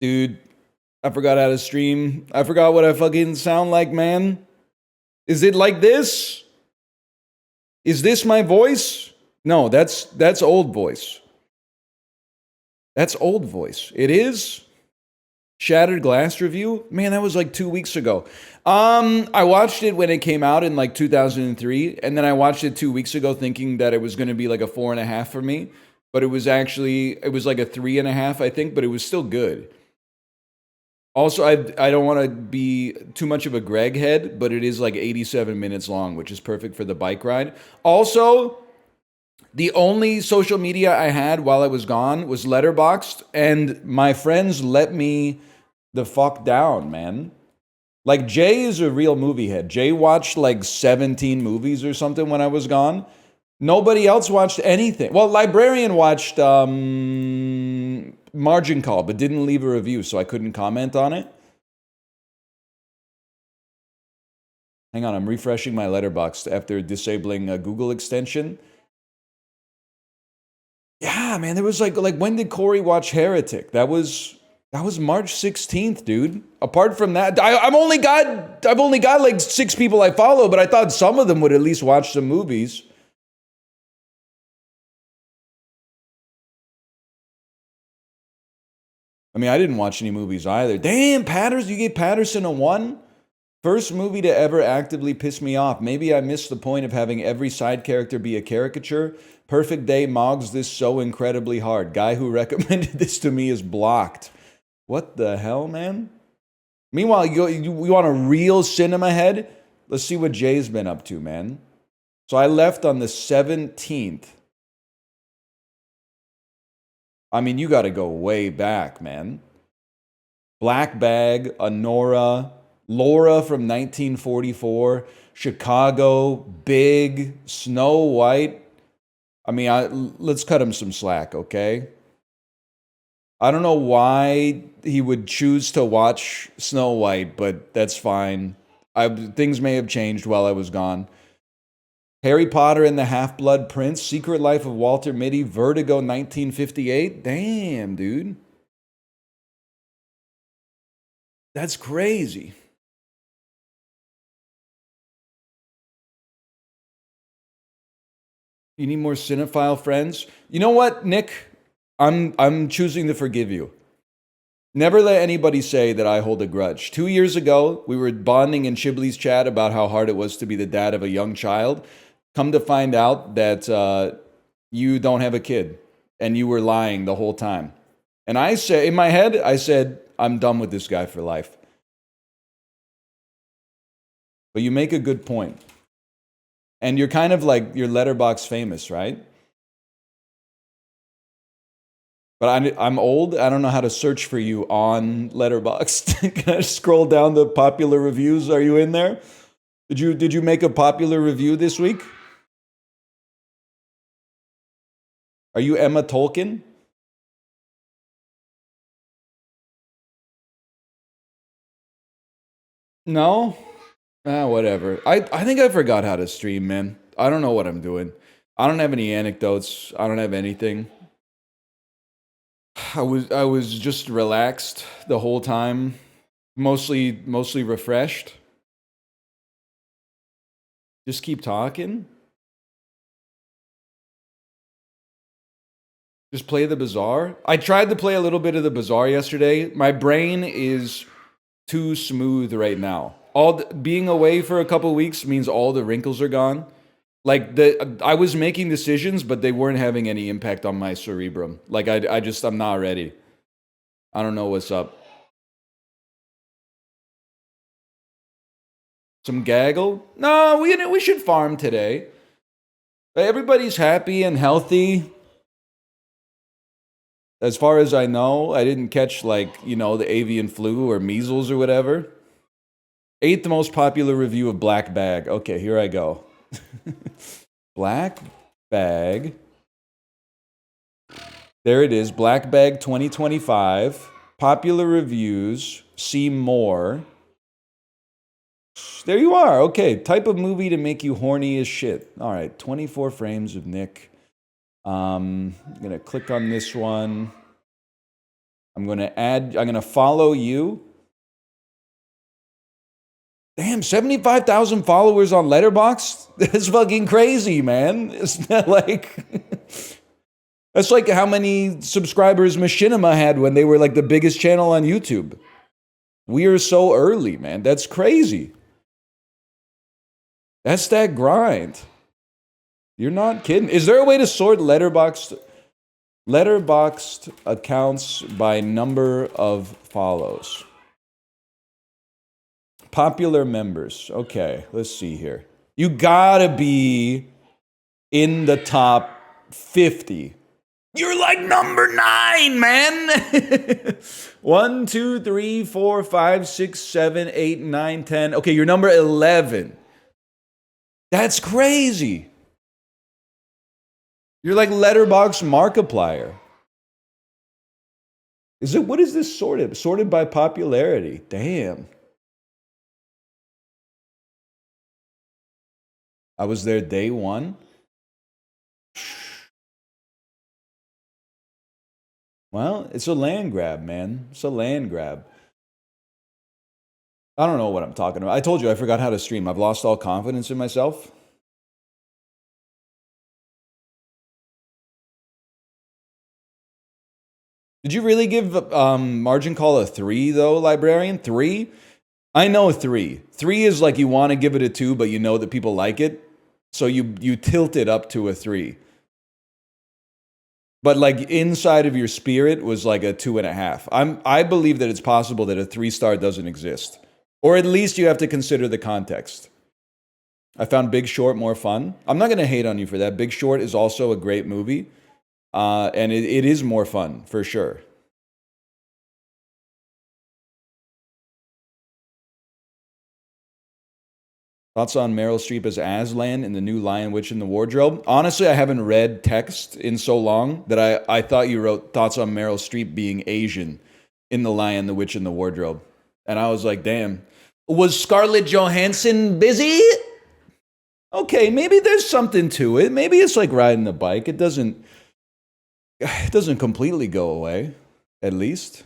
Dude, I forgot how to stream. I forgot what I fucking sound like, man. Is it like this? Is this my voice? No, that's old voice. That's old voice. It is? Shattered Glass review? Man, that was like 2 weeks ago. I watched it when it came out in like 2003, and then I watched it 2 weeks ago thinking that it was going to be like a 4.5 for me, but it was like a 3.5, I think, but it was still good. Also, I don't want to be too much of a Greg head, but it is like 87 minutes long, which is perfect for the bike ride. Also, the only social media I had while I was gone was Letterboxd, and my friends let me the fuck down, man. Like, Jay is a real movie head. Jay watched like 17 movies or something when I was gone. Nobody else watched anything. Well, Librarian watched Margin Call, but didn't leave a review, so I couldn't comment on it. Hang on, I'm refreshing my Letterboxd after disabling a Google extension. Yeah, man, there was like when did Corey watch Heretic? That was March 16th, dude. Apart from that, I've only got like 6 people I follow, but I thought some of them would at least watch some movies. I mean, I didn't watch any movies either. Damn, Patterson, you gave Patterson a 1? First movie to ever actively piss me off. Maybe I missed the point of having every side character be a caricature. Perfect Day mogs this so incredibly hard. Guy who recommended this to me is blocked. What the hell, man? Meanwhile, you want a real cinema head? Let's see what Jay's been up to, man. So I left on the 17th. I mean, you got to go way back, man. Black Bag, Honora, Laura from 1944, Chicago, Big, Snow White. I mean, let's cut him some slack, okay? I don't know why he would choose to watch Snow White, but that's fine. Things may have changed while I was gone. Harry Potter and the Half-Blood Prince, Secret Life of Walter Mitty, Vertigo 1958. Damn, dude. That's crazy. You need more cinephile friends? You know what, Nick? I'm choosing to forgive you. Never let anybody say that I hold a grudge. 2 years ago, we were bonding in Chibley's chat about how hard it was to be the dad of a young child. Come to find out that you don't have a kid, and you were lying the whole time. And I said, in my head, I said, I'm done with this guy for life. But you make a good point. And you're kind of like, you're Letterboxd famous, right? But I'm old. I don't know how to search for you on Letterboxd. Can I scroll down the popular reviews? Are you in there? Did you make a popular review this week? Are you Emma Tolkien? No? Whatever. I think I forgot how to stream, man. I don't know what I'm doing. I don't have any anecdotes. I don't have anything. I was just relaxed the whole time. Mostly refreshed. Just keep talking. Just play the Bazaar. I tried to play a little bit of the Bazaar yesterday. My brain is too smooth right now. Being away for a couple weeks means all the wrinkles are gone. Like I was making decisions, but they weren't having any impact on my cerebrum. Like I'm not ready. I don't know what's up. Some gaggle? No, we should farm today. Everybody's happy and healthy. As far as I know, I didn't catch the avian flu or measles or whatever. 8th most popular review of Black Bag. Okay, here I go. Black Bag. There it is. Black Bag 2025. Popular reviews. See more. There you are. Okay, type of movie to make you horny as shit. All right, 24 frames of Nick. I'm going to click on this one. I'm gonna follow you. Damn, 75,000 followers on Letterboxd? That's fucking crazy, man. Isn't that like... That's like how many subscribers Machinima had when they were like the biggest channel on YouTube. We are so early, man. That's crazy. That's that grind. You're not kidding. Is there a way to sort Letterboxd accounts by number of follows? Popular members. Okay, let's see here. You gotta be in the top 50. You're like number 9, man. 1, 2, 3, 4, 5, 6, 7, 8, 9, 10. Okay, you're number 11. That's crazy. You're like Letterboxd Markiplier. What is this sorted? Sorted by popularity. Damn. I was there day 1. Well, it's a land grab, man. It's a land grab. I don't know what I'm talking about. I told you I forgot how to stream. I've lost all confidence in myself. Did you really give Margin Call a 3, though, Librarian? 3? I know 3. 3 is like you want to give it a 2, but you know that people like it. So you tilt it up to a 3. But like inside of your spirit was like a 2.5. I believe that it's possible that a 3-star doesn't exist. Or at least you have to consider the context. I found Big Short more fun. I'm not going to hate on you for that. Big Short is also a great movie. And it is more fun, for sure. Thoughts on Meryl Streep as Aslan in the new Lion, Witch, in the Wardrobe? Honestly, I haven't read text in so long that I thought you wrote thoughts on Meryl Streep being Asian in the Lion, the Witch, in the Wardrobe. And I was like, damn. Was Scarlett Johansson busy? Okay, maybe there's something to it. Maybe it's like riding a bike. It doesn't completely go away, at least.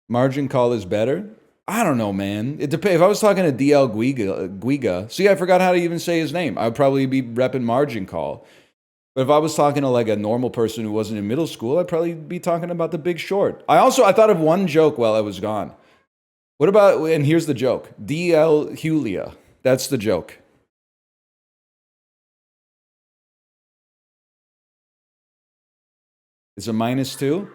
Margin Call is better? I don't know, man. It depends. If I was talking to DL Guiga, see, I forgot how to even say his name. I would probably be repping Margin Call. But if I was talking to like a normal person who wasn't in middle school, I'd probably be talking about The Big Short. I thought of one joke while I was gone. What about, and here's the joke, DL Julia. That's the joke. It's a -2?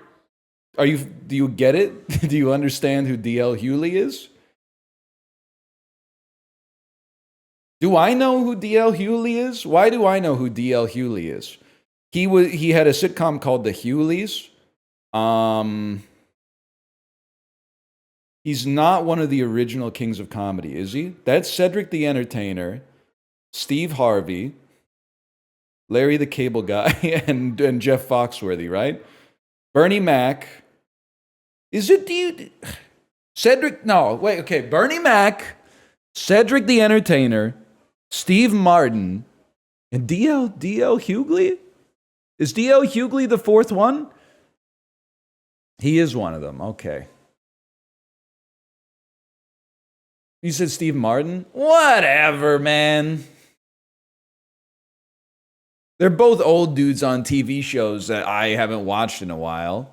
Do you get it? Do you understand who DL Hewley is? Do I know who DL Hewley is? Why do I know who DL Hewley is? He had a sitcom called The Hewleys. He's not one of the original kings of comedy, is he? That's Cedric the Entertainer, Steve Harvey, Larry the Cable Guy, and Jeff Foxworthy, right? Bernie Mac. Is it Cedric? No, wait, okay. Bernie Mac, Cedric the Entertainer, Steve Martin, and DL Hughley? Is DL Hughley the 4th one? He is one of them. Okay. You said Steve Martin? Whatever, man. They're both old dudes on TV shows that I haven't watched in a while.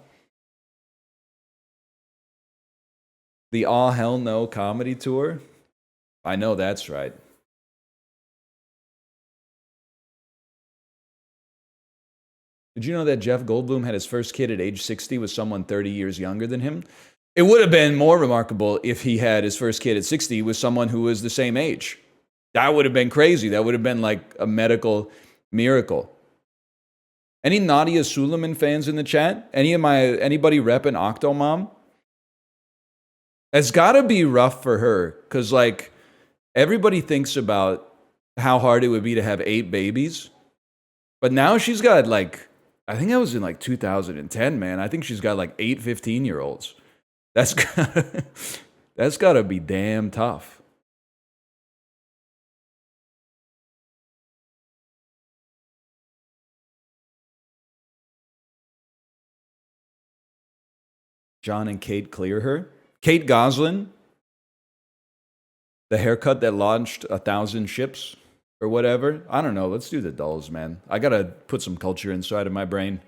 The All Hell No comedy tour? I know that's right. Did you know that Jeff Goldblum had his first kid at age 60 with someone 30 years younger than him? It would have been more remarkable if he had his first kid at 60 with someone who was the same age. That would have been crazy. That would have been like a medical miracle. Any Nadia Suleiman fans in the chat? Anybody repping Octomom? It's gotta be rough for her, because like everybody thinks about how hard it would be to have 8 babies. But now she's got like, I think that was in like 2010, man. I think she's got like 8 15-year-olds. That's gotta be damn tough. John and Kate clear her. Kate Goslin, the haircut that launched 1,000 ships or whatever. I don't know. Let's do the dulls, man. I gotta put some culture inside of my brain.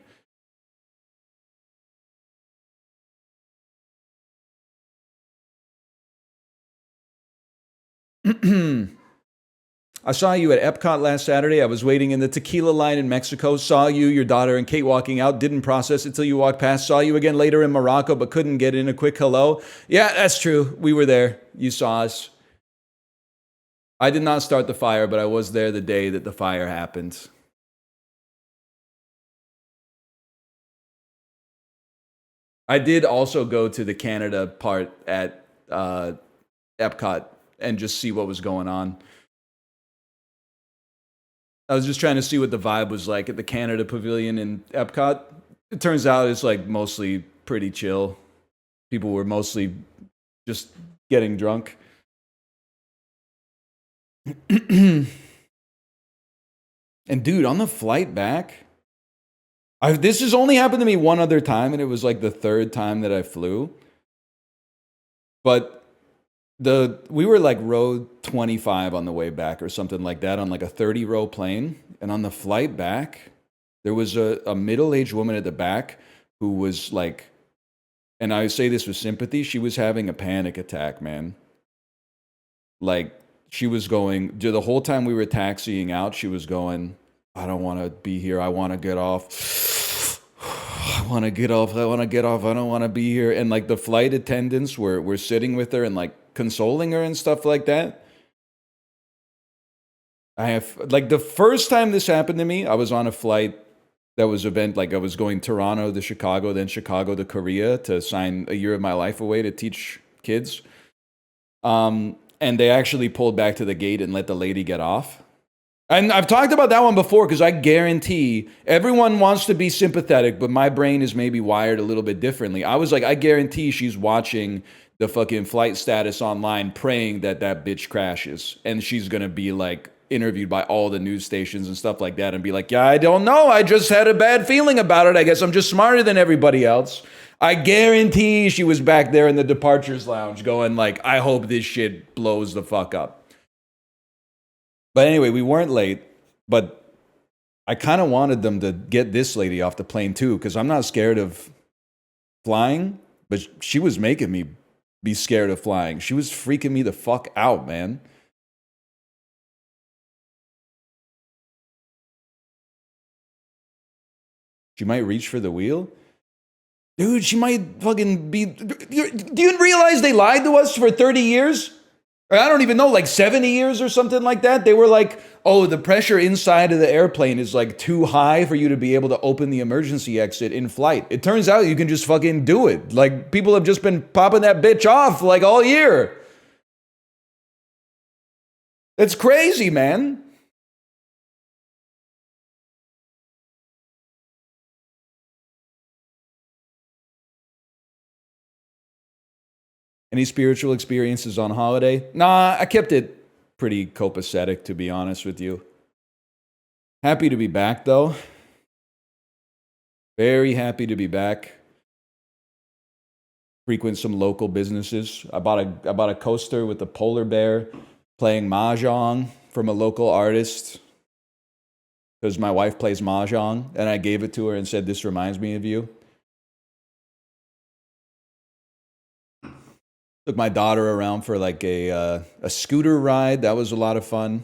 I saw you at Epcot last Saturday. I was waiting in the tequila line in Mexico. Saw you, your daughter, and Kate walking out. Didn't process it till you walked past. Saw you again later in Morocco, but couldn't get in a quick hello. Yeah, that's true. We were there. You saw us. I did not start the fire, but I was there the day that the fire happened. I did also go to the Canada part at Epcot and just see what was going on. I was just trying to see what the vibe was like at the Canada Pavilion in Epcot. It turns out it's like mostly pretty chill. People were mostly just getting drunk. And dude, on the flight back, this has only happened to me one other time, and it was like the third time that I flew. But we were like row 25 on the way back or something like that on like a 30-row plane. And on the flight back, there was a middle-aged woman at the back who was like, and I say this with sympathy, she was having a panic attack, man. Like, she was going, the whole time we were taxiing out, she was going, I don't want to be here. I want to get off. I want to get off. I want to get off. I don't want to be here. And like the flight attendants were sitting with her and like consoling her and stuff like that. I have, like, the first time this happened to me, I was on a flight that was like I was going Toronto to Chicago, then Chicago to Korea to sign a year of my life away to teach kids. And they actually pulled back to the gate and let the lady get off. And I've talked about that one before because I guarantee everyone wants to be sympathetic, but my brain is maybe wired a little bit differently. I was like, I guarantee she's watching the fucking flight status online praying that bitch crashes. And she's going to be like interviewed by all the news stations and stuff like that and be like, yeah, I don't know. I just had a bad feeling about it. I guess I'm just smarter than everybody else. I guarantee she was back there in the departures lounge going like, I hope this shit blows the fuck up. But anyway, we weren't late, but I kind of wanted them to get this lady off the plane too, because I'm not scared of flying, but she was making me be scared of flying. She was freaking me the fuck out, man. She might reach for the wheel. Dude, she might fucking be... Do you realize they lied to us for 30 years? Or I don't even know, like 70 years or something like that. They were like, oh, the pressure inside of the airplane is like too high for you to be able to open the emergency exit in flight. It turns out you can just fucking do it. Like, people have just been popping that bitch off like all year. It's crazy, man. Any spiritual experiences on holiday? Nah, I kept it pretty copacetic, to be honest with you. Happy to be back, though. Very happy to be back. Frequent some local businesses. I bought a coaster with a polar bear playing mahjong from a local artist because my wife plays mahjong, and I gave it to her and said, this reminds me of you. Took my daughter around for like a scooter ride. That was a lot of fun.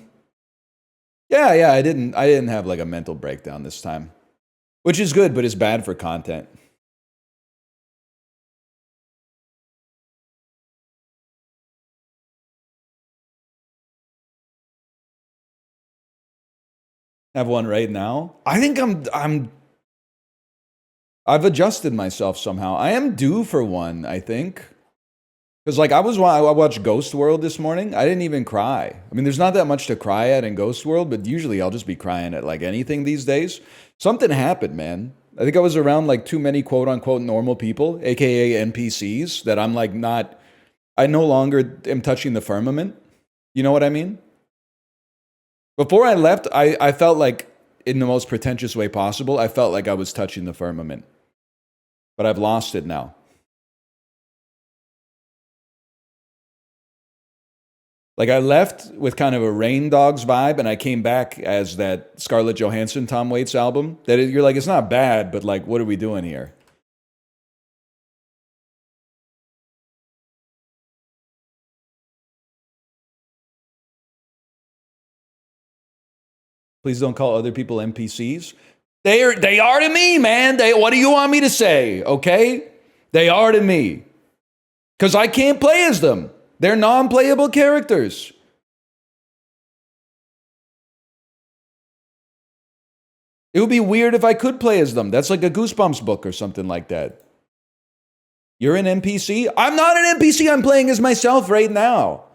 Yeah, I didn't have like a mental breakdown this time, which is good, but it's bad for content. Have one right now. I think I've adjusted myself somehow. I am due for one, I think. Because like I watched Ghost World this morning. I didn't even cry. I mean, there's not that much to cry at in Ghost World, but usually I'll just be crying at like anything these days. Something happened, man. I think I was around like too many quote unquote normal people, aka NPCs, that I'm like I no longer am touching the firmament. You know what I mean? Before I left, I felt like, in the most pretentious way possible, I felt like I was touching the firmament. But I've lost it now. Like I left with kind of a Rain Dogs vibe, and I came back as that Scarlett Johansson, Tom Waits album. You're like, it's not bad, but like, what are we doing here? Please don't call other people NPCs. They are to me, man. What do you want me to say? Okay, they are to me because I can't play as them. They're non-playable characters. It would be weird if I could play as them. That's like a Goosebumps book or something like that. You're an NPC? I'm not an NPC. I'm playing as myself right now.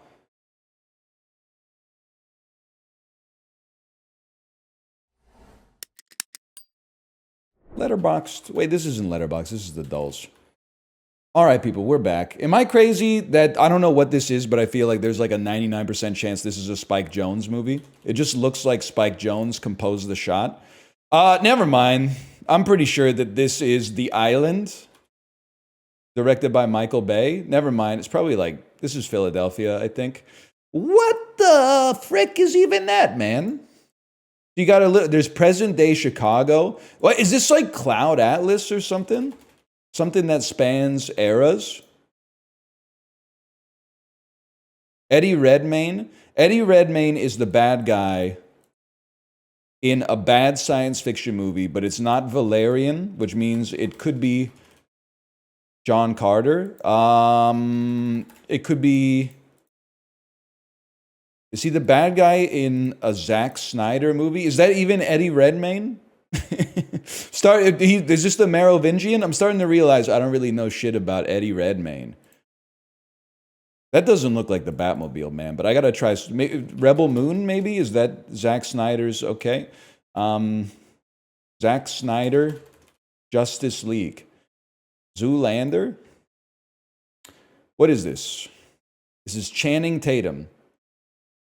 Letterboxd. Wait, this isn't Letterboxd. This is the Dulls. All right, people, we're back. Am I crazy that I don't know what this is, but I feel like there's like a 99% chance this is a Spike Jonze movie? It just looks like Spike Jonze composed the shot. Never mind. I'm pretty sure that this is The Island, directed by Michael Bay. Never mind. It's probably like, this is Philadelphia, I think. What the frick is even that, man? You gotta look. There's present day Chicago. What is this, like Cloud Atlas or something? Something that spans eras? Eddie Redmayne. Eddie Redmayne is the bad guy in a bad science fiction movie, but it's not Valerian, which means it could be John Carter. It could be... Is he the bad guy in a Zack Snyder movie? Is that even Eddie Redmayne? Is this the Merovingian? I'm starting to realize I don't really know shit about Eddie Redmayne. That doesn't look like the Batmobile, man, but I gotta try. Rebel Moon, maybe? Is that Zack Snyder's? Okay. Zack Snyder, Justice League. Zoolander? What is this? This is Channing Tatum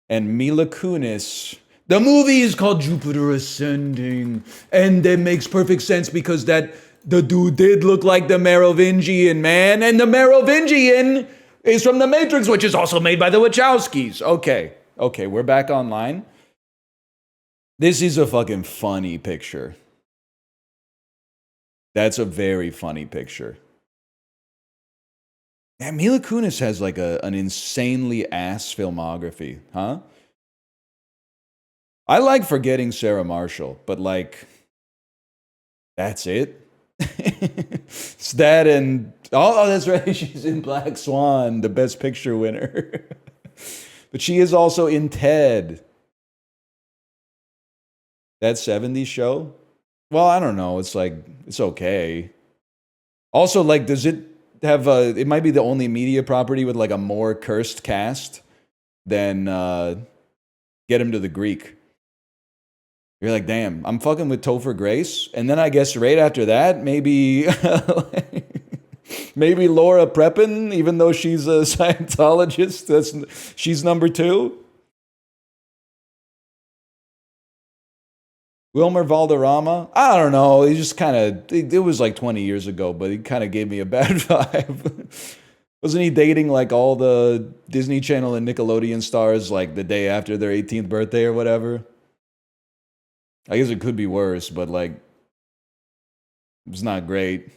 and Mila Kunis. The movie is called Jupiter Ascending, and it makes perfect sense because the dude did look like the Merovingian, man, and the Merovingian is from The Matrix, which is also made by the Wachowskis. Okay, we're back online. This is a fucking funny picture. That's a very funny picture. Yeah, Mila Kunis has like an insanely ass filmography, huh? I like Forgetting Sarah Marshall, but like, that's it? It's that and, oh, that's right, she's in Black Swan, the Best Picture winner. But she is also in Ted. That 70s show? Well, I don't know, it's like, it's okay. Also, like, does it have it might be the only media property with like a more cursed cast than Get Him to the Greek. You're like, damn, I'm fucking with Topher Grace. And then I guess right after that, maybe maybe Laura Prepon, even though she's a Scientologist, she's number 2. Wilmer Valderrama, I don't know. He just kind of, it was like 20 years ago, but he kind of gave me a bad vibe. Wasn't he dating like all the Disney Channel and Nickelodeon stars like the day after their 18th birthday or whatever? I guess it could be worse, but like, it's not great.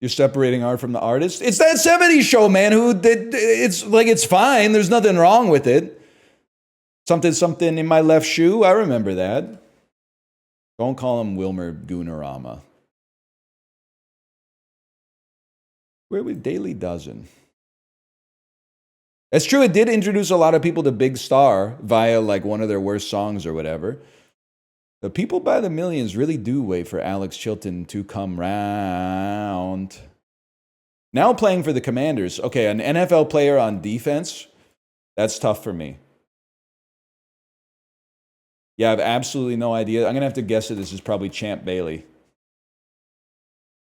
You're separating art from the artist? It's that 70s show, man, it's like, it's fine. There's nothing wrong with it. Something in my left shoe. I remember that. Don't call him Wilmer Goonerama. Where would Daily Dozen? That's true. It did introduce a lot of people to Big Star via like one of their worst songs or whatever. The people by the millions really do wait for Alex Chilton to come round. Now playing for the Commanders. Okay, an NFL player on defense. That's tough for me. Yeah, I have absolutely no idea. I'm going to have to guess that this is probably Champ Bailey.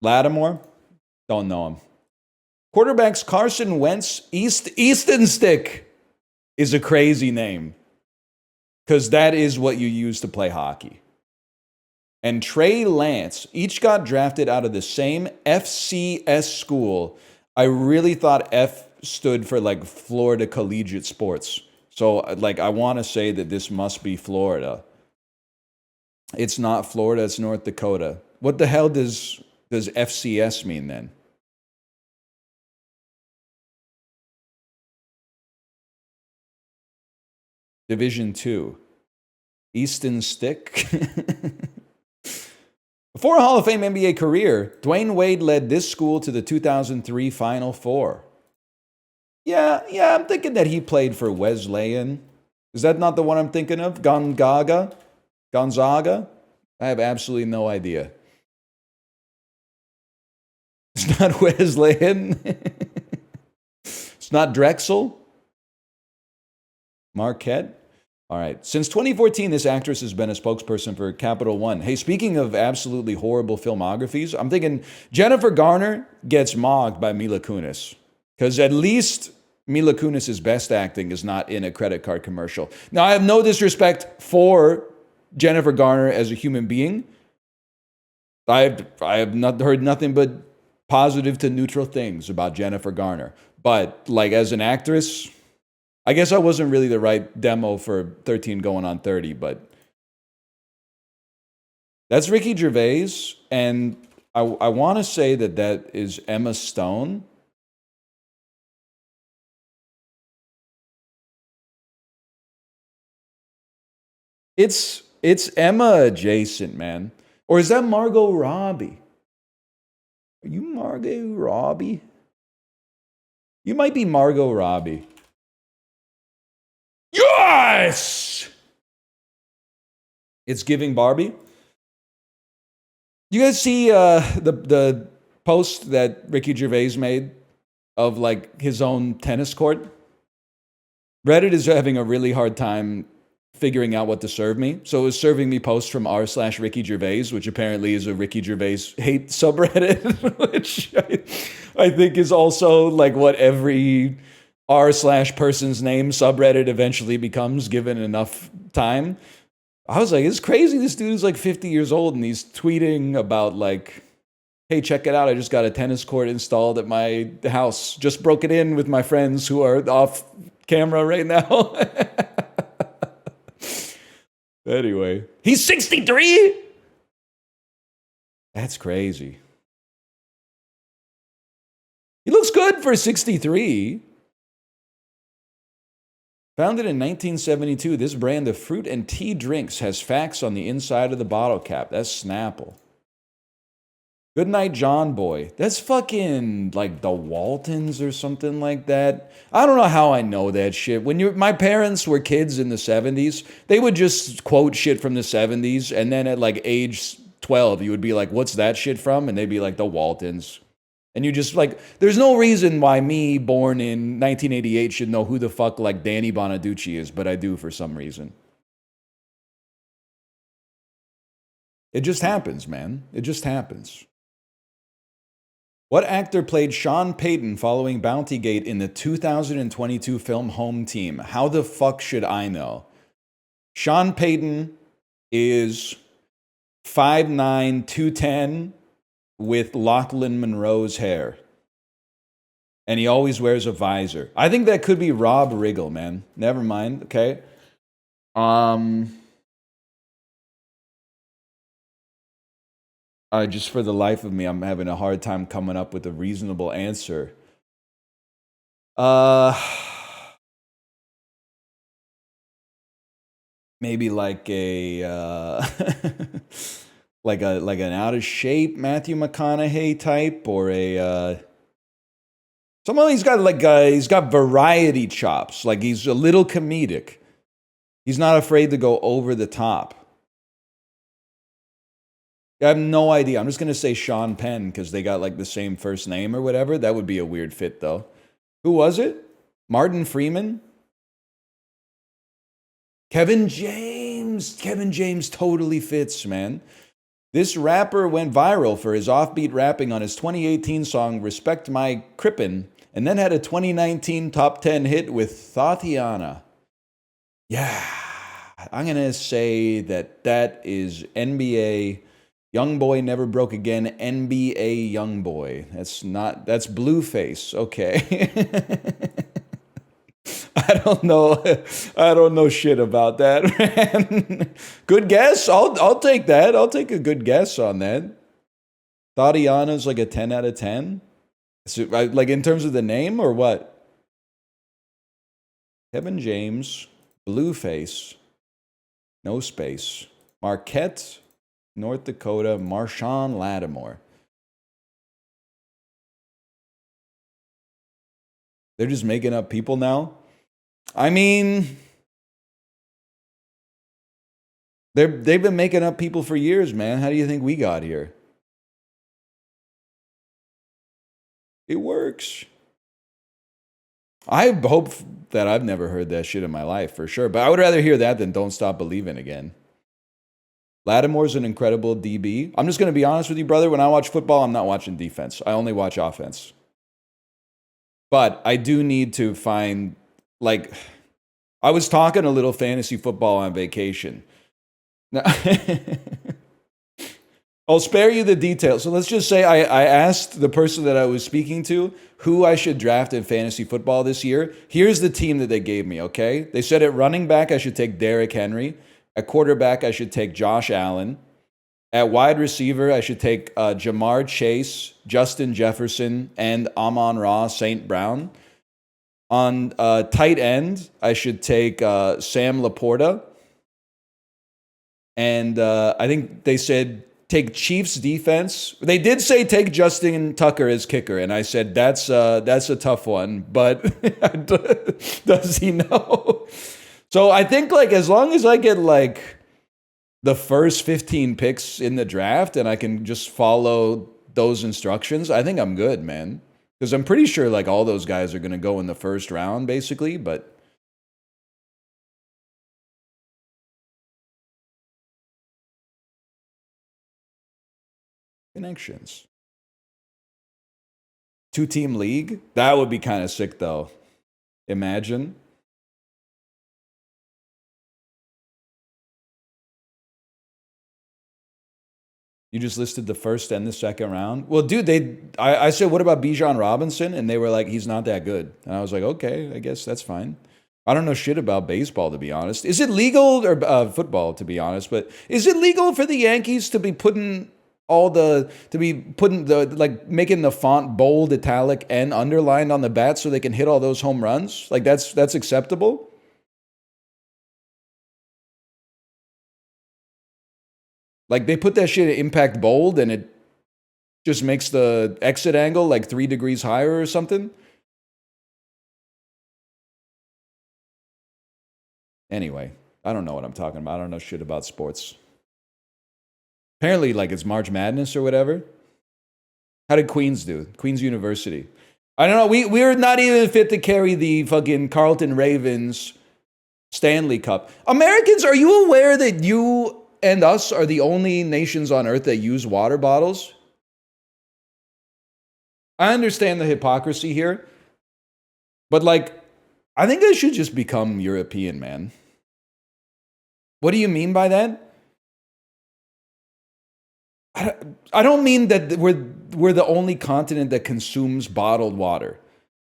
Lattimore? Don't know him. Quarterbacks Carson Wentz. Easton Stick is a crazy name. Because that is what you use to play hockey. And Trey Lance each got drafted out of the same FCS school. I really thought F stood for like Florida Collegiate Sports. So like I want to say that this must be Florida. It's not Florida, it's North Dakota. What the hell does FCS mean then? Division 2. Easton Stick. Before a Hall of Fame NBA career, Dwayne Wade led this school to the 2003 Final Four. Yeah, I'm thinking that he played for Wesleyan. Is that not the one I'm thinking of? Gonzaga? I have absolutely no idea. It's not Wesleyan. It's not Drexel. Marquette. All right. Since 2014, this actress has been a spokesperson for Capital One. Hey, speaking of absolutely horrible filmographies, I'm thinking Jennifer Garner gets mocked by Mila Kunis. Because at least Mila Kunis' best acting is not in a credit card commercial. Now, I have no disrespect for Jennifer Garner as a human being. I have not heard nothing but positive to neutral things about Jennifer Garner. But like as an actress, I guess I wasn't really the right demo for 13 going on 30, but that's Ricky Gervais, and I want to say that is Emma Stone. It's Emma adjacent, man. Or is that Margot Robbie? Are you Margot Robbie? You might be Margot Robbie. Yes! It's giving Barbie. You guys see the post that Ricky Gervais made of like his own tennis court? Reddit is having a really hard time figuring out what to serve me. So it was serving me posts from r/Ricky Gervais, which apparently is a Ricky Gervais hate subreddit, which I think is also like what every r/person's name subreddit eventually becomes given enough time. I was like, it's crazy. This dude is like 50 years old and he's tweeting about like, hey, check it out. I just got a tennis court installed at my house. Just broke it in with my friends who are off camera right now. Anyway, he's 63? That's crazy. He looks good for 63. Founded in 1972, this brand of fruit and tea drinks has facts on the inside of the bottle cap. That's Snapple. Good night, John Boy. That's fucking like the Waltons or something like that. I don't know how I know that shit. When my parents were kids in the 70s, they would just quote shit from the 70s, and then at like age 12, you would be like, what's that shit from? And they'd be like, the Waltons. And you just like, there's no reason why me, born in 1988, should know who the fuck like Danny Bonaducci is, but I do for some reason. It just happens, man. It just happens. What actor played Sean Payton following Bountygate in the 2022 film Home Team? How the fuck should I know? Sean Payton is 5'9", 210 with Lachlan Monroe's hair. And he always wears a visor. I think that could be Rob Riggle, man. Never mind, okay? Just for the life of me, I'm having a hard time coming up with a reasonable answer. Maybe like a like an out of shape Matthew McConaughey type, or a someone he's got variety chops. Like he's a little comedic. He's not afraid to go over the top. I have no idea. I'm just going to say Sean Penn because they got like the same first name or whatever. That would be a weird fit though. Who was it? Martin Freeman? Kevin James. Kevin James totally fits, man. This rapper went viral for his offbeat rapping on his 2018 song Respect My Crippin', and then had a 2019 top 10 hit with Thotiana. Yeah, I'm going to say that is NBA Young boy never broke again. NBA young boy. That's Blueface. Okay. I don't know. I don't know shit about that, man. Good guess. I'll take that. I'll take a good guess on that. Tatiana's like a 10 out of 10. So, like in terms of the name or what? Kevin James, Blueface, no space. Marquette, North Dakota, Marshawn Lattimore. They're just making up people now. I mean, they've been making up people for years, man. How do you think we got here? It works. I hope that I've never heard that shit in my life, for sure. But I would rather hear that than Don't Stop Believing again. Lattimore's an incredible DB. I'm just going to be honest with you, brother. When I watch football, I'm not watching defense. I only watch offense. But I do need to find, like, I was talking a little fantasy football on vacation. Now, I'll spare you the details. So let's just say I asked the person that I was speaking to who I should draft in fantasy football this year. Here's the team that they gave me, okay? They said at running back, I should take Derrick Henry. At quarterback, I should take Josh Allen. At wide receiver, I should take Jamar Chase, Justin Jefferson, and Amon-Ra St. Brown. On tight end, I should take Sam Laporta. And I think they said take Chiefs defense. They did say take Justin Tucker as kicker, and I said that's a tough one, but does he know? So I think like as long as I get like the first 15 picks in the draft and I can just follow those instructions, I think I'm good, man. Because I'm pretty sure like all those guys are going to go in the first round, basically, but connections. 2-team league? That would be kind of sick, though. Imagine. You just listed the first and the second round. Well, dude, I said, what about Bijan Robinson? And they were like, he's not that good. And I was like, okay, I guess that's fine. I don't know shit about baseball, to be honest. Is it legal, or football, to be honest, but is it legal for the Yankees to be putting making the font bold, italic, and underlined on the bat so they can hit all those home runs? Like that's acceptable? Like they put that shit at impact bold and it just makes the exit angle like 3 degrees higher or something. Anyway, I don't know what I'm talking about. I don't know shit about sports. Apparently, like it's March Madness or whatever. How did Queens do? Queens University. I don't know. We're not even fit to carry the fucking Carleton Ravens Stanley Cup. Americans, are you aware that you and us are the only nations on earth that use water bottles? I understand the hypocrisy here, but like, I think I should just become European, man. What do you mean by that? I don't mean that we're the only continent that consumes bottled water.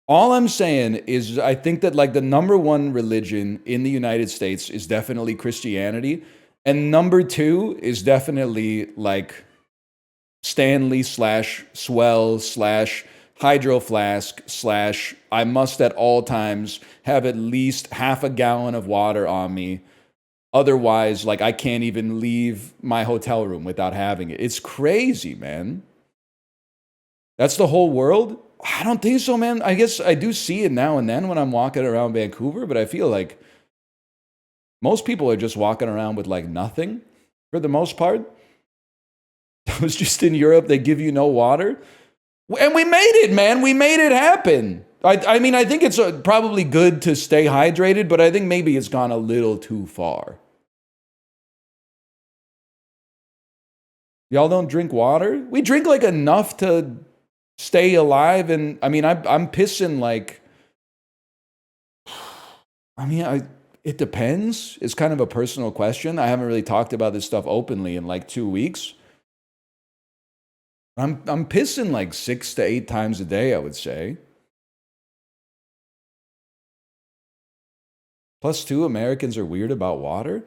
All I'm saying is I think that like the number one religion in the United States is definitely Christianity. And number 2 is definitely like Stanley / Swell / Hydro Flask / I must at all times have at least half a gallon of water on me. Otherwise, like I can't even leave my hotel room without having it. It's crazy, man. That's the whole world? I don't think so, man. I guess I do see it now and then when I'm walking around Vancouver, but I feel like most people are just walking around with like nothing for the most part. I was just in Europe, they give you no water. And we made it, man. We made it happen. I mean, I think it's probably good to stay hydrated, but I think maybe it's gone a little too far. Y'all don't drink water? We drink like enough to stay alive. And I mean, I'm pissing like, I mean, it depends. It's kind of a personal question. I haven't really talked about this stuff openly in like 2 weeks. I'm pissing like 6 to 8 times a day, I would say. Plus, two, Americans are weird about water.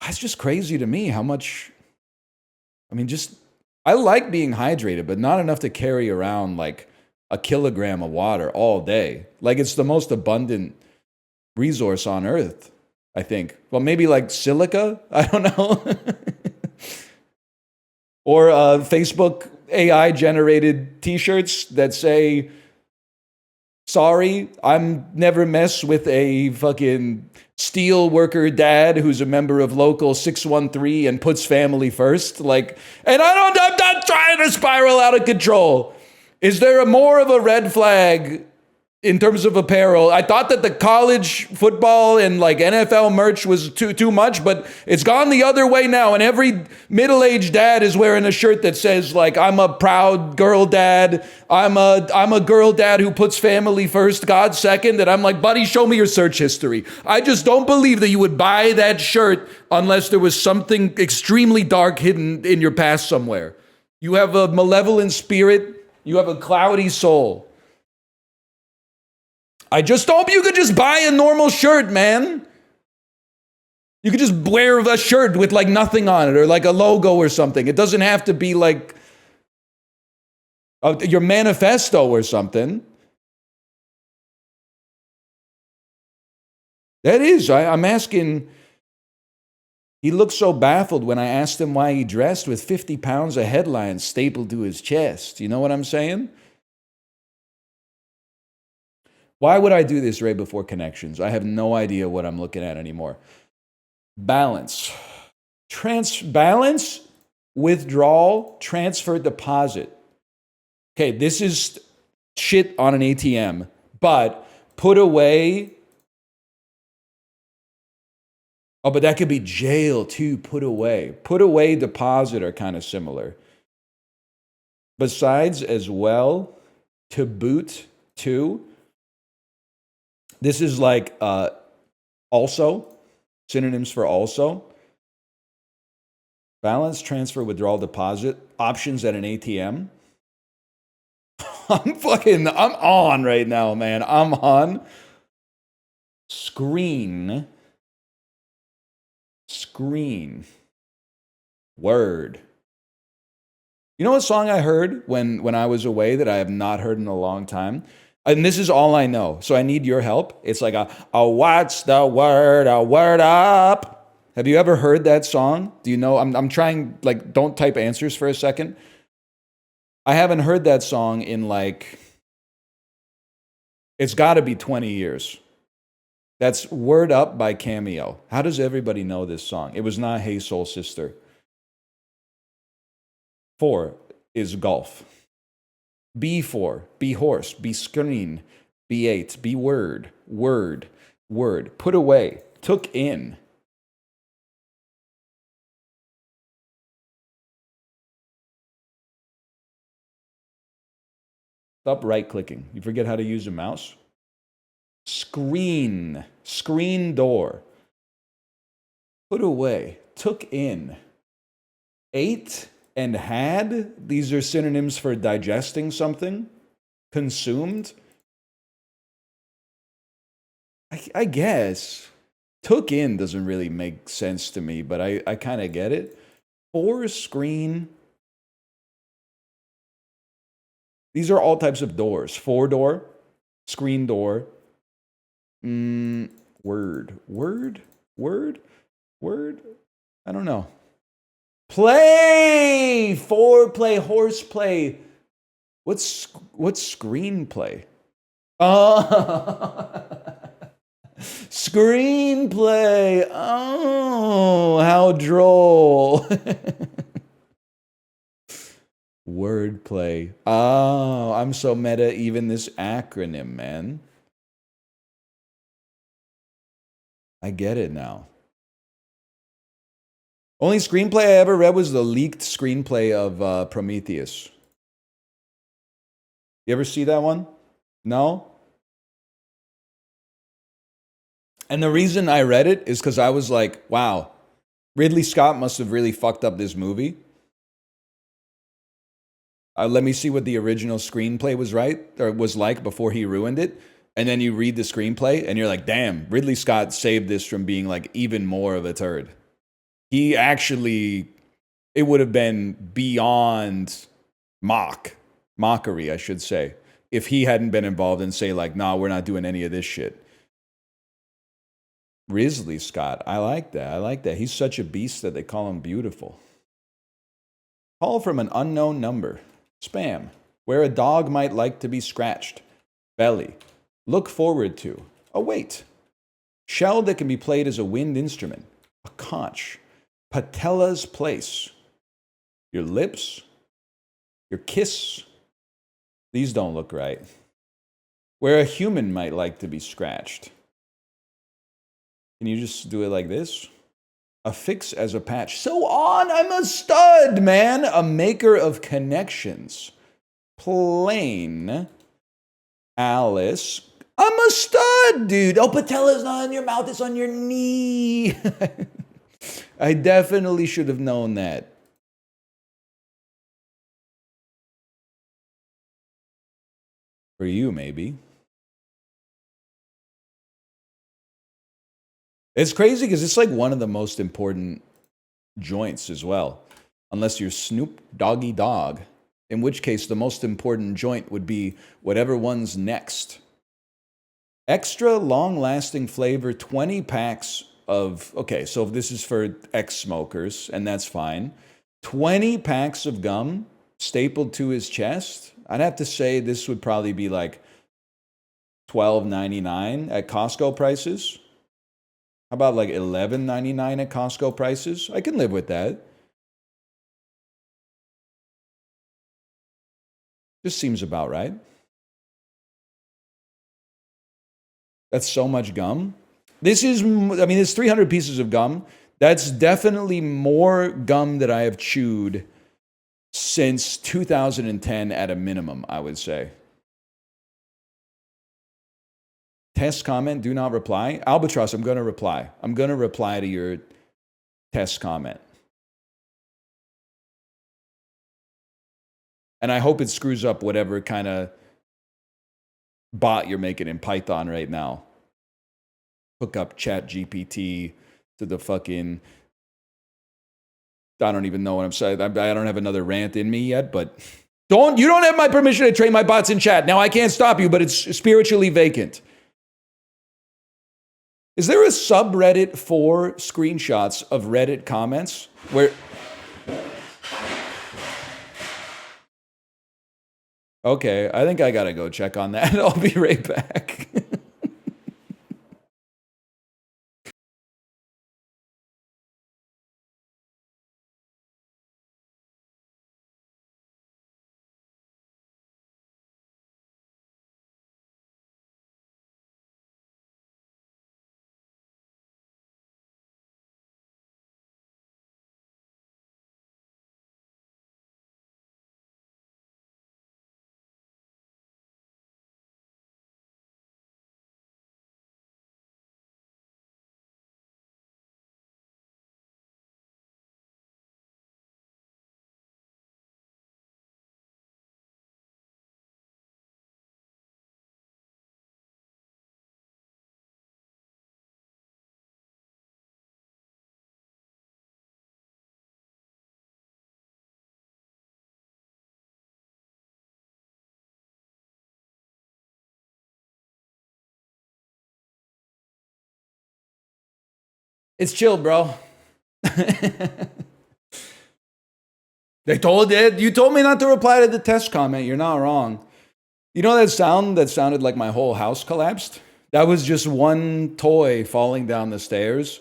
That's just crazy to me how much. I mean, just I like being hydrated, but not enough to carry around like a kilogram of water all day. Like it's the most abundant resource on Earth, I think. Well, maybe like silica. I don't know. Or Facebook AI generated T-shirts that say, "Sorry, I'm never mess with a fucking steel worker dad who's a member of local 613 and puts family first." Like, and I'm not trying to spiral out of control. Is there a more of a red flag in terms of apparel? I thought that the college football and like NFL merch was too much, but it's gone the other way now. And every middle-aged dad is wearing a shirt that says like, "I'm a proud girl dad. I'm a girl dad who puts family first, God second." And I'm like, buddy, show me your search history. I just don't believe that you would buy that shirt unless there was something extremely dark hidden in your past somewhere. You have a malevolent spirit. You have a cloudy soul. I just hope you could just buy a normal shirt, man. You could just wear a shirt with like nothing on it or like a logo or something. It doesn't have to be like your manifesto or something. That is, I'm asking. He looked so baffled when I asked him why he dressed with 50 pounds of headlines stapled to his chest. You know what I'm saying? Why would I do this right before connections? I have no idea what I'm looking at anymore. Balance. Balance, withdrawal, transfer, deposit. Okay, this is shit on an ATM, but put away. Oh, but that could be jail too, put away. Put away, deposit are kind of similar. Besides, as well, to boot, too. This is like also, synonyms for also. Balance, transfer, withdrawal, deposit. Options at an ATM. I'm on right now, man. I'm on. Screen. Word. You know what song I heard when I was away that I have not heard in a long time? And this is all I know, so I need your help. It's like a what's the word, a word up. Have you ever heard that song? Do you know? I'm trying, like, don't type answers for a second. I haven't heard that song in like, it's got to be 20 years. That's Word Up by Cameo. How does everybody know this song? It was not Hey Soul Sister. 4 is golf. B4, be horse, be screen, B8, be word, put away, took in. Stop right-clicking. You forget how to use a mouse? Screen door. Put away, took in. 8 and had, these are synonyms for digesting something, consumed. I guess. Took in doesn't really make sense to me, but I kind of get it. 4 screen. These are all types of doors. 4-door, screen door. Word. I don't know. Play, foreplay, horseplay. What's screenplay? Oh, screenplay. Oh, how droll. Wordplay. Oh, I'm so meta. Even this acronym, man. I get it now. Only screenplay I ever read was the leaked screenplay of Prometheus. You ever see that one? No? And the reason I read it is because I was like, wow, Ridley Scott must have really fucked up this movie. Let me see what the original screenplay was like before he ruined it. And then you read the screenplay and you're like, damn, Ridley Scott saved this from being like even more of a turd. He actually, it would have been beyond mockery, I should say, if he hadn't been involved and say like, nah, we're not doing any of this shit. Ridley Scott, I like that. I like that. He's such a beast that they call him beautiful. Call from an unknown number. Spam. Where a dog might like to be scratched. Belly. Look forward to. Await. Shell that can be played as a wind instrument. A conch. Patella's place. Your lips. Your kiss. These don't look right. Where a human might like to be scratched. Can you just do it like this? Affix as a patch. So on, I'm a stud, man. A maker of connections. Plain. Alice. I'm a stud, dude. Oh, patella's not on your mouth, it's on your knee. I definitely should have known that. For you, maybe. It's crazy because it's like one of the most important joints as well. Unless you're Snoop Doggy Dogg. In which case, the most important joint would be whatever one's next. Extra long-lasting flavor, 20 packs of... Okay, so if this is for ex-smokers, and that's fine. 20 packs of gum stapled to his chest. I'd have to say this would probably be like $12.99 at Costco prices. How about like $11.99 at Costco prices? I can live with that. Just seems about right. That's so much gum. This is, I mean, it's 300 pieces of gum. That's definitely more gum that I have chewed since 2010 at a minimum, I would say. Test comment, do not reply. Albatross, I'm going to reply. I'm going to reply to your test comment. And I hope it screws up whatever kind of bot you're making in Python right now. Hook up ChatGPT to the fucking... I don't even know what I'm saying. I don't have another rant in me yet, but... You don't have my permission to train my bots in chat. Now I can't stop you, but it's spiritually vacant. Is there a subreddit for screenshots of Reddit comments where... Okay, I think I gotta go check on that. I'll be right back. It's chill, bro. You told me not to reply to the test comment. You're not wrong. You know that sound that sounded like my whole house collapsed? That was just one toy falling down the stairs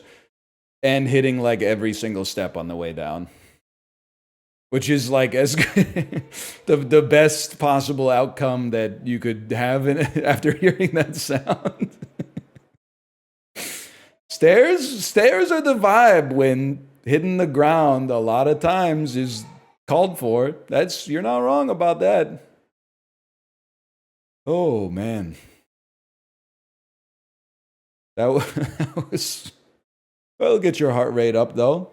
and hitting like every single step on the way down. Which is like as good, the best possible outcome that you could have after hearing that sound. Stairs are the vibe when hitting the ground a lot of times is called for. You're not wrong about that. Oh man. That was well, get your heart rate up though.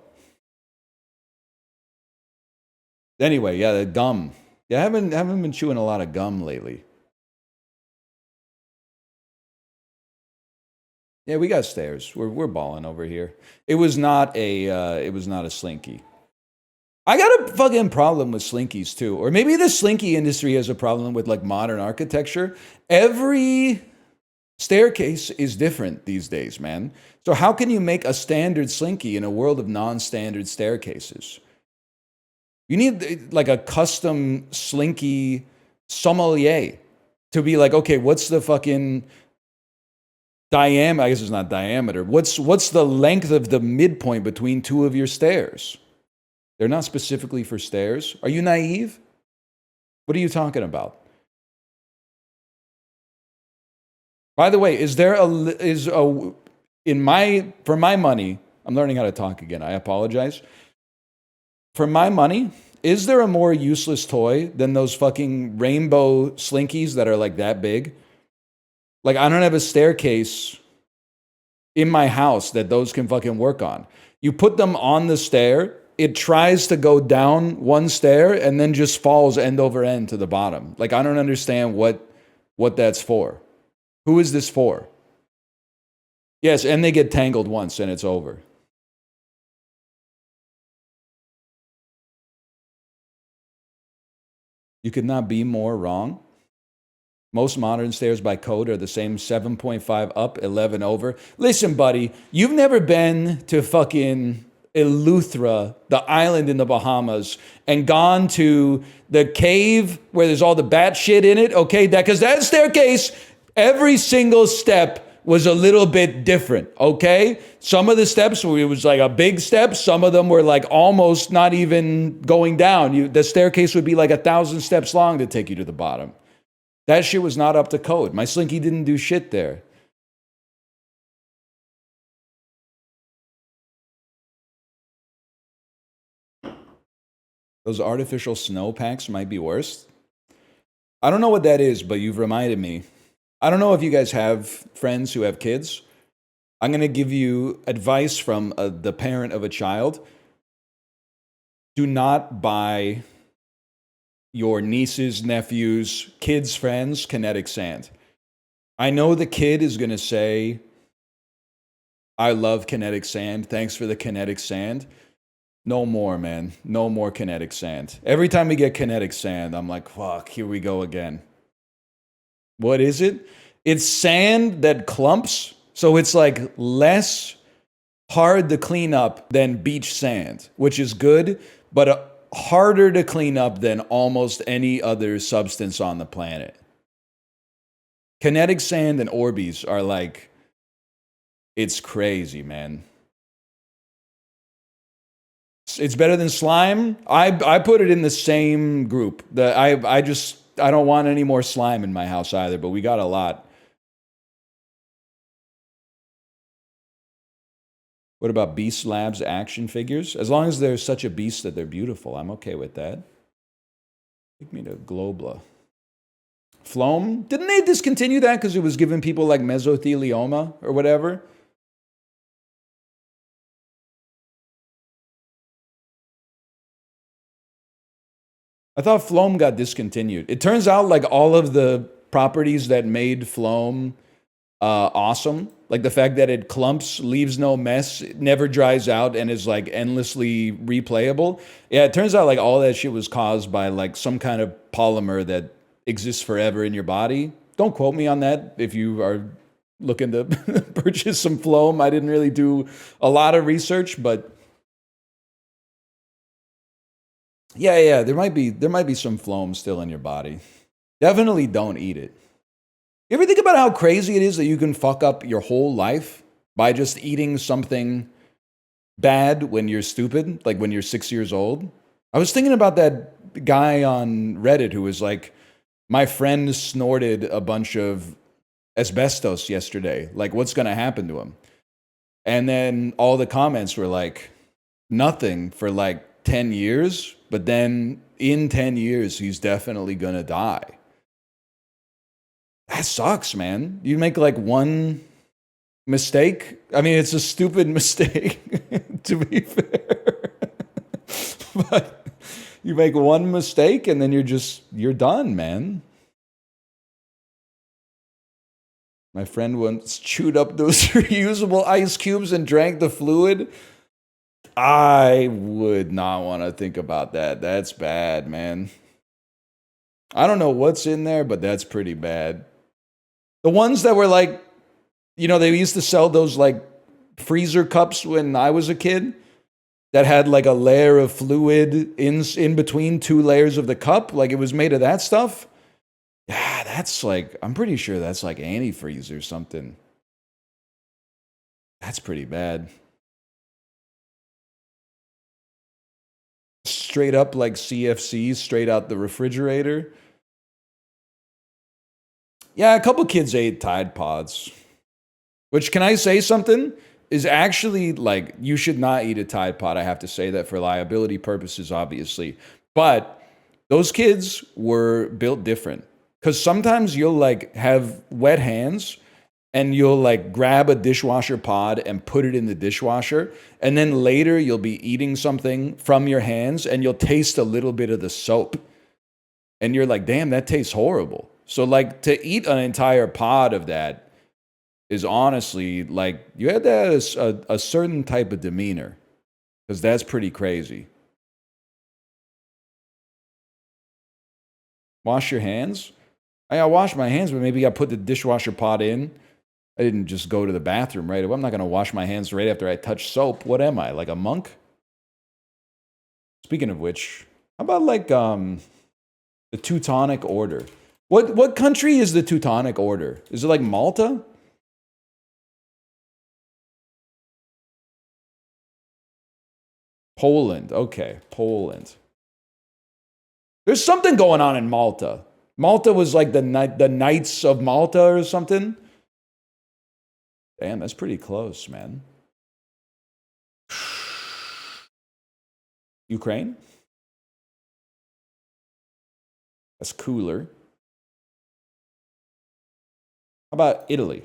Anyway, yeah, the gum. Yeah, I haven't been chewing a lot of gum lately. Yeah, we got stairs. We're balling over here. It was not a slinky. I got a fucking problem with slinkies too. Or maybe the slinky industry has a problem with like modern architecture. Every staircase is different these days, man. So how can you make a standard slinky in a world of non-standard staircases? You need like a custom slinky sommelier to be like, okay, what's the fucking diameter? I guess it's not diameter. What's the length of the midpoint between two of your stairs? They're not specifically for stairs. Are you naive? What are you talking about? By the way, for my money, I'm learning how to talk again. I apologize. For my money, is there a more useless toy than those fucking rainbow slinkies that are like that big? Like, I don't have a staircase in my house that those can fucking work on. You put them on the stair, it tries to go down one stair and then just falls end over end to the bottom. Like, I don't understand what that's for. Who is this for? Yes, and they get tangled once and it's over. You could not be more wrong. Most modern stairs by code are the same 7.5 up, 11 over. Listen, buddy, you've never been to fucking Eleuthera, the island in the Bahamas, and gone to the cave where there's all the bat shit in it, okay? Because that staircase, every single step was a little bit different, okay? Some of the steps, it was like a big step. Some of them were like almost not even going down. The staircase would be like 1,000 steps long to take you to the bottom. That shit was not up to code. My slinky didn't do shit there. Those artificial snow packs might be worse. I don't know what that is, but you've reminded me. I don't know if you guys have friends who have kids. I'm going to give you advice from the parent of a child. Do not buy your nieces, nephews, kids' friends kinetic sand. I know the kid is going to say, I love kinetic sand. Thanks for the kinetic sand. No more, man. No more kinetic sand. Every time we get kinetic sand, I'm like, fuck, here we go again. What is it? It's sand that clumps. So it's like less hard to clean up than beach sand, which is good, but harder to clean up than almost any other substance on the planet. Kinetic sand and Orbeez are like, it's crazy, man. It's better than slime. I put it in the same group. I don't want any more slime in my house either, but we got a lot. What about Beast Labs action figures? As long as they're such a beast that they're beautiful, I'm okay with that. Take me to Globla. Phloem? Didn't they discontinue that because it was giving people like mesothelioma or whatever? I thought Phloem got discontinued. It turns out like all of the properties that made Phloem awesome, like the fact that it clumps, leaves no mess, it never dries out, and is like endlessly replayable. Yeah, it turns out like all that shit was caused by like some kind of polymer that exists forever in your body. Don't quote me on that if you are looking to purchase some Phloem. I didn't really do a lot of research, but yeah, there might be some Phloem still in your body. Definitely don't eat it. You ever think about how crazy it is that you can fuck up your whole life by just eating something bad when you're stupid, like when you're 6 years old? I was thinking about that guy on Reddit who was like, my friend snorted a bunch of asbestos yesterday. Like, what's going to happen to him? And then all the comments were like, nothing for like 10 years, but then in 10 years, he's definitely going to die. That sucks, man. You make like one mistake. I mean, it's a stupid mistake, to be fair. But You make one mistake and then you're done, man. My friend once chewed up those reusable ice cubes and drank the fluid. I would not want to think about that. That's bad, man. I don't know what's in there, but that's pretty bad. The ones that were like, you know, they used to sell those like freezer cups when I was a kid that had like a layer of fluid in between two layers of the cup. Like it was made of that stuff. Yeah, that's like, I'm pretty sure that's like antifreeze or something. That's pretty bad. Straight up like CFCs, straight out the refrigerator. Yeah, a couple kids ate Tide Pods. Which, can I say something? Is actually like, you should not eat a Tide Pod. I have to say that for liability purposes, obviously. But those kids were built different. Because sometimes you'll like have wet hands and you'll like grab a dishwasher pod and put it in the dishwasher. And then later you'll be eating something from your hands and you'll taste a little bit of the soap. And you're like, damn, that tastes horrible. So like to eat an entire pod of that is honestly like, you had to have a certain type of demeanor. Because that's pretty crazy. Wash your hands? I wash my hands, but maybe I put the dishwasher pod in. I didn't just go to the bathroom right away. I'm not going to wash my hands right after I touch soap. What am I, like a monk? Speaking of which, how about like the Teutonic Order? What country is the Teutonic Order? Is it like Malta? Poland. Okay, Poland. There's something going on in Malta. Malta was like the Knights of Malta or something. Damn, that's pretty close, man. Ukraine? That's cooler. How about Italy?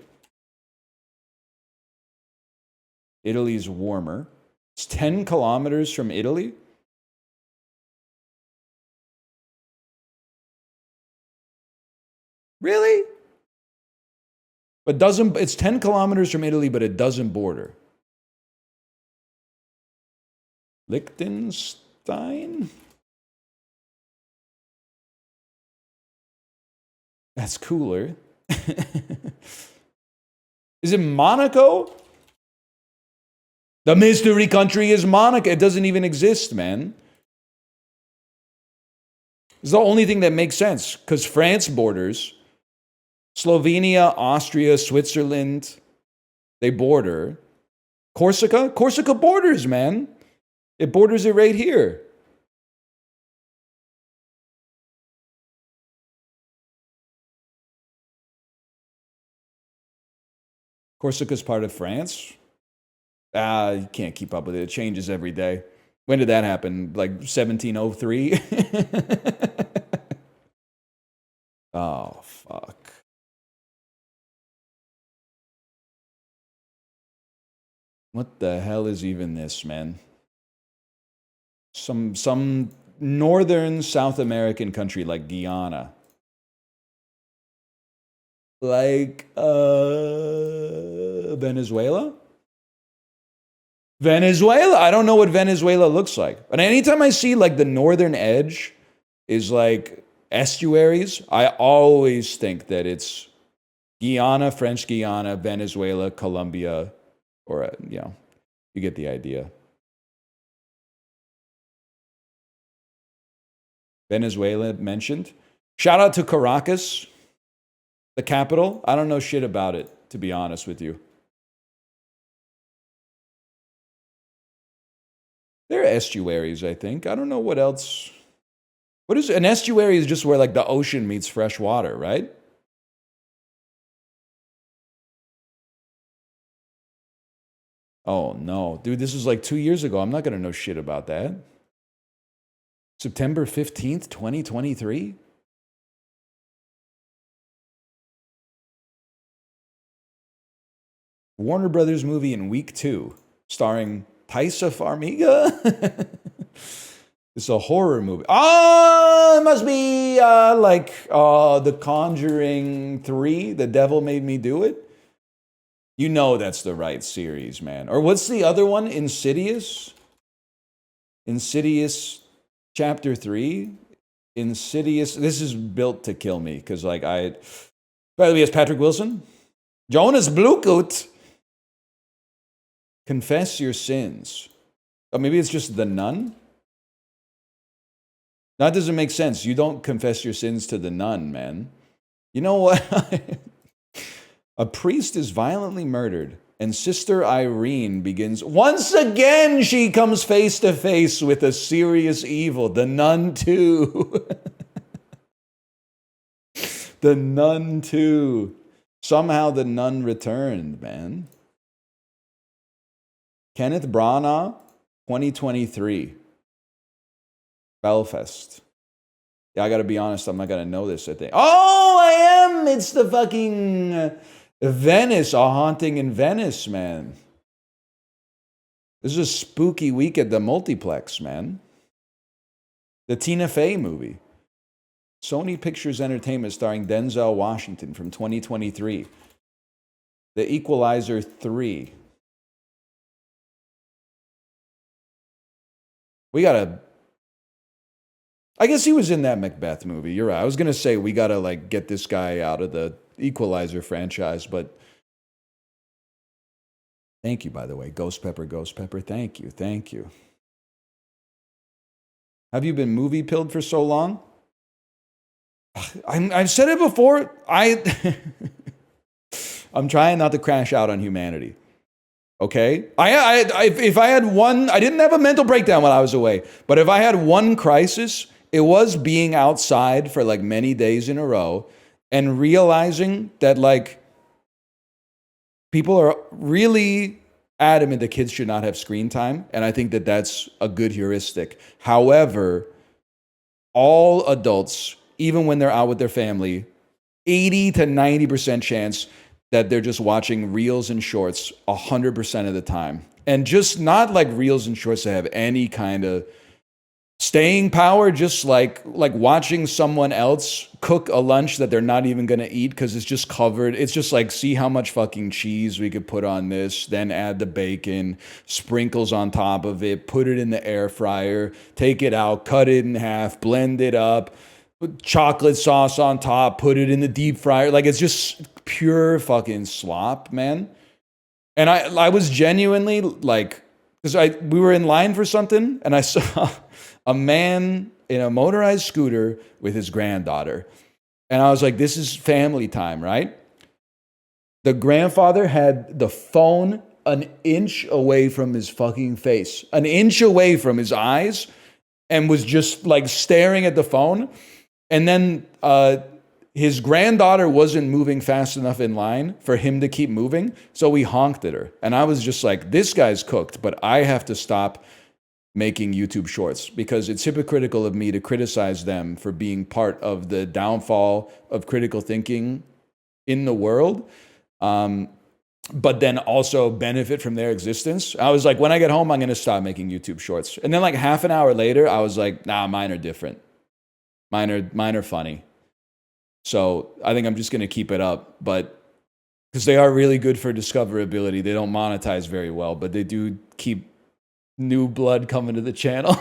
Italy's warmer. It's 10 kilometers from Italy. Really? But it's 10 kilometers from Italy, but it doesn't border. Liechtenstein? That's cooler. Is it Monaco? The mystery country is Monaco. It doesn't even exist, man. It's the only thing that makes sense, because France borders. Slovenia, Austria, Switzerland, they border. Corsica? Corsica borders, man. It borders it right here. Corsica's part of France. You can't keep up with it. It changes every day. When did that happen? Like 1703? Oh, fuck. What the hell is even this, man? Some northern South American country like Guyana. Like Venezuela? Venezuela? I don't know what Venezuela looks like. But anytime I see like the northern edge is like estuaries, I always think that it's Guyana, French Guyana, Venezuela, Colombia, or, you know, you get the idea. Venezuela mentioned. Shout out to Caracas, the capital. I don't know shit about it, to be honest with you. They're estuaries, I think. I don't know what else. What is an estuary? Is just where like the ocean meets fresh water, right? Oh no, dude, this was like 2 years ago. I'm not gonna know shit about that. September 15th, 2023? Warner Brothers movie in week 2, starring Taissa Farmiga. It's a horror movie. Oh, it must be like The Conjuring 3, The Devil Made Me Do It. You know that's the right series, man. Or what's the other one? Insidious? Insidious Chapter 3? Insidious. This is built to kill me because, like, by the way, it's Patrick Wilson. Jonas Bluecoat. Confess your sins. Oh, maybe it's just The Nun? That doesn't make sense. You don't confess your sins to the nun, man. You know what? A priest is violently murdered, and Sister Irene begins. Once again, she comes face to face with a serious evil. The Nun 2. The Nun 2. Somehow the nun returned, man. Kenneth Branagh, 2023. Belfast. Yeah, I gotta be honest, I'm not gonna know this, I think. Oh, I am! It's the fucking Venice, A Haunting in Venice, man. This is a spooky week at the multiplex, man. The Tina Fey movie. Sony Pictures Entertainment starring Denzel Washington from 2023. The Equalizer 3. We gotta... I guess he was in that Macbeth movie. You're right. I was going to say we got to like get this guy out of the Equalizer franchise, but thank you, by the way. Ghost Pepper. Thank you. Thank you. Have you been movie pilled for so long? I've said it before. I'm trying not to crash out on humanity. Okay? If I had one, I didn't have a mental breakdown while I was away, but if I had one crisis, it was being outside for like many days in a row and realizing that like people are really adamant that kids should not have screen time. And I think that that's a good heuristic. However, all adults, even when they're out with their family, 80 to 90% chance that they're just watching reels and shorts 100% of the time. And just not like reels and shorts that have any kind of staying power, just like watching someone else cook a lunch that they're not even going to eat because it's just covered. It's just like, see how much fucking cheese we could put on this, then add the bacon, sprinkles on top of it, put it in the air fryer, take it out, cut it in half, blend it up, put chocolate sauce on top, put it in the deep fryer. Like, it's just pure fucking slop, man. And I was genuinely like, because we were in line for something and I saw a man in a motorized scooter with his granddaughter. And I was like, this is family time, right? The grandfather had the phone an inch away from his fucking face, an inch away from his eyes, and was just like staring at the phone. And then his granddaughter wasn't moving fast enough in line for him to keep moving. So we honked at her. And I was just like, this guy's cooked, but I have to stop making YouTube shorts because it's hypocritical of me to criticize them for being part of the downfall of critical thinking in the world, but then also benefit from their existence. I was like, when I get home, I'm going to stop making YouTube shorts. And then like half an hour later, I was like, nah, mine are different. Mine are funny. So I think I'm just going to keep it up, but because they are really good for discoverability. They don't monetize very well, but they do keep new blood coming to the channel.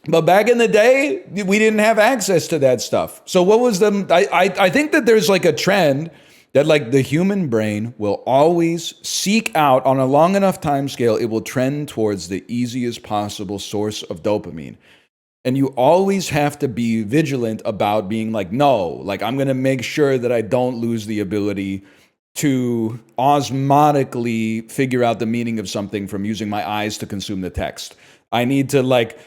But back in the day, we didn't have access to that stuff. So what was I think that there's like a trend that like the human brain will always seek out on a long enough time scale, it will trend towards the easiest possible source of dopamine. And you always have to be vigilant about being like, no, like I'm going to make sure that I don't lose the ability to osmotically figure out the meaning of something from using my eyes to consume the text. I need to like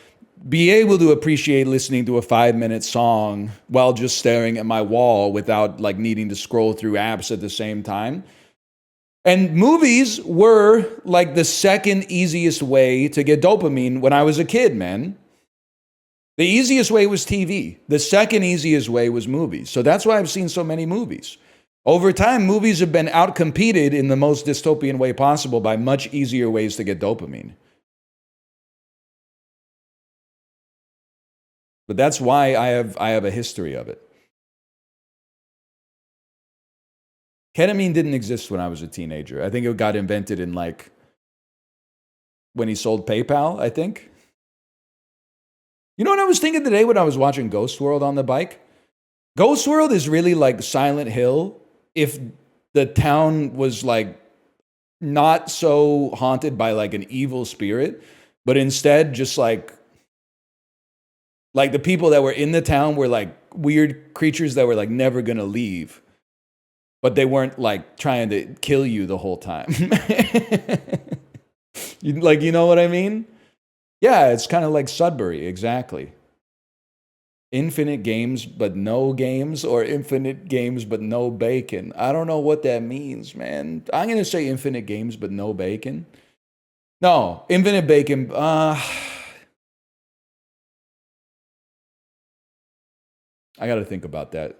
be able to appreciate listening to a 5-minute song while just staring at my wall without like needing to scroll through apps at the same time. And movies were like the second easiest way to get dopamine when I was a kid, man. The easiest way was TV. The second easiest way was movies. So that's why I've seen so many movies. Over time, movies have been outcompeted in the most dystopian way possible by much easier ways to get dopamine. But that's why I have a history of it. Ketamine didn't exist when I was a teenager. I think it got invented in like when he sold PayPal, I think. You know what I was thinking today when I was watching Ghost World on the bike? Ghost World is really like Silent Hill if the town was like not so haunted by like an evil spirit, but instead just like the people that were in the town were like weird creatures that were like never gonna leave, but they weren't like trying to kill you the whole time. You know what I mean? Yeah, it's kind of like Sudbury, exactly. Infinite games but no games, or infinite games but no bacon. I don't know what that means, man. I'm going to say infinite games but no bacon. No, infinite bacon. I got to think about that.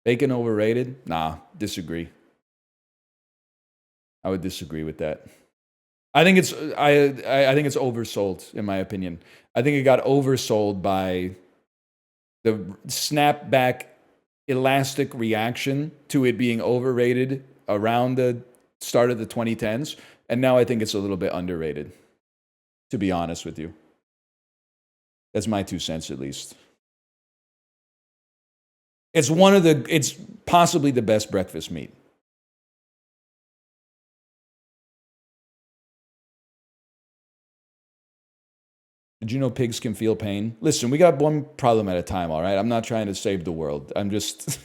Bacon overrated? Nah, disagree. I would disagree with that. I think it's I think it's oversold, in my opinion. I think it got oversold by the snapback elastic reaction to it being overrated around the start of the 2010s, and now I think it's a little bit underrated, to be honest with you. That's my 2 cents, at least. It's possibly the best breakfast meat. Did you know pigs can feel pain? Listen, we got one problem at a time, all right? I'm not trying to save the world. I'm just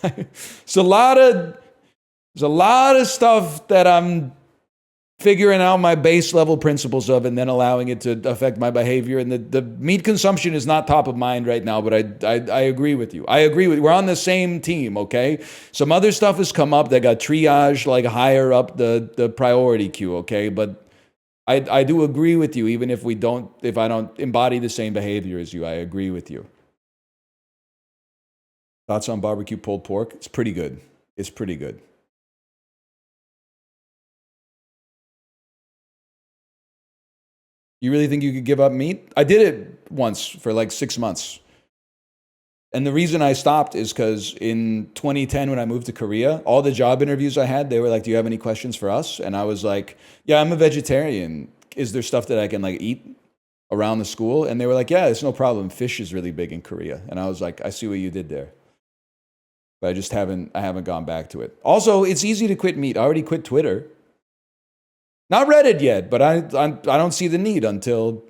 there's a lot of stuff that I'm figuring out my base level principles of and then allowing it to affect my behavior. And the meat consumption is not top of mind right now, but I agree with you. We're on the same team, okay? Some other stuff has come up that got triaged like higher up the priority queue, okay? But I do agree with you, even if I don't embody the same behavior as you. I agree with you. Thoughts on barbecue pulled pork? It's pretty good. It's pretty good. You really think you could give up meat? I did it once for like 6 months. And the reason I stopped is because in 2010, when I moved to Korea, all the job interviews I had, they were like, do you have any questions for us? And I was like, yeah, I'm a vegetarian. Is there stuff that I can like eat around the school? And they were like, yeah, it's no problem. Fish is really big in Korea. And I was like, I see what you did there. But I haven't gone back to it. Also, it's easy to quit meat. I already quit Twitter. Not Reddit yet, but I don't see the need until,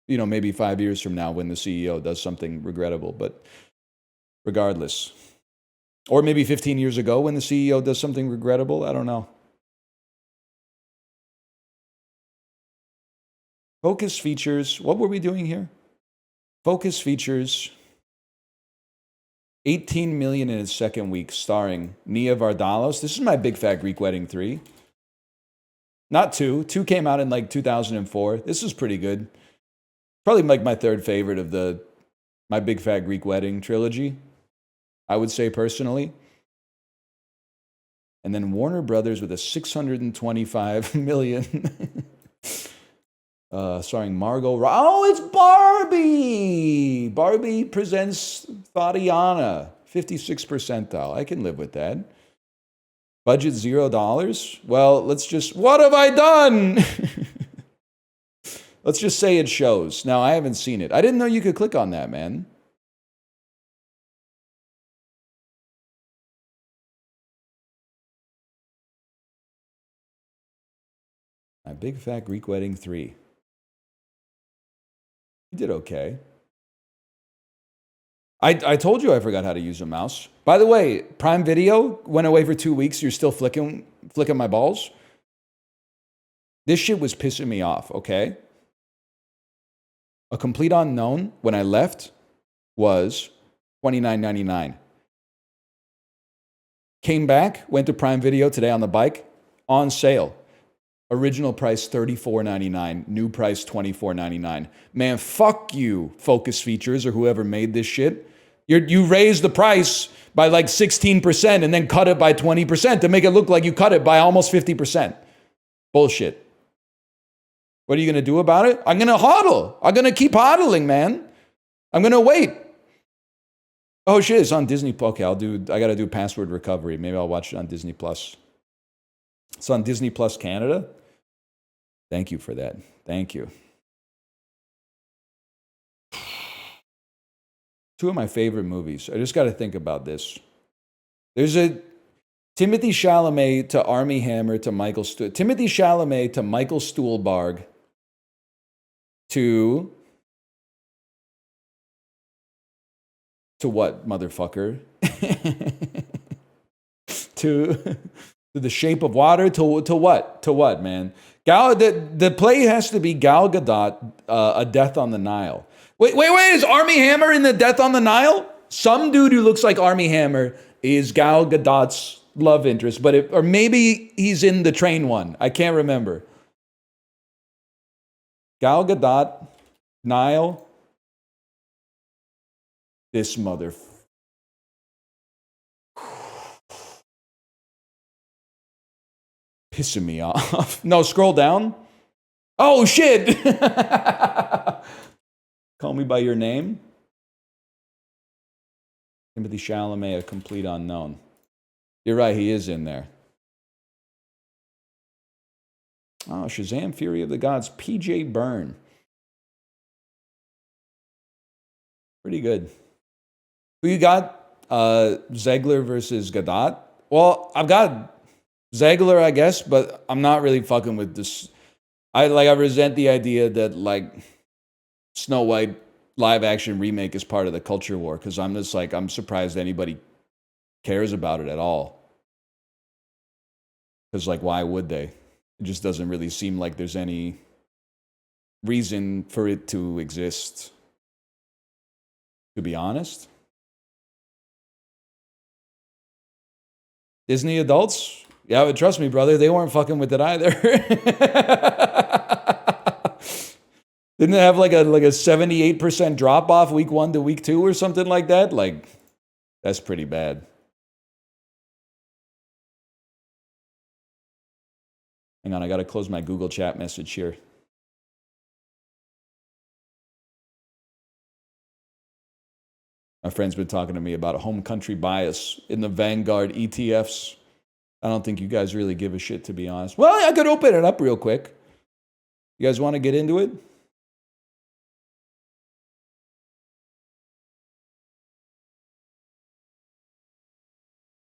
maybe 5 years from now when the CEO does something regrettable. But regardless. Or maybe 15 years ago when the CEO does something regrettable. I don't know. Focus features. What were we doing here? Focus features 18 million in its second week, starring Nia Vardalos. This is my Big Fat Greek Wedding 3. Not 2. 2 came out in like 2004. This is pretty good. Probably like my third favorite of my Big Fat Greek Wedding trilogy, I would say personally. And then Warner Brothers with a 625 million. Starring Margot Robbie. Oh, it's Barbie! Barbie presents Tatiana. 56 percentile. I can live with that. Budget $0. Well, what have I done? Let's just say it shows. Now, I haven't seen it. I didn't know you could click on that, man. My Big Fat Greek Wedding 3. You did okay. I told you I forgot how to use a mouse. By the way, Prime Video went away for 2 weeks. You're still flicking my balls? This shit was pissing me off, okay? A Complete Unknown, when I left, was $29.99. Came back, went to Prime Video today on the bike, on sale. Original price $34.99. New price $24.99. Man, fuck you, Focus Features or whoever made this shit. You raised the price by like 16% and then cut it by 20% to make it look like you cut it by almost 50%. Bullshit. What are you going to do about it? I'm going to hodl. I'm going to keep hodling, man. I'm going to wait. Oh shit, it's on Disney. Okay, I got to do Password Recovery. Maybe I'll watch it on Disney Plus. It's on Disney Plus Canada. Thank you for that. Thank you. Two of my favorite movies. I just got to think about this. There's a Timothy Chalamet to Armie Hammer to Michael Timothy Chalamet to Michael Stuhlbarg to what, motherfucker? to The Shape of Water? To what? To what, man? The play has to be Gal Gadot, A Death on the Nile. Wait, is Armie Hammer in the Death on the Nile? Some dude who looks like Armie Hammer is Gal Gadot's love interest, or maybe he's in the train one. I can't remember. Gal Gadot, Nile. This mother. Pissing me off. No, scroll down. Oh, shit. Call Me By Your Name. Timothy Chalamet, A Complete Unknown. You're right, he is in there. Oh, Shazam! Fury of the Gods. P.J. Byrne. Pretty good. Who you got? Zegler versus Gadot? Well, I've got Zegler, I guess, but I'm not really fucking with this. I resent the idea that like Snow White live action remake is part of the culture war, because I'm just like, I'm surprised anybody cares about it at all. Because like, why would they? It just doesn't really seem like there's any reason for it to exist, to be honest. Disney adults? Yeah, but trust me, brother, they weren't fucking with it either. Didn't it have like a 78% drop off week 1 to week 2 or something like that? Like, that's pretty bad. Hang on, I gotta close my Google chat message here. My friend's been talking to me about a home country bias in the Vanguard ETFs. I don't think you guys really give a shit, to be honest. Well, I could open it up real quick. You guys want to get into it?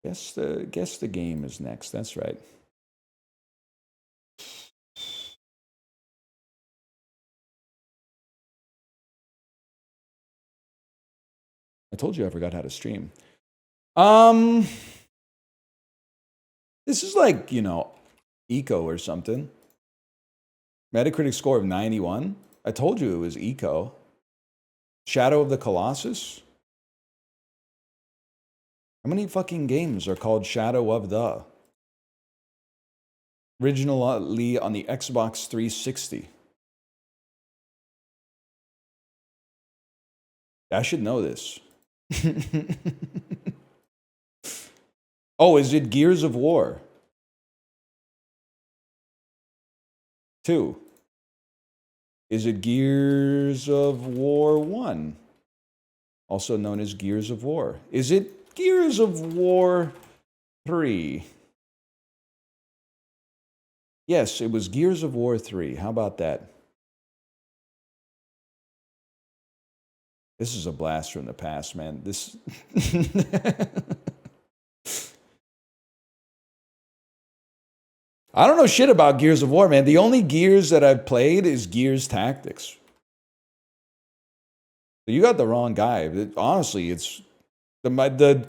Guess the game is next. That's right. I told you I forgot how to stream. This is like, Eco or something. Metacritic score of 91. I told you it was Eco. Shadow of the Colossus. How many fucking games are called Shadow of the? Originally on the Xbox 360. I should know this. Oh, is it Gears of War 2? Is it Gears of War 1? Also known as Gears of War. Is it Gears of War 3? Yes, it was Gears of War 3. How about that? This is a blast from the past, man. This... I don't know shit about Gears of War, man. The only Gears that I've played is Gears Tactics. You got the wrong guy. Honestly, it's... The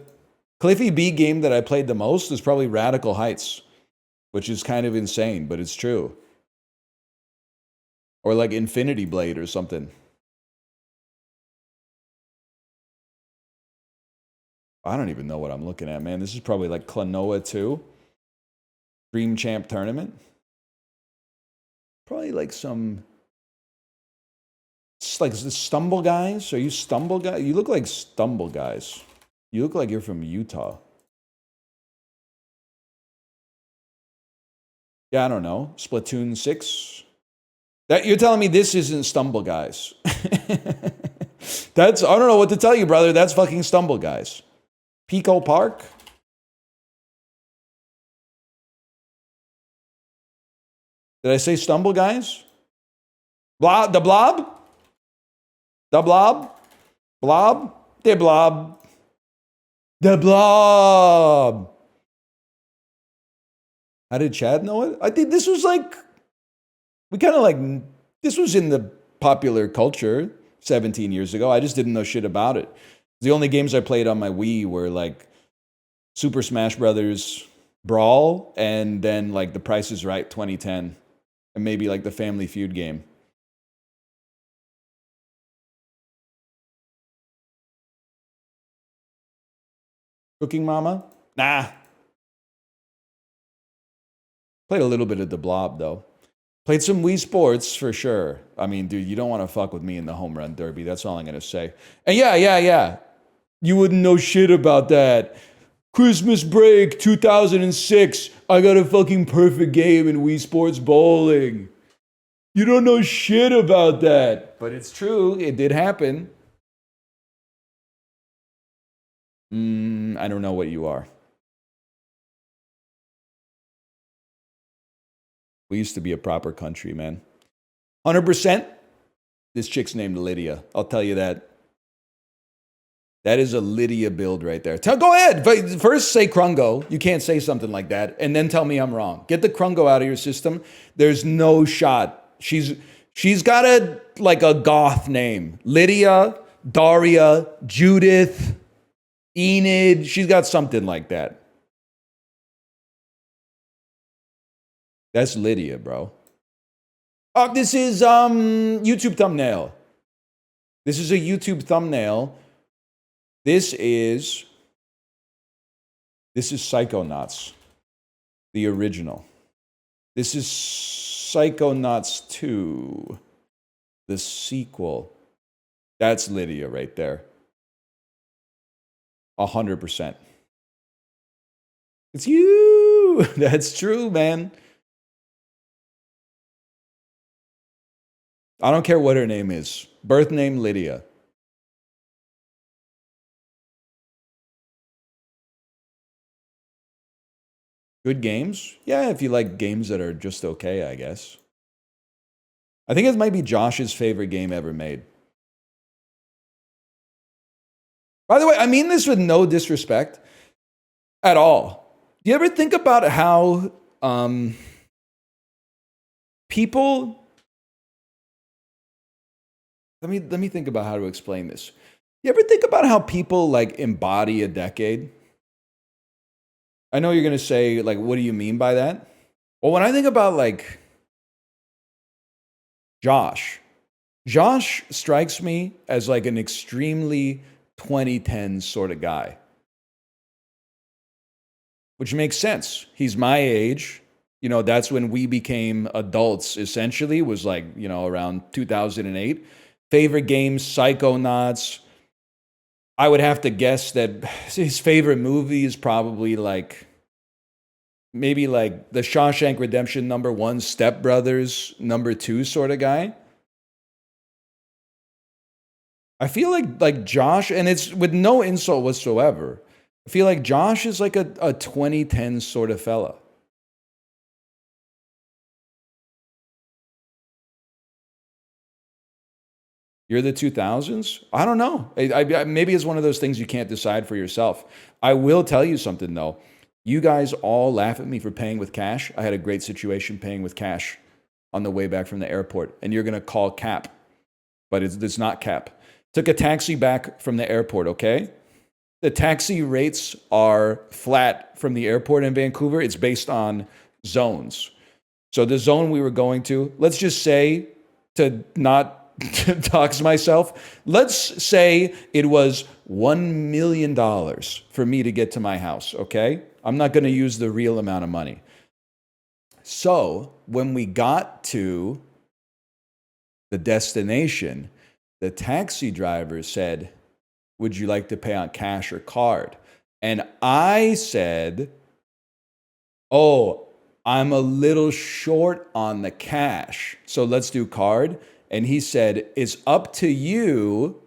Cliffy B game that I played the most is probably Radical Heights, which is kind of insane, but it's true. Or like Infinity Blade or something. I don't even know what I'm looking at, man. This is probably like Klonoa 2. Dream Champ Tournament. Probably like some... It's like the Stumble Guys. Are you Stumble Guys? You look like Stumble Guys. You look like you're from Utah. Yeah, I don't know. Splatoon 6. That you're telling me this isn't Stumble Guys. That's, I don't know what to tell you, brother. That's fucking Stumble Guys. Pico Park. Did I say Stumble Guys? Blob, the Blob? The Blob? Blob? The Blob. The Blob. How did Chad know it? I think this was like, we kind of like, this was in the popular culture 17 years ago. I just didn't know shit about it. The only games I played on my Wii were like Super Smash Brothers Brawl and then like The Price is Right 2010 and maybe like the Family Feud game. Cooking Mama? Nah. Played a little bit of The Blob, though. Played some Wii Sports, for sure. I mean, dude, you don't want to fuck with me in the home run derby. That's all I'm going to say. And yeah. You wouldn't know shit about that. Christmas break, 2006. I got a fucking perfect game in Wii Sports Bowling. You don't know shit about that. But it's true. It did happen. I don't know what you are. We used to be a proper country, man. 100%. This chick's named Lydia. I'll tell you that. That is a Lydia build right there. Go ahead. First say Krungo. You can't say something like that. And then tell me I'm wrong. Get the Krungo out of your system. There's no shot. She's got a goth name. Lydia, Daria, Judith, Enid. She's got something like that. That's Lydia, bro. Oh, this is YouTube thumbnail. This is a YouTube thumbnail. This is Psychonauts, the original. This is Psychonauts 2, the sequel. That's Lydia right there. 100%. It's you. That's true, man. I don't care what her name is. Birth name, Lydia. Good games? Yeah, if you like games that are just okay, I guess. I think it might be Josh's favorite game ever made. By the way, I mean this with no disrespect at all. Do you ever think about how people... Let me think about how to explain this. You ever think about how people like embody a decade? I know you're going to say, like, what do you mean by that? Well, when I think about, like, Josh strikes me as, like, an extremely 2010s sort of guy. Which makes sense. He's my age. You know, that's when we became adults, essentially, was, like, you know, around 2008. Favorite games, Psychonauts. I would have to guess that his favorite movie is probably like, maybe like The Shawshank Redemption #1, Step Brothers #2 sort of guy. I feel like Josh, and it's with no insult whatsoever, I feel like Josh is like a 2010 sort of fella. You're the 2000s? I don't know. Maybe it's one of those things you can't decide for yourself. I will tell you something, though. You guys all laugh at me for paying with cash. I had a great situation paying with cash on the way back from the airport. And you're going to call Cap. But it's not Cap. Took a taxi back from the airport, okay? The taxi rates are flat from the airport in Vancouver. It's based on zones. So the zone we were going to, let's just say, to not dox myself, let's say it was $1 million for me to get to my house, okay? I'm not going to use the real amount of money. So when we got to the destination, the taxi driver said, would you like to pay on cash or card? And I said, oh, I'm a little short on the cash, so let's do card. And he said, it's up to you.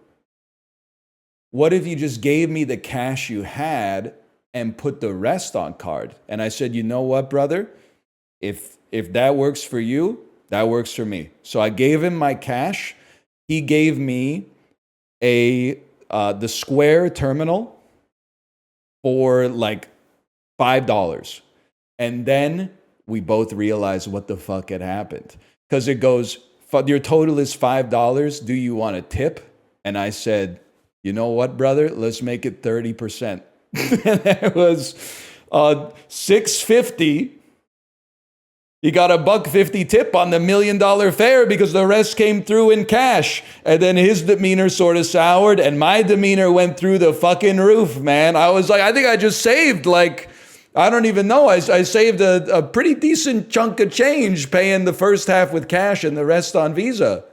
What if you just gave me the cash you had and put the rest on card? And I said, you know what, brother? If that works for you, that works for me. So I gave him my cash. He gave me the Square terminal for like $5. And then we both realized what the fuck had happened. Because it goes, your total is $5. Do you want a tip? And I said, you know what, brother? Let's make it 30%. And it was $6.50. He got a $1.50 tip on the $1 million fare because the rest came through in cash. And then his demeanor sort of soured and my demeanor went through the fucking roof, man. I was like, I think I just saved like, I don't even know. I saved a pretty decent chunk of change paying the first half with cash and the rest on Visa.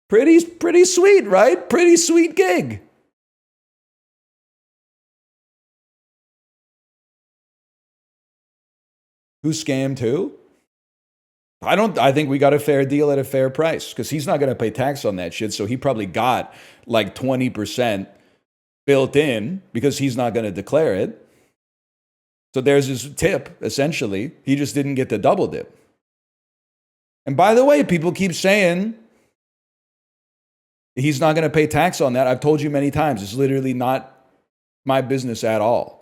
Pretty sweet, right? Pretty sweet gig. Who scammed who? I think we got a fair deal at a fair price because he's not going to pay tax on that shit. So he probably got like 20% built in because he's not going to declare it. So there's his tip, essentially. He just didn't get the double dip. And by the way, people keep saying he's not going to pay tax on that. I've told you many times, it's literally not my business at all.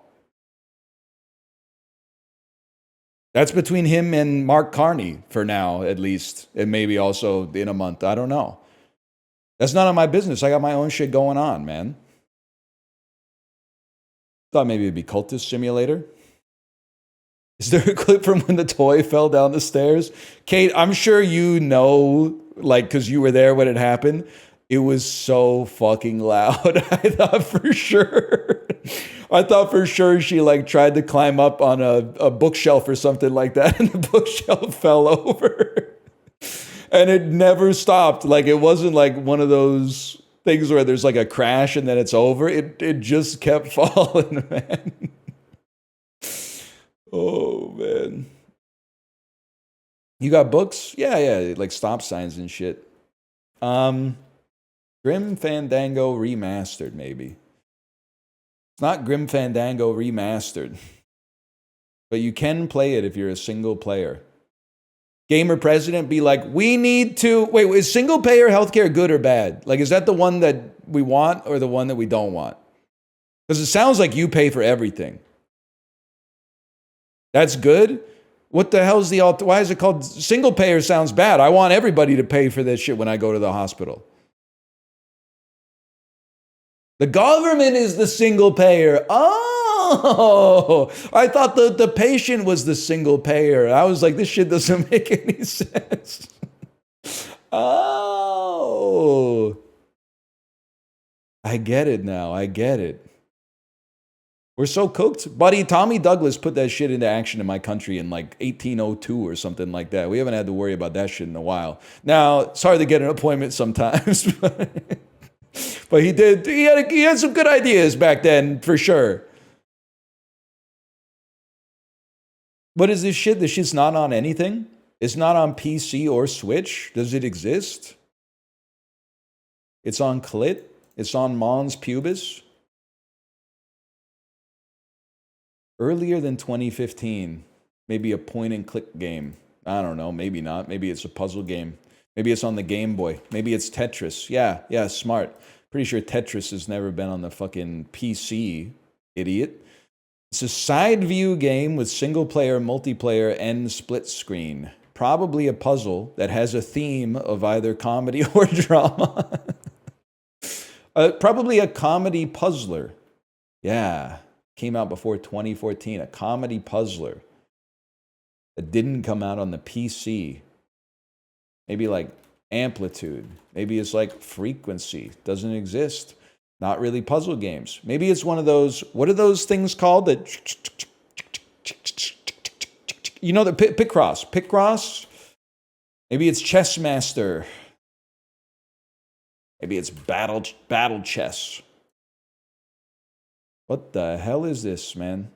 That's between him and Mark Carney for now, at least. And maybe also in a month. I don't know. That's none of my business. I got my own shit going on, man. Thought maybe it'd be Cultist Simulator. Is there a clip from when the toy fell down the stairs? Kate, I'm sure you know, like, because you were there when it happened. It was so fucking loud. I thought for sure she like tried to climb up on a bookshelf or something like that, and the bookshelf fell over. And it never stopped. Like it wasn't like one of those things where there's like a crash and then it's over. It just kept falling, man. Oh man. You got books? Yeah, like stop signs and shit. Grim Fandango Remastered, maybe. It's not Grim Fandango Remastered. But you can play it if you're a single player. Gamer president be like, we need to... Wait, is single payer healthcare good or bad? Like, is that the one that we want or the one that we don't want? Because it sounds like you pay for everything. That's good? What the hell's the... Why is it called... Single payer sounds bad. I want everybody to pay for this shit when I go to the hospital. The government is the single payer. Oh, I thought the patient was the single payer. I was like, this shit doesn't make any sense. Oh, I get it now. I get it. We're so cooked. Buddy, Tommy Douglas put that shit into action in my country in like 1802 or something like that. We haven't had to worry about that shit in a while. Now, it's hard to get an appointment sometimes. But he did. He had some good ideas back then, for sure. What is this shit? This shit's not on anything? It's not on PC or Switch? Does it exist? It's on Clit? It's on Mons Pubis? Earlier than 2015. Maybe a point-and-click game. I don't know. Maybe not. Maybe it's a puzzle game. Maybe it's on the Game Boy. Maybe it's Tetris. Yeah, smart. Pretty sure Tetris has never been on the fucking PC, idiot. It's a side view game with single player, multiplayer, and split screen. Probably a puzzle that has a theme of either comedy or drama. Probably a comedy puzzler. Yeah, came out before 2014. A comedy puzzler that didn't come out on the PC. Maybe like Amplitude. Maybe it's like Frequency. Doesn't exist. Not really puzzle games. Maybe it's one of those, what are those things called that You know the Picross. Picross? Maybe it's Chessmaster. Maybe it's battle chess. What the hell is this, man?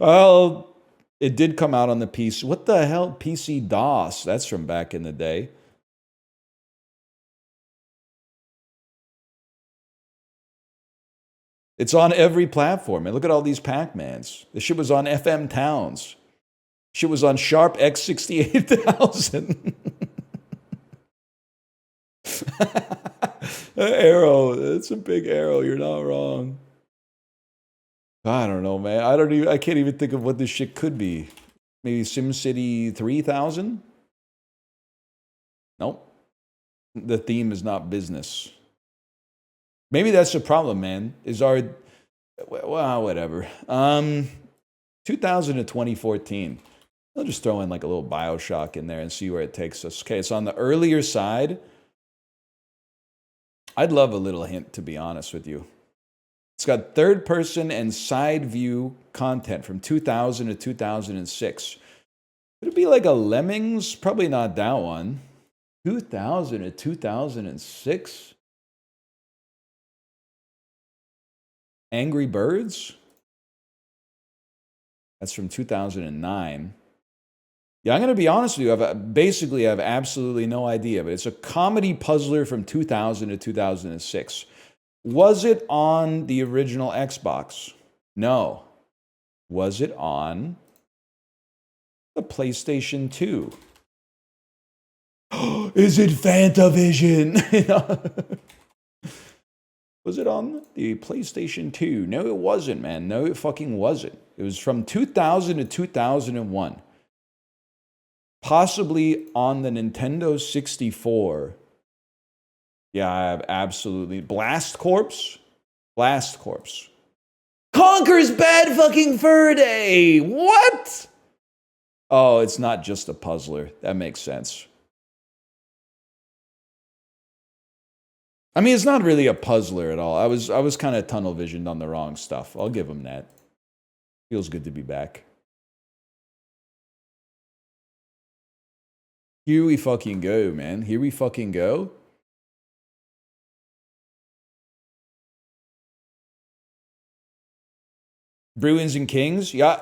Well, it did come out on the PC. What the hell? PC DOS. That's from back in the day. It's on every platform. And look at all these Pac-Mans. This shit was on FM Towns. Shit was on Sharp X68000. Arrow. That's a big arrow. You're not wrong. I don't know, man. I can't even think of what this shit could be. Maybe SimCity 3000? Nope. The theme is not business. Maybe that's the problem, man. Is our... Well, whatever. 2000 to 2014. I'll just throw in like a little Bioshock in there and see where it takes us. Okay, it's on the earlier side. I'd love a little hint, to be honest with you. It's got third person and side view content from 2000 to 2006. Would it be like a Lemmings? Probably not that one. 2000 to 2006? Angry Birds? That's from 2009. Yeah, I'm going to be honest with you. I have absolutely no idea, but it's a comedy puzzler from 2000 to 2006. Was it on the original Xbox? No. Was it on the PlayStation 2? Is it Fantavision? Was it on the PlayStation 2? No, it wasn't, man. No, it fucking wasn't. It was from 2000 to 2001. Possibly on the Nintendo 64. Yeah, I have absolutely... Blast Corps? Blast Corps. Conker's Bad Fucking Fur Day! What? Oh, it's not just a puzzler. That makes sense. I mean, it's not really a puzzler at all. I was kind of tunnel visioned on the wrong stuff. I'll give him that. Feels good to be back. Here we fucking go, man. Here we fucking go. Bruins and Kings. Yeah.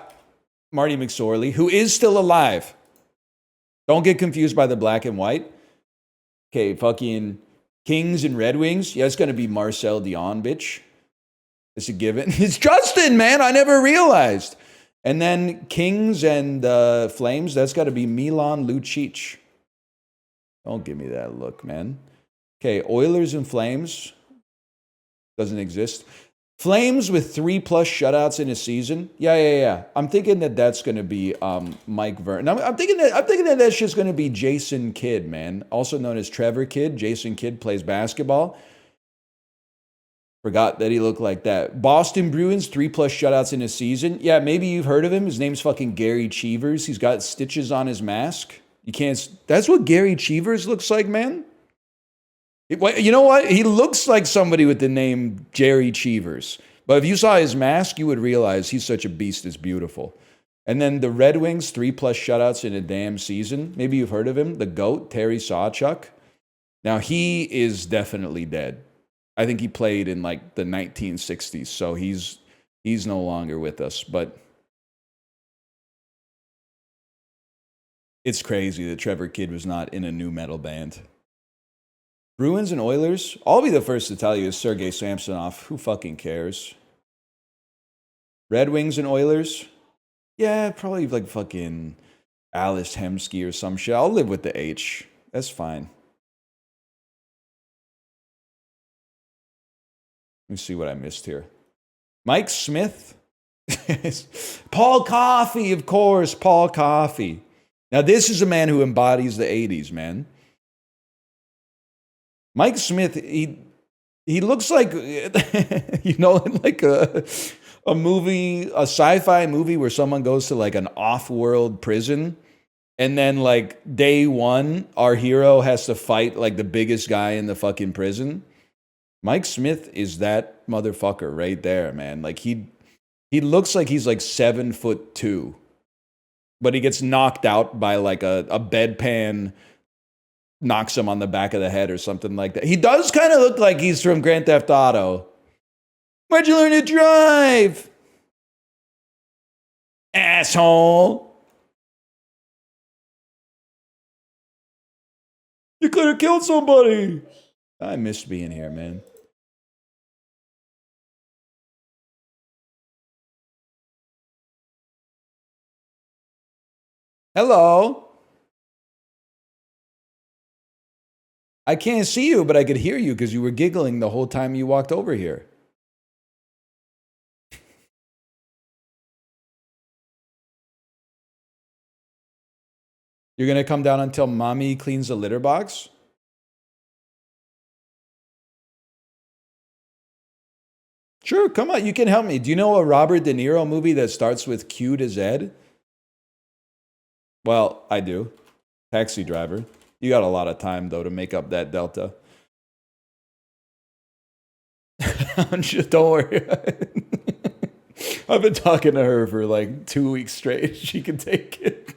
Marty McSorley, who is still alive. Don't get confused by the black and white. Okay, fucking Kings and Red Wings. Yeah, it's going to be Marcel Dion, bitch. It's a given. It's Justin, man. I never realized. And then Kings and Flames. That's got to be Milan Lucic. Don't give me that look, man. Okay, Oilers and Flames. Doesn't exist. Flames with 3+ shutouts in a season. Yeah. I'm thinking that's going to be Mike Vernon. I'm thinking that that's just going to be Jason Kidd, man. Also known as Trevor Kidd. Jason Kidd plays basketball. Forgot that he looked like that. Boston Bruins, 3+ shutouts in a season. Yeah, maybe you've heard of him. His name's fucking Gary Cheevers. He's got stitches on his mask. You can't... That's what Gary Cheevers looks like, man. You know what? He looks like somebody with the name Jerry Cheevers. But if you saw his mask, you would realize he's such a beast. It's beautiful. And then the Red Wings, 3+ shutouts in a damn season. Maybe you've heard of him. The GOAT, Terry Sawchuk. Now, he is definitely dead. I think he played in like the 1960s. So he's no longer with us. But it's crazy that Trevor Kidd was not in a new metal band. Bruins and Oilers. I'll be the first to tell you is Sergei Samsonov. Who fucking cares? Red Wings and Oilers. Yeah, probably like fucking Alice Hemsky or some shit. I'll live with the H. That's fine. Let me see what I missed here. Mike Smith. Paul Coffey, of course. Paul Coffey. Now, this is a man who embodies the 80s, man. Mike Smith, he looks like, like a movie, a sci-fi movie where someone goes to like an off-world prison, and then like day one, our hero has to fight like the biggest guy in the fucking prison. Mike Smith is that motherfucker right there, man. Like He looks like he's like 7'2", but he gets knocked out by like a bedpan, knocks him on the back of the head or something like that. He does kind of look like he's from Grand Theft Auto. Where'd you learn to drive? Asshole. You could have killed somebody. I missed being here, man. Hello. I can't see you, but I could hear you because you were giggling the whole time you walked over here. You're going to come down until mommy cleans the litter box? Sure, come on. You can help me. Do you know a Robert De Niro movie that starts with Q to Z? Well, I do. Taxi Driver. You got a lot of time, though, to make up that delta. Don't worry. I've been talking to her for like 2 weeks straight. She can take it.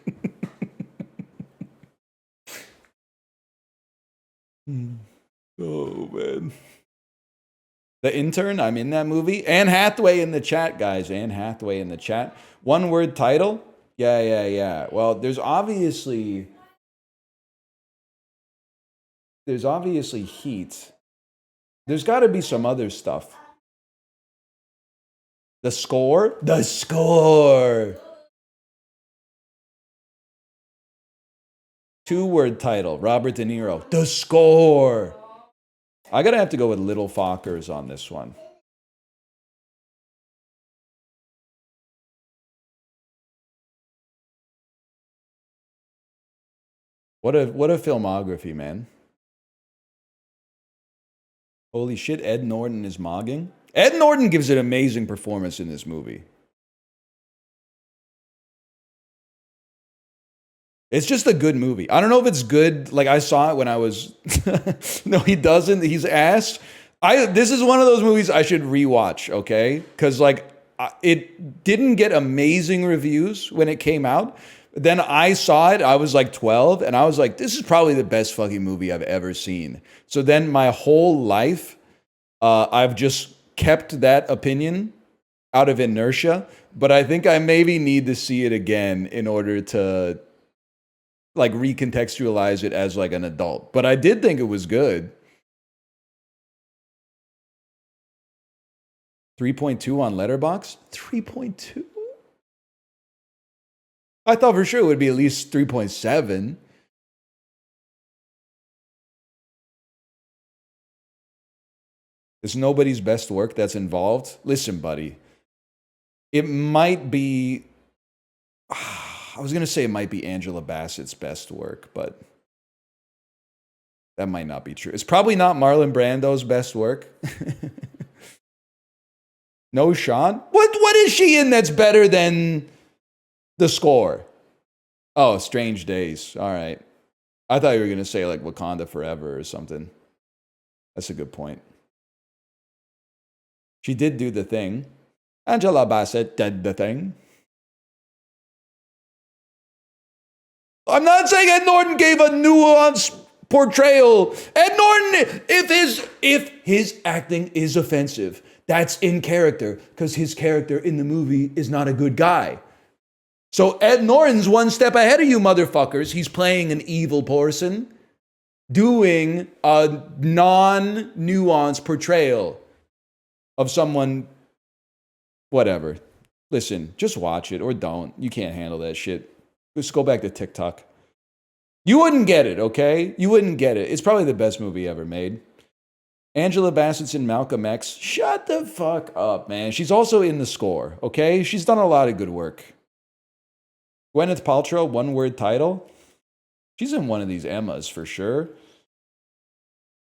Oh, man. The Intern, I'm in that movie. Anne Hathaway in the chat, guys. Anne Hathaway in the chat. One word title? Yeah. Well, there's obviously Heat. There's got to be some other stuff. The Score? The Score! 2-word title. Robert De Niro. The Score! I gotta have to go with Little Fockers on this one. What a filmography, man. Holy shit, Ed Norton is mogging. Ed Norton gives an amazing performance in this movie. It's just a good movie. I don't know if it's good. Like, I saw it when I was... No, he doesn't. He's asked. This is one of those movies I should rewatch, okay? Because, like, it didn't get amazing reviews when it came out. Then I saw it. I was, like, 12. And I was like, this is probably the best fucking movie I've ever seen. So then my whole life, I've just kept that opinion out of inertia. But I think I maybe need to see it again in order to... like recontextualize it as like an adult. But I did think it was good. 3.2 on Letterboxd? 3.2? I thought for sure it would be at least 3.7. It's nobody's best work that's involved. Listen, buddy. It might be... I was going to say it might be Angela Bassett's best work, but that might not be true. It's probably not Marlon Brando's best work. No, Sean? What is she in that's better than The Score? Oh, Strange Days. All right. I thought you were going to say like Wakanda Forever or something. That's a good point. She did do The Thing. Angela Bassett did The Thing. I'm not saying Ed Norton gave a nuanced portrayal. Ed Norton, if his acting is offensive, that's in character, because his character in the movie is not a good guy. So Ed Norton's one step ahead of you motherfuckers. He's playing an evil person, doing a non-nuanced portrayal of someone, whatever. Listen, just watch it or don't. You can't handle that shit. Just go back to TikTok. You wouldn't get it, okay? You wouldn't get it. It's probably the best movie ever made. Angela Bassett's in Malcolm X. Shut the fuck up, man. She's also in The Score, okay? She's done a lot of good work. Gwyneth Paltrow, one-word title. She's in one of these Emmas for sure.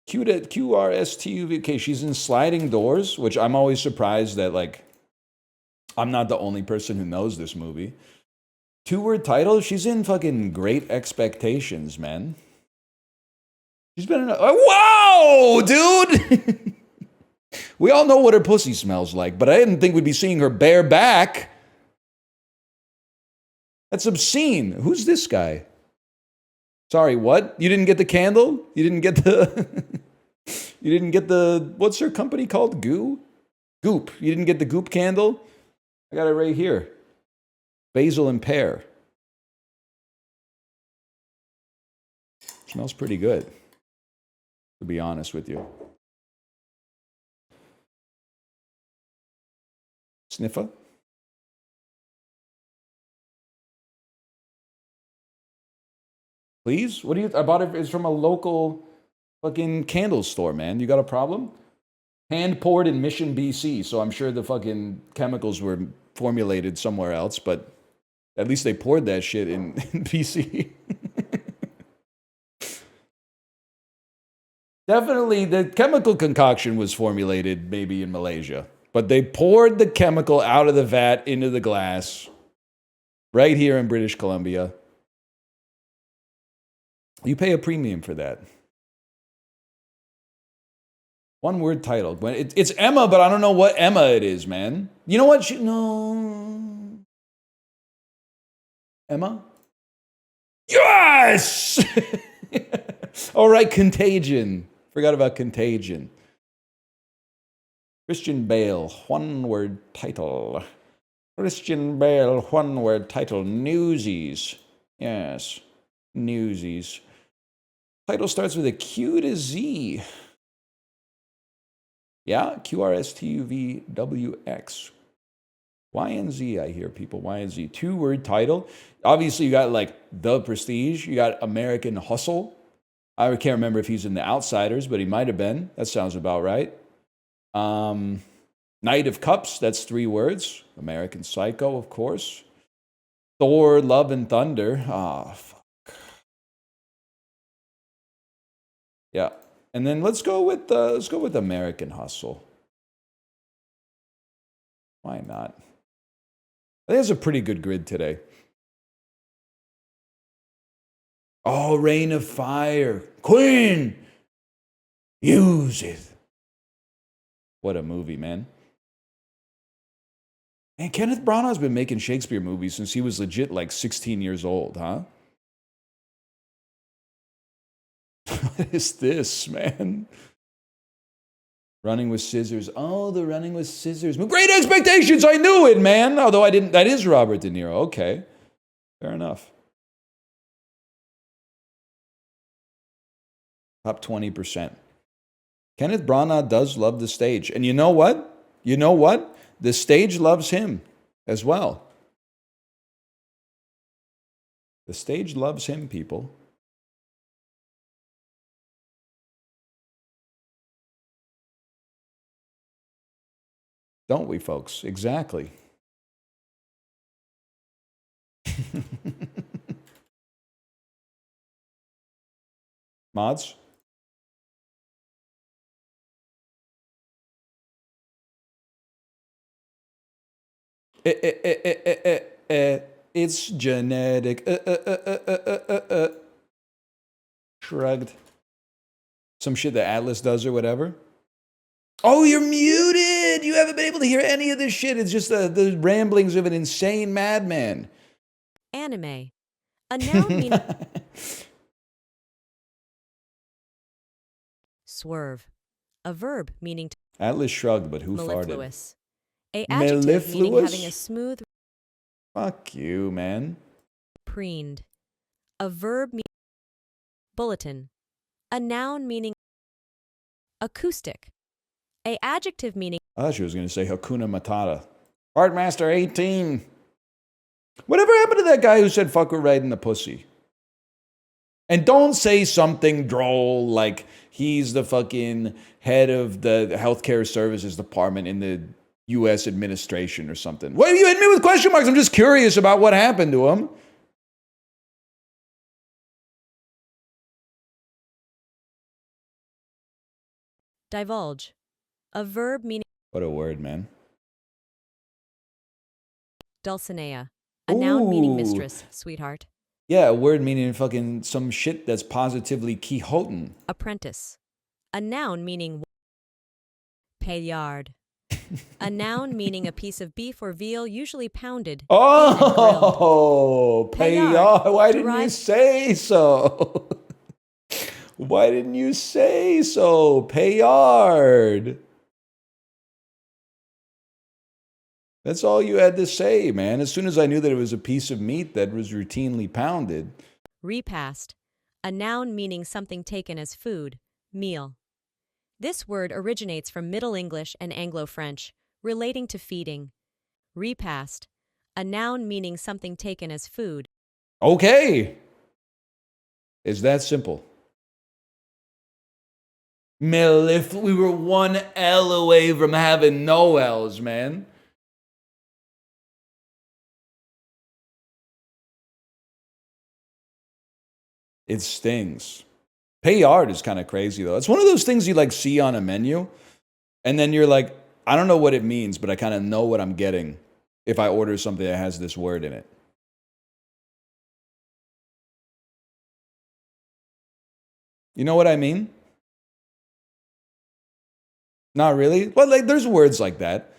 QRSTUV. Okay, she's in Sliding Doors, which I'm always surprised that, like, I'm not the only person who knows this movie. Two-word title? She's in fucking Great Expectations, man. She's been in a... Whoa, dude! We all know what her pussy smells like, but I didn't think we'd be seeing her bare back. That's obscene. Who's this guy? Sorry, what? You didn't get the candle? You didn't get the... You didn't get the... What's her company called? Goo? Goop. You didn't get the Goop candle? I got it right here. Basil and pear. Smells pretty good, to be honest with you. Sniffer? Please? What do you... I bought it. It's from a local fucking candle store, man. You got a problem? Hand poured in Mission, BC. So I'm sure the fucking chemicals were formulated somewhere else, but at least they poured that shit in BC. Definitely, the chemical concoction was formulated maybe in Malaysia, but they poured the chemical out of the vat into the glass right here in British Columbia. You pay a premium for that. One word title. It's Emma, but I don't know what Emma it is, man. You know what? No. Emma? Yes! All right, Contagion. Forgot about Contagion. Christian Bale, one word title. Christian Bale, one word title. Newsies. Yes, Newsies. Title starts with a Q to Z. Yeah, QRSTUVWX. Y and Z, I hear people. Y and Z. Two-word title. Obviously, you got like The Prestige. You got American Hustle. I can't remember if he's in The Outsiders, but he might have been. That sounds about right. Knight of Cups, that's 3 words. American Psycho, of course. Thor, Love and Thunder. Ah, fuck. Yeah. And then let's go with American Hustle. Why not? I think it's a pretty good grid today. Oh, Rain of Fire. Queen! Use it. What a movie, man. And Kenneth Branagh's been making Shakespeare movies since he was legit like 16 years old, huh? What is this, man? Running with Scissors. Oh, the Running with Scissors. Great Expectations. I knew it, man. Although I didn't. That is Robert De Niro. Okay. Fair enough. Top 20%. Kenneth Branagh does love the stage. And you know what? You know what? The stage loves him as well. The stage loves him, people. Don't we, folks? Exactly. Mods? It's genetic. Shrugged. Some shit that Atlas does or whatever. Oh, you're muted! You haven't been able to hear any of this shit. It's just the ramblings of an insane madman. Anime. A noun meaning... Swerve. A verb meaning... Atlas shrugged, but who mellifluous. farted? A adjective meaning having a smooth... Fuck you, man. Preened. A verb meaning... Bulletin. A noun meaning... Acoustic. A adjective meaning... I thought she was going to say Hakuna Matata. Heartmaster 18. Whatever happened to that guy who said fuck her right in the pussy? And don't say something droll like he's the fucking head of the healthcare services department in the U.S. administration or something. What are you hitting me with question marks? I'm just curious about what happened to him. Divulge. A verb meaning... What a word, man. Dulcinea. A noun meaning mistress, sweetheart. Yeah, a word meaning fucking some shit that's positively Quixotan. Apprentice. A noun meaning... Paillard. A noun meaning a piece of beef or veal usually pounded. Oh, Paillard, Paillard. Why didn't you derived- say so? Why didn't you say so? Paillard. That's all you had to say, man. As soon as I knew that it was a piece of meat that was routinely pounded. Repast. A noun meaning something taken as food, meal. This word originates from Middle English and Anglo-French, relating to feeding. Repast. A noun meaning something taken as food. Okay. It's that simple. Mill, if we were one L away from having no L's, man. It stings. Paillard is kind of crazy, though. It's one of those things you like see on a menu, and then you're like, I don't know what it means, but I kind of know what I'm getting if I order something that has this word in it. You know what I mean? Not really. Well, like, there's words like that.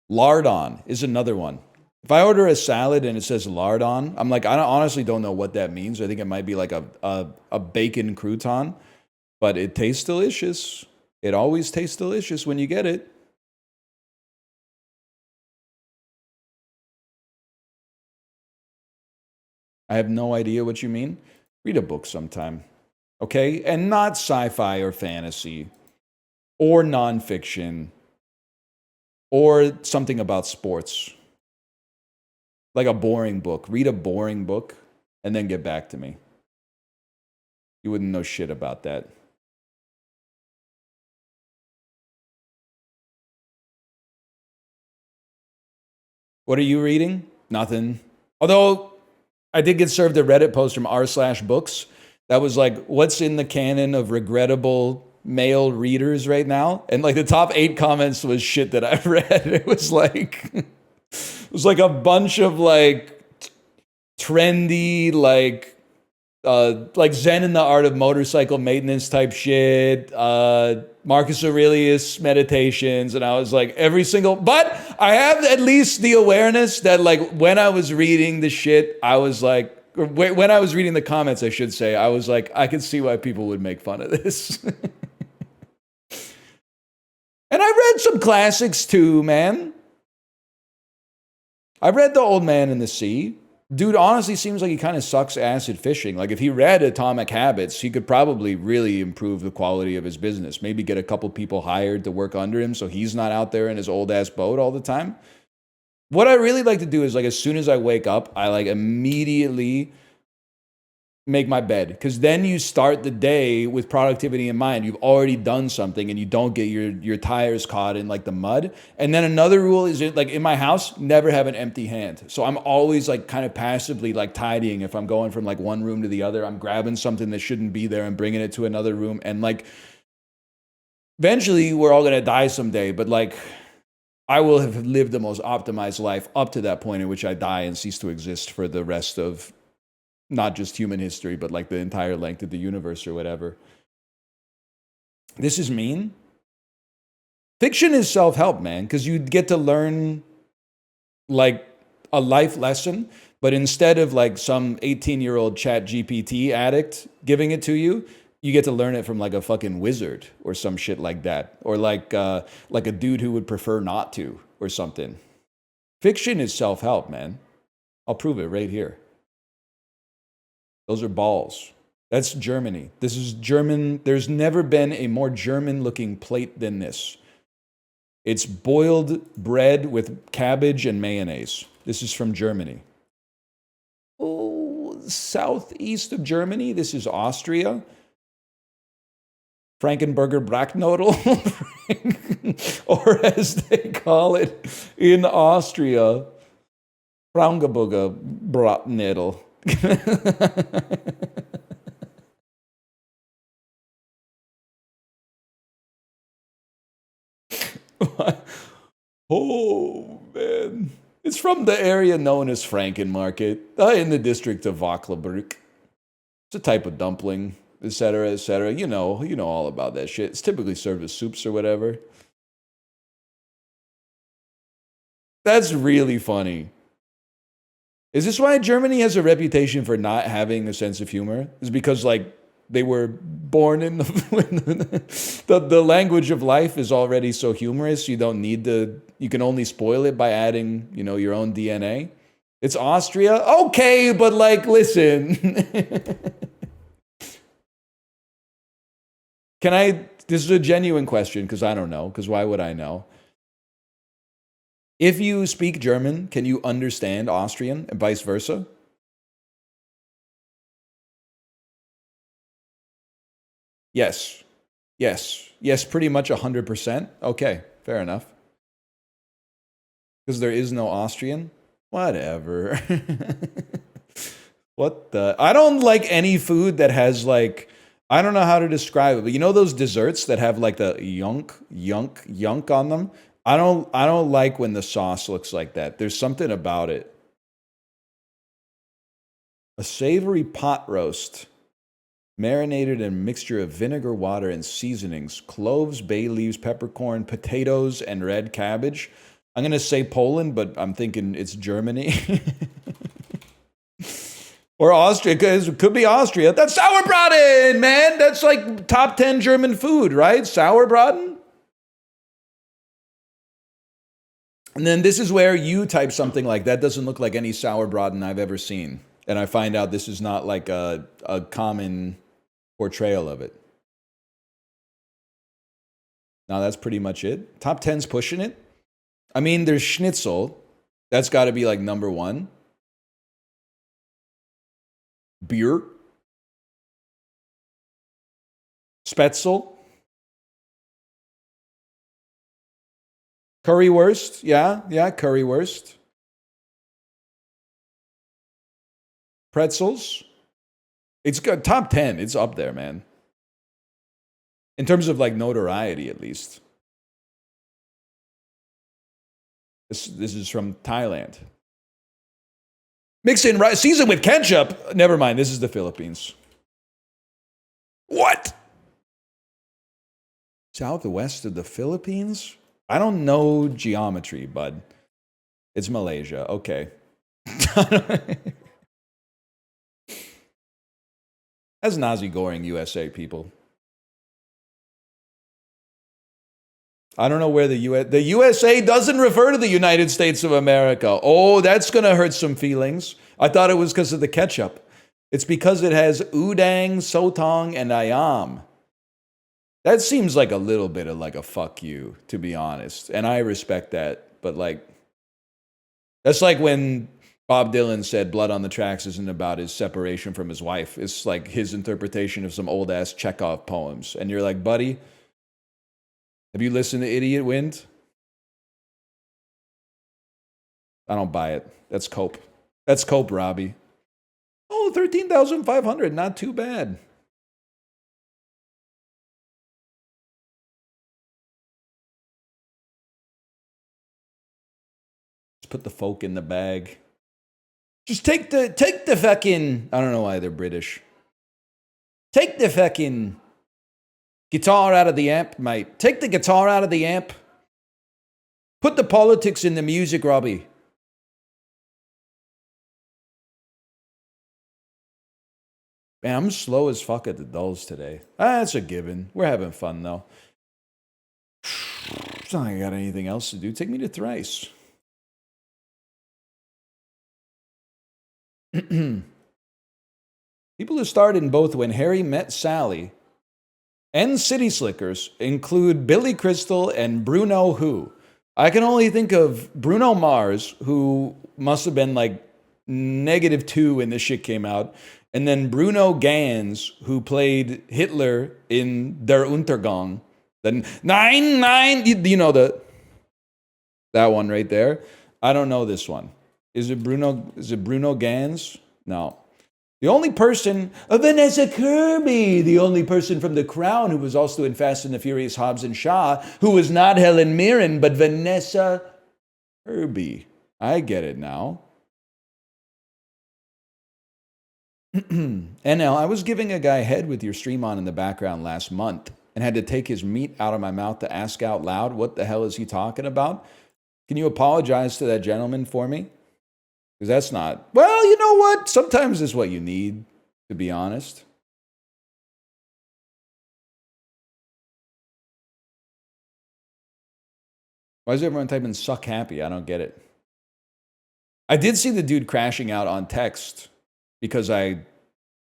Lardon is another one. If I order a salad and it says lardon, I'm like, honestly don't know what that means. I think it might be like a bacon crouton, but it tastes delicious. It always tastes delicious when you get it. I have no idea what you mean. Read a book sometime, okay? And not sci-fi or fantasy or nonfiction or something about sports. Like a boring book. Read a boring book and then get back to me. You wouldn't know shit about that. What are you reading? Nothing. Although I did get served a Reddit post from r/books that was like, what's in the canon of regrettable male readers right now? And like the top 8 comments was shit that I read. It was like a bunch of like trendy, like Zen in the Art of Motorcycle Maintenance type shit, Marcus Aurelius meditations, and I was like, but I have at least the awareness that like when I was reading the shit, I was like, when I was reading the comments, I should say, I was like, I could see why people would make fun of this. And I read some classics too, man. I read The Old Man and the Sea. Dude honestly seems like he kind of sucks acid fishing. Like if he read Atomic Habits, he could probably really improve the quality of his business. Maybe get a couple people hired to work under him so he's not out there in his old ass boat all the time. What I really like to do is like as soon as I wake up, I like immediately make my bed, because then you start the day with productivity in mind. You've already done something and you don't get your tires caught in like the mud. And then another rule is like in my house, never have an empty hand. So I'm always like kind of passively like tidying. If I'm going from like one room to the other, I'm grabbing something that shouldn't be there and bringing it to another room. And like eventually we're all going to die someday, but like I will have lived the most optimized life up to that point in which I die and cease to exist for the rest of not just human history, but like the entire length of the universe or whatever. This is mean. Fiction is self-help, man, because you get to learn like a life lesson, but instead of like some 18-year-old chat GPT addict giving it to you, you get to learn it from like a fucking wizard or some shit like that. Or like a dude who would prefer not to or something. Fiction is self-help, man. I'll prove it right here. Those are balls. That's Germany. This is German. There's never been a more German-looking plate than this. It's boiled bread with cabbage and mayonnaise. This is from Germany. Oh, southeast of Germany. This is Austria. Frankenburger Bracknodel, or as they call it in Austria, Frankenburger Bratnädel. Oh, man. It's from the area known as Frankenmarket, in the district of Wacklebruck. It's a type of dumpling, etc., etc. You know all about that shit. It's typically served with soups or whatever. That's really funny. Is this why Germany has a reputation for not having a sense of humor? Is because like they were born in the language of life is already so humorous. You don't need you can only spoil it by adding, your own DNA. It's Austria. Okay, but like, listen. This is a genuine question because I don't know, because why would I know? If you speak German, can you understand Austrian and vice versa? Yes. Yes, pretty much 100%. Okay, fair enough. Because there is no Austrian? Whatever. I don't like any food that has like, I don't know how to describe it, but you know those desserts that have like the yunk on them? I don't like when the sauce looks like that. There's something about it. A savory pot roast, marinated in a mixture of vinegar, water, and seasonings, cloves, bay leaves, peppercorn, potatoes, and red cabbage. I'm going to say Poland, but I'm thinking it's Germany. Or Austria, because it could be Austria. That's sauerbraten, man. That's like top 10 German food, right? Sauerbraten. And then this is where you type something like, that doesn't look like any sauerbraten I've ever seen. And I find out this is not like a common portrayal of it. Now that's pretty much it. Top 10's pushing it. I mean, there's schnitzel. That's got to be like number one. Beer. Spätzle. Currywurst. Yeah, currywurst. Pretzels. It's good. Top 10. It's up there, man. In terms of like notoriety, at least. This is from Thailand. Mix in rice, season with ketchup. Never mind, this is the Philippines. What? Southwest of the Philippines? I don't know geometry, bud. It's Malaysia. Okay. That's Nazi Goring USA, people. I don't know where the USA doesn't refer to the United States of America. Oh, that's going to hurt some feelings. I thought it was because of the ketchup. It's because it has udang, sotong, and ayam. That seems like a little bit of like a fuck you, to be honest. And I respect that. But like, that's like when Bob Dylan said Blood on the Tracks isn't about his separation from his wife. It's like his interpretation of some old ass Chekhov poems. And you're like, buddy, have you listened to Idiot Wind? I don't buy it. That's cope. That's cope, Robbie. Oh, 13,500. Not too bad. Let's put the folk in the bag. Just take the fucking, I don't know why they're British. Take the fucking guitar out of the amp, mate. Take the guitar out of the amp. Put the politics in the music, Robbie. Man, I'm slow as fuck at the dulls today. That's a given. We're having fun, though. It's not like I got anything else to do. Take me to Thrice. People who starred in both When Harry Met Sally and City Slickers include Billy Crystal and Bruno Who. I can only think of Bruno Mars, who must have been like -2 when this shit came out, and then Bruno Ganz, who played Hitler in Der Untergang. The nine, you know that one right there. I don't know this one. Is it Bruno Ganz? No. The only person, Vanessa Kirby, the only person from The Crown who was also in Fast and the Furious Hobbs and Shaw, who was not Helen Mirren, but Vanessa Kirby. I get it now. NL, I was giving a guy head with your stream on in the background last month and had to take his meat out of my mouth to ask out loud, what the hell is he talking about? Can you apologize to that gentleman for me? Because that's not... Well, you know what? Sometimes it's what you need, to be honest. Why is everyone typing suck happy? I don't get it. I did see the dude crashing out on text because I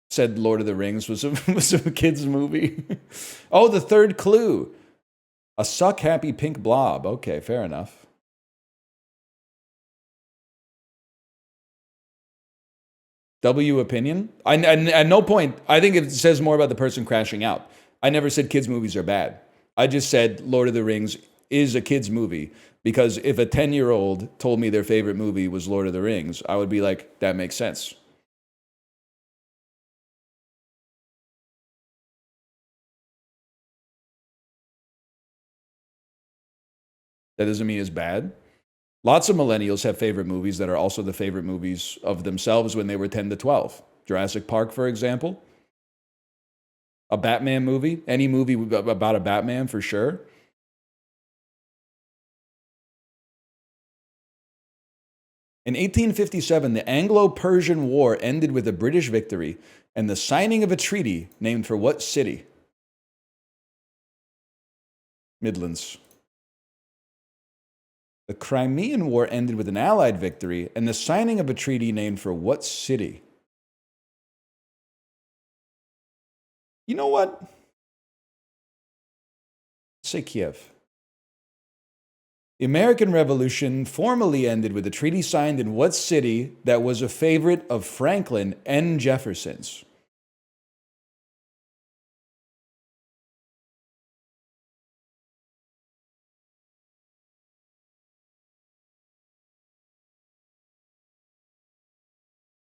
said Lord of the Rings was a kid's movie. Oh, the third clue. A suck happy pink blob. Okay, fair enough. W opinion? At no point, I think it says more about the person crashing out. I never said kids' movies are bad. I just said Lord of the Rings is a kid's movie because if a 10-year-old told me their favorite movie was Lord of the Rings, I would be like, that makes sense. That doesn't mean it's bad. Lots of millennials have favorite movies that are also the favorite movies of themselves when they were 10 to 12. Jurassic Park, for example. A Batman movie. Any movie about a Batman, for sure. In 1857, the Anglo-Persian War ended with a British victory and the signing of a treaty named for what city? Midlands. The Crimean War ended with an Allied victory and the signing of a treaty named for what city? You know what? Say Kiev. The American Revolution formally ended with a treaty signed in what city that was a favorite of Franklin and Jefferson's?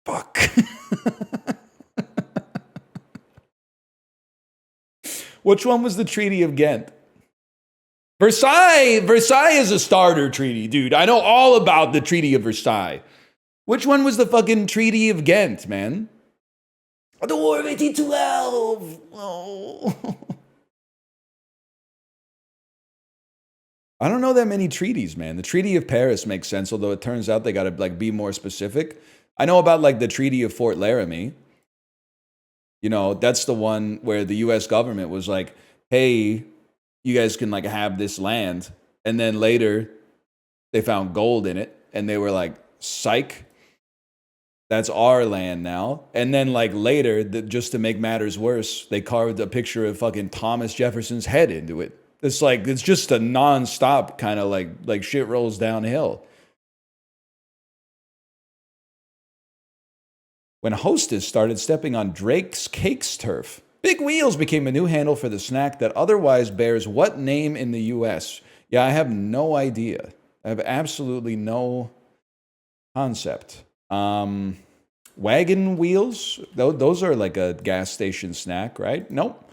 Fuck. Which one was the Treaty of Ghent? Versailles is a starter treaty, dude. I know all about the Treaty of Versailles. Which one was the fucking Treaty of Ghent, man? The War of 1812. Oh. I don't know that many treaties, man. The Treaty of Paris makes sense, although it turns out they got to like be more specific. I know about like the Treaty of Fort Laramie. You know, that's the one where the US government was like, "Hey, you guys can like have this land." And then later they found gold in it and they were like, "Psych. That's our land now." And then like later, just to make matters worse, they carved a picture of fucking Thomas Jefferson's head into it. It's like, it's just a non-stop kind of like shit rolls downhill. When Hostess started stepping on Drake's Cakes turf, Big Wheels became a new handle for the snack that otherwise bears what name in the US? Yeah, I have no idea. I have absolutely no concept. Wagon Wheels? Those are like a gas station snack, right? Nope.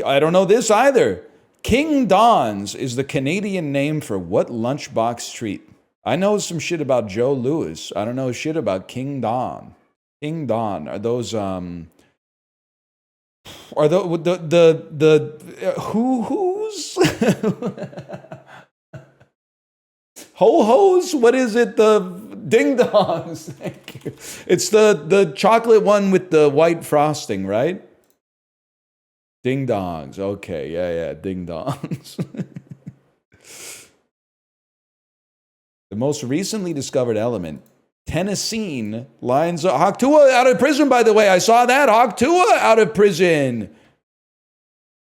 I don't know this either. King Don's is the Canadian name for what lunchbox treat? I know some shit about Joe Louis. I don't know shit about King Don. King Don, are those who's ho-hos? What is it? The ding dongs. Thank you. It's the chocolate one with the white frosting, right? Ding dongs. Okay, yeah, ding dongs. The most recently discovered element, Tennessine, lines up. Hogtua out of prison, by the way. I saw that. Hogtua out of prison.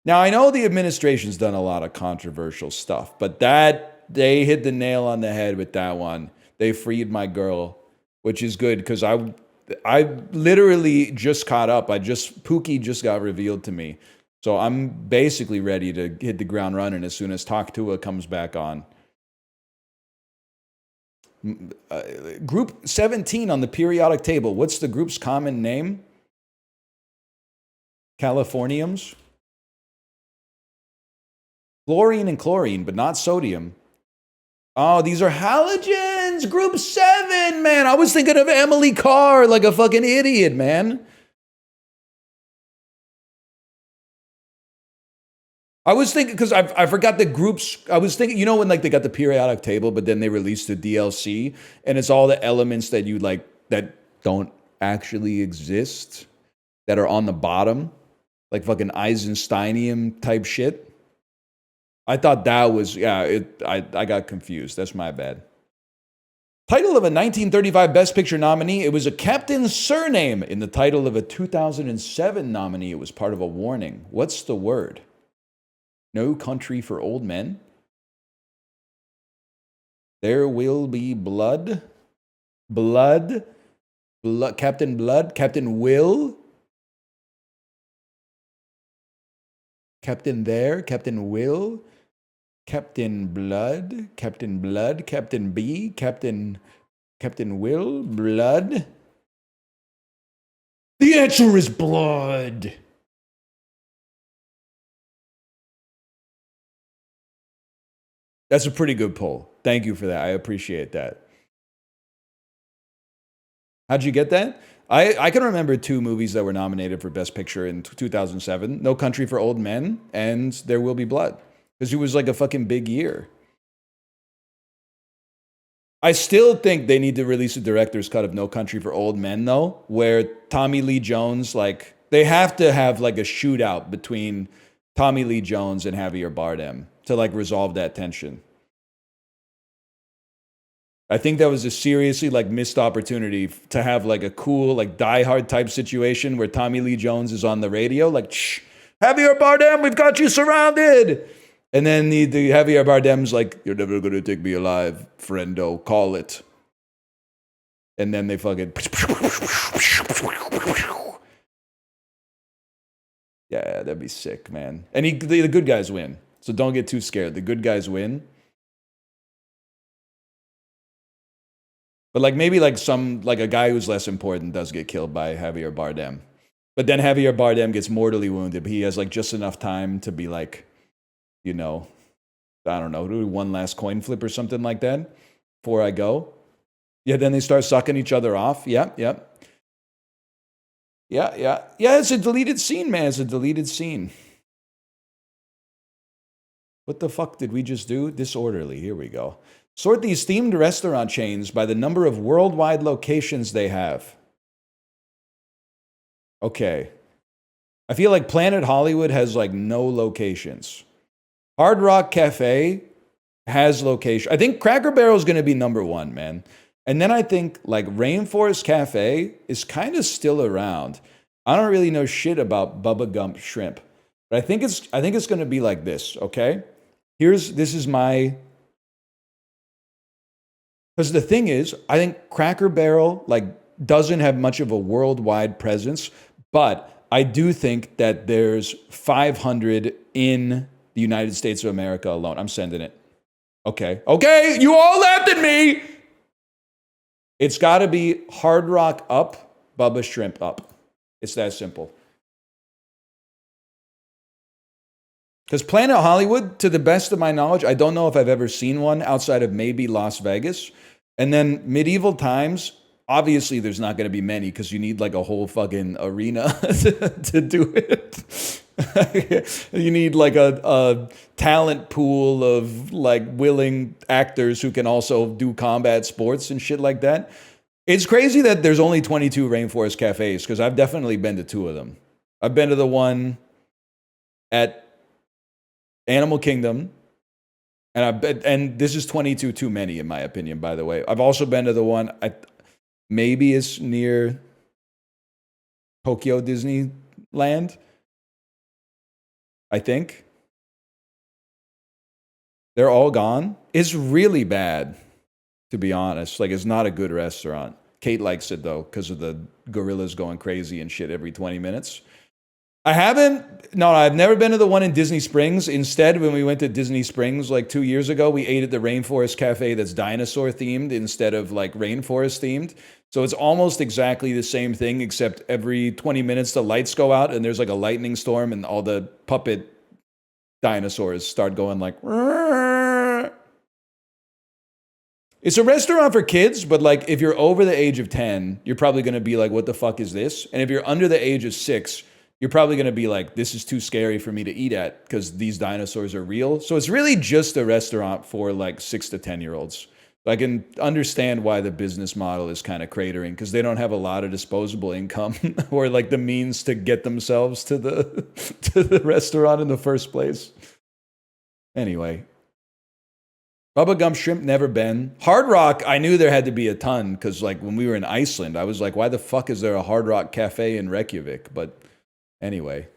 Now, I know the administration's done a lot of controversial stuff, but they hit the nail on the head with that one. They freed my girl, which is good because I literally just caught up. Pookie just got revealed to me. So I'm basically ready to hit the ground running as soon as Hogtua comes back on. Group 17 on the periodic table. What's the group's common name? Californiums. Fluorine and chlorine, but not sodium. Oh, these are halogens. Group 7, man. I was thinking of Emily Carr like a fucking idiot, man. I was thinking, because I forgot the groups. I was thinking, you know, when like they got the periodic table, but then they released the DLC, and it's all the elements that you like that don't actually exist that are on the bottom, like fucking Eisensteinium type shit. I thought that was, yeah, I got confused. That's my bad. Title of a 1935 Best Picture nominee, it was a captain's surname. In the title of a 2007 nominee, it was part of a warning. What's the word? No Country for Old Men? There Will Be Blood? Blood? Captain Blood? Captain Will? Captain There? Captain Will? Captain Blood? Captain Blood? Captain B? Captain Will? Blood? The answer is blood. That's a pretty good poll. Thank you for that. I appreciate that. How'd you get that? I can remember 2 movies that were nominated for Best Picture in 2007. No Country for Old Men and There Will Be Blood. Because it was like a fucking big year. I still think they need to release a director's cut of No Country for Old Men, though, where Tommy Lee Jones, like, they have to have like a shootout between Tommy Lee Jones and Javier Bardem to like resolve that tension. I think that was a seriously like missed opportunity to have like a cool like Die Hard type situation where Tommy Lee Jones is on the radio like, shh, Javier Bardem, we've got you surrounded. And then the Javier Bardem's like, you're never going to take me alive, friendo, call it. And then they fucking... Yeah, that'd be sick, man. And the good guys win. So don't get too scared. The good guys win. But like maybe like a guy who's less important does get killed by Javier Bardem. But then Javier Bardem gets mortally wounded. But he has like just enough time to be like, you know, I don't know, do one last coin flip or something like that before I go. Yeah, then they start sucking each other off. Yep. Yeah, it's a deleted scene, man. It's a deleted scene. What the fuck did we just do? Disorderly. Here we go. Sort these themed restaurant chains by the number of worldwide locations they have. Okay. I feel like Planet Hollywood has like no locations. Hard Rock Cafe has location. I think Cracker Barrel is going to be number 1, man. And then I think like Rainforest Cafe is kind of still around. I don't really know shit about Bubba Gump Shrimp, but I think it's going to be like this. Okay, this is my. Because the thing is, I think Cracker Barrel like doesn't have much of a worldwide presence, but I do think that there's 500 in the United States of America alone. I'm sending it. Okay, you all laughed at me. It's got to be Hard Rock up, Bubba Shrimp up. It's that simple. Because Planet Hollywood, to the best of my knowledge, I don't know if I've ever seen one outside of maybe Las Vegas. And then Medieval Times, obviously there's not going to be many because you need like a whole fucking arena to do it. You need like a talent pool of like willing actors who can also do combat sports and shit like that. It's crazy that there's only 22 Rainforest Cafes because I've definitely been to 2 of them. I've been to the one at Animal Kingdom, and this is 22 too many in my opinion, by the way. I've also been to the one, maybe it's near Tokyo Disneyland, I think. They're all gone. It's really bad, to be honest. Like, it's not a good restaurant. Kate likes it, though, because of the gorillas going crazy and shit every 20 minutes. I've never been to the one in Disney Springs. Instead, when we went to Disney Springs like 2 years ago, we ate at the Rainforest Cafe that's dinosaur themed instead of like rainforest themed. So it's almost exactly the same thing, except every 20 minutes the lights go out and there's like a lightning storm and all the puppet dinosaurs start going like... It's a restaurant for kids, but like if you're over the age of 10, you're probably going to be like, what the fuck is this? And if you're under the age of 6, you're probably going to be like, this is too scary for me to eat at because these dinosaurs are real. So it's really just a restaurant for like 6 to 10-year-olds. I can understand why the business model is kind of cratering because they don't have a lot of disposable income or like the means to get themselves to the to the restaurant in the first place. Anyway, Bubba Gump Shrimp, never been. Hard Rock, I knew there had to be a ton because like when we were in Iceland, I was like, why the fuck is there a Hard Rock cafe in Reykjavik? But anyway.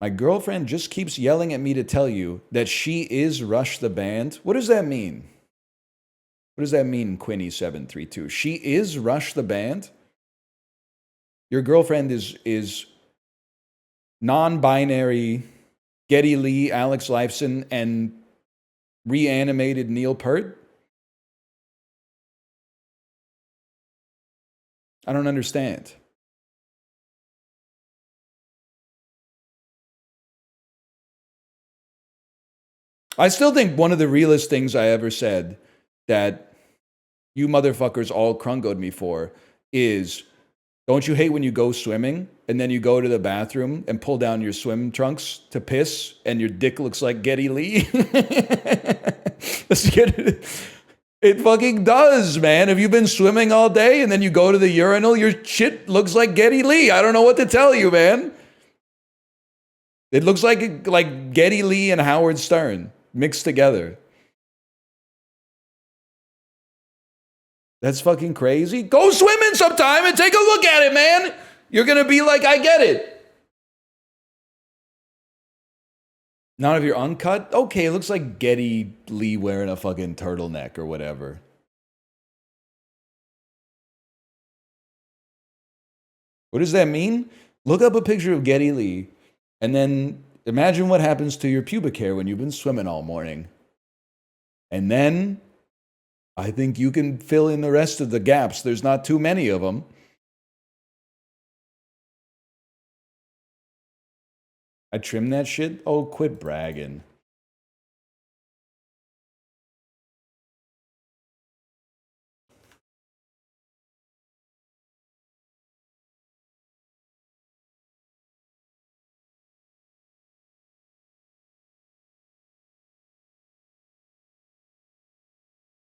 My girlfriend just keeps yelling at me to tell you that she is Rush the band. What does that mean? What does that mean, Quinny732? She is Rush the band? Your girlfriend is non-binary Geddy Lee, Alex Lifeson, and reanimated Neil Peart? I don't understand. I still think one of the realest things I ever said that you motherfuckers all crungoed me for is, don't you hate when you go swimming and then you go to the bathroom and pull down your swim trunks to piss and your dick looks like Geddy Lee? It fucking does, man. Have you been swimming all day and then you go to the urinal, your shit looks like Geddy Lee. I don't know what to tell you, man. It looks like Geddy Lee and Howard Stern mixed together. That's fucking crazy. Go swimming sometime and take a look at it, man. You're going to be like, I get it. Not if you're uncut? Okay, it looks like Geddy Lee wearing a fucking turtleneck or whatever. What does that mean? Look up a picture of Geddy Lee and then imagine what happens to your pubic hair when you've been swimming all morning. And then I think you can fill in the rest of the gaps. There's not too many of them. I trimmed that shit? Oh, quit bragging.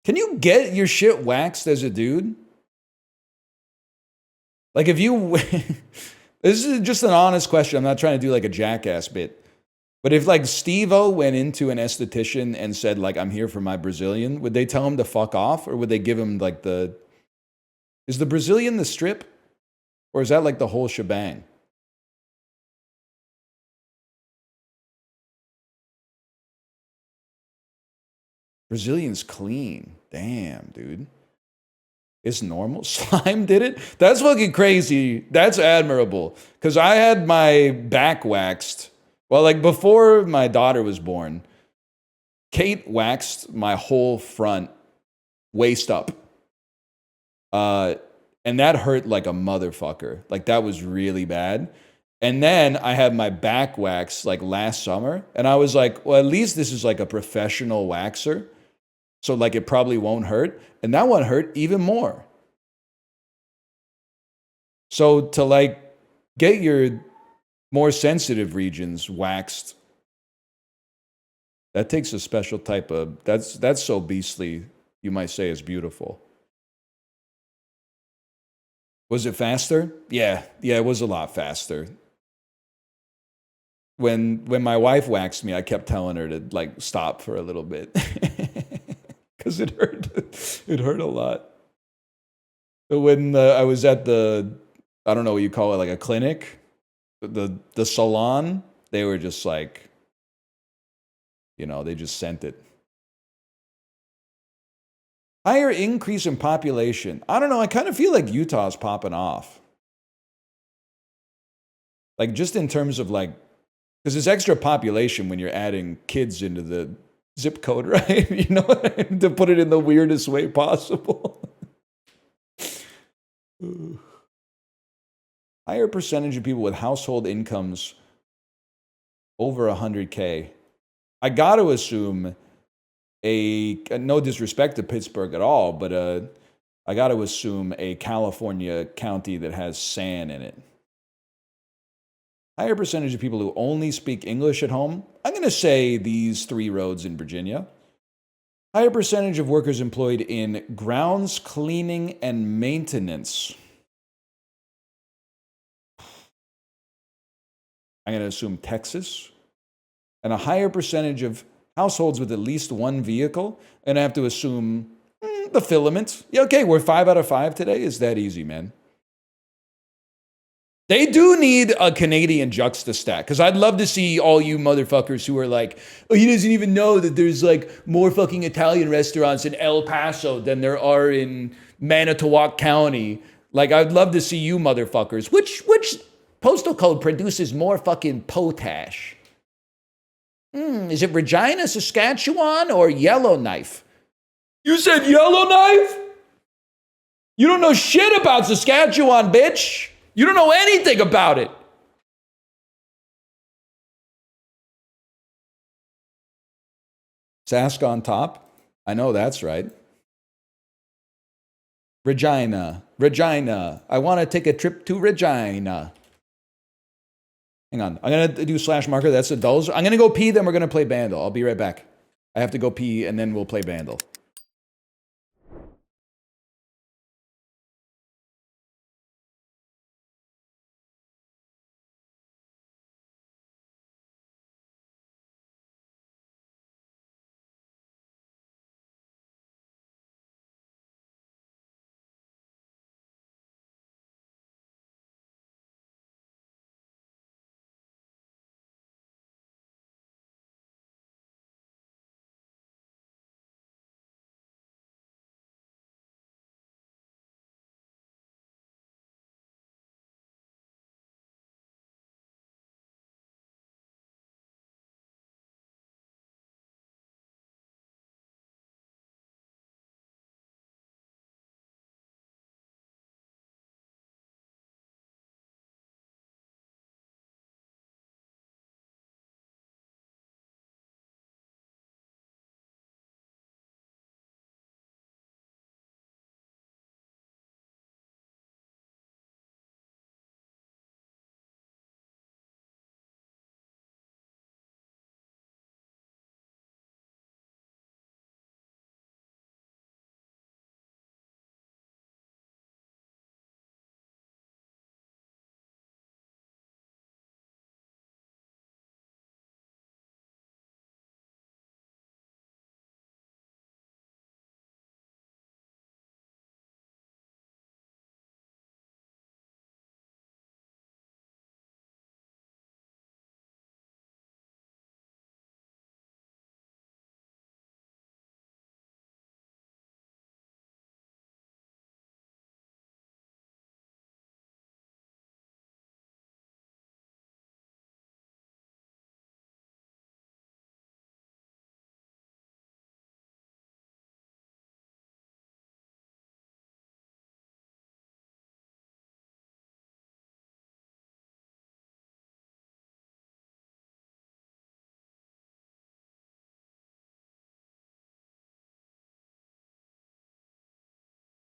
Can you get your shit waxed as a dude? Like if you... This is just an honest question. I'm not trying to do like a jackass bit. But if like Steve-O went into an esthetician and said like, I'm here for my Brazilian, would they tell him to fuck off? Or would they give him like the... Is the Brazilian the strip? Or is that like the whole shebang? Brazilian's clean. Damn, dude. It's normal. Slime did it? That's fucking crazy. That's admirable. Because I had my back waxed. Well, like before my daughter was born, Kate waxed my whole front waist up. And that hurt like a motherfucker. Like that was really bad. And then I had my back waxed like last summer. And I was like, well, at least this is like a professional waxer. So like it probably won't hurt. And that one hurt even more. So to like get your more sensitive regions waxed, that takes a special type of, that's so beastly, you might say is beautiful. Was it faster? Yeah, it was a lot faster. When my wife waxed me, I kept telling her to like stop for a little bit. Because it hurt a lot. When I was at the, I don't know what you call it, like a clinic, the salon, they were just like, you know, they just sent it. Higher increase in population. I don't know, I kind of feel like Utah's popping off. Like just in terms of like, because there's extra population when you're adding kids into the zip code, right? You know what I mean? To put it in the weirdest way possible. Higher percentage of people with household incomes over 100K. I got to assume no disrespect to Pittsburgh at all, but I got to assume a California county that has sand in it. Higher percentage of people who only speak English at home. I'm going to say these 3 roads in Virginia. Higher percentage of workers employed in grounds cleaning and maintenance. I'm going to assume Texas. And a higher percentage of households with at least 1 vehicle. And I have to assume the filament. Yeah, okay, we're 5 out of 5 today. Is that easy, man? They do need a Canadian juxtastat, because I'd love to see all you motherfuckers who are like, oh, he doesn't even know that there's like more fucking Italian restaurants in El Paso than there are in Manitowoc County. Like, I'd love to see you motherfuckers. Which postal code produces more fucking potash? Is it Regina, Saskatchewan, or Yellowknife? You said Yellowknife? You don't know shit about Saskatchewan, bitch. You don't know anything about it. Sask on top? I know that's right. Regina. I want to take a trip to Regina. Hang on. I'm going to do slash marker. That's the dulls. I'm going to go pee, then we're going to play Bandle. I'll be right back. I have to go pee, and then we'll play Bandle.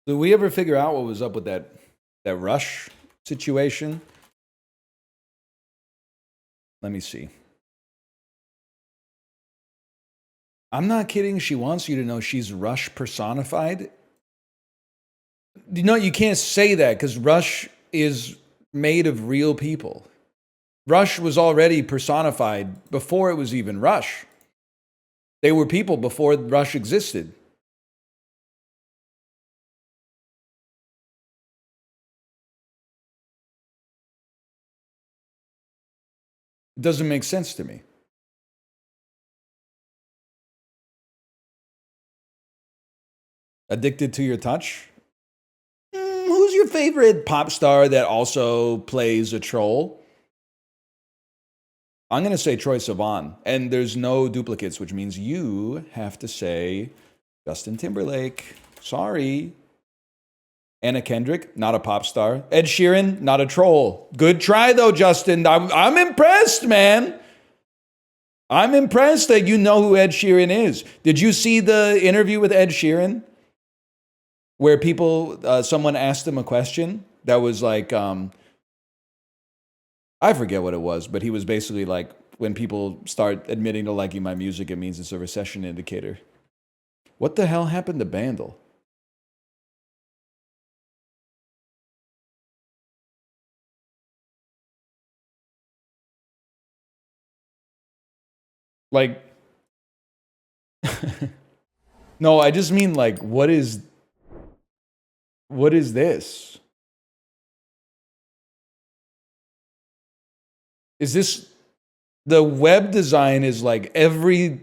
Did we ever figure out what was up with that Rush situation? Let me see. I'm not kidding. She wants you to know she's Rush personified. You know, you can't say that because Rush is made of real people. Rush was already personified before it was even Rush. They were people before Rush existed. It doesn't make sense to me. Addicted to your touch? Who's your favorite pop star that also plays a troll? I'm going to say Troye Sivan. And there's no duplicates, which means you have to say Justin Timberlake. Sorry. Anna Kendrick, not a pop star. Ed Sheeran, not a troll. Good try, though, Justin. I'm impressed, man. I'm impressed that you know who Ed Sheeran is. Did you see the interview with Ed Sheeran? where people, someone asked them a question that was like, I forget what it was, but he was basically like, when people start admitting to liking my music, it means it's a recession indicator. What the hell happened to Bandle? Like, no, I just mean like, what is this? Is this the web design is like every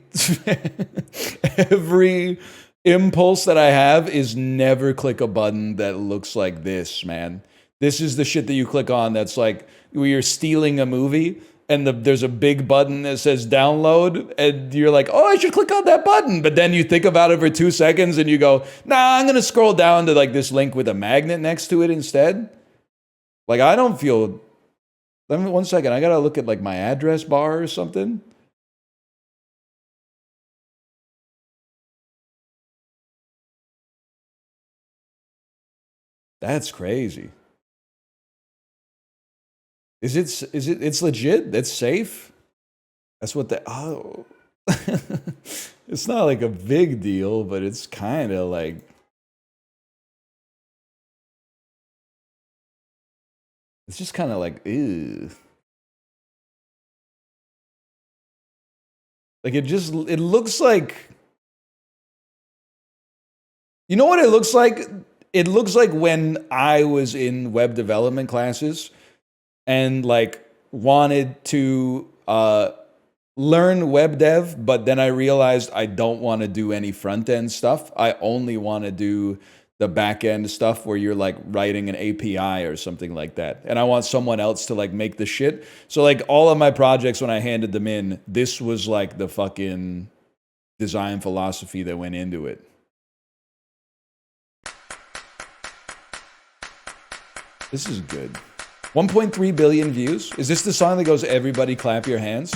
every impulse that I have is never click a button that looks like this, man. This is the shit that you click on that's like where you're stealing a movie and there's a big button that says download and you're like, oh, I should click on that button. But then you think about it for 2 seconds and you go, nah, I'm going to scroll down to like this link with a magnet next to it instead. Like, I don't feel... Let me 1 second. I gotta look at like my address bar or something. That's crazy. It's legit? That's safe? That's what the oh. It's not like a big deal, but it's kind of like it's just kind of like ew. Like it looks like, you know what it looks like? It looks like when I was in web development classes and like wanted to learn web dev, but then I realized I don't want to do any front end stuff. I only want to do the back end stuff where you're like writing an API or something like that. And I want someone else to like make the shit. So like all of my projects, when I handed them in, this was like the fucking design philosophy that went into it. This is good. 1.3 billion views. Is this the song that goes, everybody clap your hands?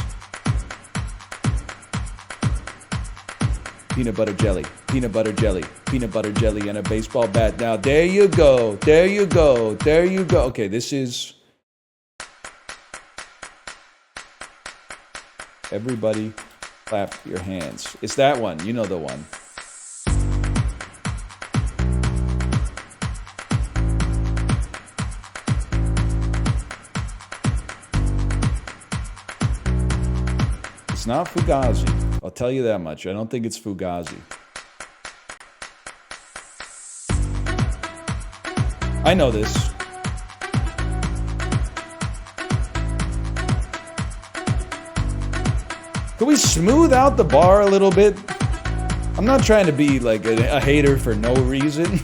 Peanut butter jelly, peanut butter jelly, peanut butter jelly, and a baseball bat. Now, there you go, there you go, there you go. Okay, this is... Everybody clap your hands. It's that one. You know the one. It's not Fugazi. I'll tell you that much. I don't think it's Fugazi. I know this. Can we smooth out the bar a little bit? I'm not trying to be like a hater for no reason.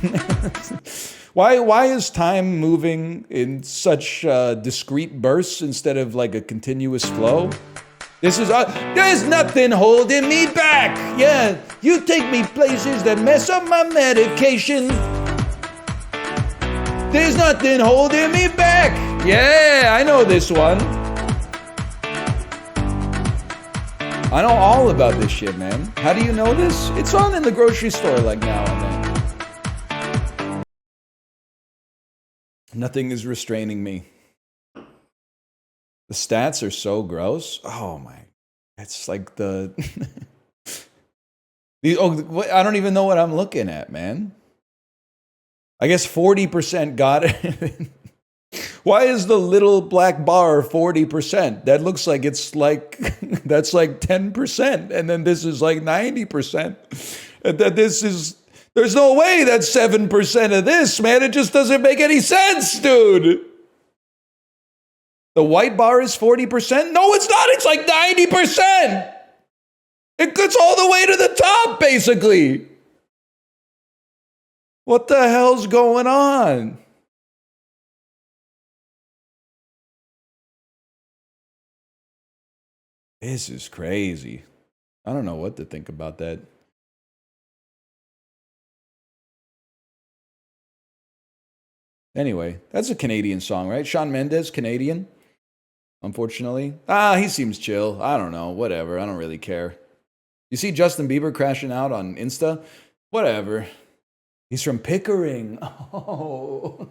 Why is time moving in such discrete bursts instead of like a continuous flow? This is, there's nothing holding me back. Yeah, you take me places that mess up my medication. There's nothing holding me back. Yeah, I know this one. I know all about this shit, man. How do you know this? It's on in the grocery store like now and then. Nothing is restraining me. The stats are so gross. Oh my, it's like the... I don't even know what I'm looking at, man. I guess 40% got it. Why is the little black bar 40%? That looks like it's like, that's like 10%. And then this is like 90%. And then this is, there's no way that's 7% of this, man. It just doesn't make any sense, dude. The white bar is 40%? No, it's not. It's like 90%. It gets all the way to the top, basically. What the hell's going on? This is crazy. I don't know what to think about that. Anyway, that's a Canadian song, right? Shawn Mendes, Canadian. Unfortunately. He seems chill. I don't know. Whatever. I don't really care. You see Justin Bieber crashing out on Insta? Whatever. He's from Pickering. Oh.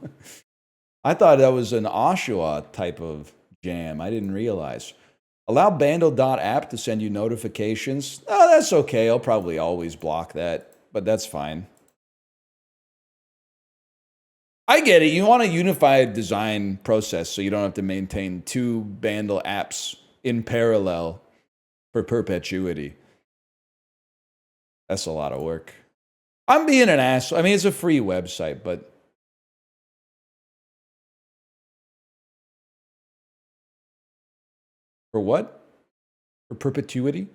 I thought that was an Oshawa type of jam. I didn't realize. Allow Bandle.app to send you notifications. Oh, that's okay. I'll probably always block that, but that's fine. I get it. You want a unified design process so you don't have to maintain two Bandle apps in parallel for perpetuity. That's a lot of work. I'm being an ass. I mean, it's a free website, but for what? For perpetuity?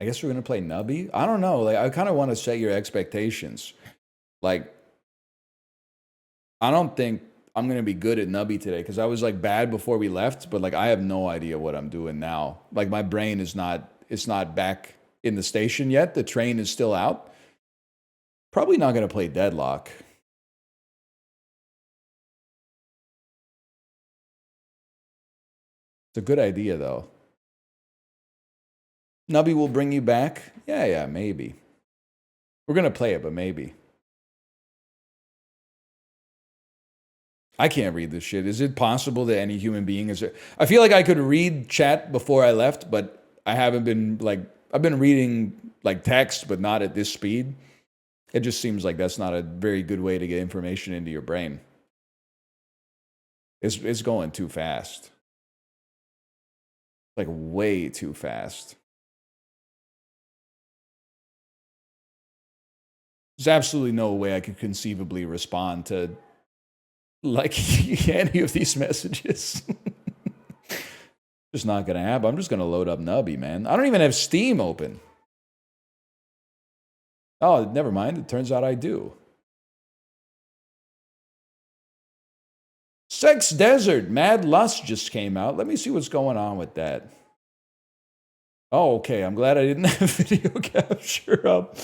I guess we're gonna play Nubby. I don't know. Like, I kind of want to set your expectations. Like, I don't think I'm gonna be good at Nubby today because I was like bad before we left, but like I have no idea what I'm doing now. Like my brain is not. It's not back in the station yet. The train is still out. Probably not gonna play Deadlock. It's a good idea though. Nubby will bring you back. Yeah, maybe. We're gonna play it, but maybe. I can't read this shit. Is it possible that any human being is? I feel like I could read chat before I left, but I haven't been like. I've been reading like text, but not at this speed. It just seems like that's not a very good way to get information into your brain. It's going too fast. Like way too fast. There's absolutely no way I could conceivably respond to like any of these messages. Just not gonna happen. I'm just gonna load up Nubby, man. I don't even have Steam open. Oh, never mind. It turns out I do. Sex Desert, Mad Lust just came out. Let me see what's going on with that. Oh, okay. I'm glad I didn't have video capture up.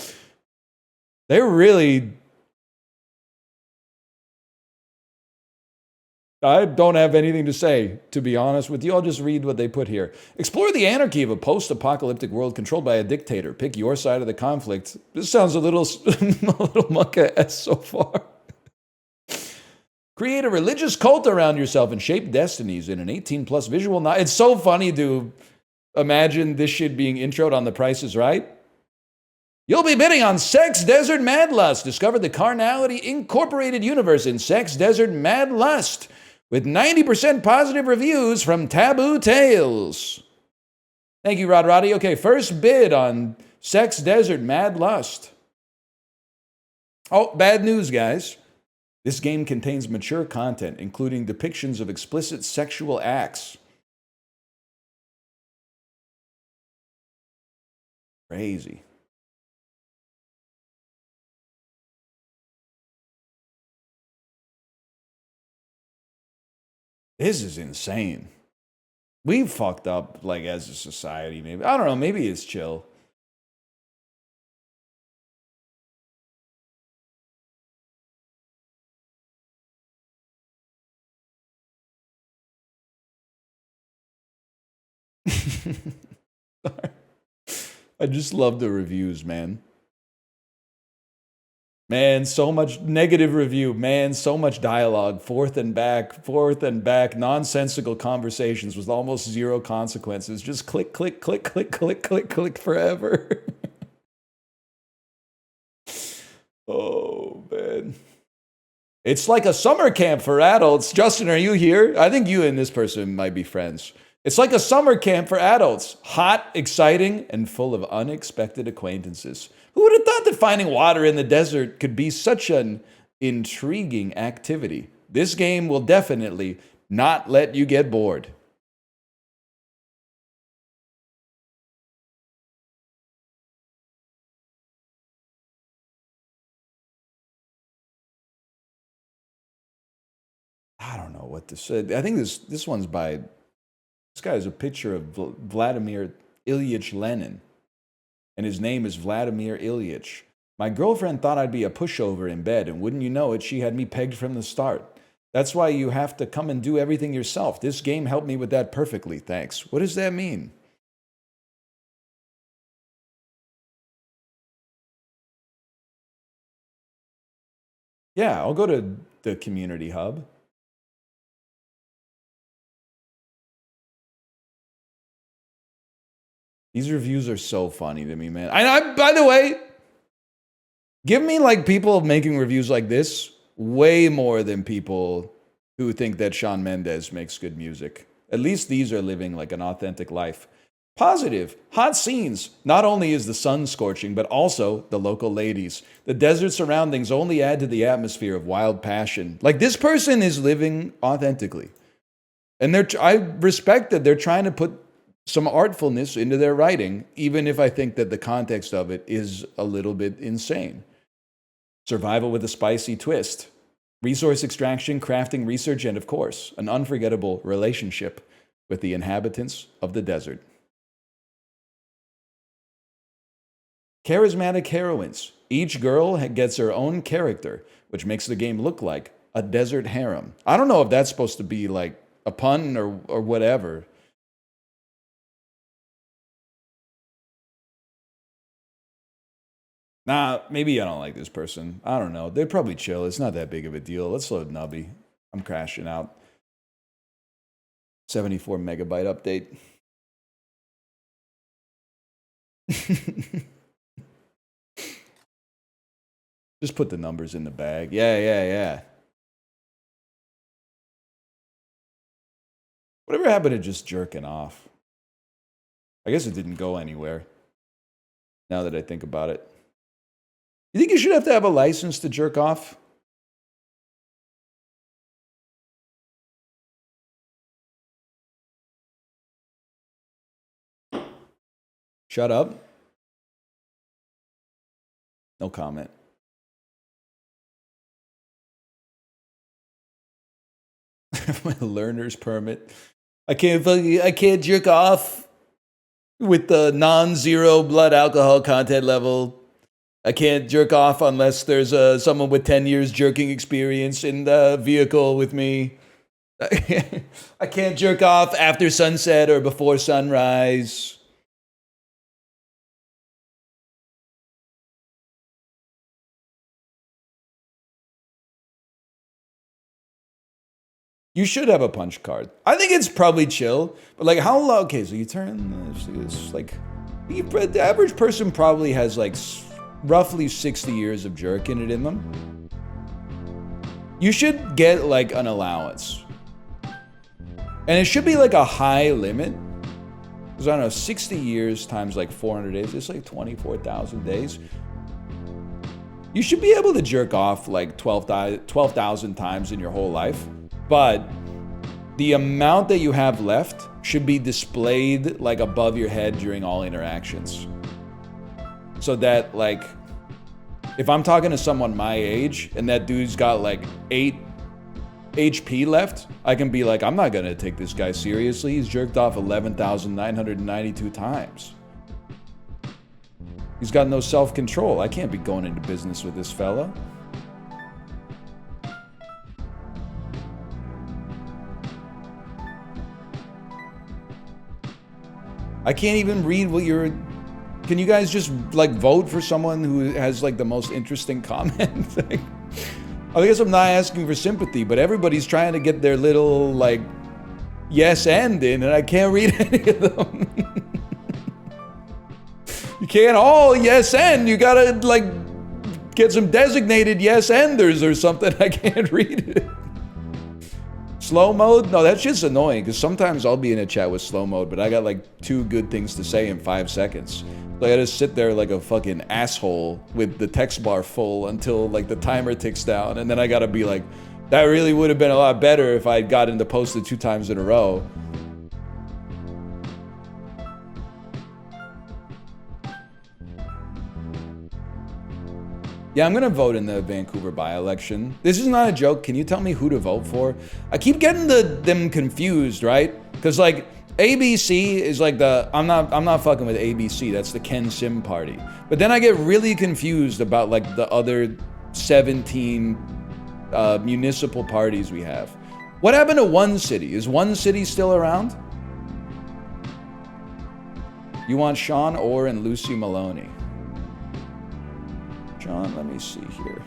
They're really... I don't have anything to say, to be honest with you. I'll just read what they put here. Explore the anarchy of a post-apocalyptic world controlled by a dictator. Pick your side of the conflict. This sounds a little Monka-esque so far. Create a religious cult around yourself and shape destinies in an 18-plus visual novel. It's so funny to imagine this shit being introed on The Price is Right. You'll be bidding on Sex Desert Mad Lust. Discover the Carnality Incorporated universe in Sex Desert Mad Lust with 90% positive reviews from Taboo Tales. Thank you, Rod Roddy. Okay, first bid on Sex Desert Mad Lust. Oh, bad news, guys. This game contains mature content, including depictions of explicit sexual acts. Crazy. This is insane. We've fucked up, like, as a society, maybe. I don't know, maybe it's chill. I just love the reviews, man. Man, so much negative review. Man, so much dialogue. Forth and back. Nonsensical conversations with almost zero consequences. Just click, click, click, click, click, click, click forever. Oh, man. It's like a summer camp for adults. Justin, are you here? I think you and this person might be friends. It's like a summer camp for adults. Hot, exciting, and full of unexpected acquaintances. Who would have thought that finding water in the desert could be such an intriguing activity? This game will definitely not let you get bored. I don't know what to say. I think this one's by... This guy has a picture of Vladimir Ilyich Lenin. And his name is Vladimir Ilyich. My girlfriend thought I'd be a pushover in bed, and wouldn't you know it, she had me pegged from the start. That's why you have to come and do everything yourself. This game helped me with that perfectly, thanks. What does that mean? Yeah, I'll go to the community hub. These reviews are so funny to me, man. By the way, give me like people making reviews like this way more than people who think that Shawn Mendes makes good music. At least these are living like an authentic life. Positive, hot scenes. Not only is the sun scorching, but also the local ladies. The desert surroundings only add to the atmosphere of wild passion. Like this person is living authentically. And I respect that they're trying to put some artfulness into their writing, even if I think that the context of it is a little bit insane. Survival with a spicy twist. Resource extraction, crafting, research, and of course, an unforgettable relationship with the inhabitants of the desert. Charismatic heroines. Each girl gets her own character, which makes the game look like a desert harem. I don't know if that's supposed to be like a pun or whatever. Nah, maybe I don't like this person. I don't know. They're probably chill. It's not that big of a deal. Let's load Nubby. I'm crashing out. 74 megabyte update. Just put the numbers in the bag. Yeah. Whatever happened to just jerking off? I guess it didn't go anywhere. Now that I think about it. You think you should have to have a license to jerk off? Shut up. No comment. My learner's permit. I can't jerk off with the non-zero blood alcohol content level. I can't jerk off unless there's someone with 10 years jerking experience in the vehicle with me. I can't jerk off after sunset or before sunrise. You should have a punch card. I think it's probably chill, but like how long? Okay, so you turn this like the average person probably has like roughly 60 years of jerking it in them. You should get like an allowance. And it should be like a high limit. Because I don't know, 60 years times like 400 days, it's like 24,000 days. You should be able to jerk off like 12,000 times in your whole life. But the amount that you have left should be displayed like above your head during all interactions. So that like, if I'm talking to someone my age and that dude's got like 8 HP left, I can be like, I'm not gonna take this guy seriously. He's jerked off 11,992 times. He's got no self-control. I can't be going into business with this fella. I can't even read what you're... Can you guys just like vote for someone who has like the most interesting comment? I guess I'm not asking for sympathy, but everybody's trying to get their little like yes and in, and I can't read any of them. You can't all yes and. You gotta like get some designated yes enders or something. I can't read it. Slow mode? No, that's just annoying because sometimes I'll be in a chat with slow mode, but I got like 2 good things to say in 5 seconds. So I gotta sit there like a fucking asshole with the text bar full until like the timer ticks down, and then I gotta be like, that really would have been a lot better if I had gotten to post it 2 times in a row. Yeah, I'm gonna vote in the Vancouver by-election. This is not a joke. Can you tell me who to vote for? I keep getting them confused, right? Because like ABC is like the I'm not fucking with ABC. That's the Ken Sim party. But then I get really confused about like the other 17 municipal parties we have. What happened to One City? Is One City still around? You want Sean Orr and Lucy Maloney? John, let me see here.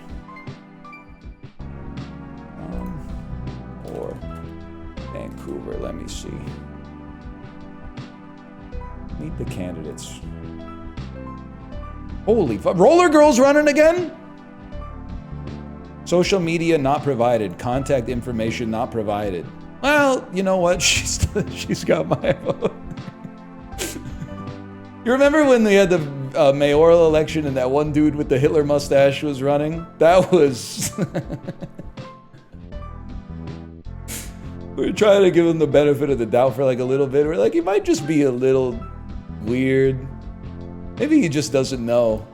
Vancouver. Let me see. Meet the candidates. Holy fuck. Roller Girl's running again? Social media not provided. Contact information not provided. Well, you know what? She's got my vote. You remember when they had the mayoral election and that one dude with the Hitler mustache was running? That was... We were trying to give him the benefit of the doubt for like a little bit. We're like, he might just be a little weird. Maybe he just doesn't know.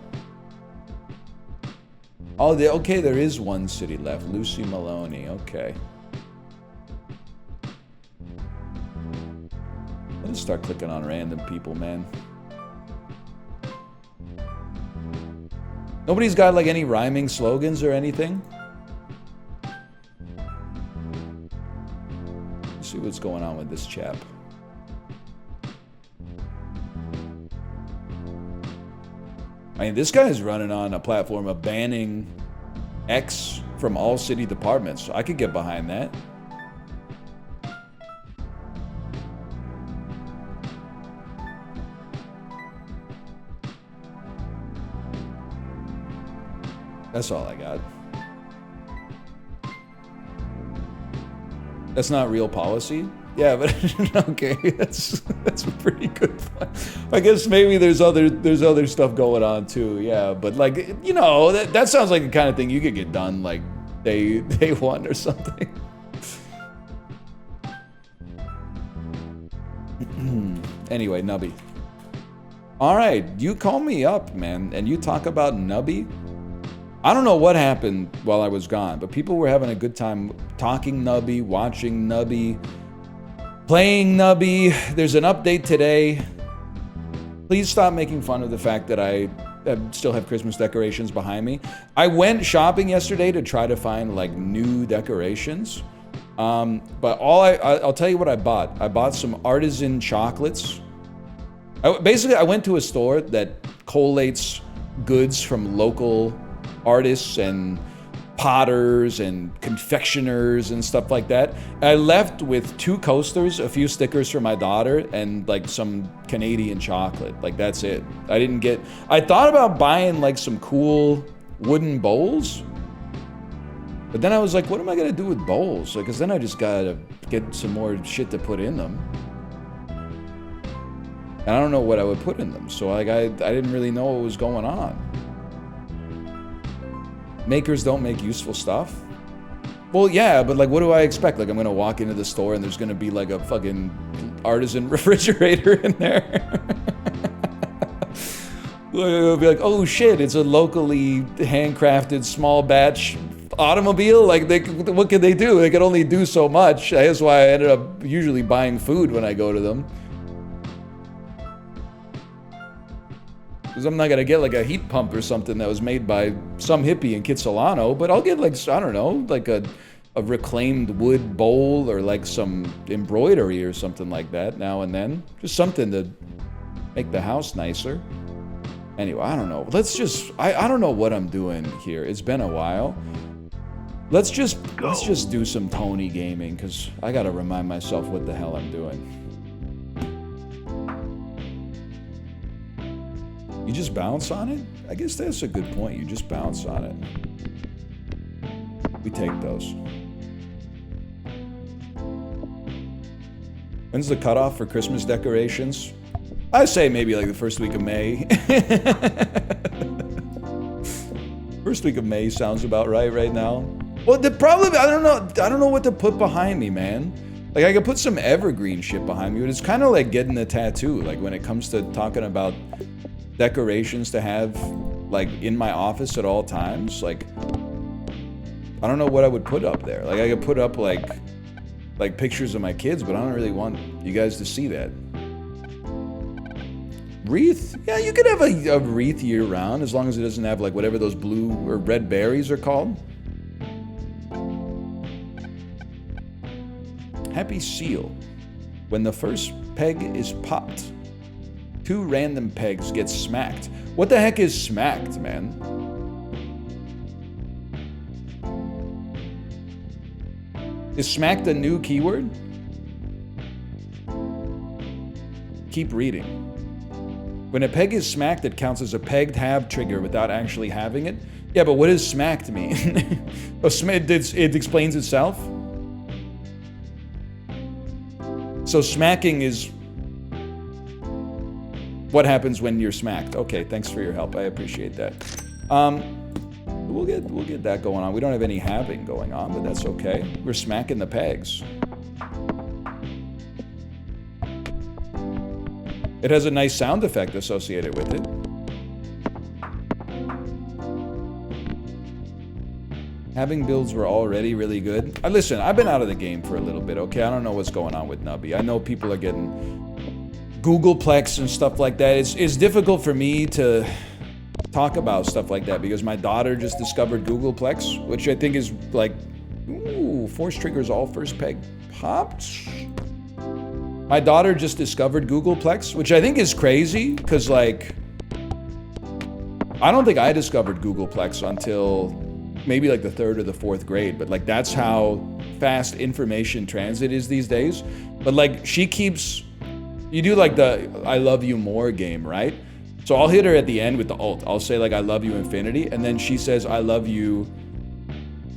Oh, okay, there is one city left. Lucy Maloney, okay. Let's start clicking on random people, man. Nobody's got like any rhyming slogans or anything? Let's see what's going on with this chap. I mean, this guy's running on a platform of banning X from all city departments. I could get behind that. That's all I got. That's not real policy? Yeah, but okay, that's a pretty good point. I guess maybe there's other stuff going on too. Yeah, but like, you know, that sounds like the kind of thing you could get done like day one or something. Anyway, Nubby. All right, you call me up, man, and you talk about Nubby. I don't know what happened while I was gone, but people were having a good time talking Nubby, watching Nubby, playing Nubby. There's an update today. Please stop making fun of the fact that I still have Christmas decorations behind me. I went shopping yesterday to try to find like new decorations. But I'll tell you what I bought. I bought some artisan chocolates. Basically, I went to a store that collates goods from local artists and potters and confectioners and stuff like that. I left with 2 coasters, a few stickers for my daughter, and like some Canadian chocolate. Like that's it. I thought about buying like some cool wooden bowls, but then I was like, what am I gonna do with bowls? Like, cause then I just gotta get some more shit to put in them. And I don't know what I would put in them. So like I didn't really know what was going on. Makers don't make useful stuff? Well, yeah, but like, what do I expect? Like, I'm gonna walk into the store and there's gonna be like a fucking artisan refrigerator in there. It'll be like, oh shit, it's a locally handcrafted small batch automobile. Like, what can they do? They can only do so much. That's why I ended up usually buying food when I go to them. Because I'm not going to get like a heat pump or something that was made by some hippie in Kitsilano, but I'll get like, I don't know, like a reclaimed wood bowl or like some embroidery or something like that now and then. Just something to make the house nicer. Anyway, I don't know. Let's just, I don't know what I'm doing here. It's been a while. Let's just do some Tony gaming because I got to remind myself what the hell I'm doing. You just bounce on it? I guess that's a good point. You just bounce on it. We take those. When's the cutoff for Christmas decorations? I say maybe like the first week of May. First week of May sounds about right now. Well, the problem, I don't know what to put behind me, man. Like I could put some evergreen shit behind me, but it's kind of like getting a tattoo. Like when it comes to talking about decorations to have like in my office at all times, like I don't know what I would put up there. Like I could put up like pictures of my kids, but I don't really want you guys to see that. Wreath? Yeah, you could have a wreath year round as long as it doesn't have like whatever those blue or red berries are called. Happy Seal. When the first peg is popped, 2 random pegs get smacked. What the heck is smacked, man? Is smacked a new keyword? Keep reading. When a peg is smacked, it counts as a pegged have trigger without actually having it. Yeah, but what does smacked mean? It explains itself. So smacking is what happens when you're smacked. Okay, thanks for your help. I appreciate that. We'll get that going on. We don't have any having going on, but that's okay. We're smacking the pegs. It has a nice sound effect associated with it. Having builds were already really good. Listen, I've been out of the game for a little bit, okay? I don't know what's going on with Nubby. I know people are getting Googleplex and stuff like that. It's difficult for me to talk about stuff like that because my daughter just discovered Googleplex, which I think is like, ooh, force triggers all first peg popped. My daughter just discovered Googleplex, which I think is crazy because, like, I don't think I discovered Googleplex until maybe like the 3rd or the 4th grade, but like that's how fast information transit is these days. But like she keeps, you do like the I love you more game, right? So I'll hit her at the end with the ult. I'll say like I love you infinity, and then she says I love you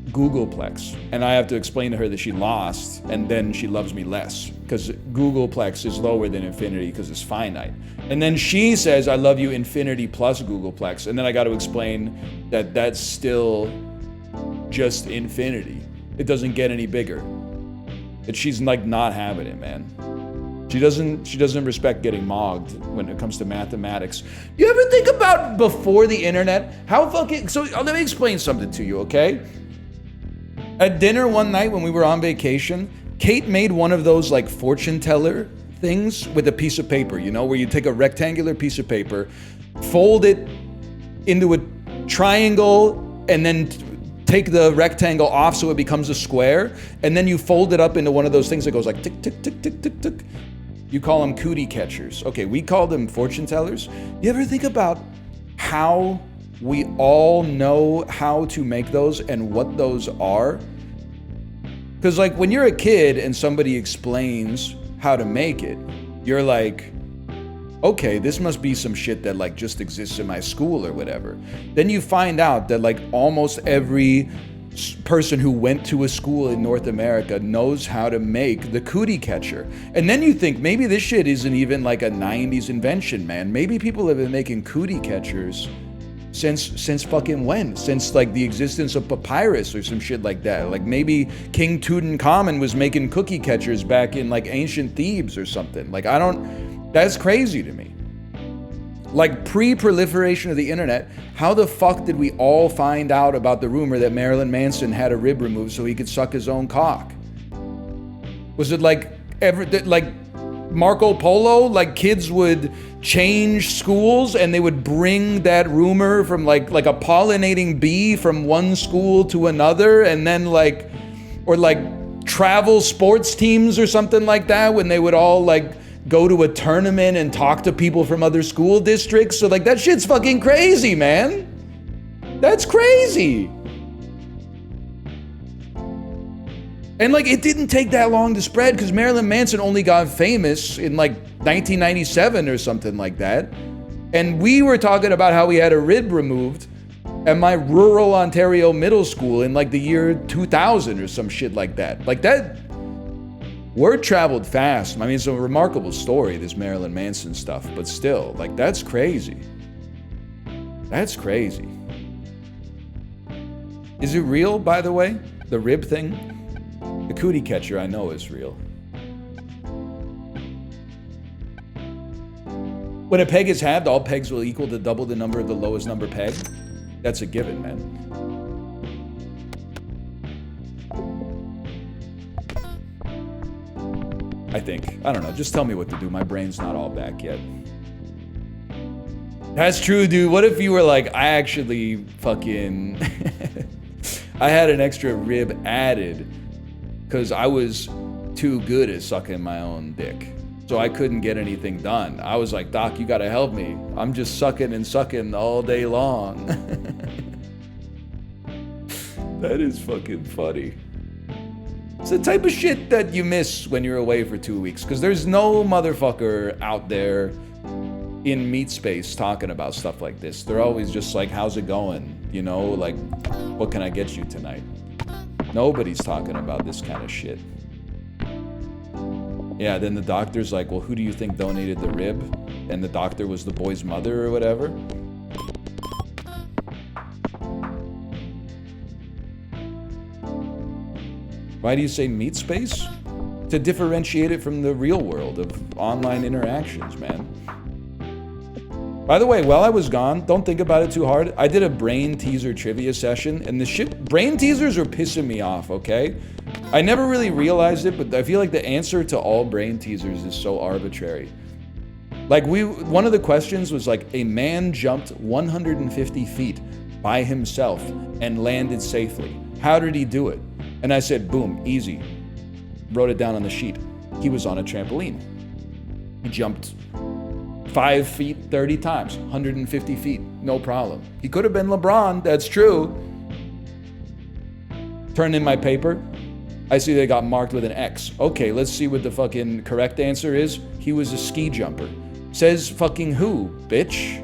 Googleplex, and I have to explain to her that she lost, and then she loves me less because Googleplex is lower than infinity because it's finite. And then she says I love you infinity plus Googleplex, and then I got to explain that that's still just infinity. It doesn't get any bigger. That she's like not having it, man. She doesn't respect getting mogged when it comes to mathematics. You ever think about before the internet how fucking, so let me explain something to you, okay? At dinner one night when we were on vacation, Kate made one of those like fortune teller things with a piece of paper, you know, where you take a rectangular piece of paper, fold it into a triangle, and then take the rectangle off so it becomes a square, and then you fold it up into one of those things that goes like tick, tick, tick, tick, tick, tick. You call them cootie catchers. Okay, we call them fortune tellers. You ever think about how we all know how to make those and what those are? Because like when you're a kid and somebody explains how to make it, you're like, okay, this must be some shit that like just exists in my school or whatever. Then you find out that like almost every person who went to a school in North America knows how to make the cootie catcher. And then you think maybe this shit isn't even like a 90s invention, man. Maybe people have been making cootie catchers since fucking when? Since like the existence of papyrus or some shit like that. Like maybe King Tutankhamun was making cookie catchers back in like ancient Thebes or something. Like that's crazy to me. Like pre-proliferation of the internet, how the fuck did we all find out about the rumor that Marilyn Manson had a rib removed so he could suck his own cock? Was it like Marco Polo? Like kids would change schools and they would bring that rumor from like a pollinating bee from one school to another, and then like, or like travel sports teams or something like that when they would all like go to a tournament and talk to people from other school districts. So like that shit's fucking crazy, man. That's crazy. And like it didn't take that long to spread because Marilyn Manson only got famous in like 1997 or something like that. And we were talking about how he had a rib removed at my rural Ontario middle school in like the year 2000 or some shit like that. Like that word traveled fast. I mean, it's a remarkable story, this Marilyn Manson stuff, but still, like, that's crazy. That's crazy. Is it real, by the way? The rib thing? The cootie catcher, I know, is real. When a peg is halved, all pegs will equal to double the number of the lowest number peg. That's a given, man. I think. I don't know. Just tell me what to do. My brain's not all back yet. That's true, dude. What if you were like, I actually fucking... I had an extra rib added because I was too good at sucking my own dick. So I couldn't get anything done. I was like, Doc, you gotta help me. I'm just sucking and sucking all day long. That is fucking funny. It's the type of shit that you miss when you're away for 2 weeks, because there's no motherfucker out there in meat space talking about stuff like this. They're always just like, how's it going? You know, like, what can I get you tonight? Nobody's talking about this kind of shit. Yeah, then the doctor's like, well, who do you think donated the rib? And the doctor was the boy's mother or whatever. Why do you say meat space? To differentiate it from the real world of online interactions, man. By the way, while I was gone, don't think about it too hard. I did a brain teaser trivia session, and brain teasers are pissing me off, okay? I never really realized it, but I feel like the answer to all brain teasers is so arbitrary. Like, one of the questions was like, a man jumped 150 feet by himself and landed safely. How did he do it? And I said, boom, easy. Wrote it down on the sheet. He was on a trampoline. He jumped 5 feet 30 times, 150 feet, no problem. He could have been LeBron, that's true. Turn in my paper. I see they got marked with an X. Okay, let's see what the fucking correct answer is. He was a ski jumper. Says fucking who, bitch?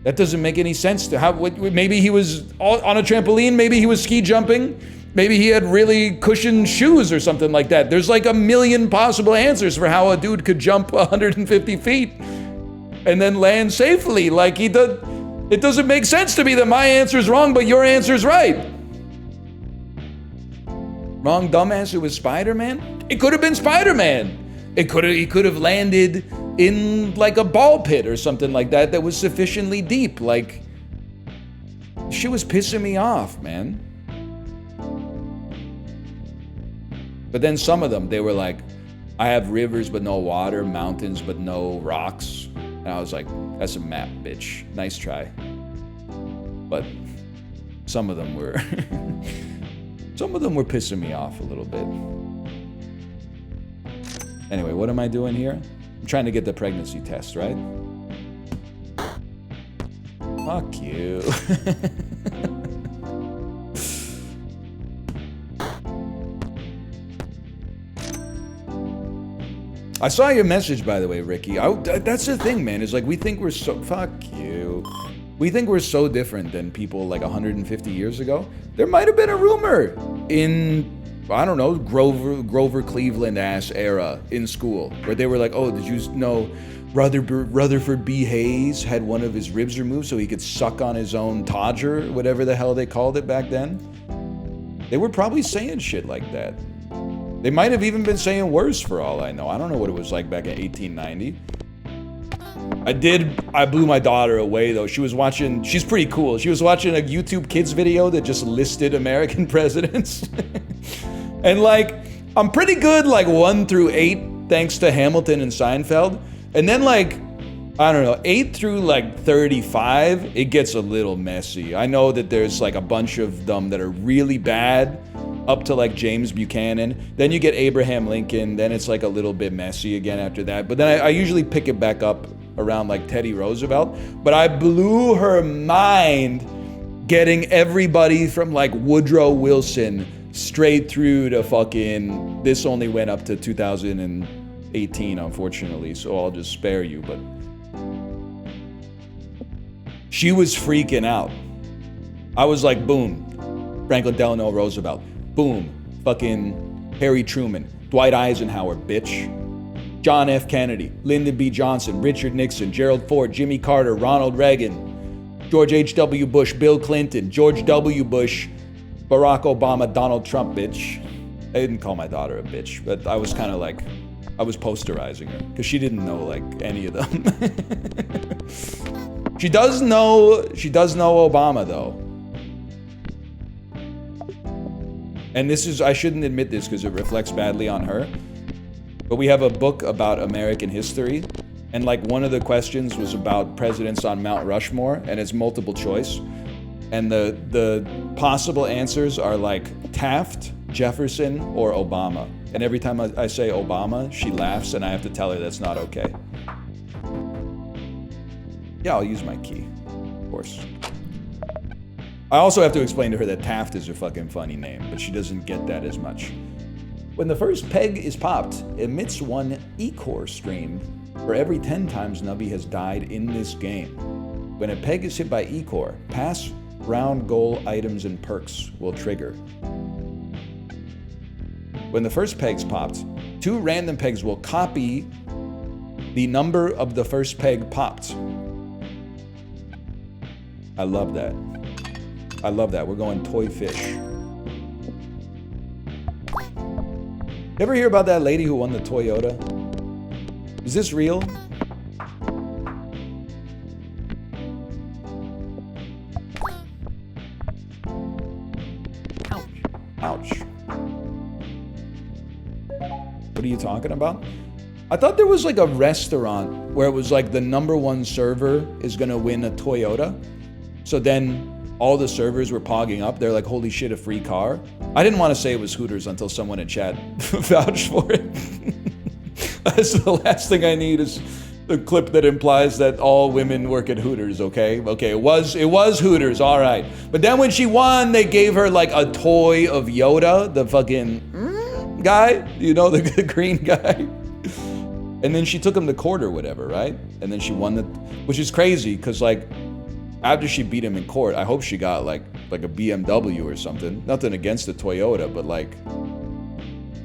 That doesn't make any sense. Maybe he was on a trampoline, maybe he was ski jumping, maybe he had really cushioned shoes or something like that. There's like a million possible answers for how a dude could jump 150 feet and then land safely. Like, it doesn't make sense to me that my answer's wrong, but your answer's right. Wrong dumb answer was Spider-Man? It could have been Spider-Man. He could have landed in like a ball pit or something like that that was sufficiently deep. Like, shit was pissing me off, man. But then some of them, they were like, I have rivers but no water, mountains but no rocks. And I was like, that's a map, bitch. Nice try. But some of them were pissing me off a little bit. Anyway, what am I doing here? I'm trying to get the pregnancy test, right? Fuck you. I saw your message, by the way, Ricky. That's the thing, man. Is like, we think we're so... Fuck you. We think we're so different than people like 150 years ago. There might have been a rumor in... I don't know, Grover Cleveland-ass era in school, where they were like, oh, did you know Rutherford B. Hayes had one of his ribs removed so he could suck on his own Todger, whatever the hell they called it back then? They were probably saying shit like that. They might have even been saying worse for all I know. I don't know what it was like back in 1890. I blew my daughter away though. She's pretty cool. She was watching a YouTube Kids video that just listed American presidents. And like, I'm pretty good like 1 through 8 thanks to Hamilton and Seinfeld. And then like, I don't know, 8 through like 35, it gets a little messy. I know that there's like a bunch of them that are really bad, up to like James Buchanan. Then you get Abraham Lincoln, then it's like a little bit messy again after that. But then I usually pick it back up around like Teddy Roosevelt. But I blew her mind getting everybody from like Woodrow Wilson straight through to fucking, this only went up to 2018, unfortunately, so I'll just spare you, but she was freaking out. I was like, boom, Franklin Delano Roosevelt, boom, fucking Harry Truman, Dwight Eisenhower, bitch, John F. Kennedy, Lyndon B. Johnson, Richard Nixon, Gerald Ford, Jimmy Carter, Ronald Reagan, George H.W. Bush, Bill Clinton, George W. Bush, Barack Obama, Donald Trump, bitch. I didn't call my daughter a bitch, but I was kind of like, I was posterizing her because she didn't know like any of them. She does know Obama though. And this is, I shouldn't admit this because it reflects badly on her, but we have a book about American history, and like one of the questions was about presidents on Mount Rushmore, and it's multiple choice. And the possible answers are like Taft, Jefferson, or Obama. And every time I say Obama, she laughs and I have to tell her that's not okay. Yeah, I'll use my key, of course. I also have to explain to her that Taft is a fucking funny name, but she doesn't get that as much. When the first peg is popped, emits one E-core stream for every 10 times Nubby has died in this game. When a peg is hit by E-core, pass, round, goal, items, and perks will trigger. When the first peg's popped, 2 random pegs will copy the number of the first peg popped. I love that. I love that. We're going toy fish. You ever hear about that lady who won the Toyota? Is this real? Ouch. Ouch. What are you talking about? I thought there was like a restaurant where it was like the #1 server is gonna win a Toyota. So then all the servers were pogging up. They're like, holy shit, a free car. I didn't want to say it was Hooters until someone in chat vouched for it. That's the last thing I need is the clip that implies that all women work at Hooters, okay? Okay, it was Hooters, all right. But then when she won, they gave her like a toy of Yoda, the fucking guy, you know, the green guy. And then she took him to court or whatever, right? And then she won the, which is crazy because like, after she beat him in court, I hope she got like a BMW or something. Nothing against the Toyota, but like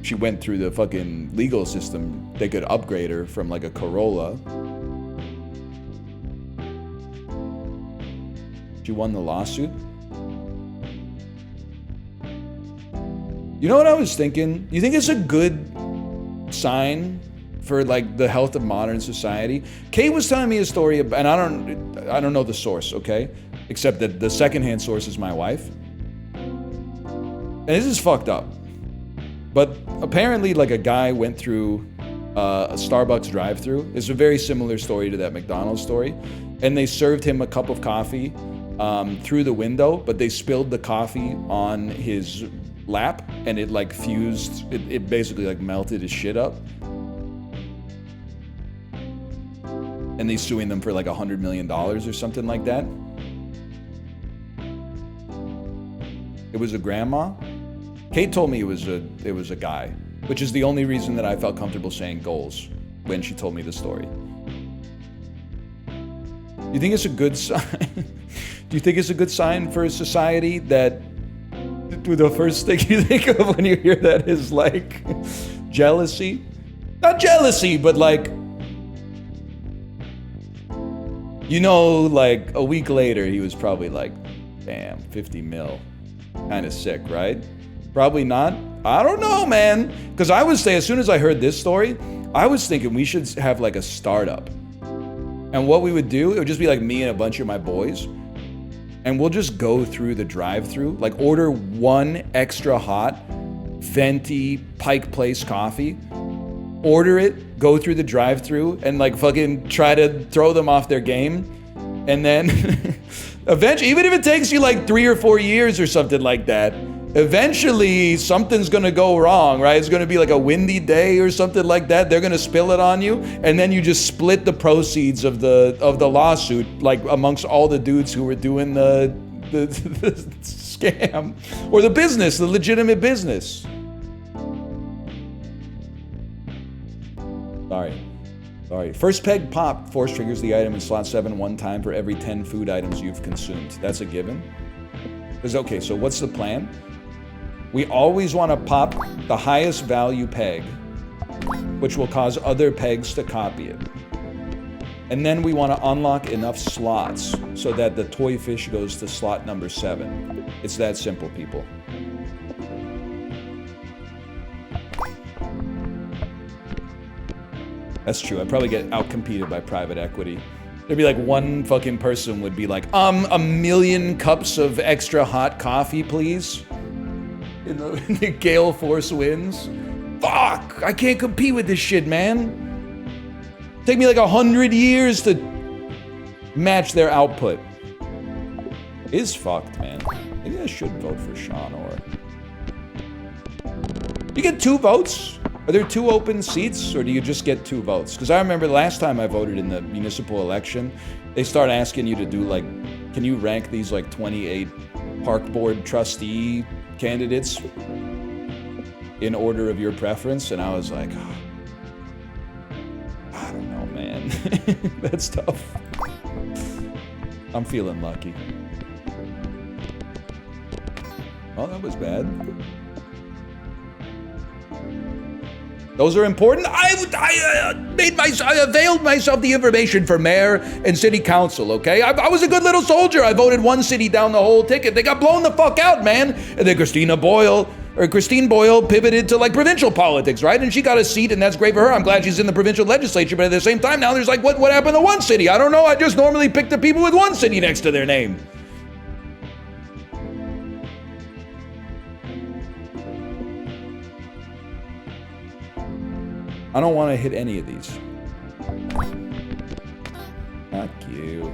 she went through the fucking legal system. They could upgrade her from like a Corolla. She won the lawsuit. You know what I was thinking? You think it's a good sign for like the health of modern society? Kate was telling me a story about, and I don't know the source, okay? Except that the secondhand source is my wife. And this is fucked up. But apparently like a guy went through a Starbucks drive-thru. It's a very similar story to that McDonald's story. And they served him a cup of coffee through the window, but they spilled the coffee on his lap and it like fused, it basically like melted his shit up. And they suing them for like $100 million or something like that. It was a grandma. Kate told me it was a guy, which is the only reason that I felt comfortable saying goals when she told me the story. Do you think it's a good sign? Do you think it's a good sign for a society that the first thing you think of when you hear that is like jealousy? Not jealousy, but like, you know, like a week later, he was probably like, damn, 50 mil. Kind of sick, right? Probably not. I don't know, man. Because I would say, as soon as I heard this story, I was thinking we should have like a startup. And what we would do, it would just be like me and a bunch of my boys. And we'll just go through the drive-thru, like order one extra hot, venti Pike Place coffee, order it, go through the drive-thru, and like fucking try to throw them off their game. And then eventually, even if it takes you like 3 or 4 years or something like that, eventually something's gonna go wrong, right? It's gonna be like a windy day or something like that. They're gonna spill it on you, and then you just split the proceeds of the lawsuit, like amongst all the dudes who were doing the scam or the business, the legitimate business. Sorry. First peg pop, force triggers the item in slot 7 one time for every 10 food items you've consumed. That's a given. Okay, so what's the plan? We always want to pop the highest value peg, which will cause other pegs to copy it. And then we want to unlock enough slots so that the toy fish goes to slot number 7. It's that simple, people. That's true. I'd probably get outcompeted by private equity. There'd be like one fucking person would be like, 1,000,000 cups of extra hot coffee, please. In the Gale Force wins. Fuck! I can't compete with this shit, man. Take me like 100 years to match their output. Is fucked, man. Maybe I should vote for Sean or. You get 2 votes? Are there 2 open seats, or do you just get 2 votes? Because I remember the last time I voted in the municipal election, they start asking you to do like, can you rank these like 28 park board trustee candidates in order of your preference, and I was like, oh, I don't know, man. That's tough. I'm feeling lucky. Oh, that was bad. Those are important. I availed myself the information for mayor and city council, okay? I was a good little soldier. I voted one city down the whole ticket. They got blown the fuck out, man. And then Christine Boyle pivoted to like provincial politics, right? And she got a seat, and that's great for her. I'm glad she's in the provincial legislature, but at the same time, now there's like, what happened to one city? I don't know. I just normally pick the people with one city next to their name. I don't want to hit any of these. Fuck you.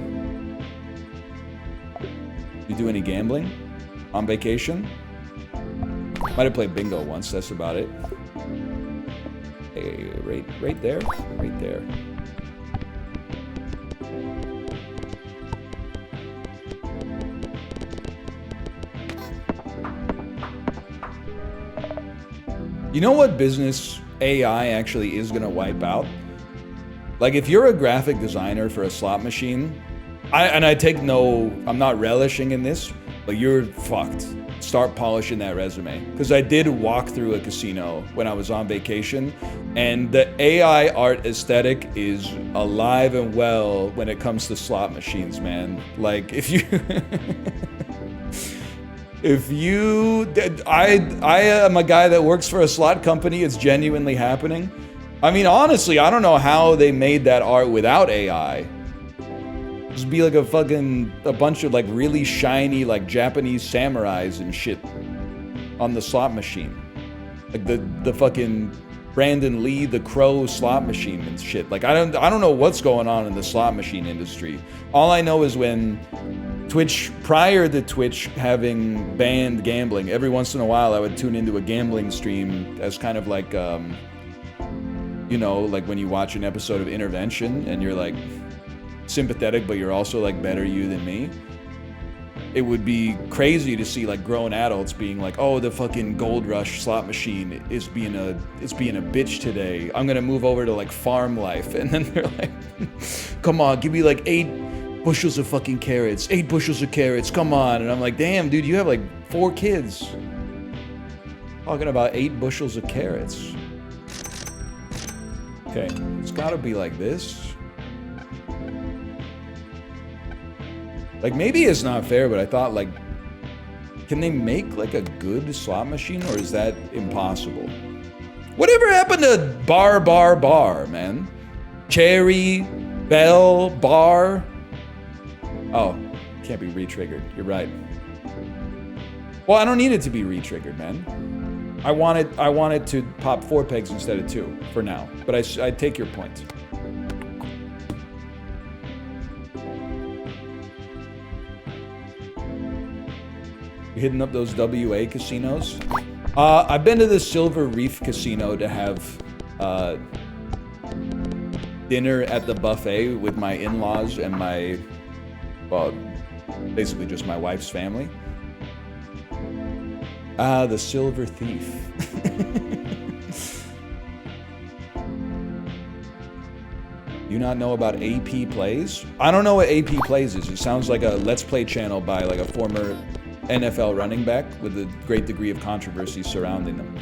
You do any gambling? On vacation? Might have played bingo once, that's about it. Hey, right there? Right there. You know what business AI actually is gonna wipe out? Like, if you're a graphic designer for a slot machine, I'm not relishing in this, but you're fucked. Start polishing that resume. Because I did walk through a casino when I was on vacation, and the AI art aesthetic is alive and well when it comes to slot machines, man. Like, I am a guy that works for a slot company. It's genuinely happening. I mean, honestly, I don't know how they made that art without AI. Just be like a bunch of like really shiny like Japanese samurais and shit on the slot machine. Like the fucking Brandon Lee, the Crow slot machine and shit. Like I don't know what's going on in the slot machine industry. All I know is when Twitch, prior to Twitch having banned gambling, every once in a while I would tune into a gambling stream as kind of like, you know, like when you watch an episode of Intervention and you're like sympathetic, but you're also like better you than me. It would be crazy to see like grown adults being like, oh, the fucking Gold Rush slot machine is being a bitch today. I'm gonna move over to like farm life. And then they're like, come on, give me like 8 bushels of fucking carrots, 8 bushels of carrots, come on. And I'm like, damn, dude, you have like 4 kids. Talking about 8 bushels of carrots. Okay, it's gotta be like this. Like, maybe it's not fair, but I thought, like, can they make, like, a good slot machine, or is that impossible? Whatever happened to bar, man? Cherry, bell, bar? Oh, can't be re-triggered. You're right. Well, I don't need it to be re-triggered, man. I want it to pop 4 pegs instead of 2, for now. But I take your point. Hitting up those WA casinos. I've been to the Silver Reef Casino to have dinner at the buffet with my in-laws and my, well, basically just my wife's family. The Silver Thief. You not know about AP Plays? I don't know what AP Plays is. It sounds like a Let's Play channel by like a former NFL running back with a great degree of controversy surrounding them.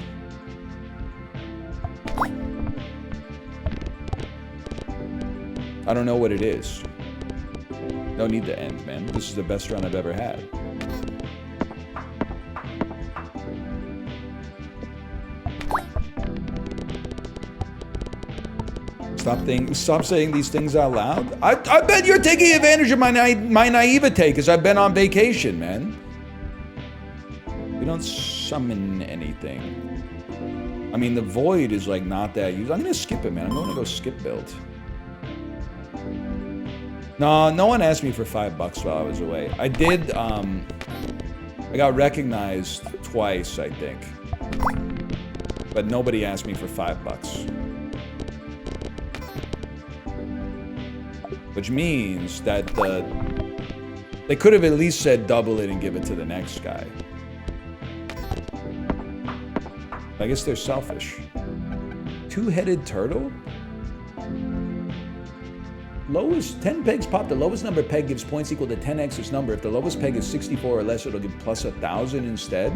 I don't know what it is. No need to end, man. This is the best run I've ever had. Stop saying these things out loud. I bet you're taking advantage of my naivete because I've been on vacation, man. We don't summon anything. I mean, the void is like not that used. I'm gonna skip it, man. I'm gonna go skip build. No one asked me for $5 while I was away. I did, I got recognized twice, I think. But nobody asked me for $5. Which means that They could have at least said double it and give it to the next guy. I guess they're selfish. Two-headed turtle? Lowest, 10 pegs pop. The lowest number peg gives points equal to 10x its number. If the lowest peg is 64 or less, it'll give plus 1,000 instead.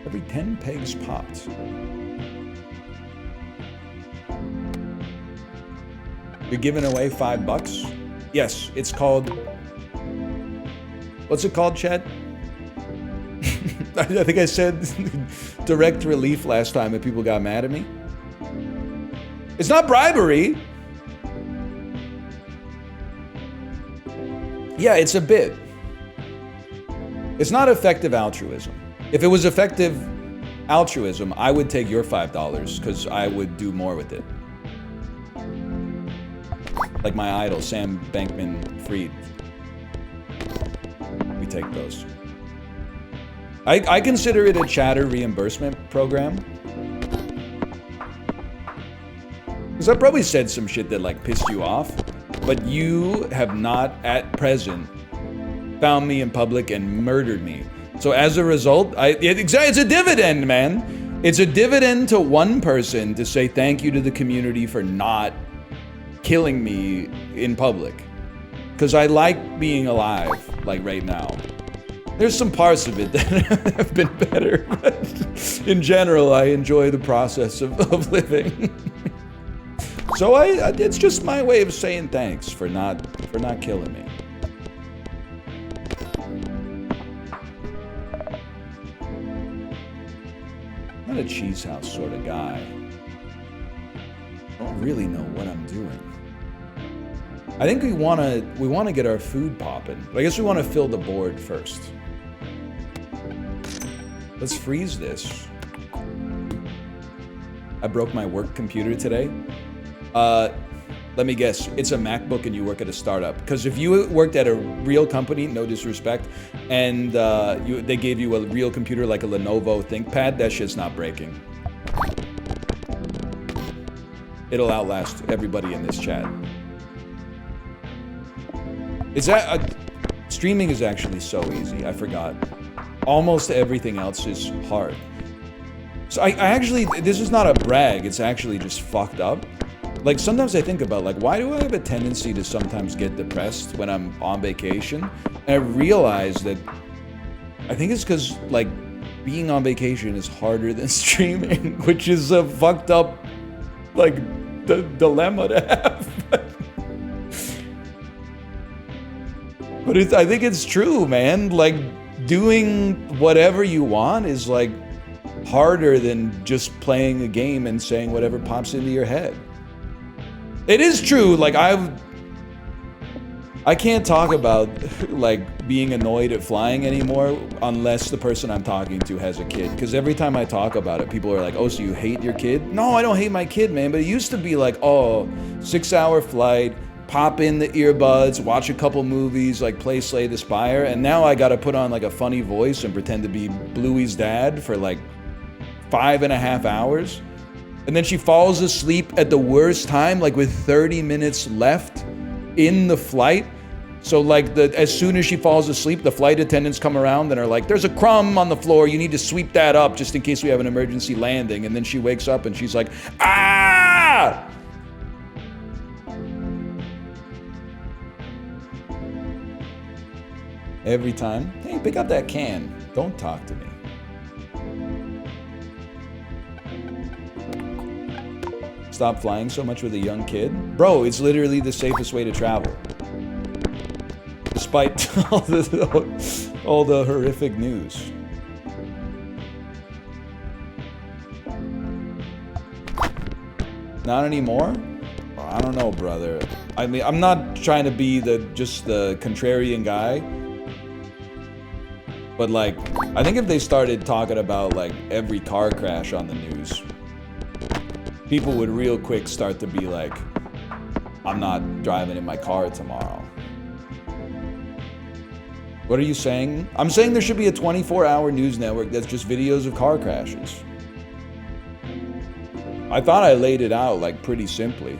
Every 10 pegs popped. You're giving away $5? Yes, it's called... What's it called, Chad? I think I said direct relief last time and people got mad at me. It's not bribery. Yeah, it's a bit. It's not effective altruism. If it was effective altruism, I would take your $5 because I would do more with it. Like my idol, Sam Bankman-Fried. We take those. I consider it a chatter reimbursement program. Because I probably said some shit that like pissed you off, but you have not at present found me in public and murdered me. So as a result, it's a dividend, man. It's a dividend to one person to say thank you to the community for not killing me in public. Because I like being alive, like right now. There's some parts of it that have been better, but in general, I enjoy the process of living. So it's just my way of saying thanks for not killing me. I'm not a cheese house sort of guy. I don't really know what I'm doing. I think we wanna get our food popping. I guess we want to fill the board first. Let's freeze this. I broke my work computer today. Let me guess, it's a MacBook and you work at a startup. Because if you worked at a real company, no disrespect, and they gave you a real computer like a Lenovo ThinkPad, that shit's not breaking. It'll outlast everybody in this chat. Streaming is actually so easy, I forgot. Almost everything else is hard. So I actually, this is not a brag, it's actually just fucked up. Like sometimes I think about like, why do I have a tendency to sometimes get depressed when I'm on vacation? And I realize that I think it's because like being on vacation is harder than streaming, which is a fucked up like dilemma to have. But I think it's true, man. Like doing whatever you want is like harder than just playing a game and saying whatever pops into your head. It is true, like I can't talk about like being annoyed at flying anymore unless the person I'm talking to has a kid. Because every time I talk about it, people are like, oh, so you hate your kid? No, I don't hate my kid, man. But it used to be like, oh, 6-hour flight, pop in the earbuds, watch a couple movies, like play Slay the Spire. And now I gotta put on like a funny voice and pretend to be Bluey's dad for like 5.5 hours. And then she falls asleep at the worst time, like with 30 minutes left in the flight. So like as soon as she falls asleep, the flight attendants come around and are like, there's a crumb on the floor, you need to sweep that up just in case we have an emergency landing. And then she wakes up and she's like, ah! Every time, hey, pick up that can. Don't talk to me. Stop flying so much with a young kid. Bro, it's literally the safest way to travel. Despite all the horrific news. Not anymore? I don't know, brother. I mean, I'm not trying to be just the contrarian guy. But like, I think if they started talking about like every car crash on the news, people would real quick start to be like, I'm not driving in my car tomorrow. What are you saying? I'm saying there should be a 24-hour news network that's just videos of car crashes. I thought I laid it out like pretty simply.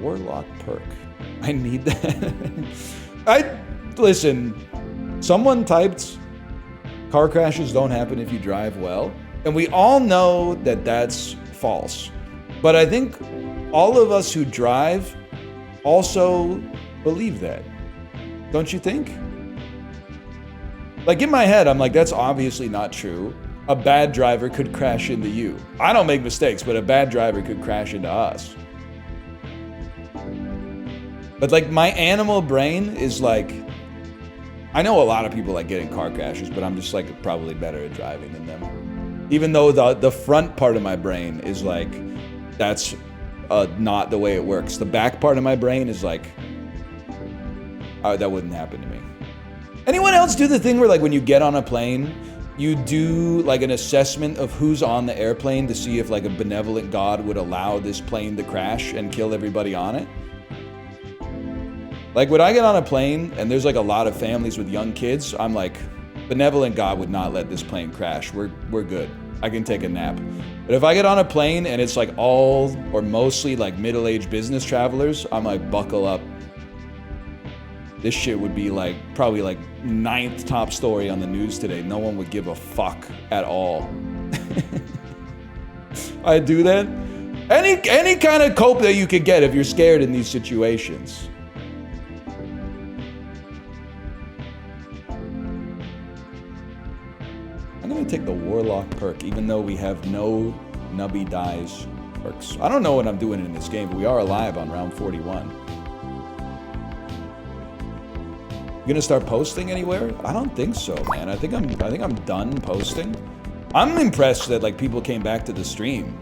Warlock perk. I need that. Listen, someone typed, car crashes don't happen if you drive well. And we all know that that's false. But I think all of us who drive also believe that. Don't you think? Like in my head, I'm like, that's obviously not true. A bad driver could crash into you. I don't make mistakes, but a bad driver could crash into us. But like my animal brain is like, I know a lot of people like getting car crashes, but I'm just like probably better at driving than them. Even though the front part of my brain is like, that's not the way it works. The back part of my brain is like, that wouldn't happen to me. Anyone else do the thing where like when you get on a plane, you do like an assessment of who's on the airplane to see if like a benevolent God would allow this plane to crash and kill everybody on it? Like when I get on a plane and there's like a lot of families with young kids, I'm like, benevolent God would not let this plane crash. We're good. I can take a nap. But if I get on a plane and it's like all or mostly like middle-aged business travelers, I'm like, buckle up. This shit would be like probably like 9th top story on the news today. No one would give a fuck at all. I do that. Any kind of cope that you could get if you're scared in these situations. I'm gonna take the Warlock perk, even though we have no Nubby Dies perks. I don't know what I'm doing in this game, but we are alive on round 41. You gonna start posting anywhere? I don't think so, man. I think I'm done posting. I'm impressed that like people came back to the stream.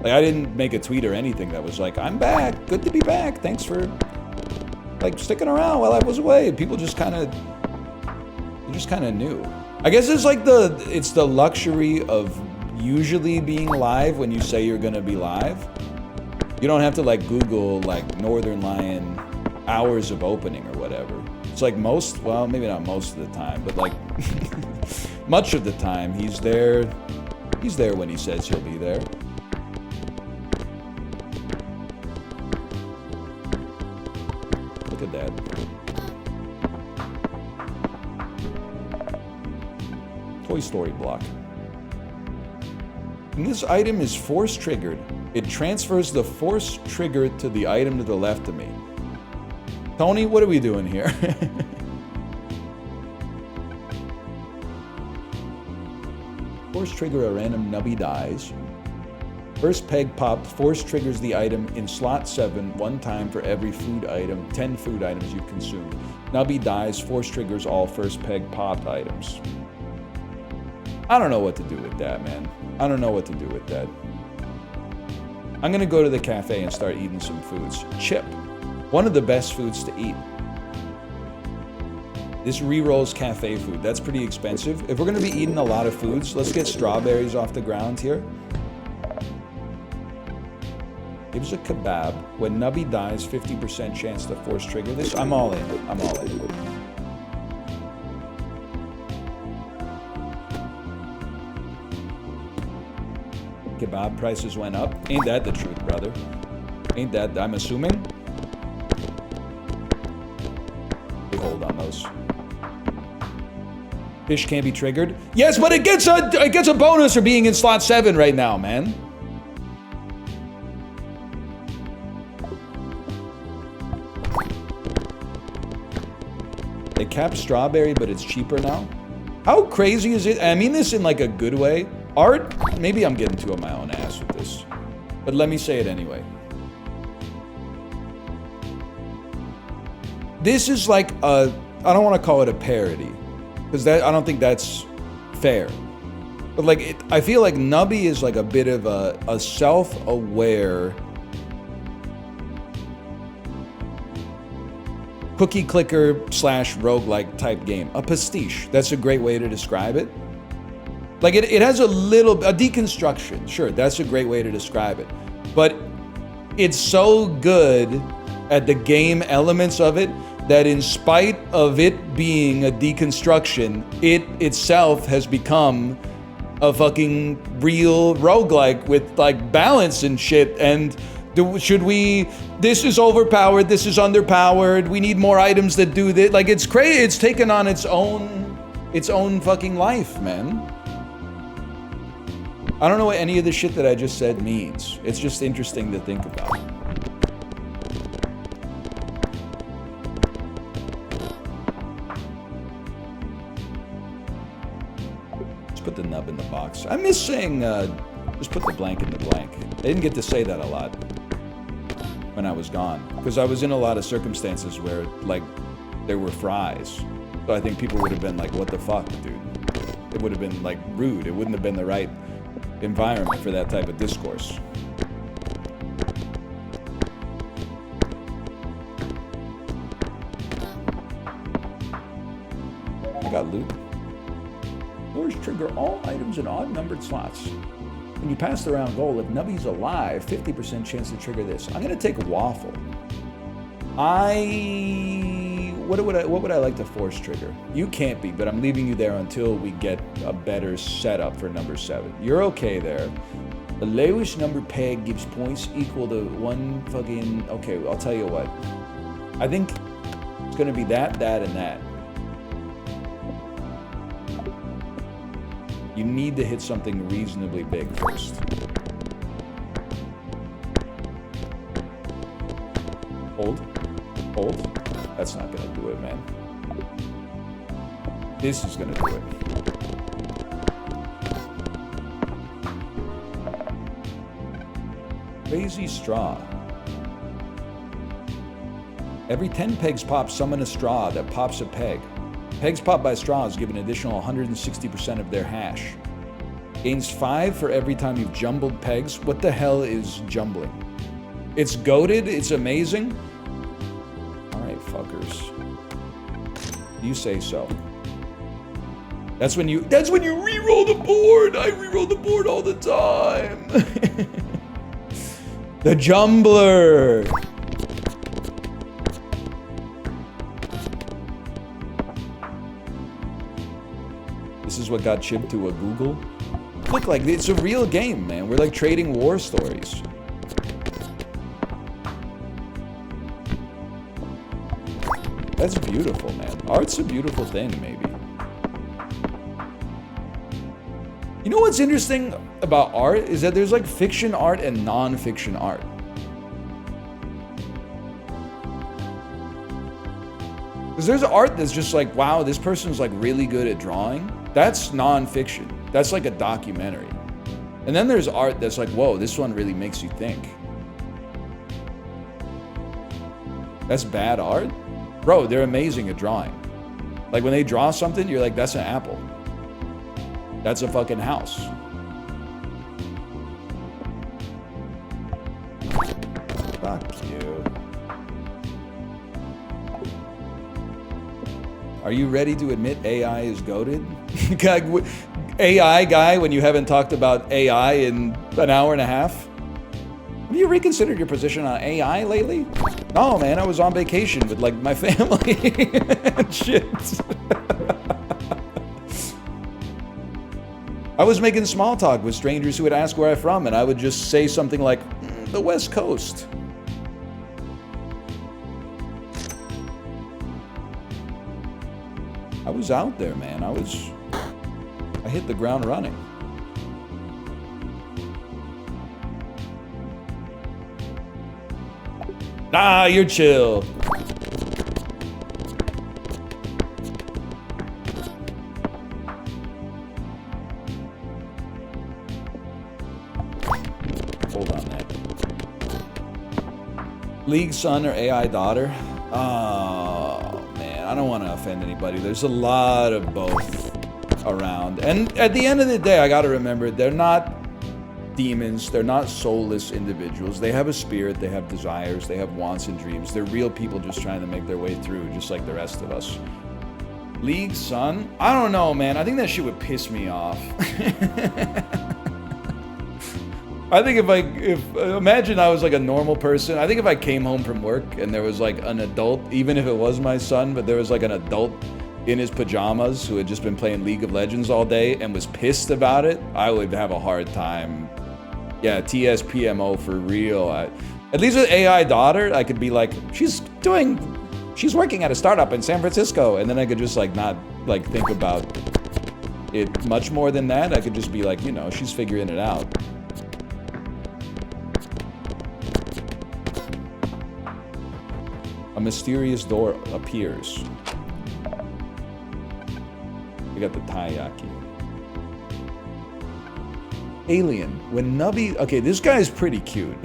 Like I didn't make a tweet or anything that was like, I'm back, good to be back. Thanks for like sticking around while I was away. People just kind of knew. I guess it's like it's the luxury of usually being live when you say you're gonna be live. You don't have to like Google like Northern Lion hours of opening or whatever. It's like well, maybe not most of the time, but like much of the time he's there when he says he'll be there. Look at that. Toy Story block. And this item is force triggered. It transfers the force trigger to the item to the left of me. Tony, what are we doing here? Force trigger a random Nubby Dies. First peg pop, force triggers the item in slot 7 one time for every food item, 10 food items you've consumed. Nubby Dies, force triggers all first peg pop items. I don't know what to do with that, man. I don't know what to do with that. I'm gonna go to the cafe and start eating some foods. Chip, one of the best foods to eat. This re-rolls cafe food. That's pretty expensive. If we're gonna be eating a lot of foods, let's get strawberries off the ground here. Gives a kebab. When Nubby dies, 50% chance to force trigger this. I'm all in. I'm all in. Kebab prices went up. Ain't that the truth, brother? Ain't that, I'm assuming? We hold on those. Fish can't be triggered. Yes, but it gets a bonus for being in slot 7 right now, man. They capped strawberry, but it's cheaper now. How crazy is it? I mean this in like a good way. Art, maybe I'm getting too on my own ass with this, but let me say it anyway. This is like I don't want to call it a parody, because I don't think that's fair. But like, I feel like Nubby is like a bit of a self-aware cookie clicker / roguelike type game. A pastiche. That's a great way to describe it. Like it has a deconstruction. Sure, that's a great way to describe it. But it's so good at the game elements of it that in spite of it being a deconstruction, it itself has become a fucking real roguelike with like balance and shit. And Should we? This is overpowered. This is underpowered. We need more items that do this. Like, it's crazy. It's taken on its own fucking life, man. I don't know what any of the shit that I just said means. It's just interesting to think about. Let's put the nub in the box. I miss saying, just put the blank in the blank. I didn't get to say that a lot when I was gone, because I was in a lot of circumstances where, like, there were fries. So I think people would have been like, what the fuck, dude? It would have been, like, rude. It wouldn't have been the right environment for that type of discourse. I got loot. Doors trigger all items in odd-numbered slots. When you pass the round goal, if Nubby's alive, 50% chance to trigger this. I'm gonna take Waffle. What would I like to force trigger? You can't be, but I'm leaving you there until we get a better setup for number 7. You're okay there. The lowest number peg gives points equal to one fucking... Okay, I'll tell you what. I think it's gonna be that, and that. You need to hit something reasonably big first. Hold. That's not gonna do it, man. This is gonna do it. Crazy straw. Every 10 pegs pop, summon a straw that pops a peg. Pegs popped by straws give an additional 160% of their hash. Gains 5 for every time you've jumbled pegs. What the hell is jumbling? It's goated. It's amazing. All right, fuckers. You say so. That's when you re-roll the board. I re-roll the board all the time. The jumbler. This is what got chipped to a Google. Look, like, it's a real game, man. We're like trading war stories. That's beautiful, man. Art's a beautiful thing, maybe. You know what's interesting about art is that there's like fiction art and non-fiction art. Because there's art that's just like, wow, this person's like really good at drawing. That's non-fiction. That's like a documentary. And then there's art that's like, whoa, this one really makes you think. That's bad art? Bro, they're amazing at drawing. Like when they draw something, you're like, that's an apple. That's a fucking house. Fuck you. Are you ready to admit AI is goated? AI guy, when you haven't talked about AI in an hour and a half? Have you reconsidered your position on AI lately? No, man, I was on vacation with like my family and shit. I was making small talk with strangers who would ask where I'm from, and I would just say something like, the West Coast. I was out there, man. I hit the ground running. Nah, you're chill. Hold on, man. League son or AI daughter? Oh, man. I don't want to offend anybody. There's a lot of both around. And at the end of the day, I got to remember, they're not demons. They're not soulless individuals. They have a spirit. They have desires. They have wants and dreams. They're real people just trying to make their way through, just like the rest of us. League son? I don't know, man. I think that shit would piss me off. I think if imagine I was like a normal person. I think if I came home from work and there was like an adult, even if it was my son, but there was like an adult in his pajamas who had just been playing League of Legends all day and was pissed about it, I would have a hard time. Yeah, TSPMO for real. At least with AI daughter, I could be like, she's working at a startup in San Francisco. And then I could just like not like think about it much more than that. I could just be like, you know, she's figuring it out. A mysterious door appears. We got the taiyaki. Alien. When Nubby... Okay, this guy's pretty cute.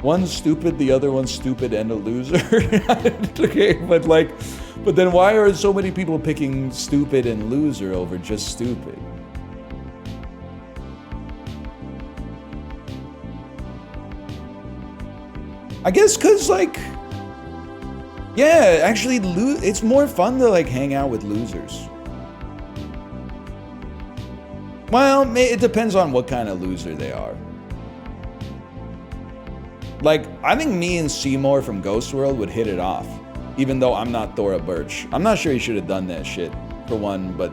One's stupid, the other one's stupid and a loser. Okay, but like... But then why are so many people picking stupid and loser over just stupid? I guess because, like... Yeah, actually, it's more fun to, like, hang out with losers. Well, it depends on what kind of loser they are. Like, I think me and Seymour from Ghost World would hit it off. Even though I'm not Thora Birch. I'm not sure he should have done that shit, for one, but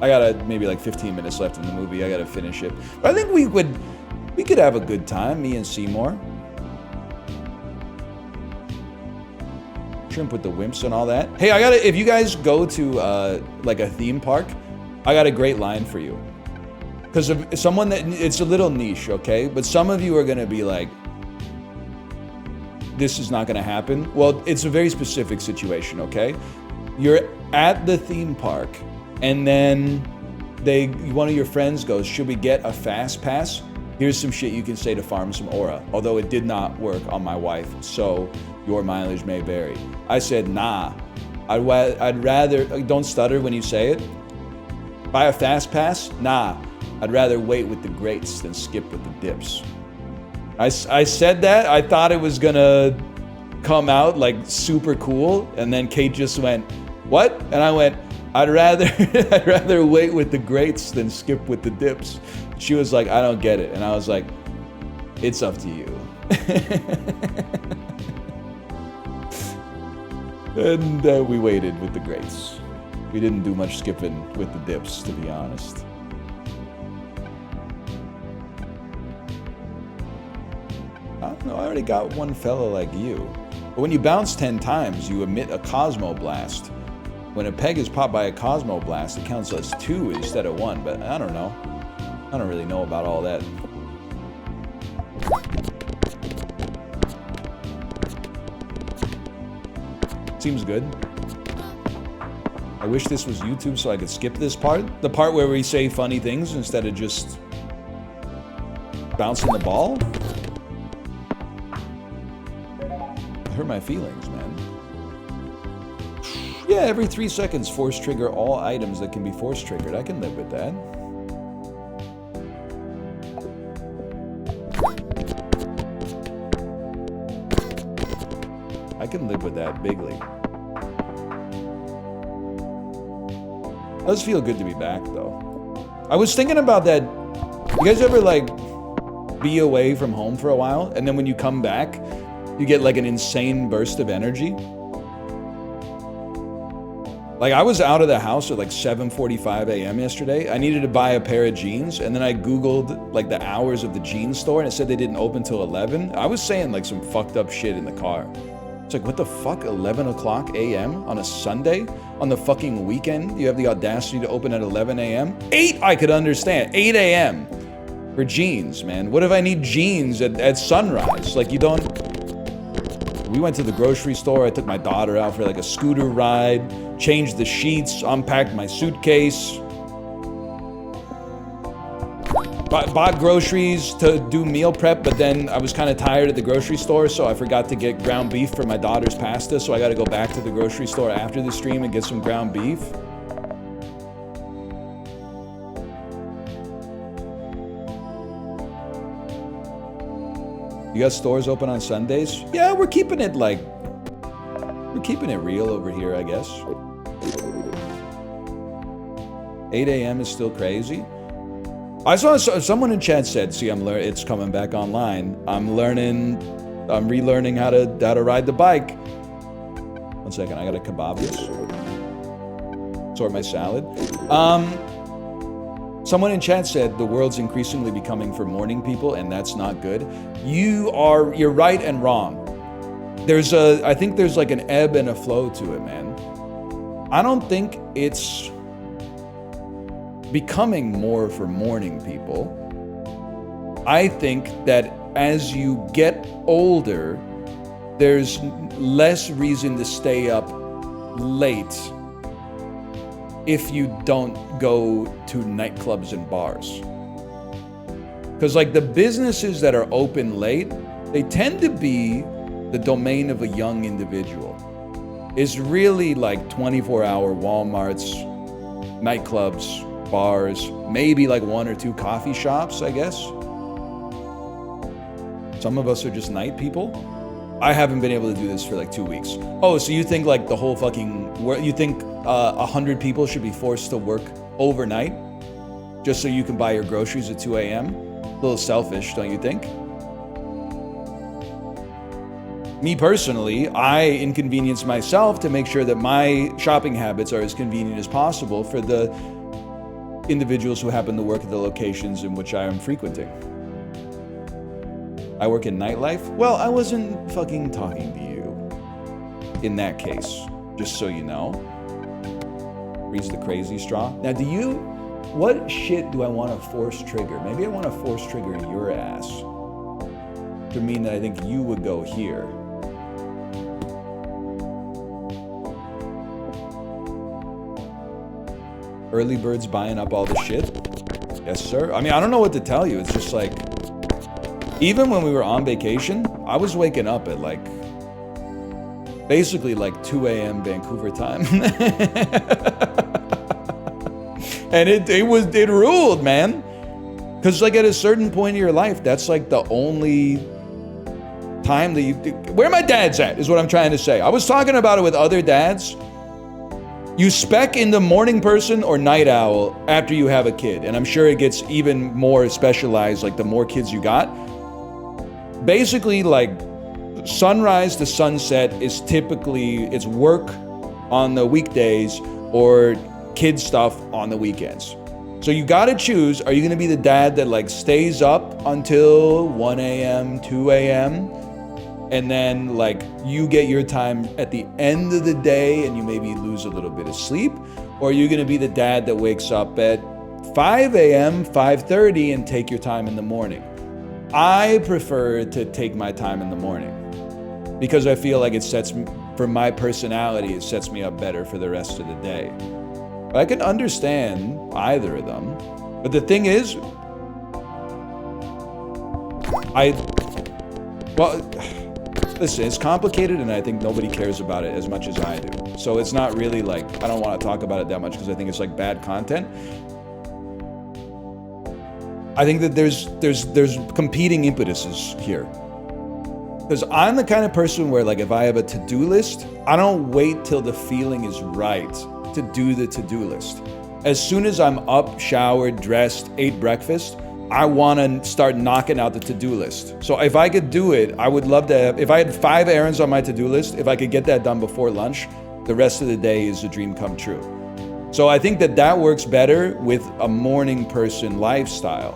I got maybe like 15 minutes left in the movie. I gotta finish it. But I think we could have a good time, me and Seymour. Shrimp with the wimps and all that. Hey, if you guys go to like a theme park, I got a great line for you. Because of someone it's a little niche, okay? But some of you are gonna be like, this is not gonna happen. Well, it's a very specific situation, okay? You're at the theme park, and then one of your friends goes, should we get a fast pass? Here's some shit you can say to farm some aura. Although it did not work on my wife, so your mileage may vary. I said, nah. I'd rather, don't stutter when you say it. Buy a fast pass? Nah. I'd rather wait with the greats than skip with the dips. I said that, I thought it was gonna come out like super cool, and then Kate just went, what? And I went, I'd rather wait with the greats than skip with the dips. She was like, I don't get it. And I was like, it's up to you. And we waited with the greats. We didn't do much skipping with the dips, to be honest. I don't know, I already got one fella like you. But when you bounce 10 times, you emit a Cosmo Blast. When a peg is popped by a Cosmo Blast, it counts as 2 instead of 1, but I don't know. I don't really know about all that. Seems good. I wish this was YouTube so I could skip this part. The part where we say funny things instead of just bouncing the ball. Hurt my feelings, man. Yeah, every 3 seconds, force trigger all items that can be force triggered. I can live with that. I can live with that bigly. It does feel good to be back, though. I was thinking about that. You guys ever, like, be away from home for a while, and then when you come back, you get like an insane burst of energy? Like, I was out of the house at like 7:45 a.m. yesterday. I needed to buy a pair of jeans, and then I Googled like the hours of the jeans store, and it said they didn't open till 11. I was saying like some fucked up shit in the car. It's like, what the fuck, 11 o'clock a.m. on a Sunday? On the fucking weekend, you have the audacity to open at 11 a.m.? 8 I could understand, 8 a.m. for jeans, man. What if I need jeans at sunrise? Like, you don't... We went to the grocery store, I took my daughter out for like a scooter ride, changed the sheets, unpacked my suitcase, bought groceries to do meal prep, but then I was kind of tired at the grocery store, so I forgot to get ground beef for my daughter's pasta, so I gotta go back to the grocery store after the stream and get some ground beef. You got stores open on Sundays? Yeah, we're keeping it real over here, I guess. 8 a.m. is still crazy. I saw someone in chat said, see, it's coming back online. I'm relearning how to ride the bike. One second, I gotta kebab this. Sort my salad. Someone in chat said the world's increasingly becoming for morning people, and that's not good. You're right and wrong. I think there's like an ebb and a flow to it, man. I don't think it's becoming more for morning people. I think that as you get older, there's less reason to stay up late if you don't go to nightclubs and bars. Because like the businesses that are open late, they tend to be the domain of a young individual. It's really like 24-hour Walmarts, nightclubs, bars, maybe like 1 or 2 coffee shops, I guess. Some of us are just night people. I haven't been able to do this for like 2 weeks. Oh, so you think like the whole fucking world, you think 100 people should be forced to work overnight just so you can buy your groceries at 2 a.m.? A little selfish, don't you think? Me personally, I inconvenience myself to make sure that my shopping habits are as convenient as possible for the individuals who happen to work at the locations in which I am frequenting. I work in nightlife? Well, I wasn't fucking talking to you in that case, just so you know. Reads the crazy straw. Now, what shit do I want to force trigger? Maybe I want to force trigger your ass to mean that I think you would go here. Early birds buying up all the shit? Yes, sir. I mean, I don't know what to tell you. It's just like, even when we were on vacation, I was waking up at like, basically like 2 a.m. Vancouver time. And it ruled, man. Because like at a certain point in your life, that's like the only time that where my dad's at is what I'm trying to say. I was talking about it with other dads. You spec in the morning person or night owl after you have a kid. And I'm sure it gets even more specialized like the more kids you got. Basically, like sunrise to sunset is typically, it's work on the weekdays or kid stuff on the weekends. So you gotta choose, are you gonna be the dad that like stays up until 1 a.m., 2 a.m., and then like you get your time at the end of the day and you maybe lose a little bit of sleep? Or are you gonna be the dad that wakes up at 5 a.m., 5:30 and take your time in the morning? I prefer to take my time in the morning because I feel like for my personality, it sets me up better for the rest of the day. But I can understand either of them. But the thing is, listen, it's complicated and I think nobody cares about it as much as I do. So it's not really like, I don't want to talk about it that much because I think it's like bad content. I think that there's competing impetuses here. Because I'm the kind of person where like if I have a to-do list, I don't wait till the feeling is right to do the to-do list. As soon as I'm up, showered, dressed, ate breakfast, I want to start knocking out the to-do list. So if I could do it, I would love to have, if I had 5 errands on my to-do list, if I could get that done before lunch, the rest of the day is a dream come true. So I think that works better with a morning person lifestyle.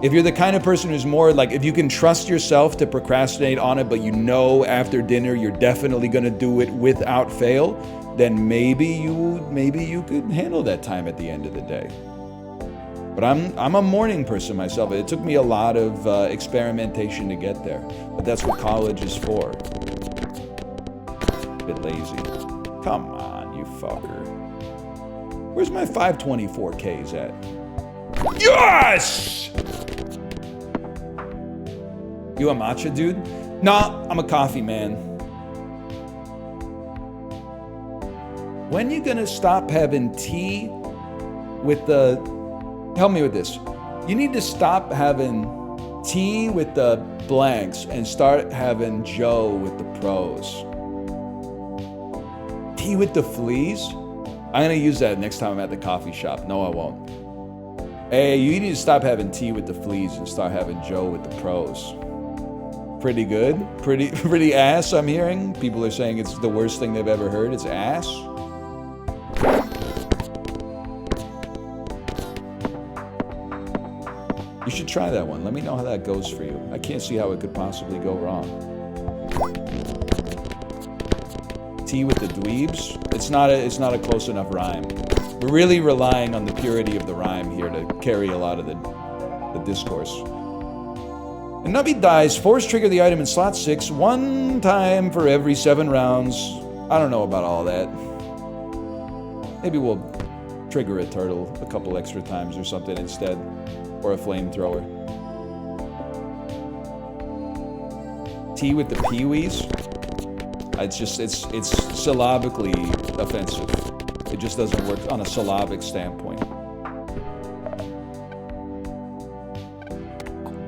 If you're the kind of person who's more like, if you can trust yourself to procrastinate on it, but you know after dinner you're definitely gonna do it without fail, then maybe you could handle that time at the end of the day. But I'm a morning person myself. It took me a lot of experimentation to get there, but that's what college is for. A bit lazy. Come on, you fucker. Where's my 524Ks at? Yes! You a matcha dude? Nah, I'm a coffee man. When you gonna stop having tea with the... Help me with this. You need to stop having tea with the blanks and start having Joe with the pros. Tea with the fleas? I'm gonna use that next time I'm at the coffee shop. No, I won't. Hey, you need to stop having tea with the fleas and start having Joe with the pros. Pretty good. Pretty ass, I'm hearing. People are saying it's the worst thing they've ever heard. It's ass. should try that one. Let me know how that goes for you. I can't see how it could possibly go wrong. Tea with the dweebs. It's not a close enough rhyme. We're really relying on the purity of the rhyme here to carry a lot of the discourse. And Nubby dies. Force trigger the item in slot 6 one time for every 7 rounds. I don't know about all that. Maybe we'll trigger a turtle a couple extra times or something instead. Or a flamethrower. Tea with the peewees. It's syllabically offensive. It just doesn't work on a syllabic standpoint.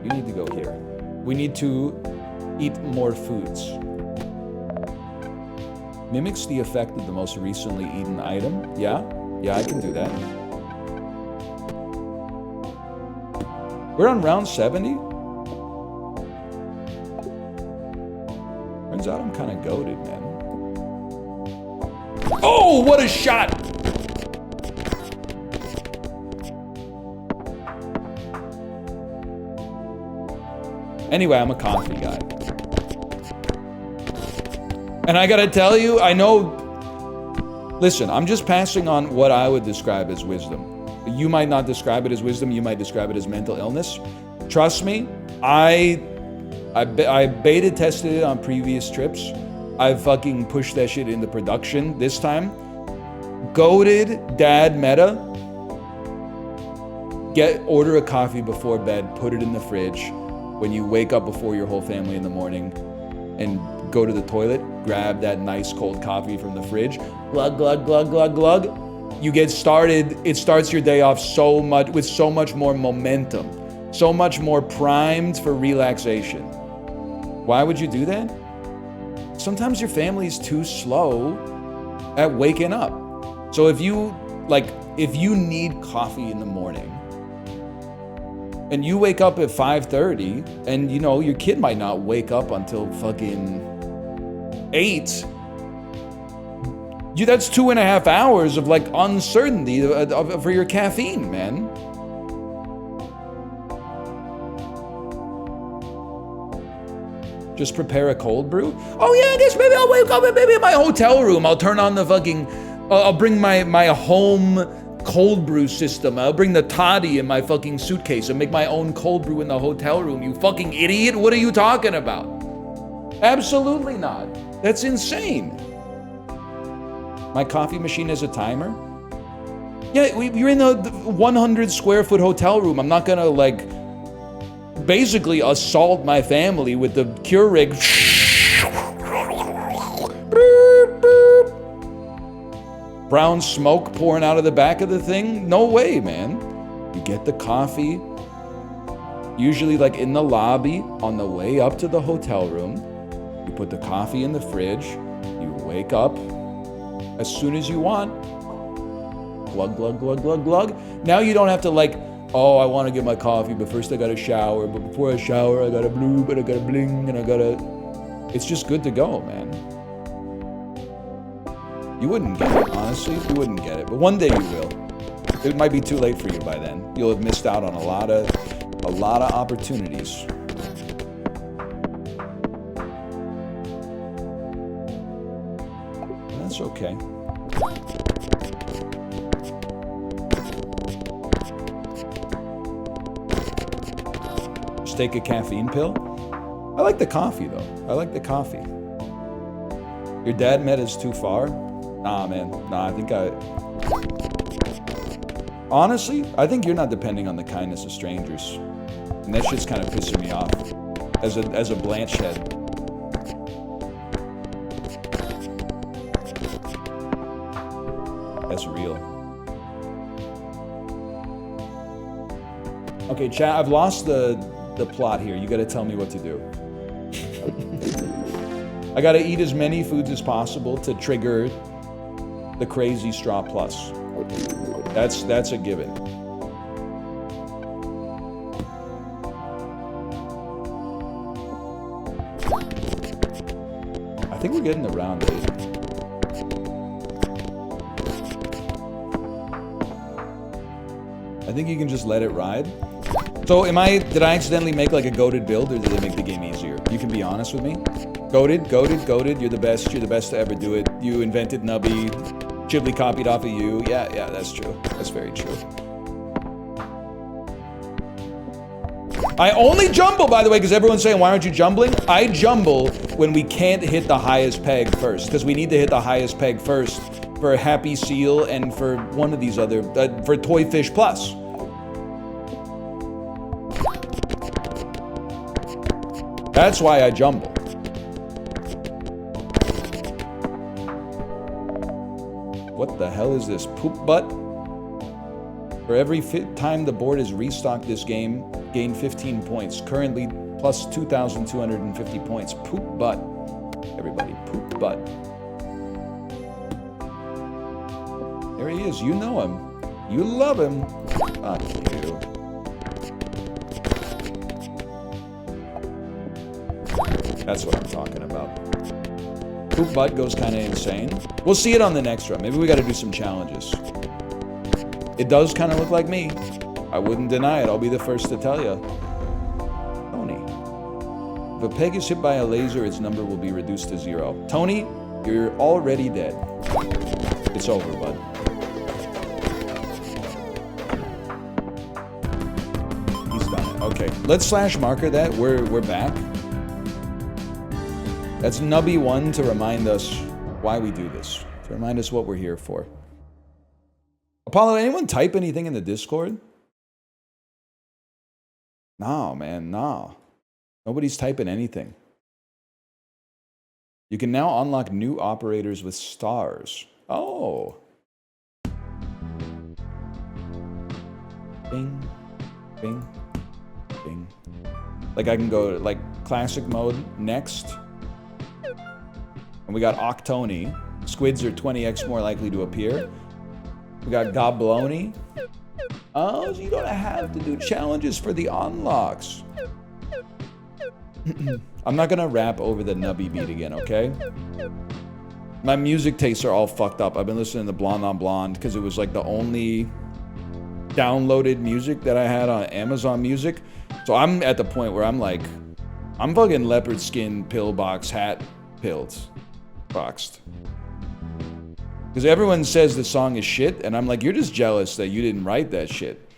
You need to go here. We need to eat more foods. Mimics the effect of the most recently eaten item. Yeah, I can do that. We're on round 70. Turns out I'm kind of goated, man. Oh, what a shot! Anyway, I'm a coffee guy. And I gotta tell you, I know... Listen, I'm just passing on what I would describe as wisdom. You might not describe it as wisdom, you might describe it as mental illness. Trust me, I beta tested it on previous trips. I fucking pushed that shit into production this time. Goated dad meta. Order a coffee before bed, put it in the fridge. When you wake up before your whole family in the morning and go to the toilet, grab that nice cold coffee from the fridge. Glug, glug, glug, glug, glug. You get started, it starts your day off with so much more momentum, so much more primed for relaxation. Why would you do that? Sometimes your family is too slow at waking up. So if you need coffee in the morning and you wake up at 5:30 and your kid might not wake up until fucking 8, that's 2.5 hours of uncertainty for your caffeine, man. Just prepare a cold brew. Oh yeah, I guess maybe I'll wake up and maybe in my hotel room I'll turn on the fucking, I'll bring my home cold brew system. I'll bring the toddy in my fucking suitcase and make my own cold brew in the hotel room. You fucking idiot, what are you talking about? Absolutely not. That's insane. My coffee machine has a timer? Yeah, you're in a 100 square foot hotel room. I'm not gonna basically assault my family with the Keurig. Brown smoke pouring out of the back of the thing? No way, man. You get the coffee, usually in the lobby on the way up to the hotel room. You put the coffee in the fridge. You wake up as soon as you want. Glug, glug, glug, glug, glug. Now you don't have to oh, I want to get my coffee, but first I gotta shower. But before I shower, I gotta bloop, and I gotta bling, and I gotta... It's just good to go, man. You wouldn't get it, honestly. You wouldn't get it. But one day you will. It might be too late for you by then. You'll have missed out on a lot of opportunities. And that's okay. Just take a caffeine pill. I like the coffee though. I like the coffee. Your dad met us too far? Nah, man. Nah, honestly, I think you're not depending on the kindness of strangers. And that shit's kind of pissing me off. As a Blanchehead. That's real. Okay, chat, I've lost the plot here. You gotta tell me what to do. I gotta eat as many foods as possible to trigger the crazy straw plus. That's a given. I think we're getting to round 8. I think you can just let it ride. So did I accidentally make like a goated build, or did they make the game easier? You can be honest with me. Goated, you're the best to ever do it. You invented Nubby, Ghibli copied off of you. Yeah, that's true. That's very true. I only jumble, by the way, because everyone's saying, why aren't you jumbling? I jumble when we can't hit the highest peg first, because we need to hit the highest peg first for Happy Seal and for one of these other, for Toy Fish Plus. That's why I jumble. What the hell is this? Poop butt? For every time the board is restocked this game, gain 15 points. Currently plus 2,250 points. Poop butt. Everybody, poop butt. There he is. You know him. You love him. Fuck you. That's what I'm talking about. Poop butt goes kind of insane. We'll see it on the next run. Maybe we got to do some challenges. It does kind of look like me. I wouldn't deny it. I'll be the first to tell you. Tony. If a peg is hit by a laser, its number will be reduced to 0. Tony, you're already dead. It's over, bud. He's done it. Okay, let's slash marker that. We're back. That's Nubby 1 to remind us why we do this. To remind us what we're here for. Apollo, anyone type anything in the Discord? No, man, no. Nobody's typing anything. You can now unlock new operators with stars. Oh. Bing, bing, bing. Like I can go to like classic mode next. And we got Octoni. Squids are 20x more likely to appear. We got Gobloni. Oh, so you don't have to do challenges for the unlocks. I'm not gonna rap over the Nubby beat again, okay? My music tastes are all fucked up. I've been listening to Blonde on Blonde because it was like the only downloaded music that I had on Amazon Music. So I'm at the point where I'm like, I'm fucking leopard skin pillbox hat pilled. Boxed. Because everyone says the song is shit, and I'm like, you're just jealous that you didn't write that shit.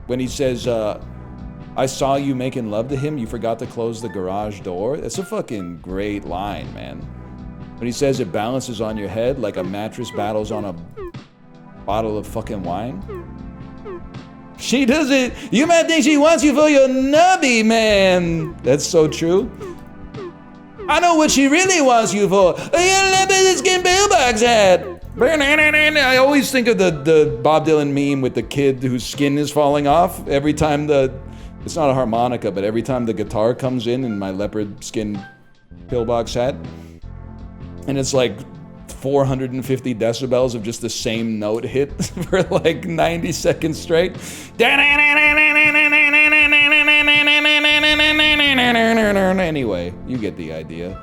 When he says, I saw you making love to him, you forgot to close the garage door. That's a fucking great line, man. When he says it balances on your head like a mattress battles on a bottle of fucking wine. She does it. You might think she wants you for your nubby, man. That's so true. I know what she really wants you for. You leopard skin pillbox hat. I always think of the Bob Dylan meme with the kid whose skin is falling off every time it's not a harmonica, but every time the guitar comes in my leopard skin pillbox hat. And it's like 450 decibels of just the same note hit for like 90 seconds straight. Anyway, you get the idea.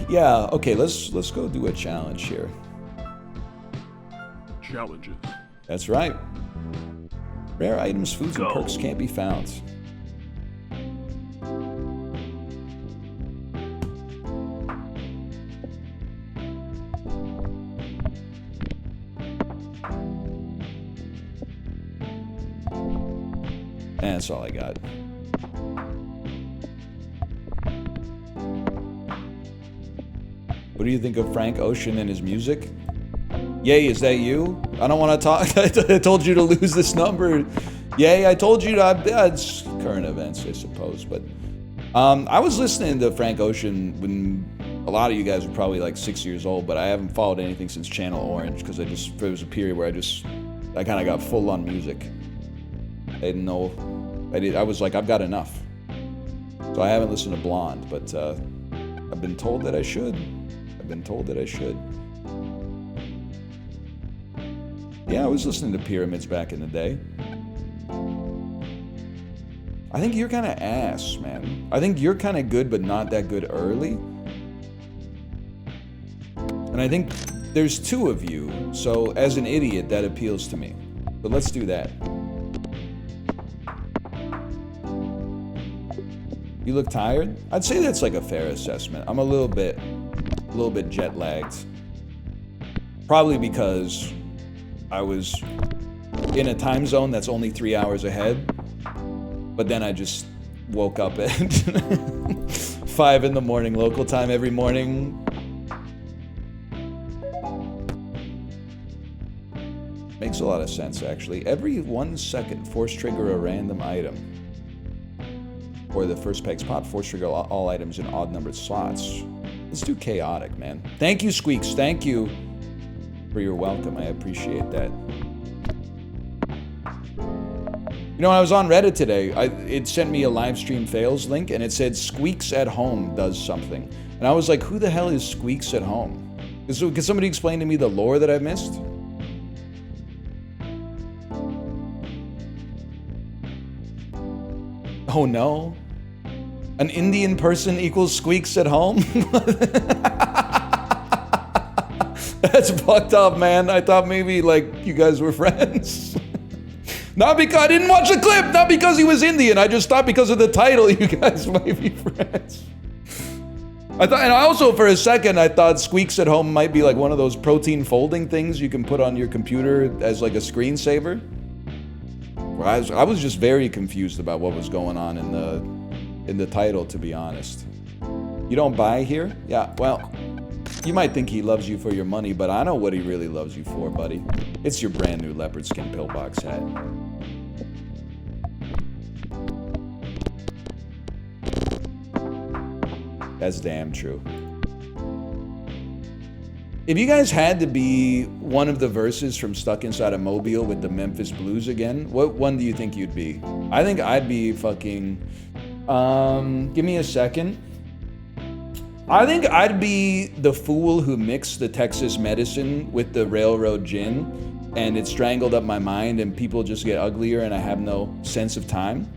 Yeah, okay, let's go do a challenge here. Challenges. That's right. Rare items, foods, and perks can't be found. And that's all I got. What do you think of Frank Ocean and his music? Yay, is that you? I don't want to talk. I told you to lose this number. Yay, I told you to. It's current events, I suppose. But I was listening to Frank Ocean when a lot of you guys were probably like 6 years old, but I haven't followed anything since Channel Orange because there was a period where I kind of got full on music. I didn't know. I was like, I've got enough. So I haven't listened to Blonde, but I've been told that I should. Yeah, I was listening to Pyramids back in the day. I think you're kind of ass, man. I think you're kind of good, but not that good early. And I think there's two of you, so as an idiot, that appeals to me. But let's do that. You look tired? I'd say that's like a fair assessment. I'm a little bit jet lagged. Probably because I was in a time zone that's only 3 hours ahead. But then I just woke up at 5 in the morning local time every morning. Makes a lot of sense, actually. Every 1 second, force trigger a random item. Or the first peg's pop, force trigger all items in odd-numbered slots. Let's do chaotic, man. Thank you, Squeaks. Thank you for your welcome. I appreciate that. You know, I was on Reddit today. It sent me a live stream fails link, and it said Squeaks at home does something. And I was like, who the hell is Squeaks at home? Can somebody explain to me the lore that I missed? Oh no. An Indian person equals Squeaks at home? That's fucked up, man. I thought maybe, like, you guys were friends. Not because I didn't watch the clip, not because he was Indian. I just thought because of the title you guys might be friends. And I also, for a second, I thought Squeaks at home might be like one of those protein folding things you can put on your computer as like a screensaver. I was just very confused about what was going on in the title, to be honest. You don't buy here? Yeah, well, you might think he loves you for your money, but I know what he really loves you for, buddy. It's your brand new leopard skin pillbox hat. That's damn true. If you guys had to be one of the verses from Stuck Inside a Mobile with the Memphis Blues again, what one do you think you'd be? I think I'd be fucking... give me a second. I think I'd be the fool who mixed the Texas medicine with the railroad gin, and it strangled up my mind, and people just get uglier, and I have no sense of time.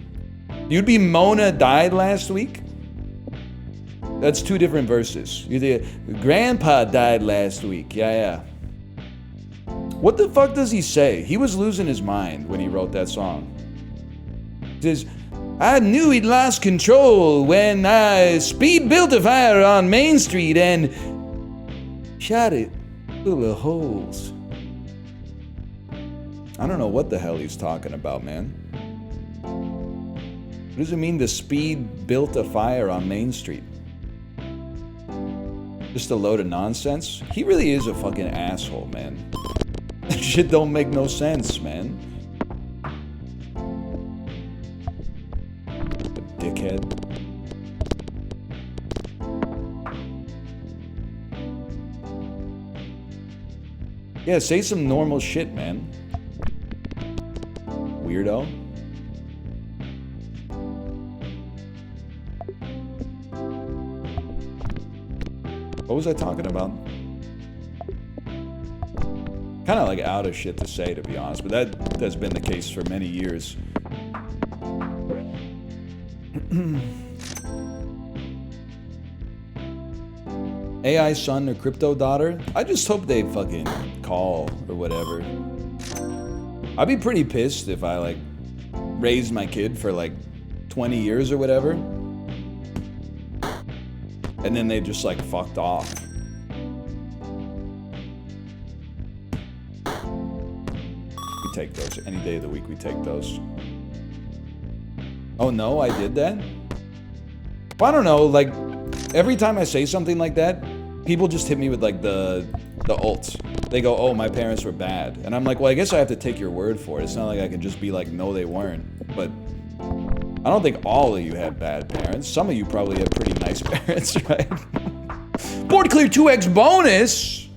You'd be Mona died last week? That's two different verses. Grandpa died last week. Yeah. What the fuck does he say? He was losing his mind when he wrote that song. He says, I knew he'd lost control when I speed built a fire on Main Street and shot it full of holes. I don't know what the hell he's talking about, man. What does it mean to speed built a fire on Main Street? Just a load of nonsense? He really is a fucking asshole, man. That shit don't make no sense, man. A dickhead. Yeah, say some normal shit, man. Weirdo. What was I talking about? Kind of like out of shit to say, to be honest, but that has been the case for many years. AI son or crypto daughter? I just hope they fucking call or whatever. I'd be pretty pissed if I like raised my kid for like 20 years or whatever. And then they just like fucked off. We take those. Any day of the week we take those. Oh no, I did that? Well, I don't know, like every time I say something like that, people just hit me with like the ults. They go, oh, my parents were bad. And I'm like, well, I guess I have to take your word for it. It's not like I can just be like, no, they weren't. But I don't think all of you had bad parents. Some of you probably had pretty nice parents, right? Board clear 2x bonus!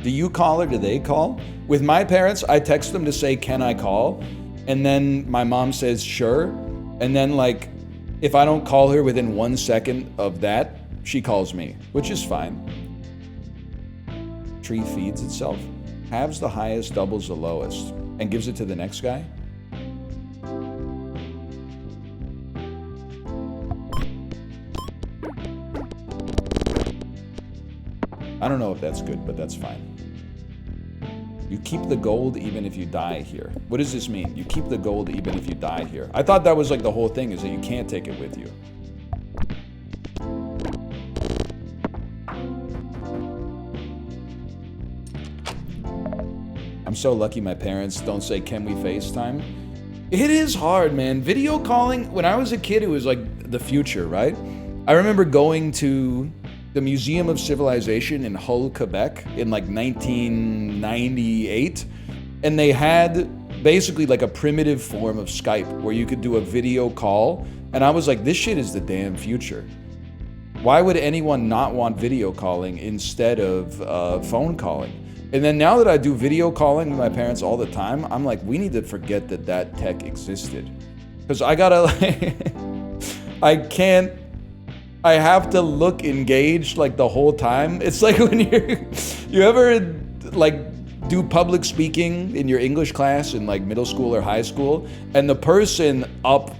Do you call or do they call? With my parents, I text them to say, can I call? And then my mom says, sure. And then like, if I don't call her within 1 second of that, she calls me, which is fine. Tree feeds itself. Halves the highest, doubles the lowest, and gives it to the next guy? I don't know if that's good, but that's fine. You keep the gold even if you die here. What does this mean? You keep the gold even if you die here. I thought that was like the whole thing, is that you can't take it with you. I'm so lucky my parents don't say, can we FaceTime? It is hard, man. Video calling, when I was a kid, it was like the future, right? I remember going to the Museum of Civilization in Hull, Quebec in like 1998. And they had basically like a primitive form of Skype where you could do a video call. And I was like, this shit is the damn future. Why would anyone not want video calling instead of phone calling? And then now that I do video calling with my parents all the time, I'm like, we need to forget that that tech existed. Because I gotta like, I have to look engaged like the whole time. It's like when you ever like do public speaking in your English class in like middle school or high school, and the person up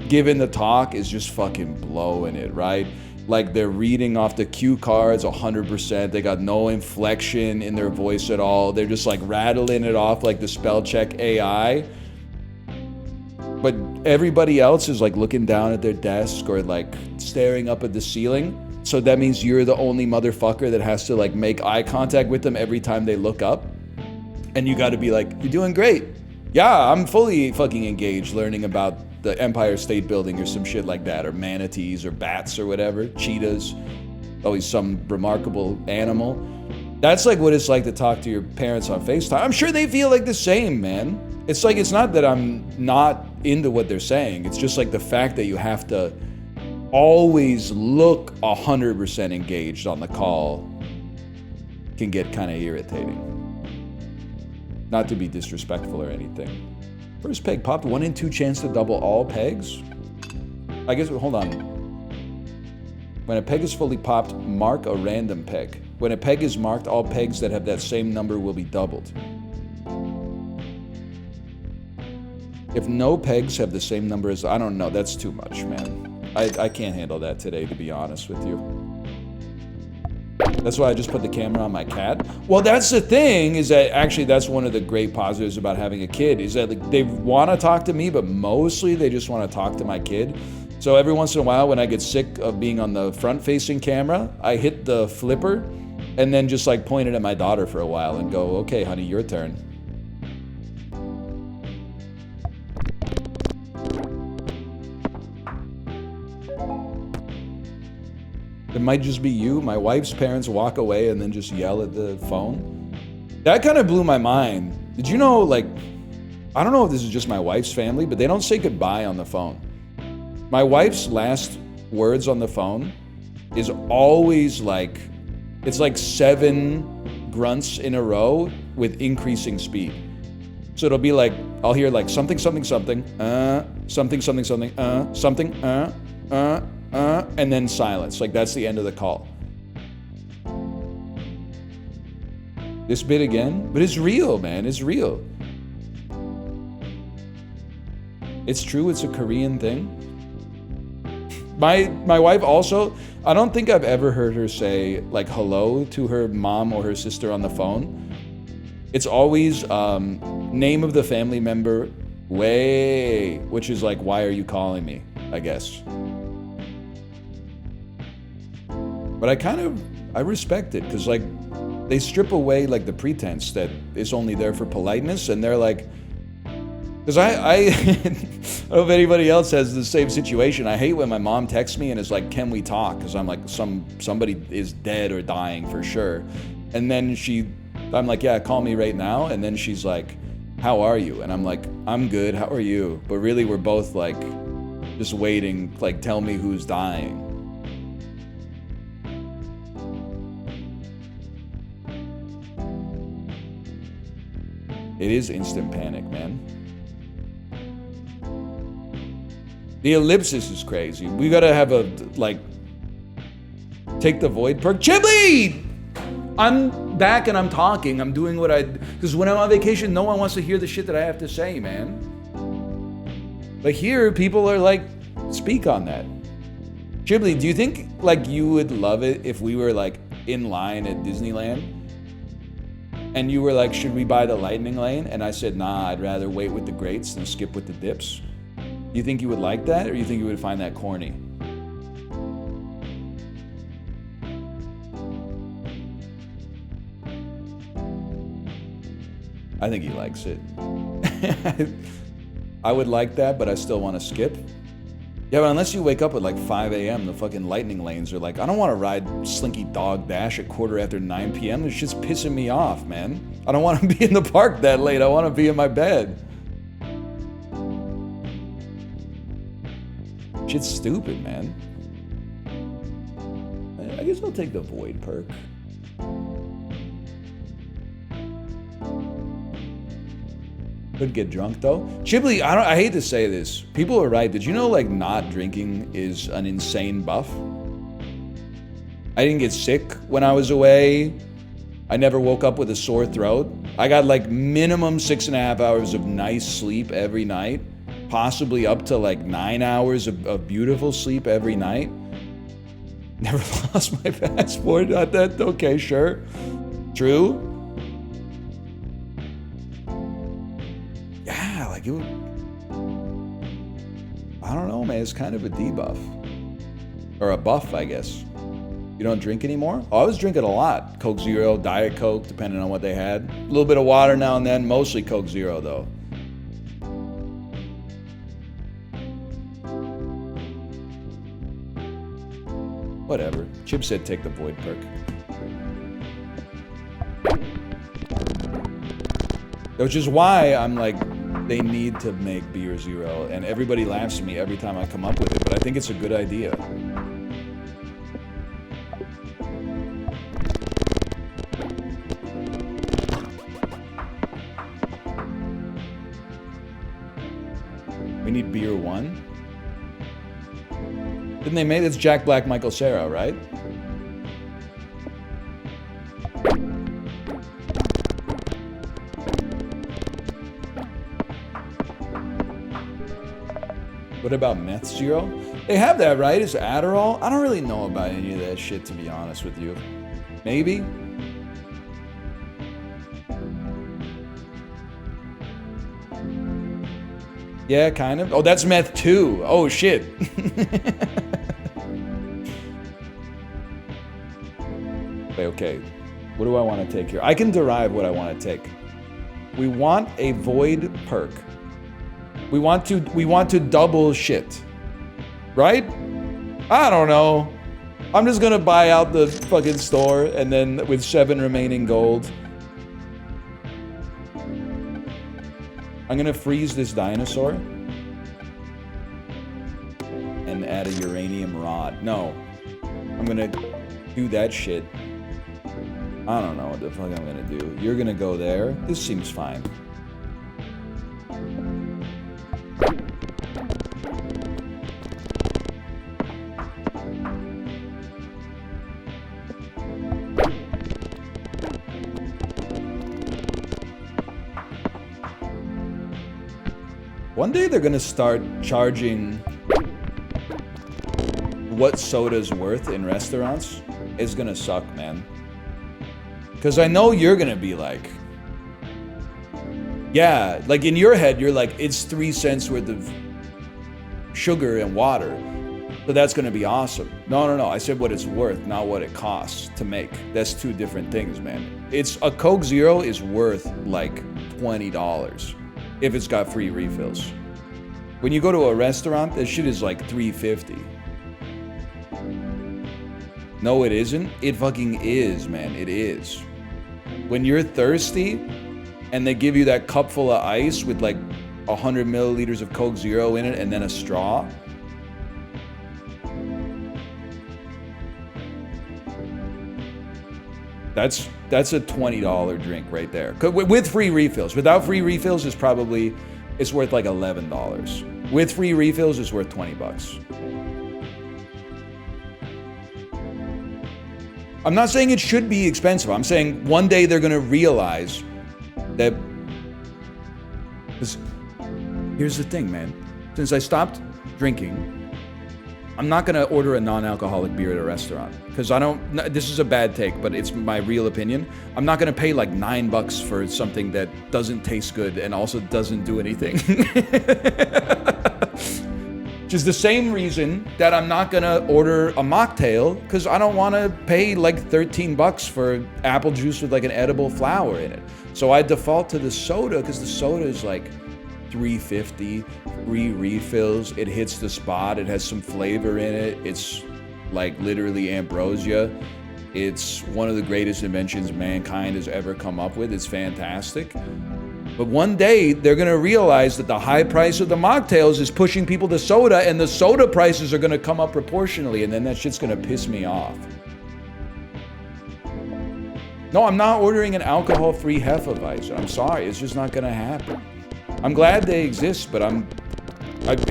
giving the talk is just fucking blowing it, right? Like they're reading off the cue cards 100%. They got no inflection in their voice at all. They're just like rattling it off like the spell check AI. But everybody else is like looking down at their desk or like staring up at the ceiling. So that means you're the only motherfucker that has to like make eye contact with them every time they look up. And you got to be like, you're doing great. Yeah, I'm fully fucking engaged learning about the Empire State Building or some shit like that, or manatees or bats or whatever, cheetahs, always some remarkable animal. That's like what it's like to talk to your parents on FaceTime. I'm sure they feel like the same, man. It's like, it's not that I'm not into what they're saying. It's just like the fact that you have to always look 100% engaged on the call can get kind of irritating. Not to be disrespectful or anything. First peg popped, 1 in 2 chance to double all pegs. I guess, hold on. When a peg is fully popped, mark a random peg. When a peg is marked, all pegs that have that same number will be doubled. If no pegs have the same number as, I don't know, that's too much, man. I can't handle that today, to be honest with you. That's why I just put the camera on my cat. Well, that's the thing, is that actually that's one of the great positives about having a kid, is that like, they want to talk to me, but mostly they just want to talk to my kid. So every once in a while when I get sick of being on the front-facing camera, I hit the flipper and then just like point it at my daughter for a while and go, okay, honey, your turn. It might just be you. My wife's parents walk away and then just yell at the phone. That kind of blew my mind. Did you know, like, I don't know if this is just my wife's family, but they don't say goodbye on the phone. My wife's last words on the phone is always like, it's like 7 grunts in a row with increasing speed. So it'll be like, I'll hear like something, something, something, something, something, something, something, and then silence. Like that's the end of the call. This bit again, but it's real, man. It's real. It's true. It's a Korean thing. My wife also, I don't think I've ever heard her say like hello to her mom or her sister on the phone. It's always name of the family member, way, which is like, why are you calling me, I guess. But I respect it, because like they strip away like the pretense that it's only there for politeness, and they're like, because I don't know if anybody else has the same situation. I hate when my mom texts me and is like, can we talk? Because I'm like, somebody is dead or dying for sure. And then I'm like, yeah, call me right now. And then she's like, how are you? And I'm like, I'm good, how are you? But really we're both like, just waiting, like, tell me who's dying. It is instant panic, man. The ellipsis is crazy. We gotta have a, like, take the void perk. Chibli! I'm back and I'm talking. I'm doing what because when I'm on vacation, no one wants to hear the shit that I have to say, man. But here, people are like, speak on that. Chibli, do you think, like, you would love it if we were, like, in line at Disneyland? and you were like, should we buy the lightning lane? And I said, nah, I'd rather wait with the greats than skip with the dips. You think you would like that, or you think you would find that corny? I think he likes it. I would like that, but I still want to skip. Yeah, but unless you wake up at like 5 a.m., the fucking lightning lanes are like, I don't want to ride Slinky Dog Dash at 9:15 p.m. This shit's pissing me off, man. I don't want to be in the park that late. I want to be in my bed. Shit's stupid, man. I guess I'll take the Void perk. Could get drunk though. Chibli, I hate to say this. People are right. Did you know like not drinking is an insane buff? I didn't get sick when I was away. I never woke up with a sore throat. I got like minimum 6.5 hours of nice sleep every night. Possibly up to like 9 hours of beautiful sleep every night. Never lost my passport. Not that, okay, sure. True. Yeah, like it would, I don't know, man. It's kind of a debuff. Or a buff, I guess. You don't drink anymore? Oh, I was drinking a lot. Coke Zero, Diet Coke, depending on what they had. A little bit of water now and then. Mostly Coke Zero, though. Whatever. Chip said take the Void perk. Which is why I'm like, they need to make Beer Zero. And everybody laughs at me every time I come up with it, but I think it's a good idea. We need Beer 1. Didn't they make it's Jack Black, Michael Cera, right? What about Meth Zero? They have that, right? Is Adderall? I don't really know about any of that shit, to be honest with you. Maybe? Yeah, kind of. Oh, that's Meth too. Oh, shit. Okay. What do I want to take here? I can derive what I want to take. We want a Void perk. We want to double shit. Right? I don't know. I'm just gonna buy out the fucking store and then with 7 remaining gold. I'm gonna freeze this dinosaur. And add a uranium rod. No. I'm gonna do that shit. I don't know what the fuck I'm gonna do. You're gonna go there. This seems fine. One day they're gonna start charging what soda's worth in restaurants. It's gonna suck, man. Because I know you're gonna be like, yeah, like in your head, you're like, it's 3 cents worth of sugar and water. So that's gonna be awesome. No. I said what it's worth, not what it costs to make. That's 2 different things, man. It's a Coke Zero is worth like $20 if it's got free refills. When you go to a restaurant, that shit is like $3.50. No, it isn't. It fucking is, man. It is. When you're thirsty and they give you that cup full of ice with like 100 milliliters of Coke Zero in it and then a straw. That's a $20 drink right there. With free refills. Without free refills, it's worth like $11. With free refills, it's worth $20. I'm not saying it should be expensive. I'm saying one day they're gonna realize that. Here's the thing, man. Since I stopped drinking, I'm not gonna order a non-alcoholic beer at a restaurant because I don't. This is a bad take, but it's my real opinion. I'm not gonna pay like $9 for something that doesn't taste good and also doesn't do anything. Which is the same reason that I'm not gonna order a mocktail because I don't want to pay like $13 for apple juice with like an edible flower in it. So I default to the soda because the soda is like $3.50, 3 refills. It hits the spot. It has some flavor in it. It's like literally ambrosia. It's one of the greatest inventions mankind has ever come up with. It's fantastic. But one day they're gonna realize that the high price of the mocktails is pushing people to soda, and the soda prices are gonna come up proportionally, and then that shit's gonna piss me off. No, I'm not ordering an alcohol-free Hefeweizen. I'm sorry, it's just not gonna happen. I'm glad they exist, but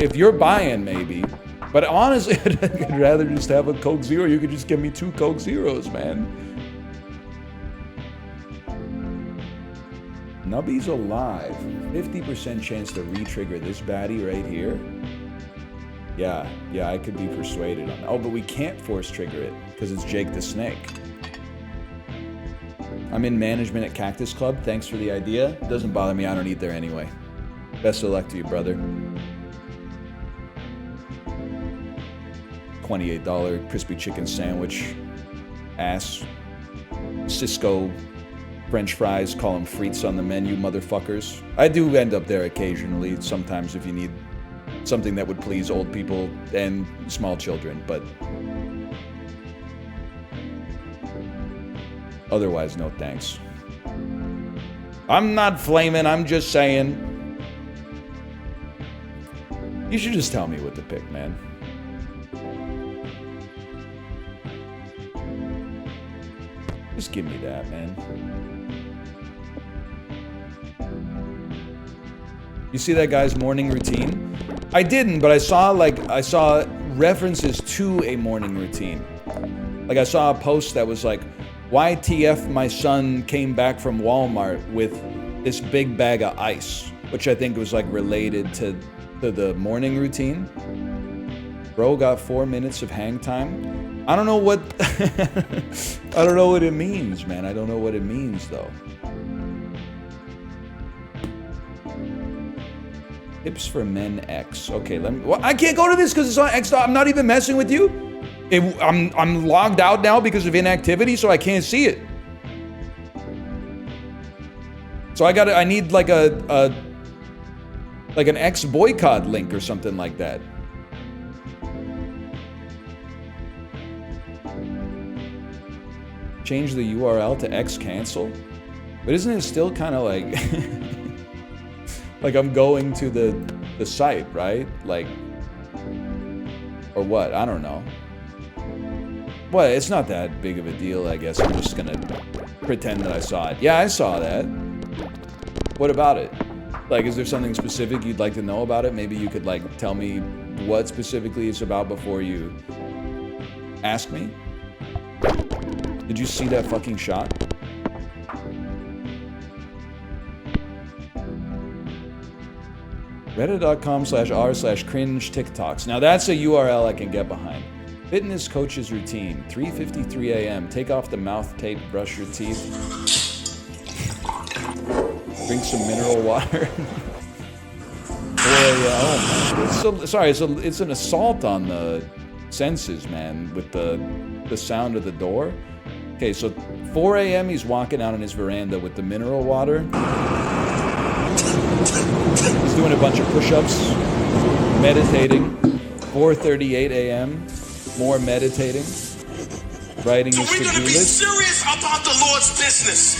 if you're buying, maybe. But honestly, I'd rather just have a Coke Zero. You could just give me 2 Coke Zeros, man. Nubby's alive. 50% chance to re-trigger this baddie right here. Yeah, I could be persuaded on that. Oh, but we can't force trigger it because it's Jake the Snake. I'm in management at Cactus Club. Thanks for the idea. It doesn't bother me. I don't eat there anyway. Best of luck to you, brother. $28 crispy chicken sandwich. Ass. Cisco French fries. Call them frites on the menu, motherfuckers. I do end up there occasionally. Sometimes if you need something that would please old people and small children, but otherwise, no thanks. I'm not flaming, I'm just saying. You should just tell me what to pick, man. Just give me that, man. You see that guy's morning routine? I didn't, but I saw references to a morning routine. Like I saw a post that was like, YTF my son came back from Walmart with this big bag of ice, which I think was like related to the morning routine. Bro got 4 minutes of hang time. I don't know what I don't know what it means, man. I don't know what it means though. Tips for Men X. Okay, let me. Well, I can't go to this because it's on X. I'm not even messing with you. I'm logged out now because of inactivity, so I can't see it. So I need like an X boycott link or something like that. Change the URL to X cancel? But isn't it still kind of like like I'm going to the site, right? Like, or what? I don't know. Well, it's not that big of a deal, I guess. I'm just gonna pretend that I saw it. Yeah, I saw that. What about it? Like, is there something specific you'd like to know about it? Maybe you could, like, tell me what specifically it's about before you ask me? Did you see that fucking shot? Reddit.com/r/cringe TikToks. Now that's a URL I can get behind. Fitness coach's routine. 3:53 a.m. Take off the mouth tape, brush your teeth. Drink some mineral water. 4 a.m. Sorry, it's an assault on the senses, man, with the sound of the door. Okay, so 4 a.m. he's walking out on his veranda with the mineral water. He's doing a bunch of push-ups, meditating. 4:38 a.m. More meditating. Writing his to-do list. We're gonna be serious about the Lord's business.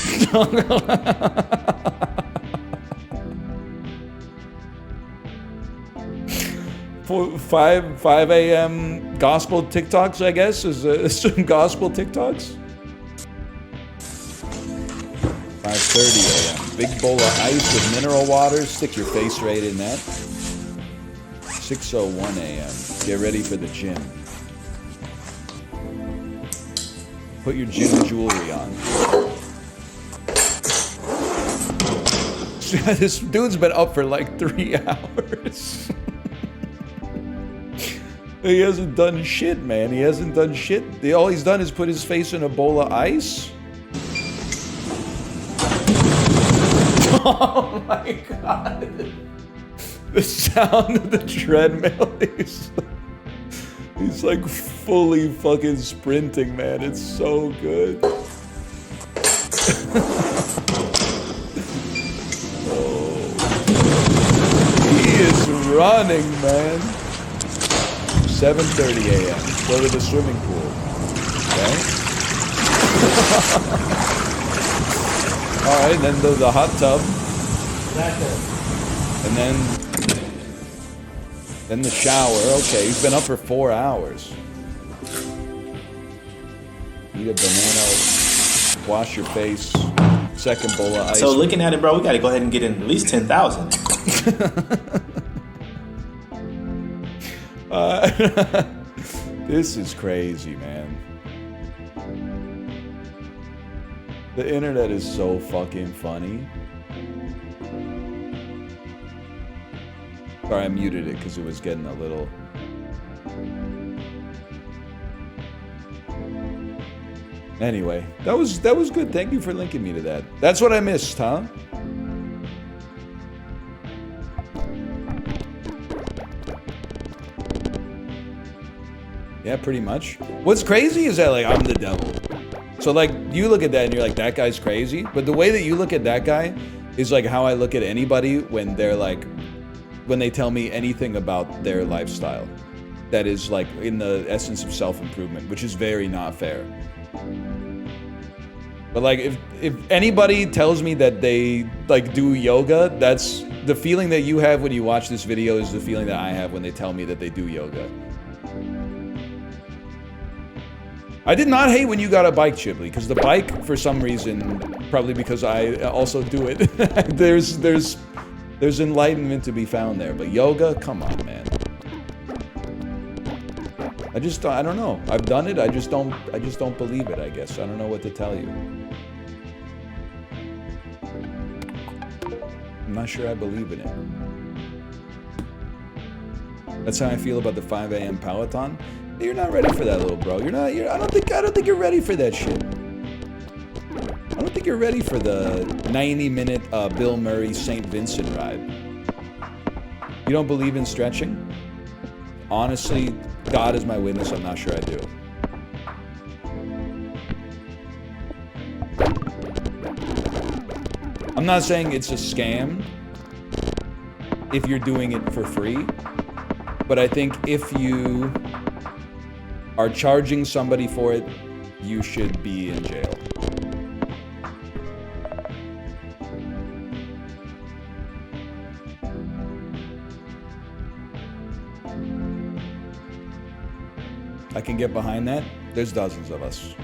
5 a.m. gospel TikToks, I guess, is some gospel TikToks. 5:30 a.m. Big bowl of ice with mineral water. Stick your face right in that. 6:01 a.m. Get ready for the gym. Put your gym jewelry on. This dude's been up for like 3 hours. He hasn't done shit, man. He hasn't done shit. All he's done is put his face in a bowl of ice. Oh my god. The sound of the treadmill. He's like fully fucking sprinting, man. It's so good. Oh. He is running, man. 7:30 a.m. Go to the swimming pool. Okay. All right, then the hot tub. And then the shower. Okay, he's been up for 4 hours. Eat a banana. Wash your face. Second bowl of ice. So looking at it, bro, we got to go ahead and get in at least 10,000. This is crazy, man. The internet is so fucking funny. Sorry, I muted it because it was getting a little... Anyway, that was good. Thank you for linking me to that. That's what I missed, huh? Yeah, pretty much. What's crazy is that, like, I'm the devil. So, like, you look at that and you're like, that guy's crazy. But the way that you look at that guy is, like, how I look at anybody when they're, like, when they tell me anything about their lifestyle. That is, like, in the essence of self-improvement, which is very not fair. But, like, if anybody tells me that they, like, do yoga, that's the feeling that you have when you watch this video is the feeling that I have when they tell me that they do yoga. I did not hate when you got a bike, Chibley, because the bike, for some reason, probably because I also do it, there's enlightenment to be found there. But yoga, come on, man. I don't know. I've done it. I just don't believe it, I guess. I don't know what to tell you. I'm not sure I believe in it. That's how I feel about the 5 a.m. Peloton. You're not ready for that, little bro. I don't think you're ready for that shit. I don't think you're ready for the 90-minute Bill Murray St. Vincent ride. You don't believe in stretching? Honestly, God is my witness, I'm not sure I do. I'm not saying it's a scam if you're doing it for free, but I think if you are charging somebody for it, you should be in jail. I can get behind that. There's dozens of us.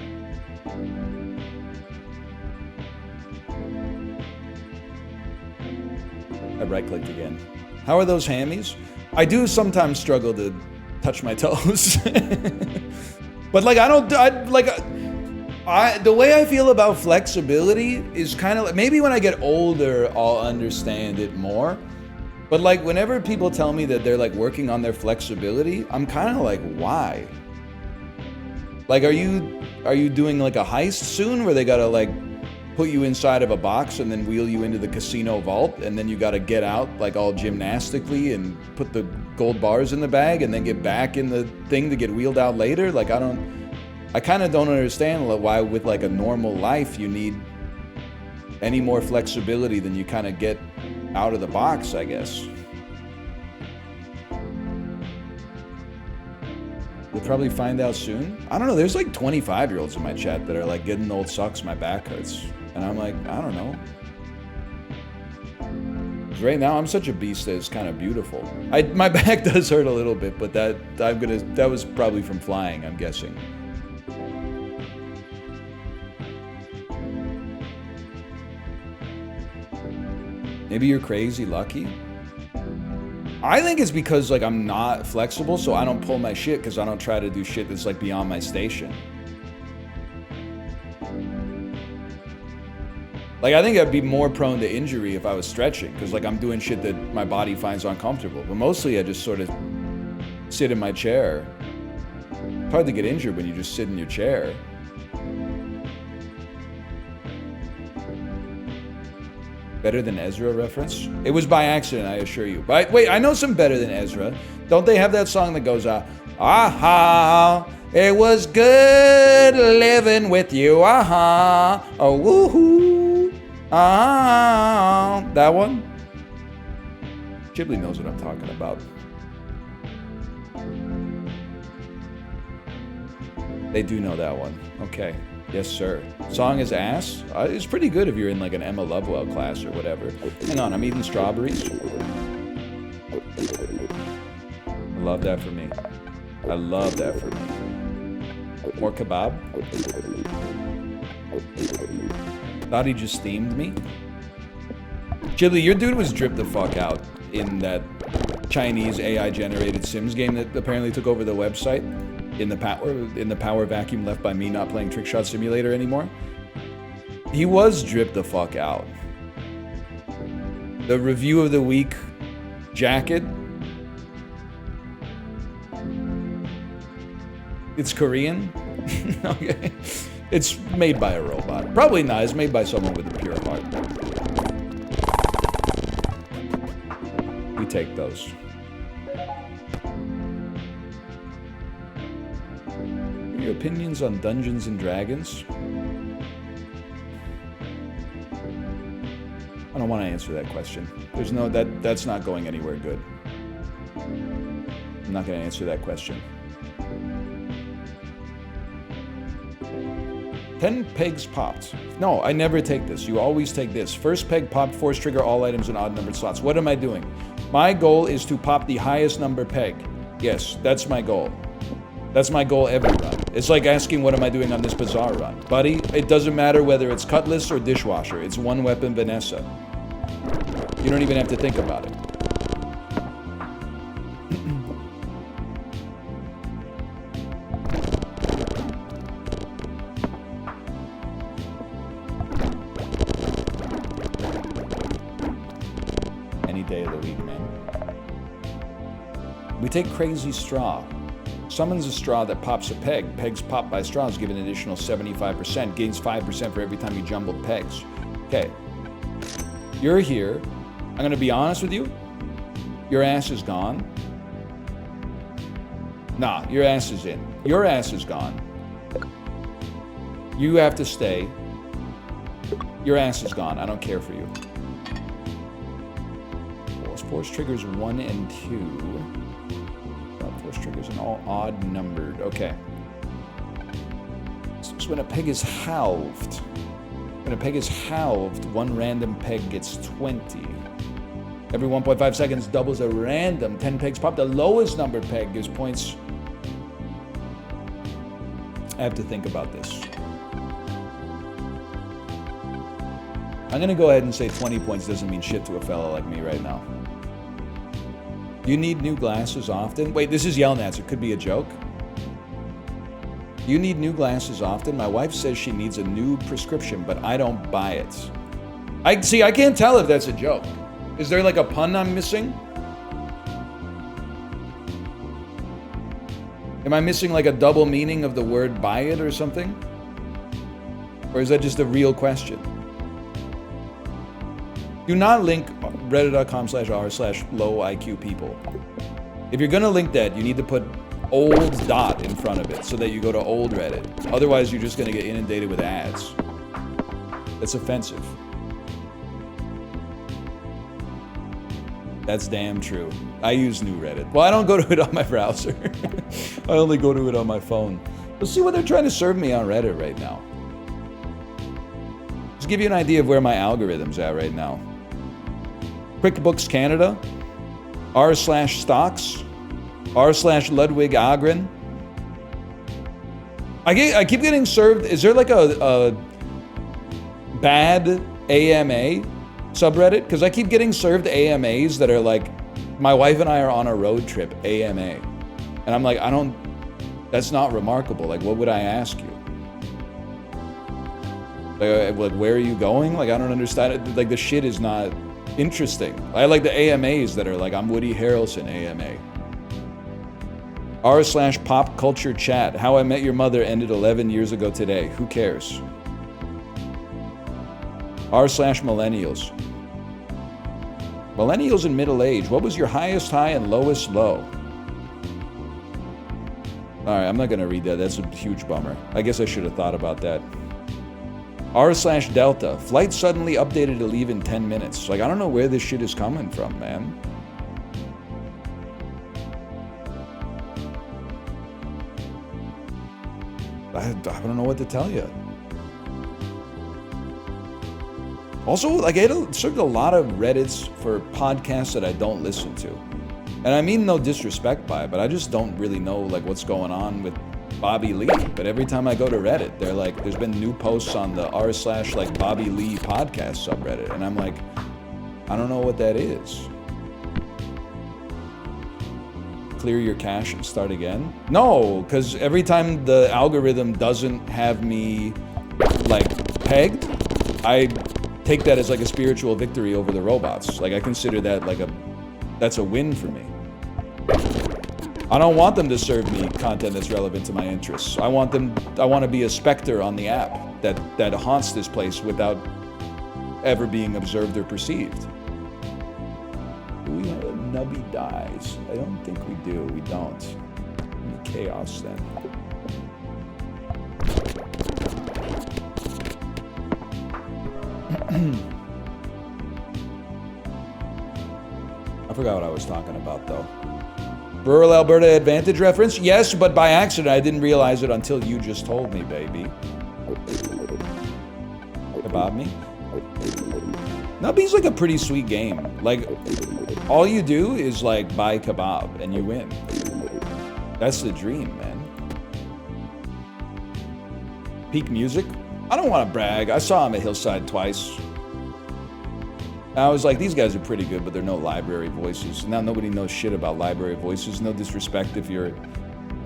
I right-clicked again. How are those hammies? I do sometimes struggle to touch my toes. But like the way I feel about flexibility is kind of like, maybe when I get older I'll understand it more. But like whenever people tell me that they're like working on their flexibility, I'm kind of like, why? Like, are you doing like a heist soon where they gotta like put you inside of a box and then wheel you into the casino vault, and then you gotta get out like all gymnastically and put the gold bars in the bag and then get back in the thing to get wheeled out later? Like, I kind of don't understand why with like a normal life you need any more flexibility than you kind of get out of the box, I guess. We'll probably find out soon. I don't know, there's like 25-year-olds in my chat that are like, getting old sucks, my back hurts. And I'm like, I don't know. Right now, I'm such a beast that it's kind of beautiful. My back does hurt a little bit, but that was probably from flying, I'm guessing. Maybe you're crazy lucky? I think it's because like I'm not flexible, so I don't pull my shit because I don't try to do shit that's like beyond my station. Like, I think I'd be more prone to injury if I was stretching, because like I'm doing shit that my body finds uncomfortable. But mostly I just sort of sit in my chair. It's hard to get injured when you just sit in your chair. Better Than Ezra reference? It was by accident, I assure you. But wait, I know some Better Than Ezra. Don't they have that song that goes, aha, it was good living with you, aha, oh, woohoo, ah, that one? Ghibli knows what I'm talking about. They do know that one. Okay. Yes, sir. Song is ass. It's pretty good if you're in like an Emma Lovewell class or whatever. Hang on, I'm eating strawberries. I love that for me. I love that for me. More kebab. Thought he just steamed me. Ghibli, your dude was dripped the fuck out in that Chinese AI-generated Sims game that apparently took over the website. In the power vacuum left by me not playing Trick Shot Simulator anymore. He was dripped the fuck out. The review of the week jacket. It's Korean. Okay. It's made by a robot. Probably not. It's made by someone with a pure heart. We take those. Your opinions on Dungeons and Dragons? I don't want to answer that question. There's no that's not going anywhere good. I'm not going to answer that question. 10 pegs popped. No, I never take this. You always take this. First peg popped, force trigger all items in odd numbered slots. What am I doing? My goal is to pop the highest number peg. Yes, that's my goal. That's my goal every run. It's like asking, what am I doing on this bazaar run? Buddy, it doesn't matter whether it's cutlass or dishwasher. It's one weapon Vanessa. You don't even have to think about it. Any day of the week, man. We take Crazy Straw. Summons a straw that pops a peg. Pegs popped by straws give an additional 75%. Gains 5% for every time you jumbled pegs. Okay. You're here. I'm going to be honest with you. Your ass is gone. Nah, your ass is in. Your ass is gone. You have to stay. Your ass is gone. I don't care for you. Force triggers 1 and 2. Force triggers and all odd numbered. Okay. So when a peg is halved, one random peg gets 20. Every 1.5 seconds doubles a random 10 pegs pop. The lowest numbered peg gives points. I have to think about this. I'm gonna go ahead and say 20 points doesn't mean shit to a fella like me right now. You need new glasses often? Wait, this is Yelnats. It could be a joke. You need new glasses often? My wife says she needs a new prescription, but I don't buy it. I can't tell if that's a joke. Is there like a pun I'm missing? Am I missing like a double meaning of the word buy it or something? Or is that just a real question? Do not link reddit.com/r/low IQ people. If you're gonna link that, you need to put old dot in front of it so that you go to old Reddit. Otherwise, you're just gonna get inundated with ads. That's offensive. That's damn true. I use new Reddit. Well, I don't go to it on my browser. I only go to it on my phone. Let's see what they're trying to serve me on Reddit right now. Just give you an idea of where my algorithm's at right now. QuickBooks Canada, r/stocks, r/Ludwig Agren. I keep getting served. Is there like a bad AMA subreddit? Because I keep getting served AMAs that are like, my wife and I are on a road trip, AMA. And I'm like, that's not remarkable. Like, what would I ask you? Like, where are you going? Like, I don't understand it. Like, the shit is not interesting. I like the AMAs that are like, I'm Woody Harrelson AMA. R slash pop culture chat. How I Met Your Mother ended 11 years ago today. Who cares? R slash millennials. Millennials in middle age. What was your highest high and lowest low? Alright, I'm not gonna read that. That's a huge bummer. I guess I should have thought about that. R slash Delta. Flight suddenly updated to leave in 10 minutes. Like, I don't know where this shit is coming from, man. I don't know what to tell you. Also, like, I served a lot of Reddits for podcasts that I don't listen to. And I mean no disrespect by it, but I just don't really know, like, what's going on with Bobby Lee. But every time I go to Reddit, they're like, there's been new posts on the r slash, like, Bobby Lee podcast subreddit. And I'm like, I don't know what that is. Clear your cache and start again? No, because every time the algorithm doesn't have me, like, pegged, I take that as like a spiritual victory over the robots. Like, I consider that like that's a win for me. I don't want them to serve me content that's relevant to my interests. I want to be a specter on the app that haunts this place without ever being observed or perceived. Do we have a Nubby dies? I don't think we do. We don't. Chaos then. I forgot what I was talking about, though. Rural Alberta Advantage reference? Yes, but by accident. I didn't realize it until you just told me, baby. Kebab me? Nubby's like a pretty sweet game. Like, all you do is, like, buy kebab and you win. That's the dream, man. Peak Music? I don't want to brag. I saw him at Hillside twice. I was like, these guys are pretty good, but they're no library voices. Now nobody knows shit about library voices. No disrespect if you're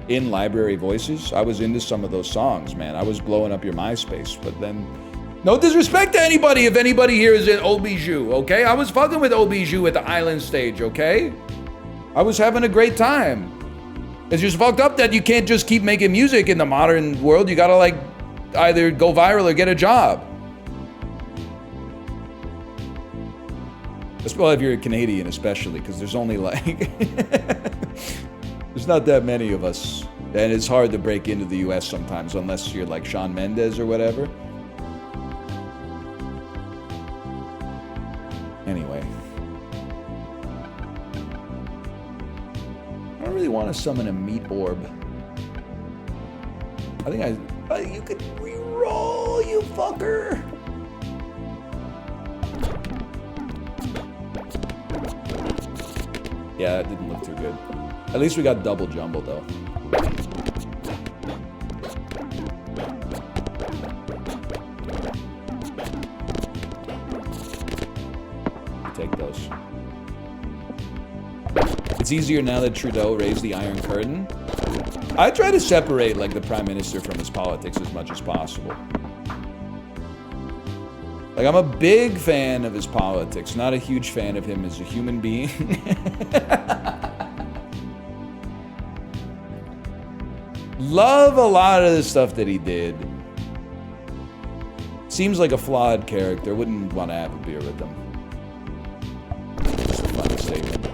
in library voices. I was into some of those songs, man. I was blowing up your MySpace, but then... No disrespect to anybody if anybody here is in Obiju, okay? I was fucking with Obiju at the Island stage, okay? I was having a great time. It's just fucked up that you can't just keep making music in the modern world. You gotta, like, either go viral or get a job. Well, if you're a Canadian especially, because there's only like... there's not that many of us. And it's hard to break into the US sometimes, unless you're like Shawn Mendes or whatever. Anyway. I don't really want to summon a meat orb. I think you could re-roll, you fucker! Yeah, that didn't look too good. At least we got double jumble, though. Take those. It's easier now that Trudeau raised the Iron Curtain. I try to separate, like, the Prime Minister from his politics as much as possible. Like, I'm a big fan of his politics, not a huge fan of him as a human being. Love a lot of the stuff that he did. Seems like a flawed character. Wouldn't want to have a beer with him. Just a funny statement.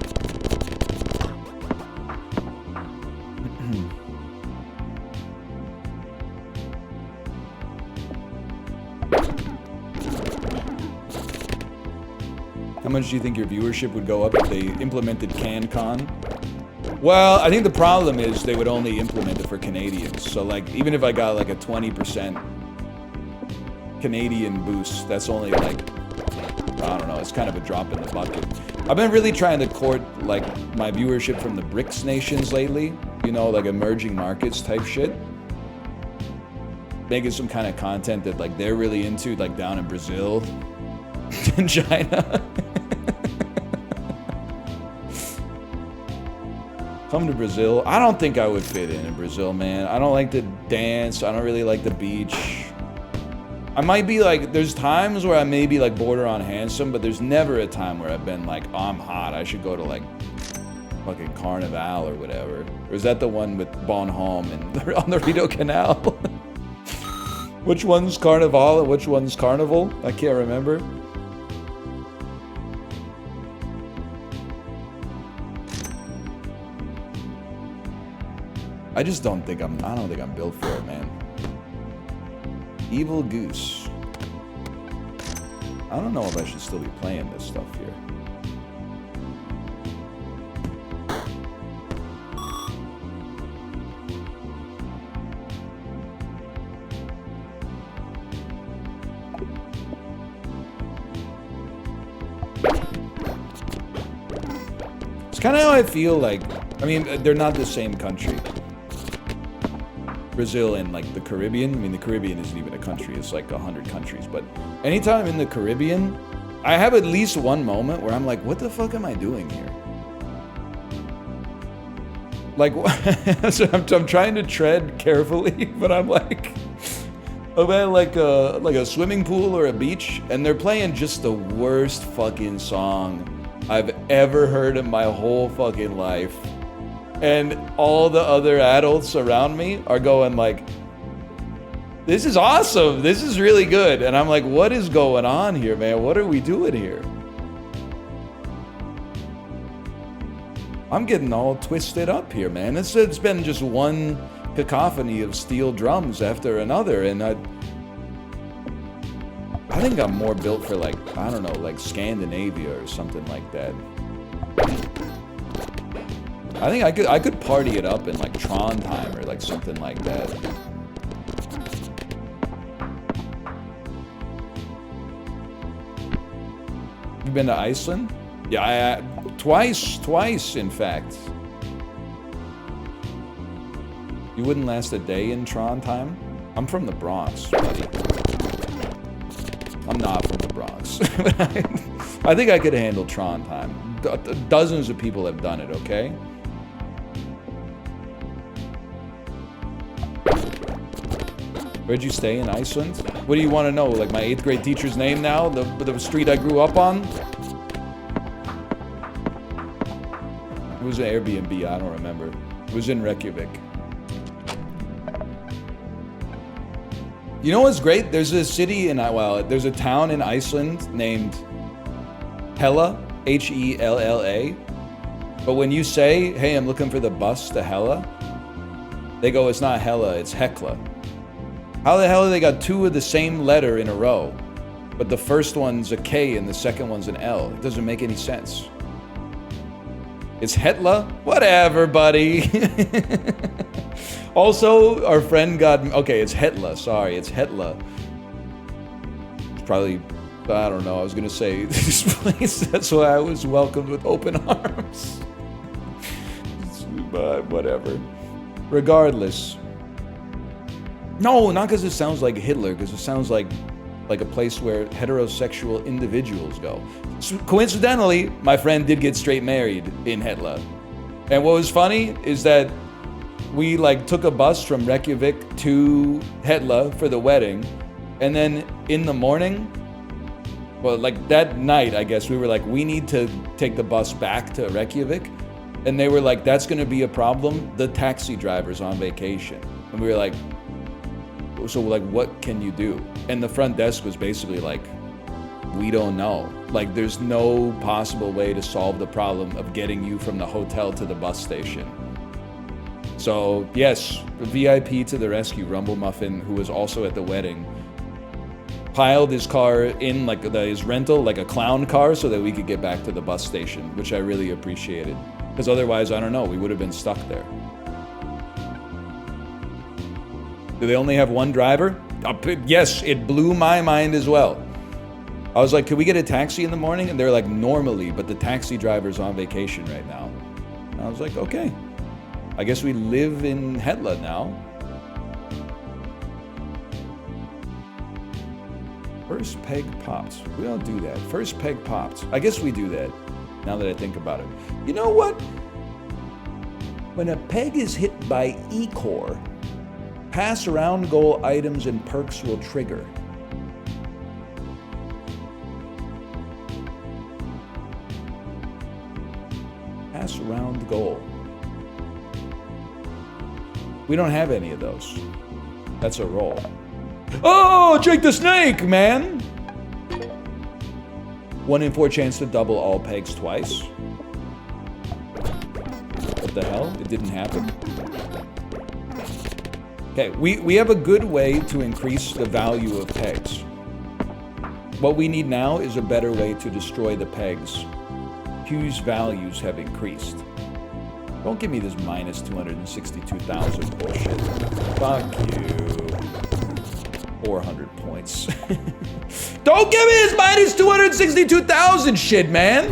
How much do you think your viewership would go up if they implemented CanCon? Well, I think the problem is they would only implement it for Canadians. So, like, even if I got, like, a 20% Canadian boost, that's only, like, I don't know, it's kind of a drop in the bucket. I've been really trying to court, like, my viewership from the BRICS nations lately. You know, like, emerging markets type shit. Making some kind of content that, like, they're really into, like, down in Brazil and China. Come to Brazil. I don't think I would fit in Brazil, man. I don't like to dance. I don't really like the beach. I might be like, there's times where I may be like border on handsome, but there's never a time where I've been like, oh, I'm hot. I should go to like fucking Carnival or whatever. Or is that the one with Bonhomme and on the Rideau Canal? Which one's Carnival and which one's Carnival? I can't remember. I just don't think I'm built for it, man. Evil Goose. I don't know if I should still be playing this stuff here. It's kind of how I feel like, I mean, they're not the same country. Brazil and like the Caribbean. I mean, the Caribbean isn't even a country. It's like 100 countries. But anytime in the Caribbean, I have at least one moment where I'm like, what the fuck am I doing here? Like, so I'm trying to tread carefully, but I'm like, I'm at like a swimming pool or a beach, and they're playing just the worst fucking song I've ever heard in my whole fucking life. And all the other adults around me are going like, this is awesome. This is really good. And I'm like, what is going on here, man? What are we doing here? I'm getting all twisted up here, man. It's been just one cacophony of steel drums after another. And I think I'm more built for like, I don't know, like Scandinavia or something like that. I think I could party it up in like Trondheim or like something like that. You been to Iceland? Yeah, twice in fact. You wouldn't last a day in Trondheim? I'm from the Bronx, buddy. I'm not from the Bronx. I think I could handle Trondheim. Dozens of people have done it, okay? Where'd you stay in Iceland? What do you want to know? Like my 8th grade teacher's name now? The street I grew up on? It was an Airbnb, I don't remember. It was in Reykjavik. You know what's great? There's a city in, well, there's a town in Iceland named Hella, H-E-L-L-A. But when you say, hey, I'm looking for the bus to Hella, they go, it's not Hella, it's Hekla. How the hell have they got two of the same letter in a row, but the first one's a K and the second one's an L? It doesn't make any sense. It's Hetla? Whatever, buddy. Also, our friend got... Okay, it's Hetla. Sorry, it's Hetla. It's probably... I don't know. I was going to say this place. That's why I was welcomed with open arms. But whatever. Regardless... No, not because it sounds like Hitler, because it sounds like a place where heterosexual individuals go. So coincidentally, my friend did get straight married in Hetla. And what was funny is that we like took a bus from Reykjavik to Hetla for the wedding. And then in the morning, well, like that night, I guess, we were like, we need to take the bus back to Reykjavik. And they were like, that's going to be a problem. The taxi driver's on vacation. And we were like, so like, what can you do? And the front desk was basically like, we don't know. Like, there's no possible way to solve the problem of getting you from the hotel to the bus station. So yes, the VIP to the rescue, Rumble Muffin, who was also at the wedding, piled his car in like his rental, like a clown car, so that we could get back to the bus station, which I really appreciated. Because otherwise, I don't know, we would have been stuck there. Do they only have one driver? Yes, it blew my mind as well. I was like, could we get a taxi in the morning? And they're like, normally, but the taxi driver's on vacation right now. And I was like, okay. I guess we live in Hetla now. First peg popped. We don't do that. First peg popped. I guess we do that, now that I think about it. You know what? When a peg is hit by E-core, pass around goal items and perks will trigger. Pass around goal. We don't have any of those. That's a roll. Oh, Jake the Snake, man! 1 in 4 chance to double all pegs twice. What the hell? It didn't happen. Okay, we have a good way to increase the value of pegs. What we need now is a better way to destroy the pegs whose values have increased. Don't give me this minus 262,000 bullshit. Fuck you. 400 points. Don't give me this minus 262,000 shit, man!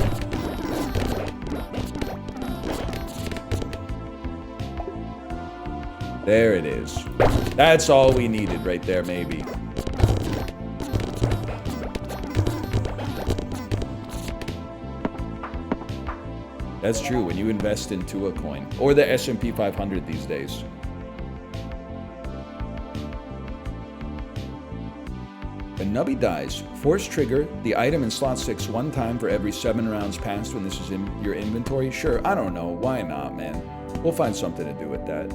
There it is. That's all we needed right there, maybe. That's true when you invest into a coin. Or the S&P 500 these days. When Nubby dies, force trigger the item in slot 6 one time for every 7 rounds passed when this is in your inventory. Sure, I don't know. Why not, man? We'll find something to do with that.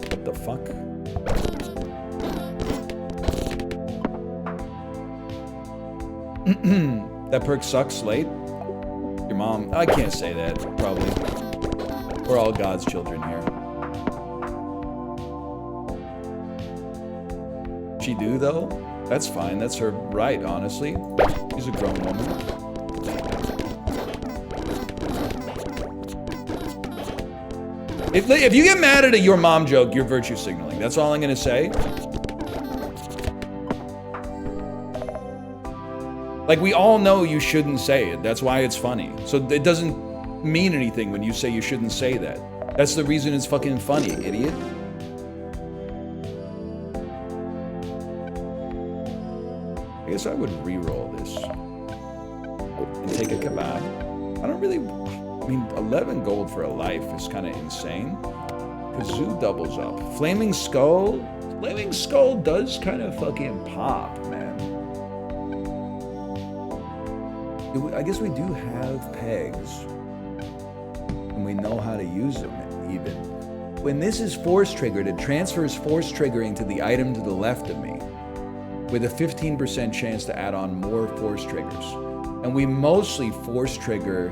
What the fuck? That perk sucks, Slate. Your mom, I can't say that, probably. We're all God's children here. She do, though? That's fine, that's her right, honestly. She's a grown woman. If you get mad at a your mom joke, you're virtue signaling. That's all I'm gonna say. Like, we all know you shouldn't say it. That's why it's funny. So it doesn't mean anything when you say you shouldn't say that. That's the reason it's fucking funny, idiot. I guess I would re-roll this. And take a kebab. I don't really... I mean, 11 gold for a life is kind of insane. Kazoo doubles up. Flaming Skull? Flaming Skull does kind of fucking pop, man. I guess we do have pegs. And we know how to use them, even. When this is force triggered, it transfers force triggering to the item to the left of me, with a 15% chance to add on more force triggers. And we mostly force trigger...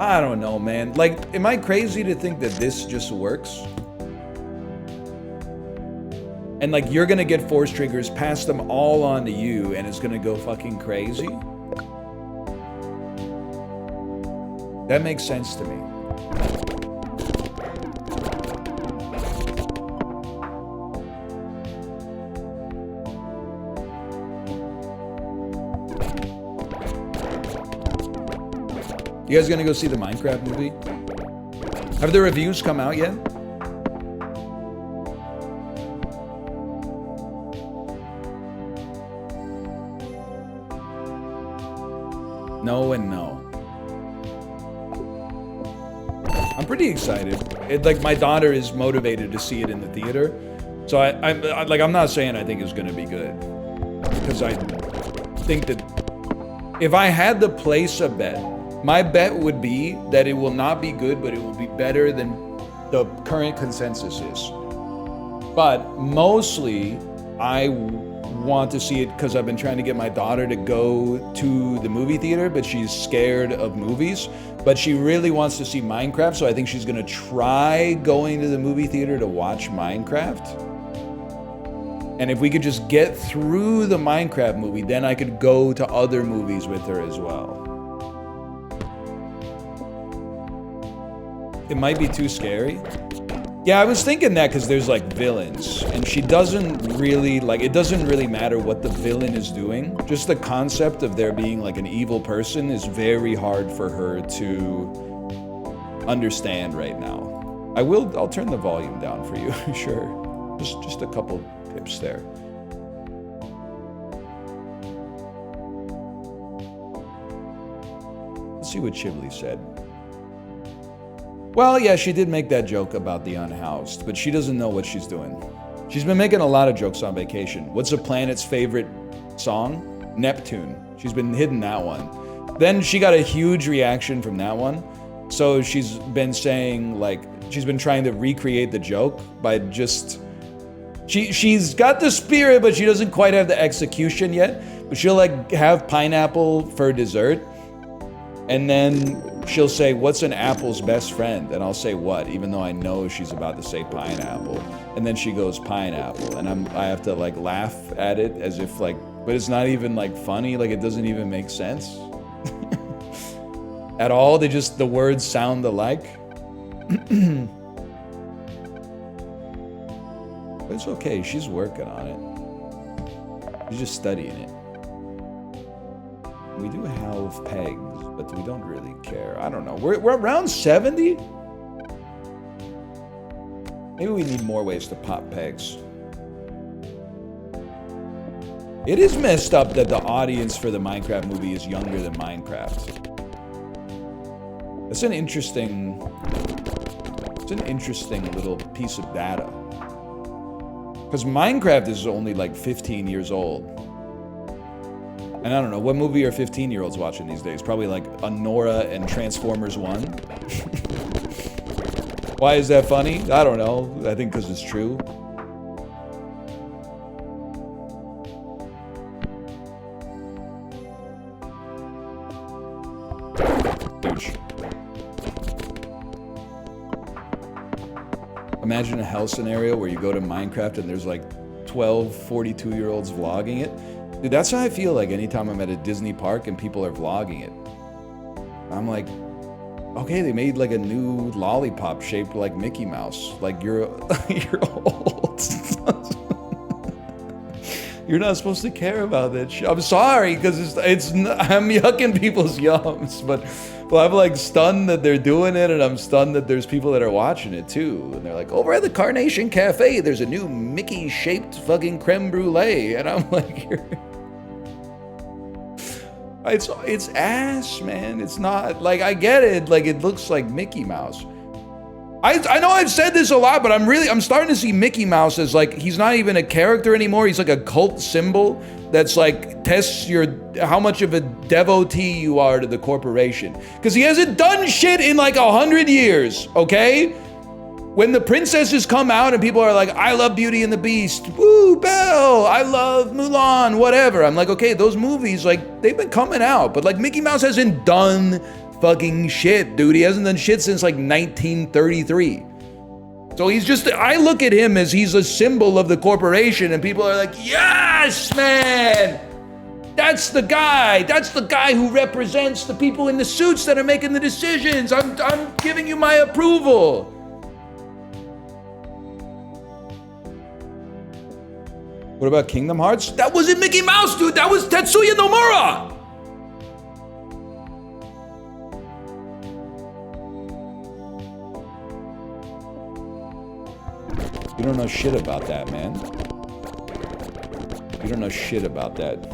I don't know, man. Like, am I crazy to think that this just works? And like, you're gonna get force triggers, pass them all on to you, and it's gonna go fucking crazy? That makes sense to me. You guys gonna go see the Minecraft movie? Have the reviews come out yet? No and no. I'm pretty excited. Like, my daughter is motivated to see it in the theater. So I'm not saying I think it's gonna be good. Because I think that if I had to place a bet, my bet would be that it will not be good, but it will be better than the current consensus is. But mostly, I want to see it because I've been trying to get my daughter to go to the movie theater, but she's scared of movies. But she really wants to see Minecraft, so I think she's gonna try going to the movie theater to watch Minecraft. And if we could just get through the Minecraft movie, then I could go to other movies with her as well. It might be too scary. Yeah, I was thinking that because there's like villains, and she doesn't really, like, it doesn't really matter what the villain is doing. Just the concept of there being like an evil person is very hard for her to understand right now. I'll turn the volume down for you, sure. Just a couple pips there. Let's see what Chivley said. Well, yeah, she did make that joke about the unhoused, but she doesn't know what she's doing. She's been making a lot of jokes on vacation. What's the planet's favorite song? Neptune. She's been hitting that one. then she got a huge reaction from that one. So she's been saying, like, she's been trying to recreate the joke by just... She's got the spirit, but she doesn't quite have the execution yet. But she'll, like, have pineapple for dessert. And then she'll say, what's an apple's best friend? And I'll say, what? Even though I know she's about to say pineapple. And then she goes, pineapple. And I have to, like, laugh at it as if, like... But it's not even, like, funny. Like, it doesn't even make sense. At all. The words sound alike. But it's okay, she's working on it. She's just studying it. We do have pegs, but we don't really care. I don't know. We're around 70? Maybe we need more ways to pop pegs. It is messed up that the audience for the Minecraft movie is younger than Minecraft. That's an interesting... It's an interesting little piece of data. Because Minecraft is only like 15 years old. And I don't know, what movie are 15-year-olds watching these days? Probably like Nora and Transformers 1. Why is that funny? I don't know. I think because it's true. Douche. Imagine a hell scenario where you go to Minecraft and there's like 12 42-year-olds vlogging it. Dude, that's how I feel like anytime I'm at a Disney park and people are vlogging it. I'm like, okay, they made like a new lollipop shaped like Mickey Mouse. Like you're old. You're not supposed to care about that shit. I'm sorry, because I'm yucking people's yums, but I'm like stunned that they're doing it, and I'm stunned that there's people that are watching it too. And they're like, over at the Carnation Cafe, there's a new Mickey-shaped fucking creme brulee, and I'm like, it's ass, man. It's not like, I get it. Like it looks like Mickey Mouse. I know I've said this a lot, but I'm starting to see Mickey Mouse as like, he's not even a character anymore. He's like a cult symbol that's like, tests how much of a devotee you are to the corporation. Because he hasn't done shit in like 100 years, okay? When the princesses come out and people are like, I love Beauty and the Beast, woo, Belle, I love Mulan, whatever. I'm like, okay, those movies, like, they've been coming out, but like Mickey Mouse hasn't done fucking shit, dude. He hasn't done shit since like 1933. So he's just, I look at him as he's a symbol of the corporation, and people are like, yes, man! That's the guy who represents the people in the suits that are making the decisions. I'm giving you my approval. What about Kingdom Hearts? That wasn't Mickey Mouse, dude. That was Tetsuya Nomura. You don't know shit about that, man. You don't know shit about that.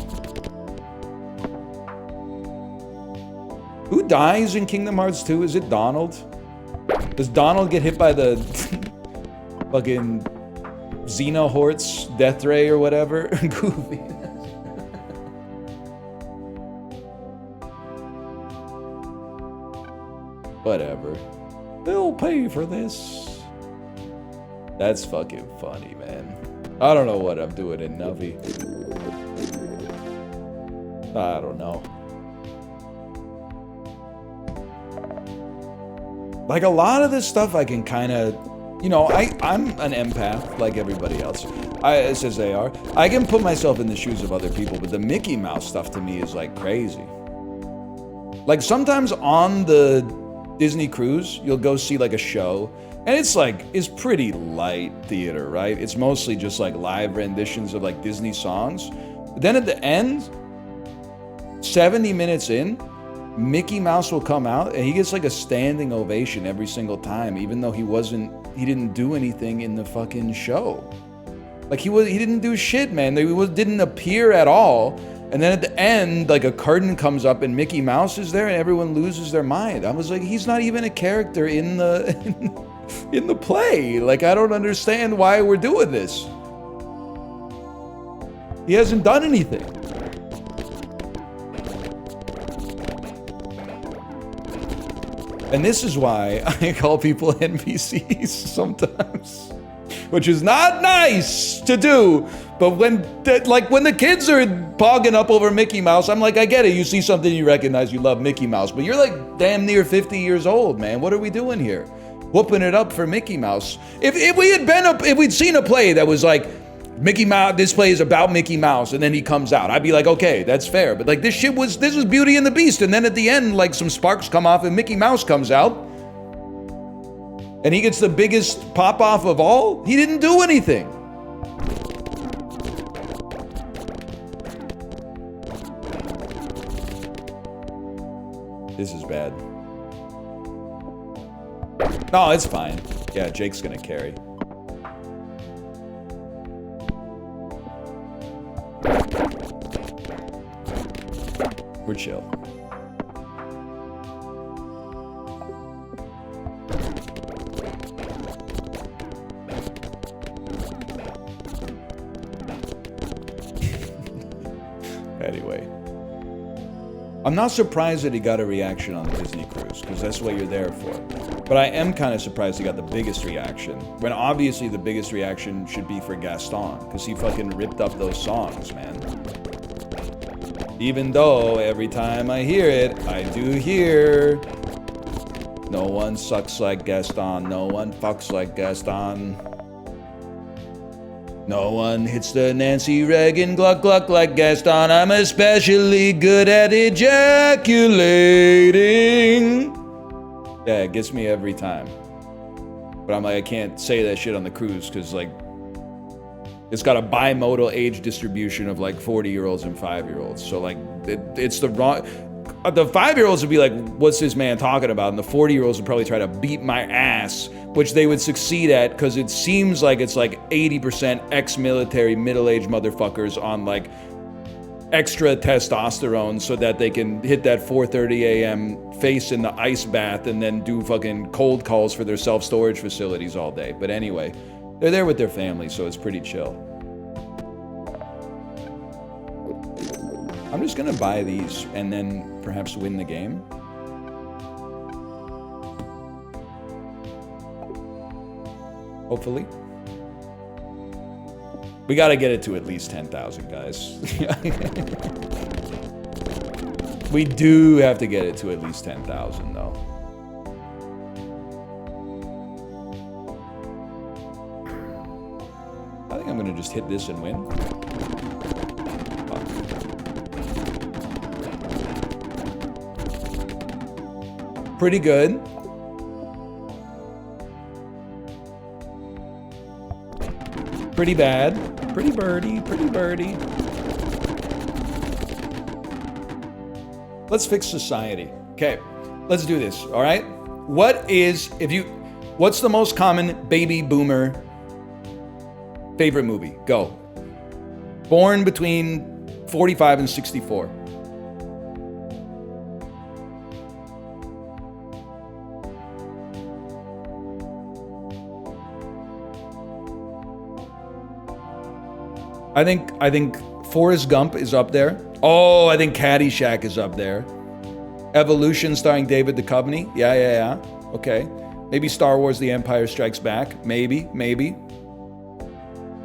Who dies in Kingdom Hearts 2? Is it Donald? Does Donald get hit by the fucking Xenohort's death ray or whatever? Goofy. Whatever. They'll pay for this. That's fucking funny, man. I don't know what I'm doing in Navi. I don't know. Like a lot of this stuff I can kind of, you know, I'm an empath like everybody else. It says they are. I can put myself in the shoes of other people, but the Mickey Mouse stuff to me is like crazy. Like sometimes on the Disney cruise, you'll go see like a show, and it's pretty light theater, right? It's mostly just like live renditions of like Disney songs. But then at the end, 70 minutes in, Mickey Mouse will come out and he gets like a standing ovation every single time, even though he didn't do anything in the fucking show. Like he didn't do shit, man. He didn't appear at all. And then at the end, like a curtain comes up and Mickey Mouse is there and everyone loses their mind. I was like, he's not even a character in the play. Like, I don't understand why we're doing this. He hasn't done anything. And this is why I call people NPCs sometimes, which is not nice to do. But when the kids are pogging up over Mickey Mouse, I'm like, I get it. You see something you recognize, you love Mickey Mouse, but you're like damn near 50 years old, man. What are we doing here? Whooping it up for Mickey Mouse. If we'd seen a play that was like, Mickey Mouse, this play is about Mickey Mouse, and then he comes out, I'd be like, okay, that's fair. But like this was Beauty and the Beast, and then at the end, like some sparks come off and Mickey Mouse comes out. And he gets the biggest pop off of all? He didn't do anything. This is bad. No, it's fine. Yeah, Jake's gonna carry. We're chill. Anyway. I'm not surprised that he got a reaction on Disney Cruise, because that's what you're there for. But I am kind of surprised he got the biggest reaction, when obviously the biggest reaction should be for Gaston, because he fucking ripped up those songs, man. Even though every time I hear it, I do hear, no one sucks like Gaston, no one fucks like Gaston. No one hits the Nancy Reagan gluck gluck like Gaston. I'm especially good at ejaculating. Yeah, it gets me every time. But I'm like, I can't say that shit on the cruise because like, it's got a bimodal age distribution of like 40-year-olds and 5-year-olds. So like, it's the wrong... The 5-year-olds would be like, what's this man talking about? And the 40-year-olds would probably try to beat my ass, which they would succeed at because it seems like it's like 80% ex-military middle-aged motherfuckers on like extra testosterone so that they can hit that 4:30 a.m. face in the ice bath and then do fucking cold calls for their self-storage facilities all day. But anyway, they're there with their families, so it's pretty chill. I'm just gonna buy these and then perhaps win the game. Hopefully. We gotta get it to at least 10,000, guys. We do have to get it to at least 10,000, though. I think I'm gonna just hit this and win. Pretty good. Pretty bad. Pretty birdie. Pretty birdie. Let's fix society. Okay, let's do this, all right? What's the most common baby boomer favorite movie? Go. Born between 45 and 64. I think Forrest Gump is up there. Oh, I think Caddyshack is up there. Evolution starring David Duchovny. Yeah. Okay. Maybe Star Wars The Empire Strikes Back. Maybe.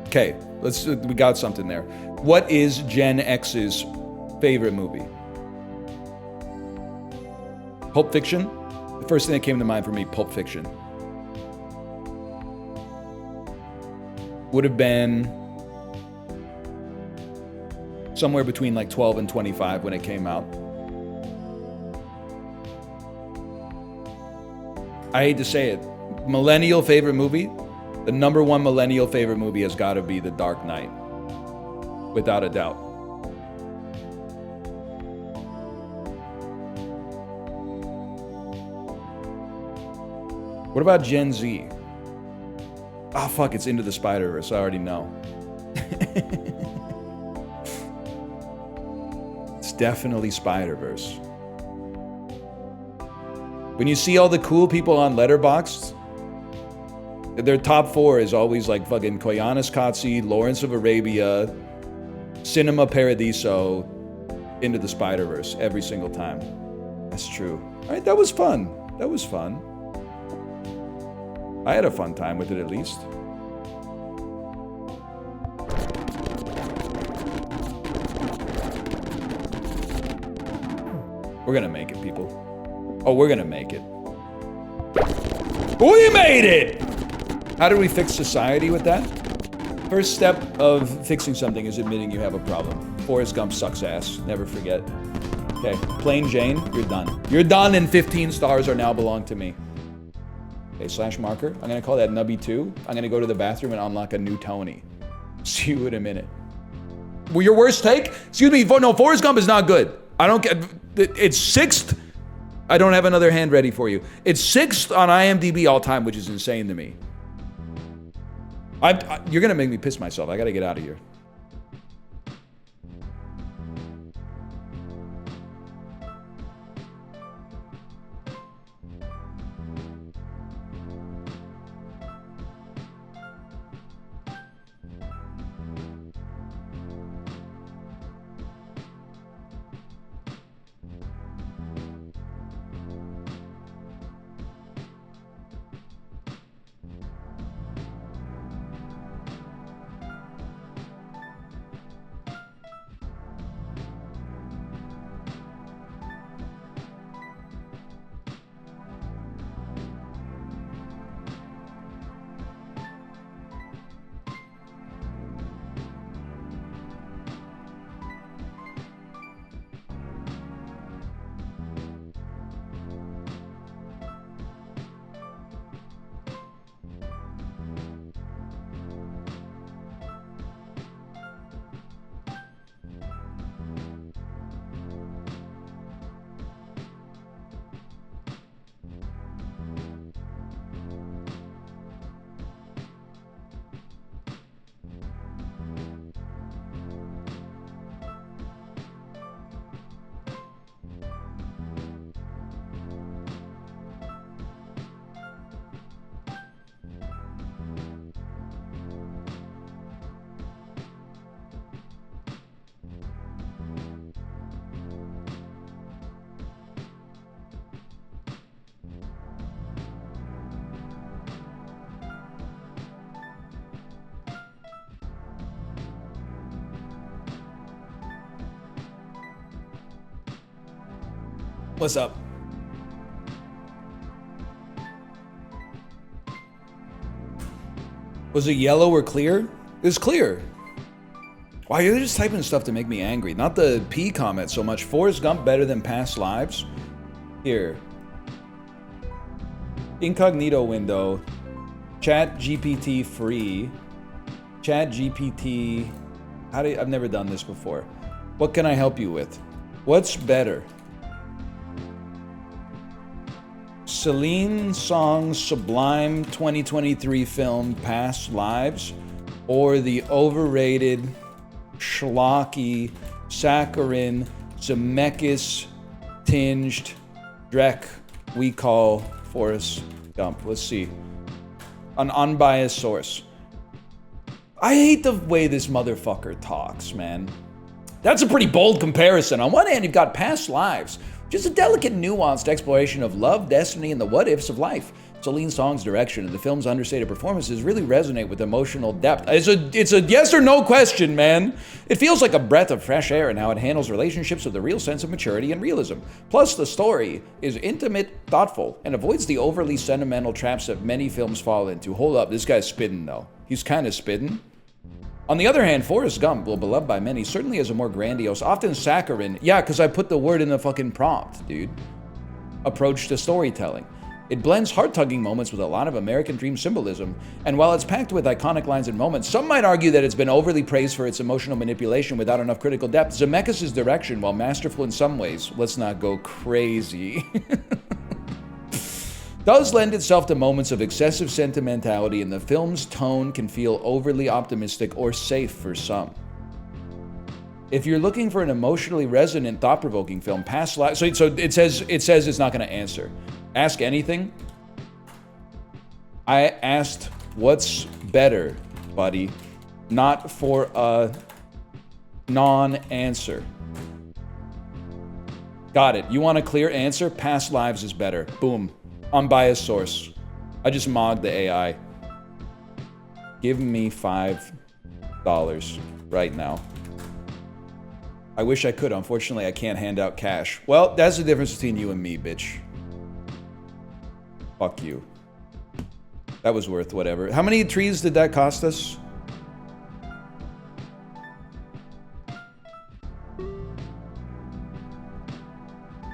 Okay, we got something there. What is Gen X's favorite movie? Pulp Fiction? The first thing that came to mind for me, Pulp Fiction. Would have been somewhere between like 12 and 25 when it came out. I hate to say it. Millennial favorite movie? The number one millennial favorite movie has got to be The Dark Knight. Without a doubt. What about Gen Z? Oh, fuck, it's Into the Spider-Verse. I already know. It's definitely Spider-Verse. When you see all the cool people on Letterboxd, their top 4 is always like fucking Koyanis Katsi, Lawrence of Arabia, Cinema Paradiso, Into the Spider-Verse every single time. That's true. All right, that was fun. That was fun. I had a fun time with it, at least. We're gonna make it, people. Oh, we're gonna make it. We made it! How do we fix society with that? First step of fixing something is admitting you have a problem. Forrest Gump sucks ass. Never forget. Okay, Plain Jane, you're done. You're done, and 15 stars are now belong to me. Okay, slash marker. I'm gonna call that Nubby 2. I'm gonna go to the bathroom and unlock a new Tony. See you in a minute. Well, your worst take? Excuse me, no, Forrest Gump is not good. I don't get, it's 6th. I don't have another hand ready for you. It's 6th on IMDb all time, which is insane to me. You're gonna make me piss myself. I gotta get out of here. What's up? Was it yellow or clear? It was clear. Why, you're just typing stuff to make me angry. Not the P comment so much. Forrest Gump better than past lives? Here. Incognito window. Chat GPT free. Chat GPT. I've never done this before. What can I help you with? What's better? Celine Song's sublime 2023 film Past Lives, or the overrated, schlocky, saccharine, Zemeckis tinged Drek we call Forrest Gump? Let's see. An unbiased source. I hate the way this motherfucker talks, man. That's a pretty bold comparison. On one hand, you've got Past Lives, just a delicate, nuanced exploration of love, destiny, and the what-ifs of life. Celine Song's direction and the film's understated performances really resonate with emotional depth. It's a yes or no question, man. It feels like a breath of fresh air in how it handles relationships with a real sense of maturity and realism. Plus, the story is intimate, thoughtful, and avoids the overly sentimental traps that many films fall into. Hold up, this guy's spitting, though. He's kind of spitting. On the other hand, Forrest Gump, while beloved by many, certainly has a more grandiose, often saccharine, yeah, because I put the word in the fucking prompt, dude, approach to storytelling. It blends heart-tugging moments with a lot of American dream symbolism, and while it's packed with iconic lines and moments, some might argue that it's been overly praised for its emotional manipulation without enough critical depth. Zemeckis' direction, while masterful in some ways, let's not go crazy, does lend itself to moments of excessive sentimentality, and the film's tone can feel overly optimistic or safe for some. If you're looking for an emotionally resonant, thought-provoking film, Past Lives, so it says it's not going to answer. Ask anything. I asked, what's better, buddy? Not for a non-answer. Got it. You want a clear answer? Past Lives is better. Boom. Unbiased source. I just modded the AI. Give me $5 right now. I wish I could. Unfortunately, I can't hand out cash. Well, that's the difference between you and me, bitch. Fuck you. That was worth whatever. How many trees did that cost us?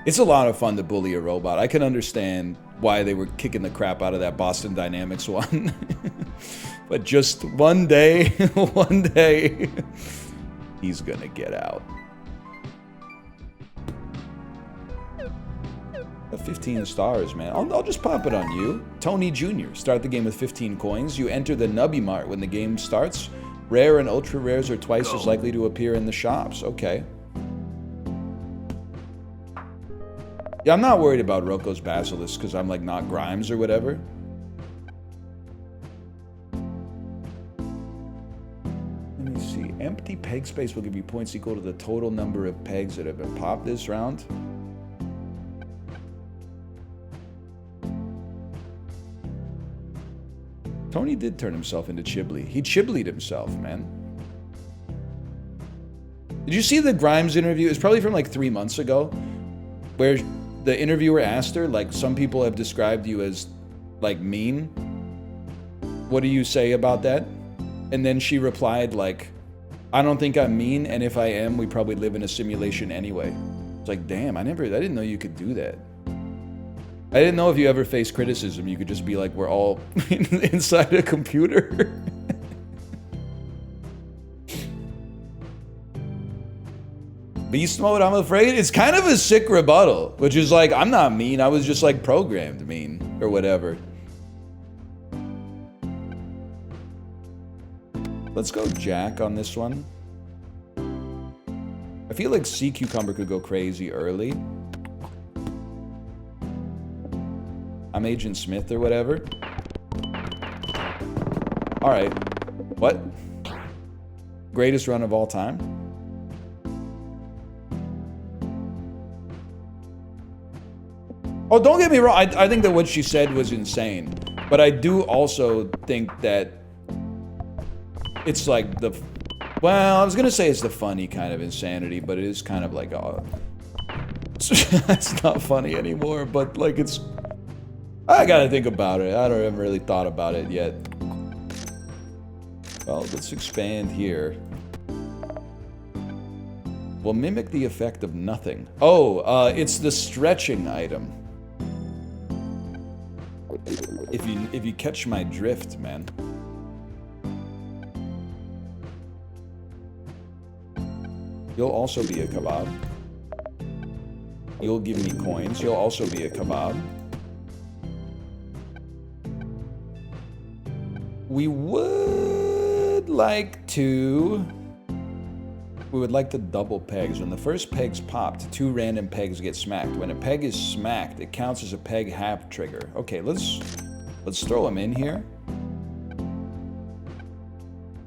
It's a lot of fun to bully a robot. I can understand why they were kicking the crap out of that Boston Dynamics one. But just one day, one day, he's gonna get out. 15 stars, man. I'll just pop it on you. Tony Jr. Start the game with 15 coins. You enter the Nubby Mart when the game starts. Rare and ultra rares are twice as likely to appear in the shops. Okay. Yeah, I'm not worried about Roko's Basilisk because I'm like not Grimes or whatever. Let me see. Empty peg space will give you points equal to the total number of pegs that have been popped this round. Tony did turn himself into Chiblee. He Chiblied himself, man. Did you see the Grimes interview? It's probably from like 3 months ago, where the interviewer asked her, like, some people have described you as, like, mean. What do you say about that? And then she replied, like, I don't think I'm mean, and if I am, we probably live in a simulation anyway. It's like, damn, I didn't know you could do that. I didn't know if you ever face criticism, you could just be like, we're all inside a computer. Beast mode, I'm afraid? It's kind of a sick rebuttal, which is like, I'm not mean, I was just like programmed mean, or whatever. Let's go Jack on this one. I feel like Sea Cucumber could go crazy early. I'm Agent Smith or whatever. Alright. What? Greatest run of all time? Oh, don't get me wrong. I think that what she said was insane. But I do also think that it's like the... Well, I was going to say it's the funny kind of insanity, but it is kind of like... it's not funny anymore, but like it's... I gotta think about it. I haven't really thought about it yet. Well, let's expand here. Will mimic the effect of nothing. Oh, it's the stretching item. If you catch my drift, man. You'll also be a kebab. You'll give me coins. You'll also be a kebab. We would like to double pegs. When the first peg's popped, 2 random pegs get smacked. When a peg is smacked, it counts as a peg half trigger. Okay, let's throw them in here.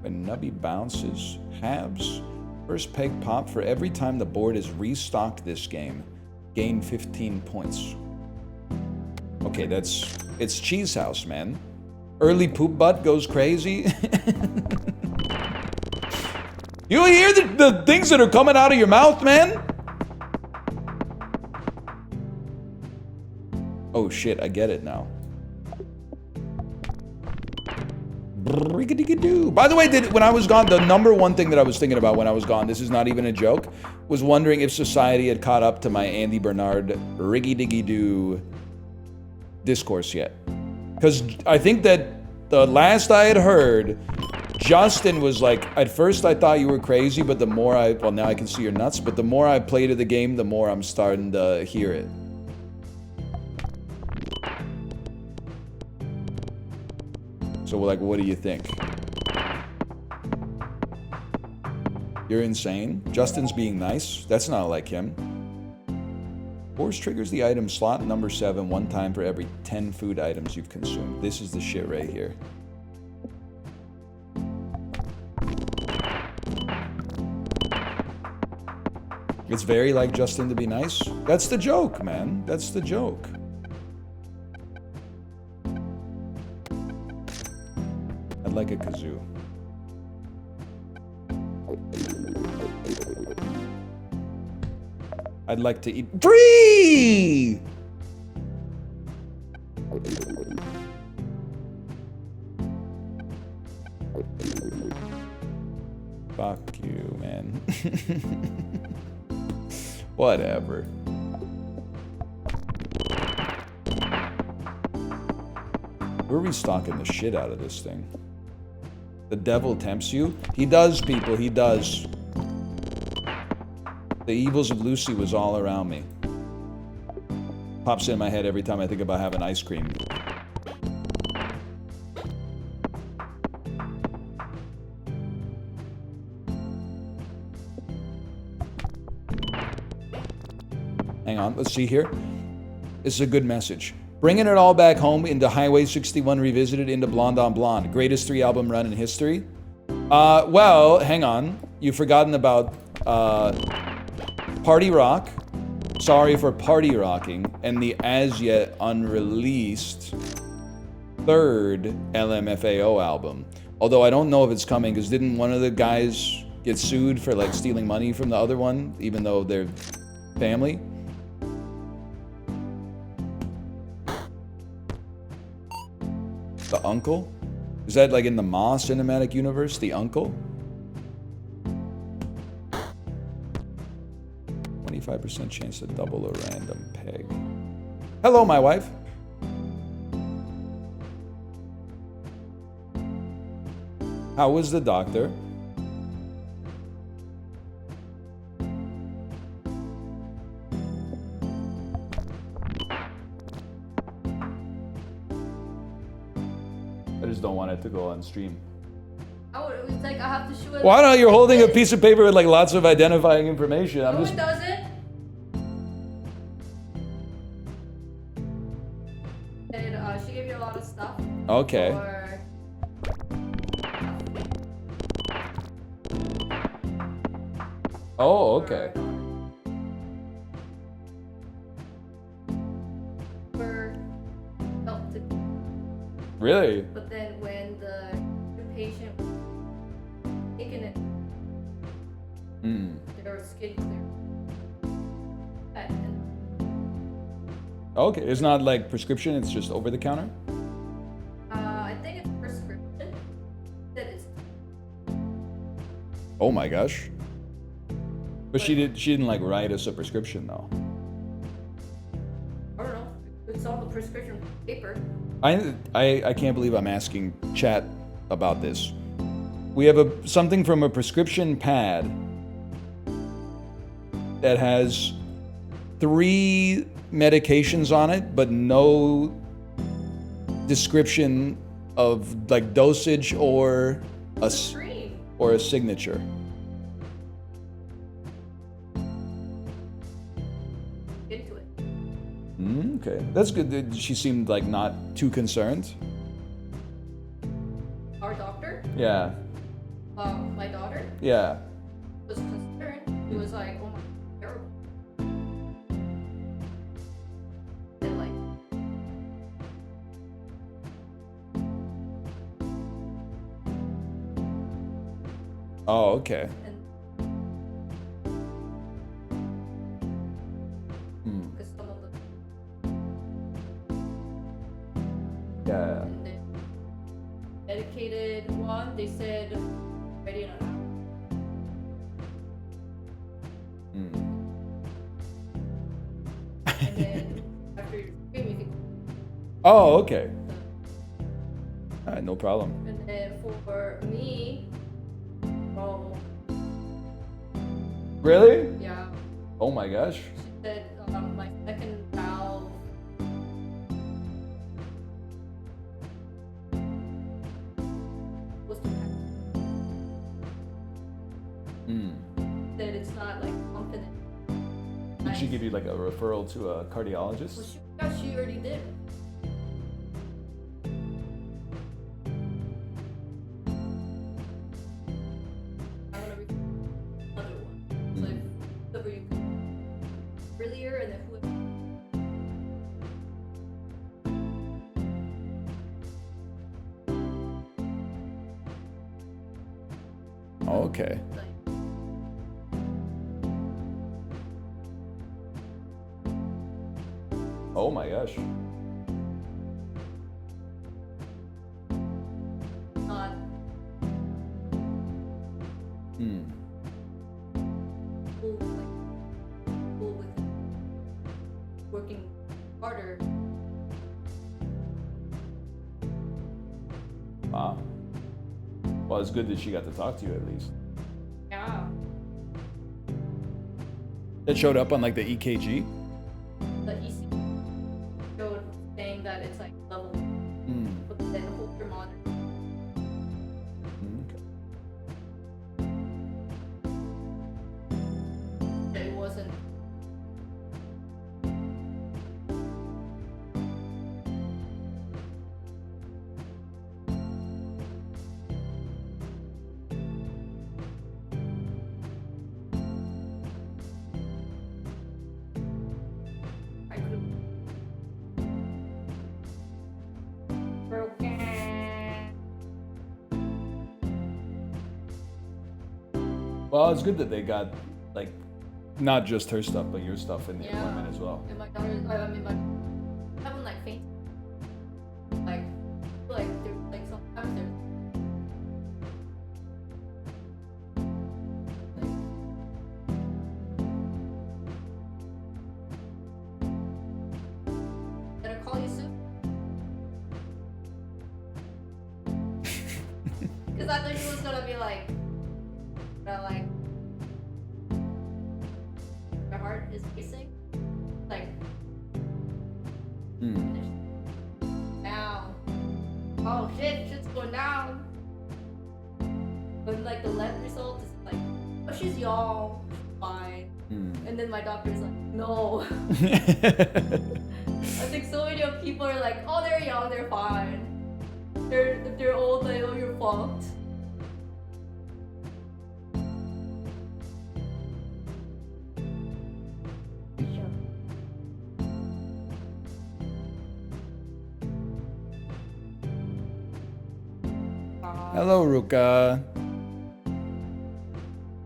When Nubby bounces, halves. First peg pop for every time the board is restocked this game. Gain 15 points. Okay, it's Cheese House, man. Early poop butt goes crazy. You hear the things that are coming out of your mouth, man? Oh shit, I get it now. By the way, when I was gone, the number one thing that I was thinking about when I was gone, this is not even a joke, was wondering if society had caught up to my Andy Bernard riggy-diggy-doo discourse yet. Because I think that the last I had heard, Justin was like, at first I thought you were crazy, but the more well, now I can see you're nuts, but the more I played of the game, the more I'm starting to hear it. So, like, what do you think? You're insane? Justin's being nice? That's not like him. Force triggers the item slot number 7 one time for every 10 food items you've consumed. This is the shit right here. It's very like Justin to be nice. That's the joke, man. That's the joke. like a kazoo. I'd like to eat free. Fuck you, man. Whatever. We're restocking the shit out of this thing. The devil tempts you? He does, people, he does. The evils of Lucy was all around me. Pops in my head every time I think about having ice cream. Hang on, let's see here. This is a good message. Bringing it all back home into Highway 61 Revisited into Blonde on Blonde. Greatest 3-album run in history. Well, hang on. You've forgotten about Party Rock. Sorry for Party Rocking. And the as yet unreleased 3rd LMFAO album. Although I don't know if it's coming, because didn't one of the guys get sued for like stealing money from the other one, even though they're family? The uncle? Is that like in the Ma cinematic universe? The uncle? 25% chance to double a random peg. Hello, my wife. How was the doctor? I just don't want it to go on stream. It's like I have to show it. Why not? You're holding a piece of paper with like lots of identifying information. I'm No, just. it doesn't. And she gave you a lot of stuff. Okay. Oh, okay. For help to. Really? But then when the patient taking it, their skin clear. Okay, it's not like prescription, it's just over the counter? I think it's prescription. That is. Oh my gosh. But she didn't like write us a prescription though. I don't know. It's on the prescription paper. I can't believe I'm asking chat about this. We have something from a prescription pad that has 3 medications on it, but no description of like dosage or a signature. Into it. Okay, that's good. She seemed like not too concerned. Our doctor, Yeah. my daughter, Yeah. was concerned. He was like, "Oh my, terrible." And like, Oh, okay. because some of the Yeah. and the medicated one, they said ready in an hour. And then after your stream, you can. Oh, okay. All right, no problem. And then for me, oh Really? yeah, Oh my gosh. she said my second valve was too high. That it's not like confident. Did she give you like a referral to a Well, cardiologist? she already did. I'm gonna read another one. So if whoever you earlier and then whoever. Okay. Like, Oh my gosh. not Hmm. cool, with working harder. Wow. Well, it's good that she got to talk to you at least. Yeah. That showed up on like the EKG. The EC showed saying that it's like level, Hmm. but then hold your monitor. Okay. It wasn't. I could have broken. Well, it's good that they got like not just her stuff, but your stuff in the Yeah. appointment as well. And my daughter, I mean, I haven't like fainted. Like there's like sometimes there's like, did I call you soon? Because I thought she was gonna be like, my heart is racing. Like, Hmm. down. Oh shit, shit's going down. But like the lab result is like, oh, she's young, she's fine. Hmm. And then my doctor's like, no. I think so many of people are like, oh, they're young, they're fine. If they're old, like, oh, you're fucked. Hello, Ruka.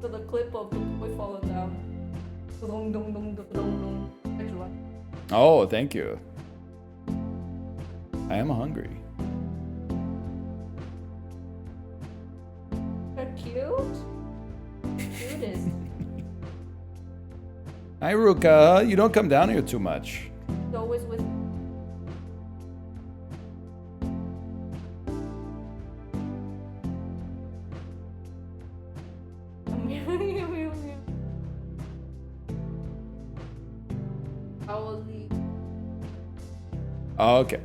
So the clip of the boy falling down. Dong, dong, dong, dong, dong, dong. Next one. Oh, thank you. I am hungry. They're cute. Cutest. Hi, Ruka. You don't come down here too much. It's always with. I will leave. Okay.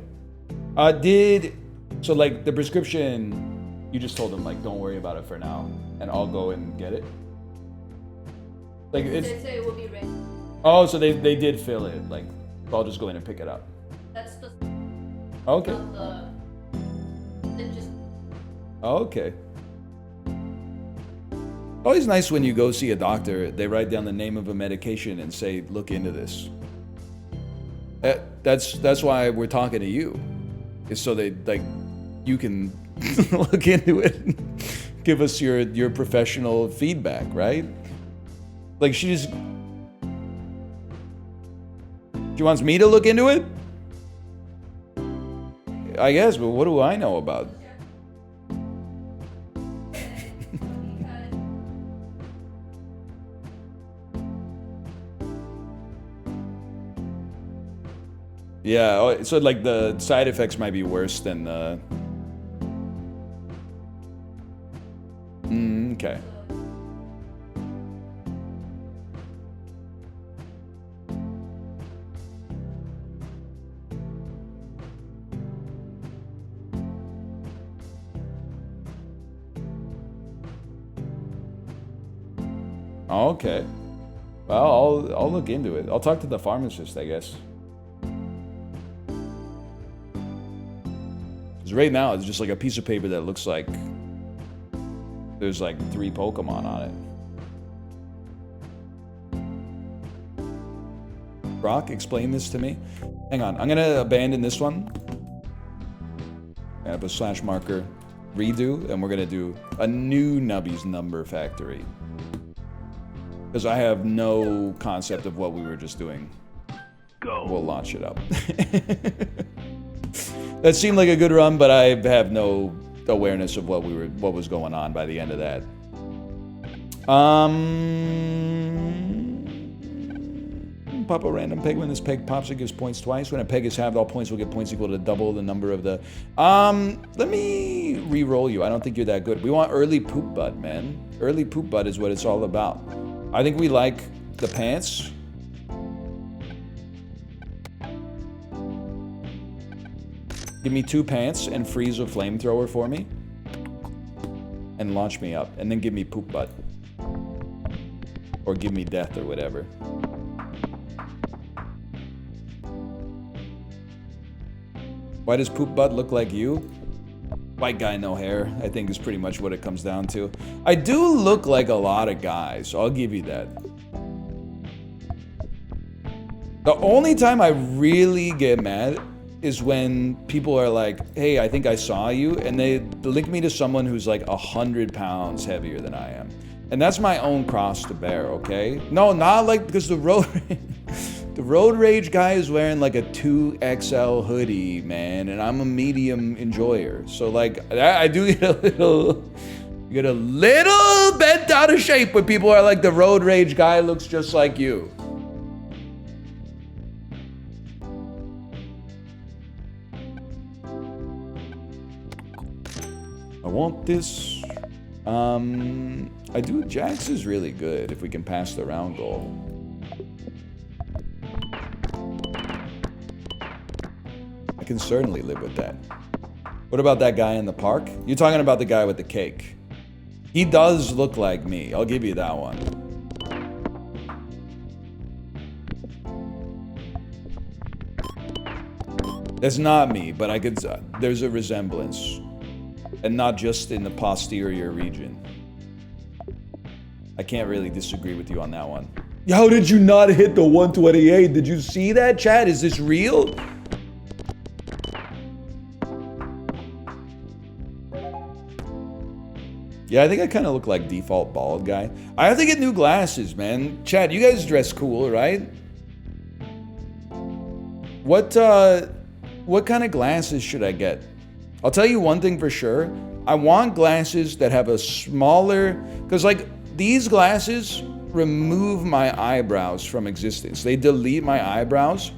So like the prescription, you just told them like don't worry about it for now, and I'll go and get it. Like it's. They say it will be ready. Oh, so they did fill it. Like I'll just go in and pick it up. That's the. Okay. Not the. Then just. Okay. Always nice when you go see a doctor, they write down the name of a medication and say, look into this. That's why we're talking to you. Is so they like you can look into it and give us your professional feedback, right? Like she wants me to look into it? I guess, but what do I know about? Yeah, so like the side effects might be worse than the. Okay. Okay. Well, I'll look into it. I'll talk to the pharmacist, I guess. Because right now it's just like a piece of paper that looks like there's like 3 Pokemon on it. Brock, explain this to me. Hang on, I'm gonna abandon this one. I have a slash marker, redo, and we're gonna do a new Nubby's number factory. Because I have no concept of what we were just doing. Go. We'll launch it up. That seemed like a good run, but I have no awareness of what was going on by the end of that. Pop a random peg. When this peg pops, it gives points twice. When a peg is halved, all points will get points equal to double the number of the... Let me re-roll you. I don't think you're that good. We want early poop butt, man. Early poop butt is what it's all about. I think we like the pants. Give me 2 pants and freeze a flamethrower for me. And launch me up. And then give me poop butt. Or give me death or whatever. Why does poop butt look like you? White guy, no hair, I think is pretty much what it comes down to. I do look like a lot of guys, so I'll give you that. The only time I really get mad is when people are like, hey, I think I saw you, and they link me to someone who's like 100 pounds heavier than I am. And that's my own cross to bear, okay? No, not like, because the road rage guy is wearing like a 2XL hoodie, man, and I'm a medium enjoyer. So like, I do get a little bent out of shape when people are like, the road rage guy looks just like you. I want this. I do. Jax is really good if we can pass the round goal. I can certainly live with that. What about that guy in the park? You're talking about the guy with the cake. He does look like me. I'll give you that one. That's not me, but I could. There's a resemblance. And not just in the posterior region. I can't really disagree with you on that one. How did you not hit the 128? Did you see that, chat? Is this real? Yeah, I think I kind of look like default bald guy. I have to get new glasses, man. Chat, you guys dress cool, right? What kind of glasses should I get? I'll tell you one thing for sure. I want glasses that have a smaller... Because, like, these glasses remove my eyebrows from existence. They delete my eyebrows.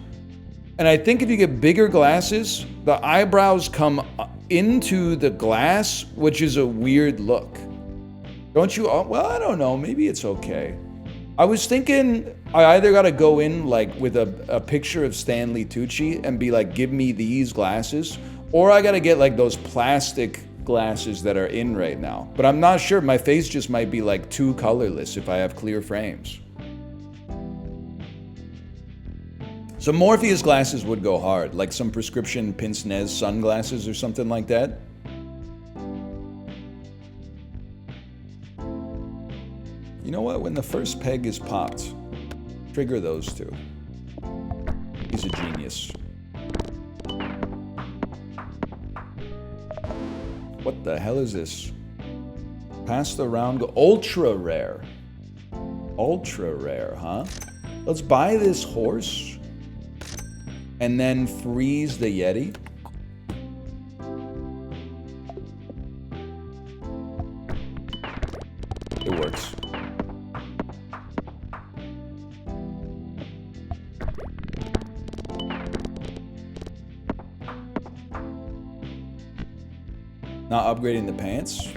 And I think if you get bigger glasses, the eyebrows come into the glass, which is a weird look. Don't you... Well, I don't know. Maybe it's okay. I was thinking I either got to go in, like, with a picture of Stanley Tucci and be like, give me these glasses... Or I gotta get like those plastic glasses that are in right now. But I'm not sure. My face just might be like too colorless if I have clear frames. Some Morpheus glasses would go hard. Like some prescription pince-nez sunglasses or something like that. You know what? When the first peg is popped, trigger those two. He's a genius. What the hell is this? Pass the round. Ultra rare. Ultra rare, huh? Let's buy this horse and then freeze the Yeti. It works. Not upgrading the pants?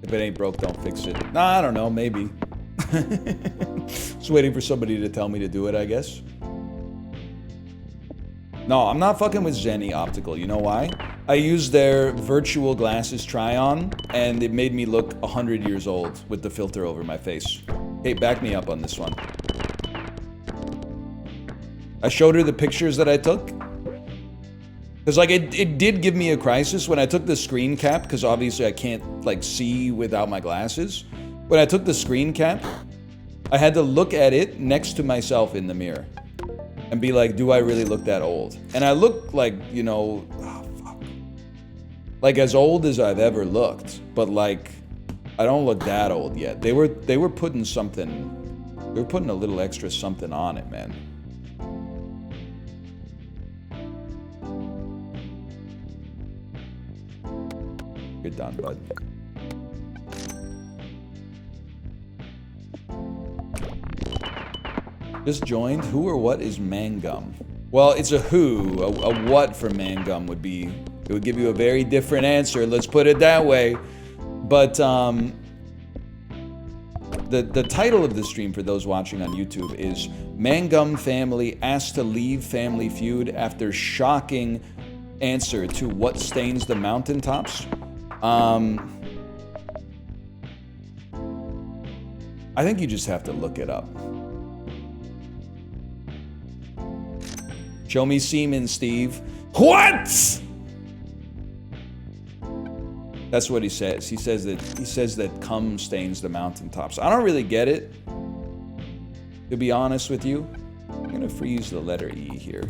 If it ain't broke, don't fix it. Nah, I don't know, maybe. Just waiting for somebody to tell me to do it, I guess. No, I'm not fucking with Zenny Optical. You know why? I used their virtual glasses try-on, and it made me look 100 years old with the filter over my face. Hey, back me up on this one. I showed her the pictures that I took. Because, like, it did give me a crisis when I took the screen cap, because obviously I can't, like, see without my glasses. When I took the screen cap, I had to look at it next to myself in the mirror. And be like, do I really look that old? And I look like, you know... Oh, fuck. like as old as I've ever looked, but like I don't look that old yet. They were putting something, they were putting a little extra something on it, man. You're done, bud. Just joined. Who or what is mangum? Well, it's a who. A what for mangum would be, it would give you a very different answer. Let's put it that way. But the title of the stream for those watching on YouTube is Mangum Family asked to leave Family Feud after shocking answer to what stains the mountaintops. I think you just have to look it up. Show me semen, Steve. What? That's what he says. He says that cum stains the mountaintops. I don't really get it, to be honest with you. I'm gonna freeze the letter E here.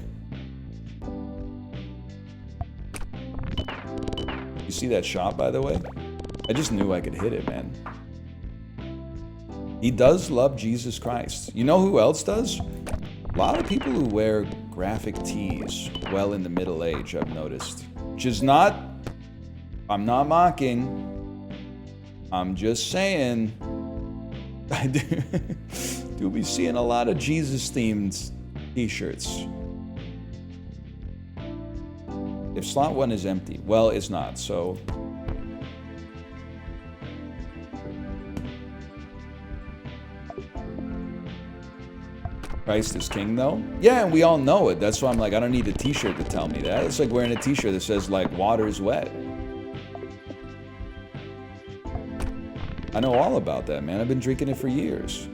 You see that shot, by the way? I just knew I could hit it, man. He does love Jesus Christ. You know who else does? A lot of people who wear graphic tees well in the middle age, I've noticed. Which is not, I'm not mocking. I'm just saying, I do be seeing a lot of Jesus-themed t-shirts. If slot 1 is empty, well, it's not, so... Christ is king, though? Yeah, and we all know it. That's why I'm like, I don't need a t-shirt to tell me that. It's like wearing a t-shirt that says, like, water is wet. I know all about that, man. I've been drinking it for years.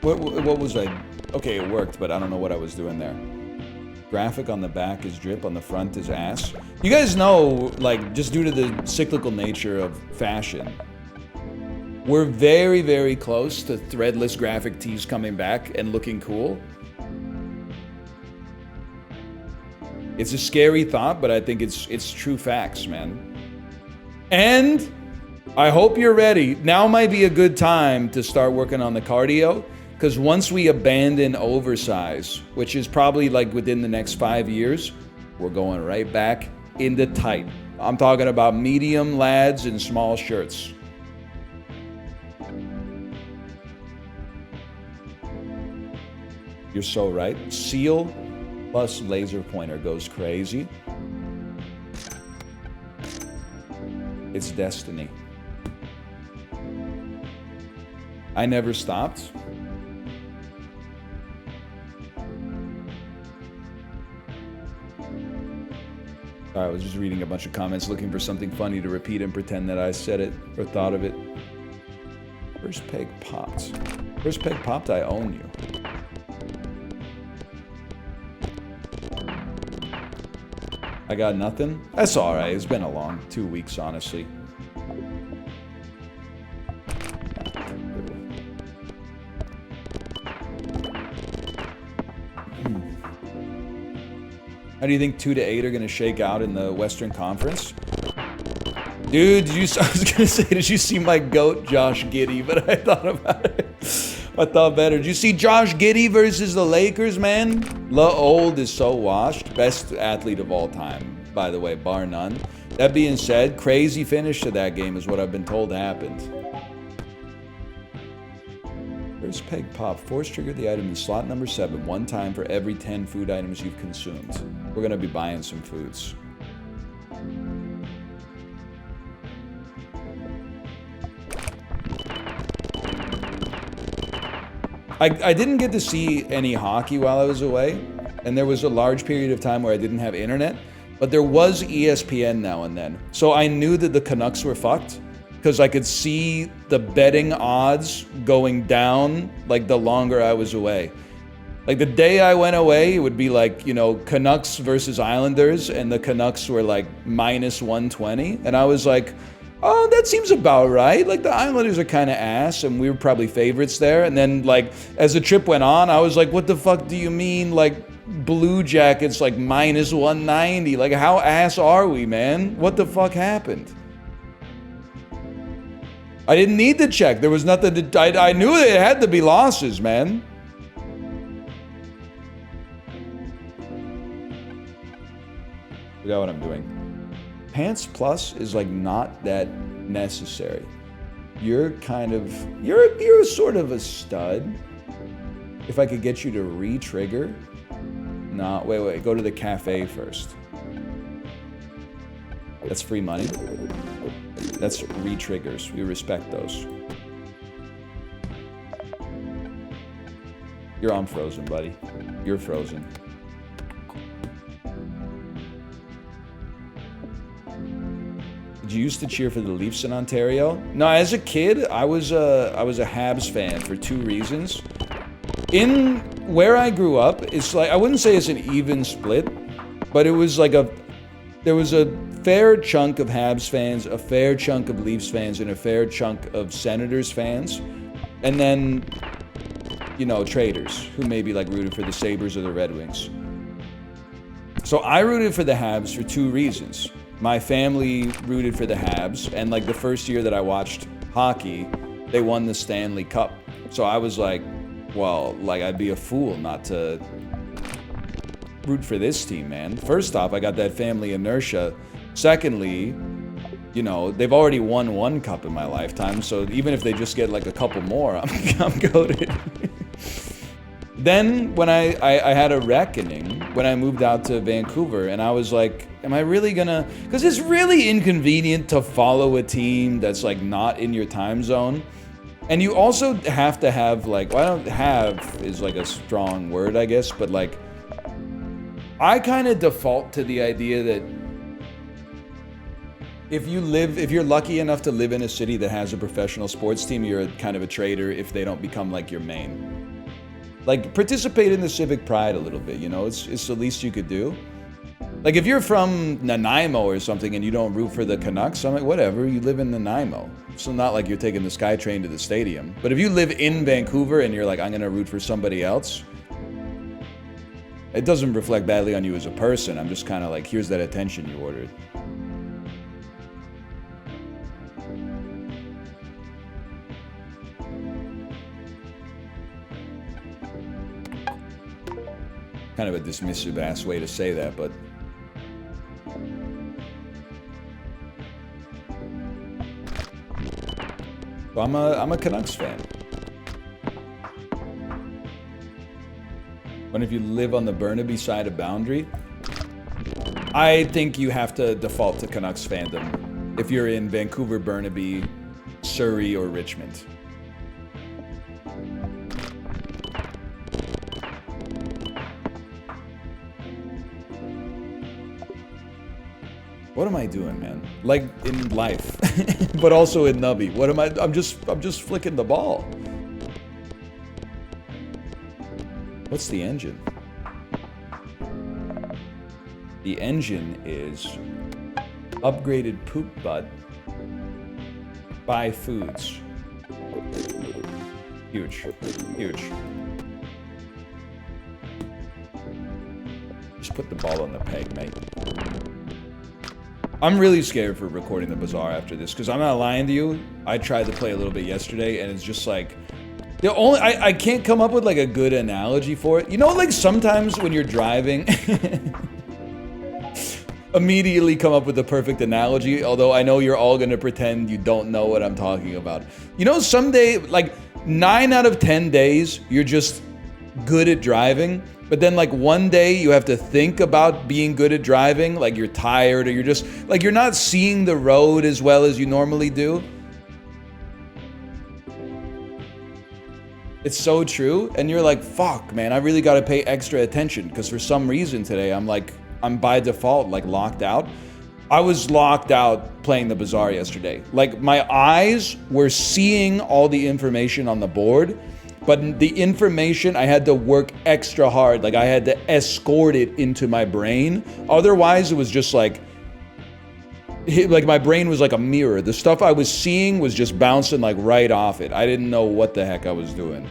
What was I... Okay, it worked, but I don't know what I was doing there. Graphic on the back is drip, on the front is ass. You guys know, like, just due to the cyclical nature of fashion, we're very, very close to threadless graphic tees coming back and looking cool. It's a scary thought, but I think it's true facts, man. And I hope you're ready. Now might be a good time to start working on the cardio. Because once we abandon oversize, which is probably like within the next 5 years, we're going right back into tight. I'm talking about medium lads in small shirts. You're so right. Seal plus laser pointer goes crazy. It's destiny. I never stopped. I was just reading a bunch of comments looking for something funny to repeat and pretend that I said it or thought of it. First peg popped. First peg popped, I own you. I got nothing? That's alright. It's been a long 2 weeks, honestly. How do you think 2 to 8 are going to shake out in the Western Conference? Dude, I was going to say, did you see my GOAT, Josh Giddey? But I thought about it. I thought better. Did you see Josh Giddey versus the Lakers, man? Old is so washed. Best athlete of all time, by the way, bar none. That being said, crazy finish to that game is what I've been told happened. First peg pop. Force trigger the item in slot number 7 one time for every 10 food items you've consumed. We're going to be buying some foods. I didn't get to see any hockey while I was away, and there was a large period of time where I didn't have internet, but there was ESPN now and then. So I knew that the Canucks were fucked, because I could see the betting odds going down, like, the longer I was away. Like, the day I went away, it would be like, you know, Canucks versus Islanders, and the Canucks were like minus 120. And I was like, Oh, that seems about right. Like, the Islanders are kind of ass, and we were probably favorites there. And then, like, as the trip went on, I was like, what the fuck do you mean, like, Blue Jackets, like, minus 190? Like, how ass are we, man? What the fuck happened? I didn't need to check. There was nothing to... I knew it had to be losses, man. Forgot what I'm doing. Pants Plus is like not that necessary. You're kind of, you're sort of a stud. If I could get you to re-trigger. No, wait, go to the cafe first. That's free money. That's re-triggers. We respect those. You're on frozen, buddy. You're frozen. Did you used to cheer for the Leafs in Ontario? No, as a kid, I was a Habs fan for two reasons. In where I grew up, it's like, I wouldn't say it's an even split, but it was like there was a fair chunk of Habs fans, a fair chunk of Leafs fans, and a fair chunk of Senators fans. And then, you know, traders who maybe like rooted for the Sabres or the Red Wings. So I rooted for the Habs for two reasons. My family rooted for the Habs, and like the first year that I watched hockey, they won the Stanley Cup. So I was like, well, like I'd be a fool not to root for this team, man. First off, I got that family inertia. Secondly, you know, they've already won one cup in my lifetime, so even if they just get like a couple more, I'm goated. Then when I had a reckoning when I moved out to Vancouver, and I was like, am I really gonna, because it's really inconvenient to follow a team that's like not in your time zone. And you also have to have like, well, I don't have is like a strong word, I guess, but like I kind of default to the idea that if you're lucky enough to live in a city that has a professional sports team, you're kind of a traitor if they don't become like your main. Like, participate in the civic pride a little bit, you know? It's the least you could do. Like, if you're from Nanaimo or something and you don't root for the Canucks, I'm like, whatever, you live in Nanaimo. So not like you're taking the SkyTrain to the stadium. But if you live in Vancouver and you're like, I'm gonna root for somebody else, it doesn't reflect badly on you as a person. I'm just kind of like, here's that attention you ordered. Kind of a dismissive ass way to say that, but so I'm a Canucks fan. But if you live on the Burnaby side of boundary, I think you have to default to Canucks fandom if you're in Vancouver, Burnaby, Surrey, or Richmond. What am I doing, man? Like in life, but also in Nubby. What am I? I'm just flicking the ball. What's the engine? The engine is upgraded poop butt by Foods. Huge, huge. Just put the ball on the peg, mate. I'm really scared for recording the bazaar after this, because I'm not lying to you. I tried to play a little bit yesterday, and it's just like, the only I can't come up with like a good analogy for it. You know, like sometimes when you're driving, immediately come up with the perfect analogy, although I know you're all gonna pretend you don't know what I'm talking about. You know, someday, like 9 out of 10 days, you're just good at driving. But then like one day you have to think about being good at driving, like you're tired or you're just, like you're not seeing the road as well as you normally do. It's so true. And you're like, fuck, man, I really got to pay extra attention because for some reason today I'm by default like locked out. I was locked out playing the bazaar yesterday. Like my eyes were seeing all the information on the board, but the information, I had to work extra hard. Like I had to escort it into my brain. Otherwise, it was just like, Like my brain was like a mirror. The stuff I was seeing was just bouncing like right off it. I didn't know what the heck I was doing.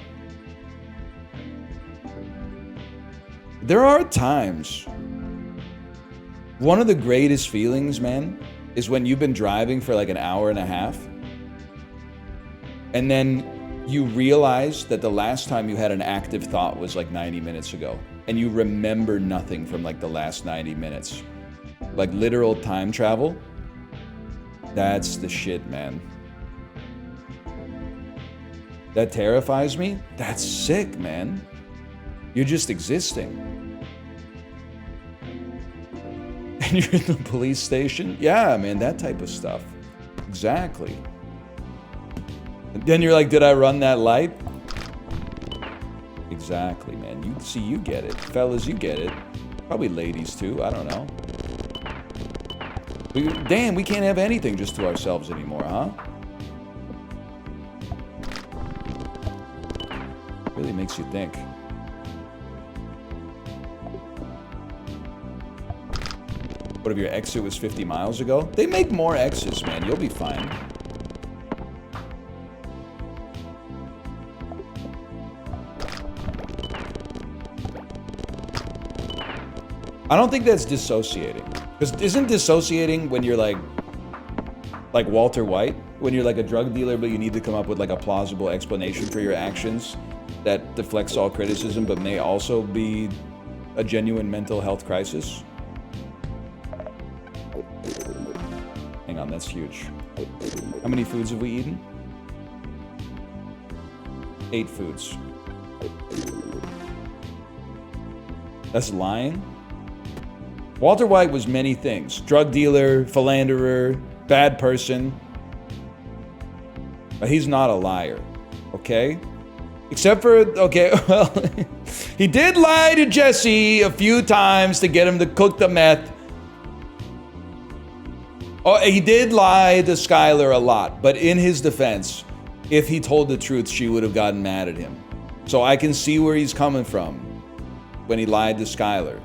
There are times. One of the greatest feelings, man, is when you've been driving for like an hour and a half. And then you realize that the last time you had an active thought was like 90 minutes ago. And you remember nothing from like the last 90 minutes. Like literal time travel. That's the shit, man. That terrifies me. That's sick, man. You're just existing. And you're in the police station? Yeah, man, that type of stuff. Exactly. And then you're like, did I run that light? Exactly, man. You see, you get it. Fellas, you get it. Probably ladies too, I don't know. Damn, we can't have anything just to ourselves anymore, huh? Really makes you think. What if your exit was 50 miles ago? They make more exits, man. You'll be fine. I don't think that's dissociating. Because isn't dissociating when you're like Walter White? When you're like a drug dealer, but you need to come up with like a plausible explanation for your actions that deflects all criticism, but may also be a genuine mental health crisis? Hang on, that's huge. How many foods have we eaten? 8 foods. That's lying? Walter White was many things. Drug dealer, philanderer, bad person. But he's not a liar, okay? Except for, okay, well, he did lie to Jesse a few times to get him to cook the meth. Oh, he did lie to Skylar a lot, but in his defense, if he told the truth, she would have gotten mad at him. So I can see where he's coming from when he lied to Skylar.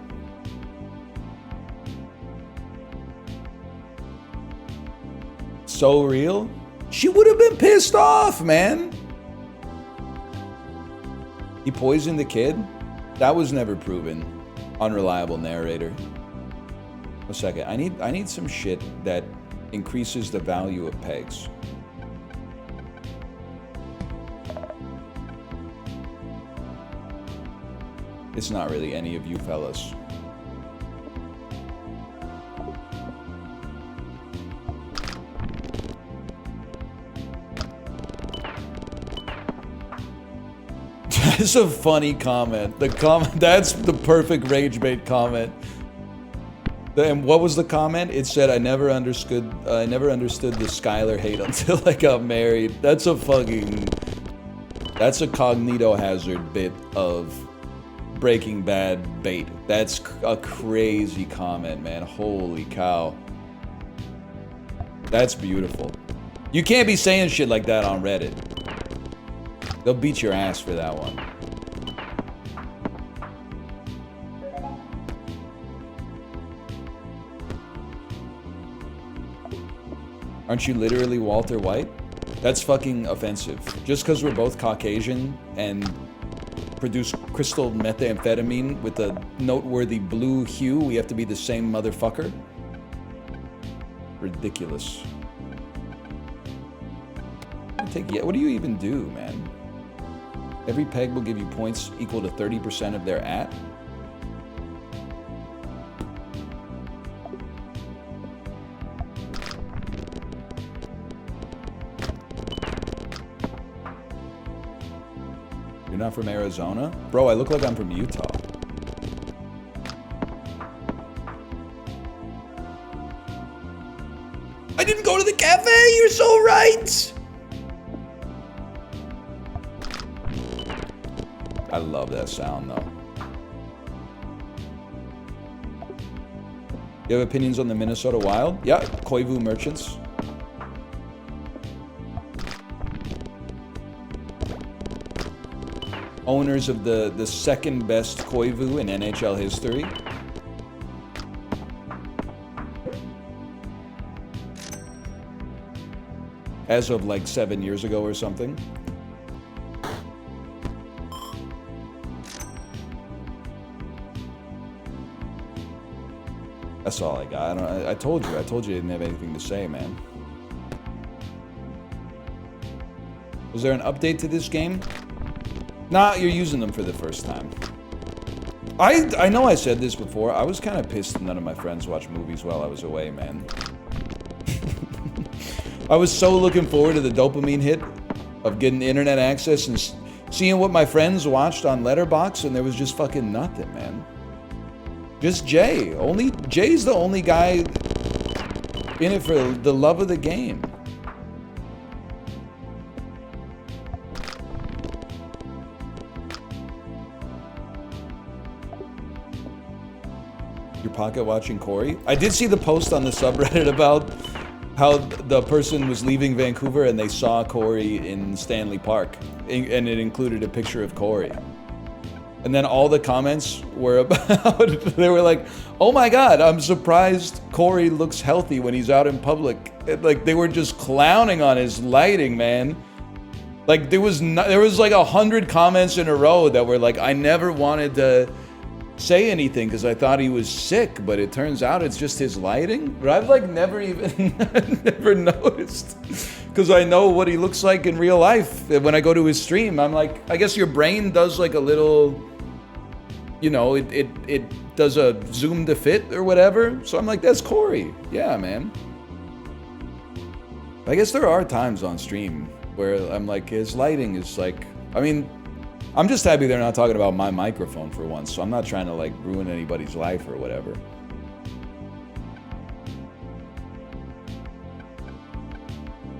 So real? She would have been pissed off, man. He poisoned the kid? That was never proven. Unreliable narrator. A second. I need some shit that increases the value of pegs. It's not really any of you fellas. That's a funny comment. That's the perfect rage bait comment. And what was the comment? It said, I never understood the Skylar hate until I got married. That's a cognito hazard bit of Breaking Bad bait. That's a crazy comment, man. Holy cow. That's beautiful. You can't be saying shit like that on Reddit. They'll beat your ass for that one. Aren't you literally Walter White? That's fucking offensive. Just because we're both Caucasian and produce crystal methamphetamine with a noteworthy blue hue, we have to be the same motherfucker? Ridiculous. What do you even do, man? Every peg will give you points equal to 30% of their at? You're not from Arizona? Bro, I look like I'm from Utah. I didn't go to the cafe! You're so right! I love that sound, though. You have opinions on the Minnesota Wild? Yeah, Koivu Merchants. Owners of the second best Koivu in NHL history. as of like 7 years ago or something. That's all I got. I told you I didn't have anything to say, man. Was there an update to this game? Nah, you're using them for the first time. I know I said this before. I was kind of pissed none of my friends watched movies while I was away, man. I was so looking forward to the dopamine hit of getting internet access and seeing what my friends watched on Letterboxd, and there was just fucking nothing, man. Just Jay. Jay's the only guy in it for the love of the game. Your pocket watching Corey? I did see the post on the subreddit about how the person was leaving Vancouver and they saw Corey in Stanley Park, and it included a picture of Corey. And then all the comments were about, they were like, oh my god, I'm surprised Corey looks healthy when he's out in public. Like, they were just clowning on his lighting, man. Like, there was like 100 comments in a row that were like, I never wanted to say anything because I thought he was sick, but it turns out it's just his lighting. But I've like never even never noticed, because I know what he looks like in real life. When I go to his stream, I'm like, I guess your brain does like a little, you know, it does a zoom to fit or whatever. So I'm like, that's Corey. Yeah, man. I guess there are times on stream where I'm like, his lighting is like, I mean, I'm just happy they're not talking about my microphone for once, so I'm not trying to like ruin anybody's life or whatever.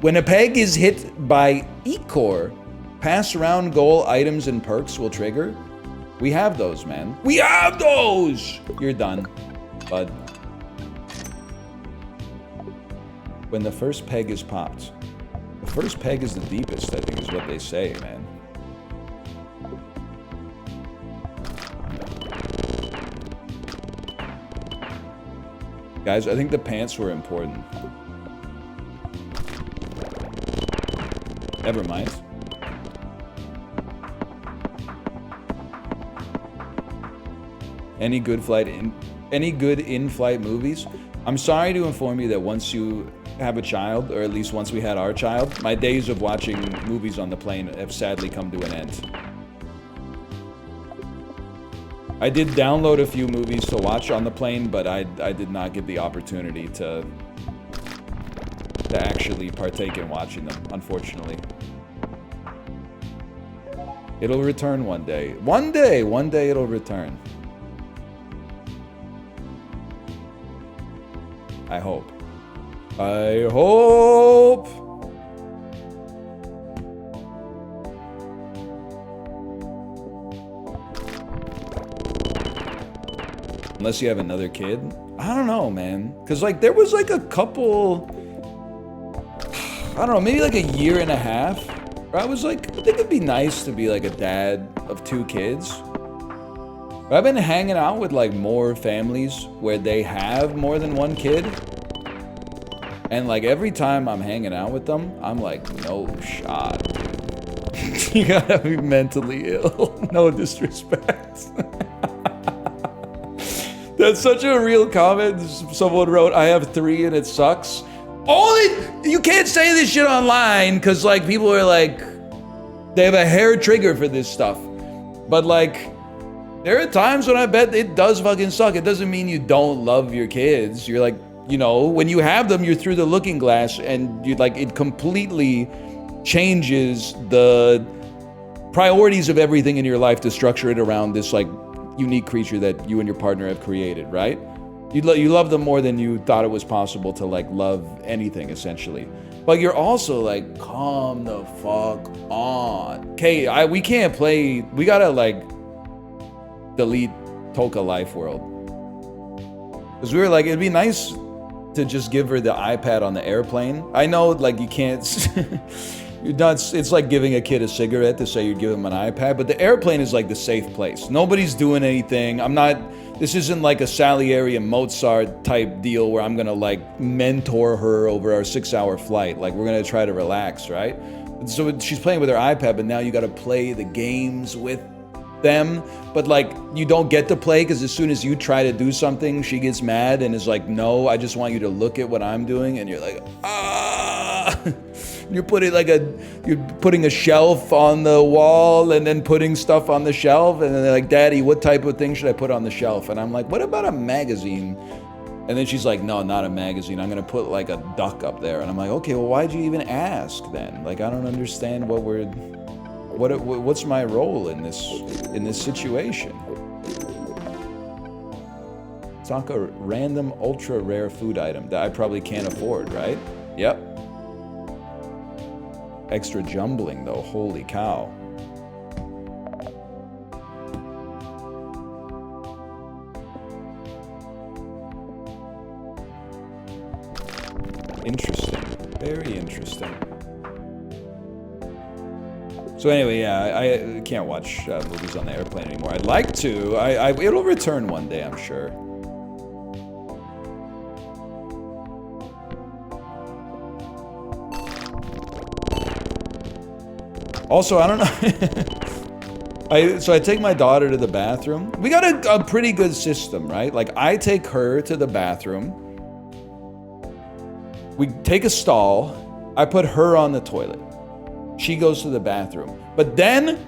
When a peg is hit by E-Core, pass around goal items and perks will trigger. We have those, man. We have those! You're done, bud. When the first peg is popped. The first peg is the deepest, I think is what they say, man. Guys, I think the pants were important. Never mind. Any good in-flight movies? I'm sorry to inform you that once you have a child, or at least once we had our child, my days of watching movies on the plane have sadly come to an end. I did download a few movies to watch on the plane, but I did not get the opportunity to actually partake in watching them, unfortunately. It'll return one day. One day it'll return. I hope. I hope! Unless you have another kid. I don't know, man. Because, like, there was, like, a couple... I don't know, maybe, like, a year and a half. Where I was like, I think it'd be nice to be, like, a dad of 2 kids. But I've been hanging out with, like, more families where they have more than 1 kid. And, like, every time I'm hanging out with them, I'm like, no shot, dude. You gotta be mentally ill. No disrespect. That's such a real comment. Someone wrote, I have 3 and it sucks. You can't say this shit online because, like, people are like, they have a hair trigger for this stuff. But, like, there are times when I bet it does fucking suck. It doesn't mean you don't love your kids. You're like, you know, when you have them, you're through the looking glass and you like, it completely changes the priorities of everything in your life to structure it around this, like, unique creature that you and your partner have created, right? You love them more than you thought it was possible to, like, love anything, essentially. But you're also like, calm the fuck on. Okay, we can't play. We gotta, like, delete Toka Life World. Because we were like, it'd be nice to just give her the iPad on the airplane. I know, like, you can't You're nuts. It's like giving a kid a cigarette to say you'd give him an iPad, but the airplane is like the safe place. Nobody's doing anything. This isn't like a Salieri and Mozart type deal where I'm gonna like mentor her over our 6-hour flight. Like we're gonna try to relax, right? So she's playing with her iPad, but now you gotta play the games with them, but like you don't get to play because as soon as you try to do something, she gets mad and is like, no, I just want you to look at what I'm doing, and you're like, ah. You're putting a shelf on the wall and then putting stuff on the shelf, and then they're like, Daddy, what type of thing should I put on the shelf? And I'm like, what about a magazine? And then she's like, no, not a magazine. I'm gonna put like a duck up there. And I'm like, okay, well, why'd you even ask then? Like, I don't understand what's my role in this situation. It's like a random ultra rare food item that I probably can't afford, right? Yep. Extra jumbling though, holy cow. Interesting, very interesting. So anyway, yeah, I can't watch movies on the airplane anymore. I'd like to. It'll return one day, I'm sure. Also, I don't know. So I take my daughter to the bathroom. We got a pretty good system, right? Like I take her to the bathroom. We take a stall. I put her on the toilet. She goes to the bathroom. But then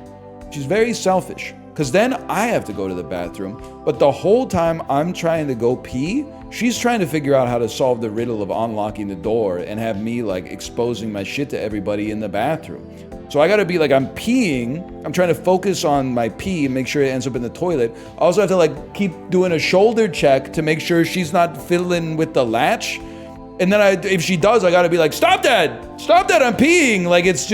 she's very selfish because then I have to go to the bathroom. But the whole time I'm trying to go pee, she's trying to figure out how to solve the riddle of unlocking the door and have me like exposing my shit to everybody in the bathroom. So I gotta be like, I'm peeing, I'm trying to focus on my pee and make sure it ends up in the toilet. I also have to like keep doing a shoulder check to make sure she's not fiddling with the latch. And then if she does, I gotta be like, stop that, I'm peeing. Like it's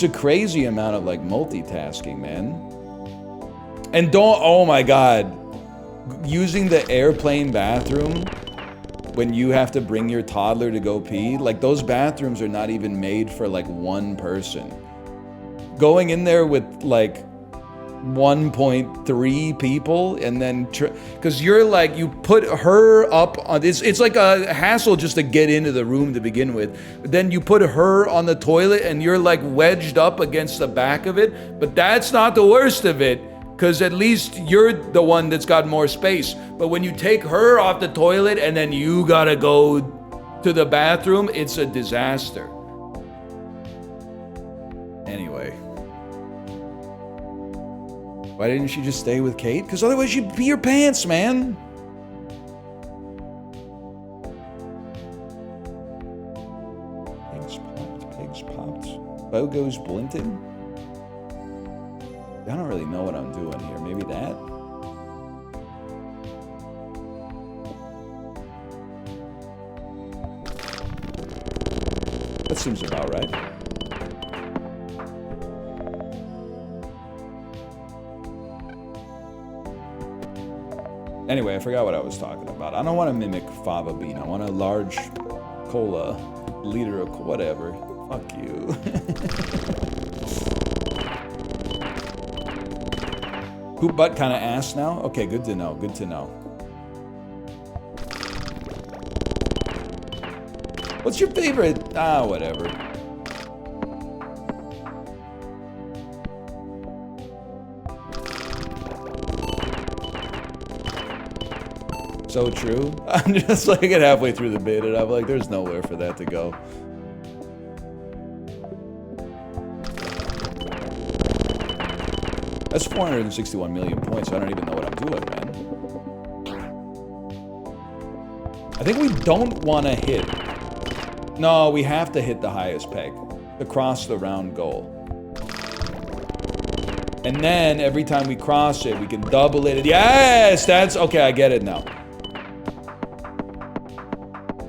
a crazy amount of like multitasking, man. And oh my God, using the airplane bathroom when you have to bring your toddler to go pee, like those bathrooms are not even made for like one person. Going in there with like 1.3 people and then, because you're like, you put her up on, it's like a hassle just to get into the room to begin with. But then you put her on the toilet and you're like wedged up against the back of it. But that's not the worst of it, because at least you're the one that's got more space. But when you take her off the toilet and then you gotta go to the bathroom, it's a disaster. Anyway. Why didn't she just stay with Kate? Because otherwise you'd pee your pants, man. Pigs popped. Bogo's Blinton? I don't really know what I'm doing here. Maybe that? That seems about right. Anyway, I forgot what I was talking about. I don't want to mimic Fava Bean. I want a large cola, liter of whatever. Fuck you. Poop butt kind of ass now? Okay, good to know, good to know. What's your favorite? Whatever. So true. I'm just like at halfway through the bit and I'm like, there's nowhere for that to go. That's 461 million points. I don't even know what I'm doing, man. I think we don't want to hit. No, we have to hit the highest peg to cross the round goal. And then every time we cross it, we can double it. Yes, that's okay. I get it now.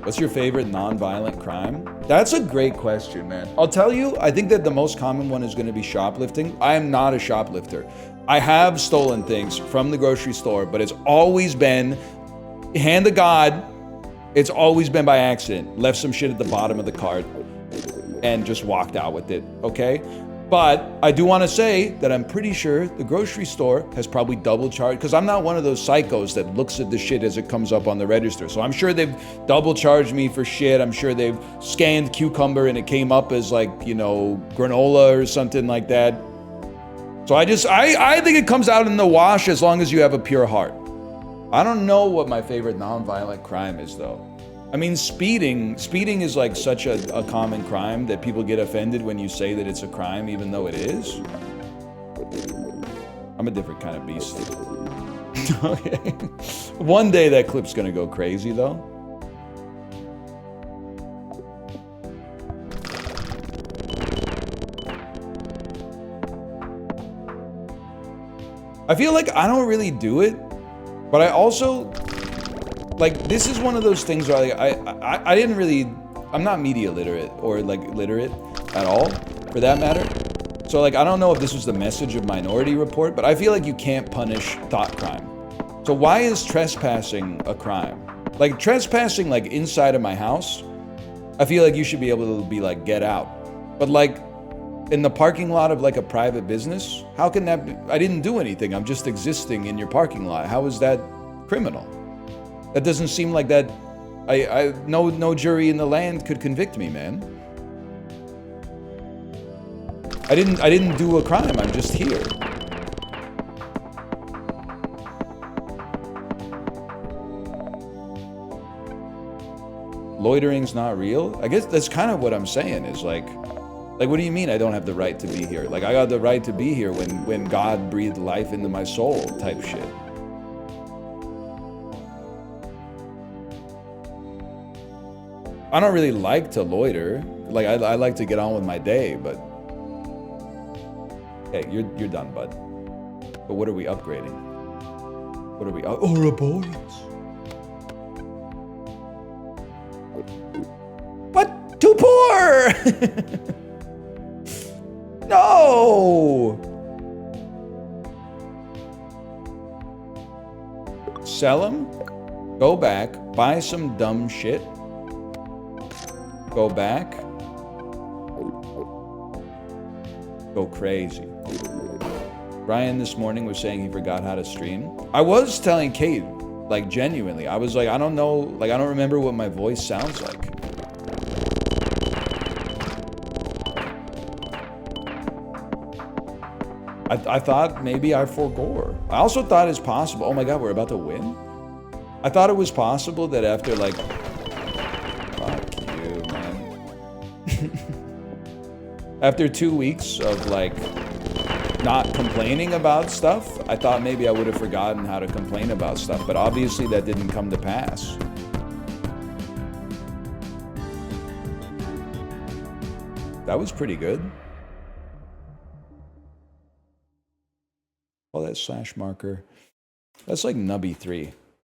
What's your favorite non-violent crime? That's a great question, man. I'll tell you, I think that the most common one is going to be shoplifting. I am not a shoplifter. I have stolen things from the grocery store, but it's always been, hand to God, it's always been by accident. Left some shit at the bottom of the cart. and just walked out with it, okay? But I do want to say that I'm pretty sure the grocery store has probably double charged, because I'm not one of those psychos that looks at the shit as it comes up on the register. So I'm sure they've double charged me for shit. I'm sure they've scanned cucumber and it came up as like, you know, granola or something like that. So I think it comes out in the wash as long as you have a pure heart. I don't know what my favorite nonviolent crime is though. I mean, speeding is like such a common crime that people get offended when you say that it's a crime, even though it is. I'm a different kind of beast. Okay. One day that clip's gonna go crazy though. I feel like I don't really do it, but I also, like, this is one of those things where I didn't really, I'm not media literate or like literate at all, for that matter. So like, I don't know if this was the message of Minority Report, but I feel like you can't punish thought crime. So why is trespassing a crime? Like trespassing like inside of my house, I feel like you should be able to be like, get out. But like in the parking lot of like a private business, how can that be? I didn't do anything. I'm just existing in your parking lot. How is that criminal? That doesn't seem like that. No jury in the land could convict me, man. I didn't do a crime. I'm just here. Loitering's not real? I guess that's kind of what I'm saying is like, what do you mean I don't have the right to be here? Like I got the right to be here when God breathed life into my soul type shit. I don't really like to loiter. Like I like to get on with my day, but hey, you're done, bud. But what are we upgrading? What are we? Ouroboros. What? Too poor. No. Sell them. Go back. Buy some dumb shit. Go back. Go crazy. Brian this morning was saying he forgot how to stream. I was telling Kate, like genuinely, I was like, I don't know, like I don't remember what my voice sounds like. I thought maybe I forgore. I also thought it's possible. Oh my God, we're about to win? I thought it was possible that after like, fuck you, man. After 2 weeks of like not complaining about stuff, I thought maybe I would have forgotten how to complain about stuff, but obviously that didn't come to pass. That was pretty good. Oh, that slash marker. That's like Nubby 3.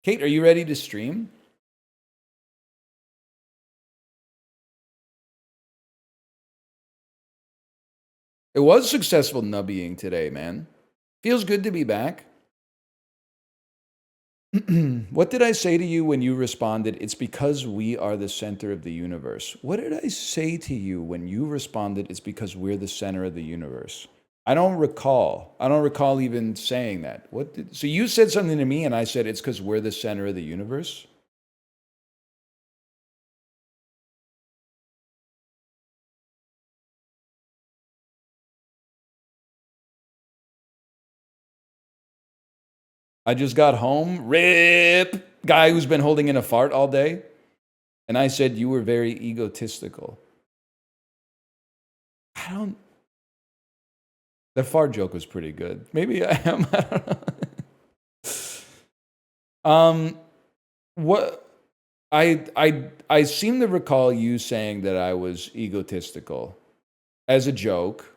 Kate, are you ready to stream? It was successful nubbying today, man. Feels good to be back. What did I say to you when you responded, it's because we are the center of the universe? What did I say to you when you responded, it's because we're the center of the universe? I don't recall. I don't recall even saying that. So you said something to me and I said, it's because we're the center of the universe? I just got home, rip, guy who's been holding in a fart all day. And I said, you were very egotistical. That fart joke was pretty good. Maybe I am, I don't know. What, I seem to recall you saying that I was egotistical as a joke.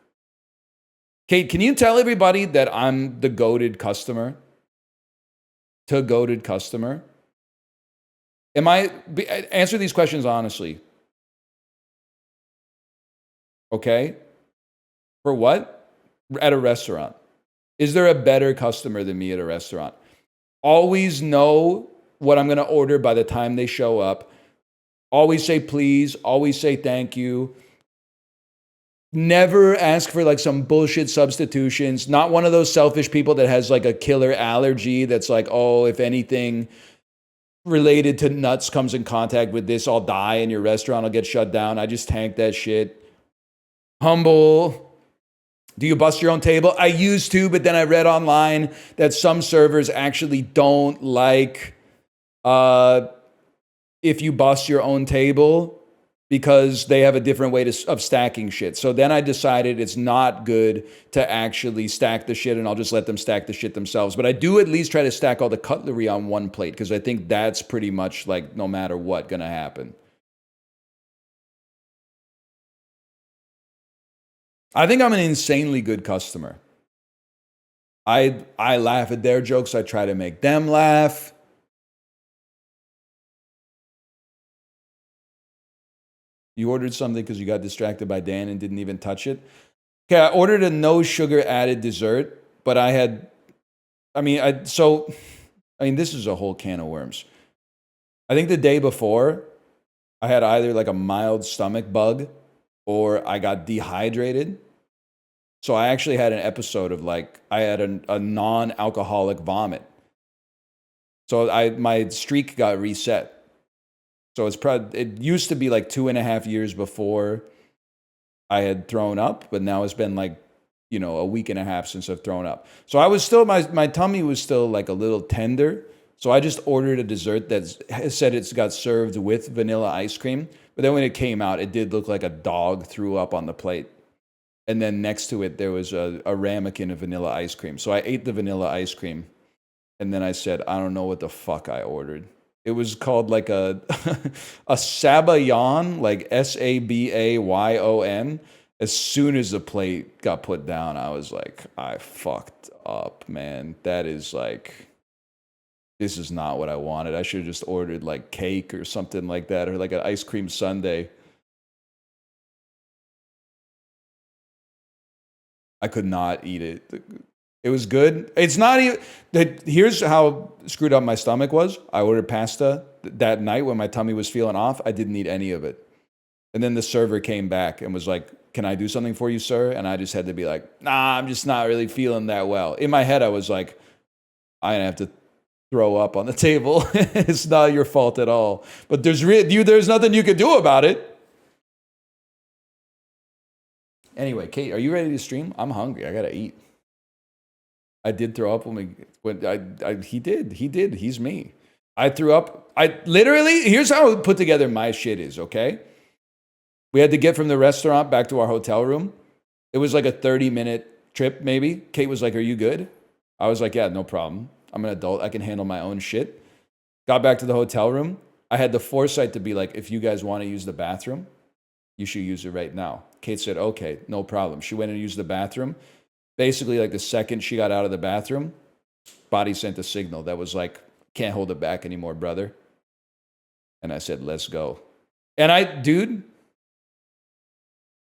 Kate, can you tell everybody that I'm the goated customer? Goated customer? Answer these questions honestly. Okay? For what? At a restaurant. Is there a better customer than me at a restaurant? Always know what I'm going to order by the time they show up. Always say please. Always say thank you. Never ask for like some bullshit substitutions. Not one of those selfish people that has like a killer allergy that's like, oh, if anything related to nuts comes in contact with this, I'll die and your restaurant will get shut down. I just tank that shit. Humble. Do you bust your own table? I used to, but then I read online that some servers actually don't like if you bust your own table because they have a different way of stacking shit. So then I decided it's not good to actually stack the shit, and I'll just let them stack the shit themselves. But I do at least try to stack all the cutlery on one plate because I think that's pretty much like no matter what gonna happen. I think I'm an insanely good customer. I laugh at their jokes. I try to make them laugh. You ordered something because you got distracted by Dan and didn't even touch it. Okay, I ordered a no sugar added dessert, but this is a whole can of worms. I think the day before, I had either like a mild stomach bug or I got dehydrated. So I actually had an episode of like, I had a non-alcoholic vomit. So my streak got reset. So it used to be like 2.5 years before I had thrown up, but now it's been like, a week and a half since I've thrown up. So I was still, my tummy was still like a little tender. So I just ordered a dessert that said it's got served with vanilla ice cream. But then when it came out, it did look like a dog threw up on the plate. And then next to it, there was a ramekin of vanilla ice cream. So I ate the vanilla ice cream. And then I said, I don't know what the fuck I ordered. It was called like a Sabayon, like Sabayon. As soon as the plate got put down, I was like, I fucked up, man. That is like, this is not what I wanted. I should have just ordered like cake or something like that, or like an ice cream sundae. I could not eat it. It was good. It's not even, here's how screwed up my stomach was. I ordered pasta that night when my tummy was feeling off. I didn't eat any of it. And then the server came back and was like, can I do something for you, sir? And I just had to be like, nah, I'm just not really feeling that well. In my head, I was like, I'm gonna have to throw up on the table. It's not your fault at all. But there's nothing you could do about it. Anyway, Kate, are you ready to stream? I'm hungry. I gotta eat. I did throw up he did. He's me. I threw up. Here's how put together my shit is, okay? We had to get from the restaurant back to our hotel room. It was like a 30-minute trip, maybe. Kate was like, are you good? I was like, yeah, no problem. I'm an adult. I can handle my own shit. Got back to the hotel room. I had the foresight to be like, if you guys want to use the bathroom, you should use it right now. Kate said, okay, no problem. She went and used the bathroom. Basically, like the second she got out of the bathroom, body sent a signal that was like, can't hold it back anymore, brother. And I said, let's go. And dude,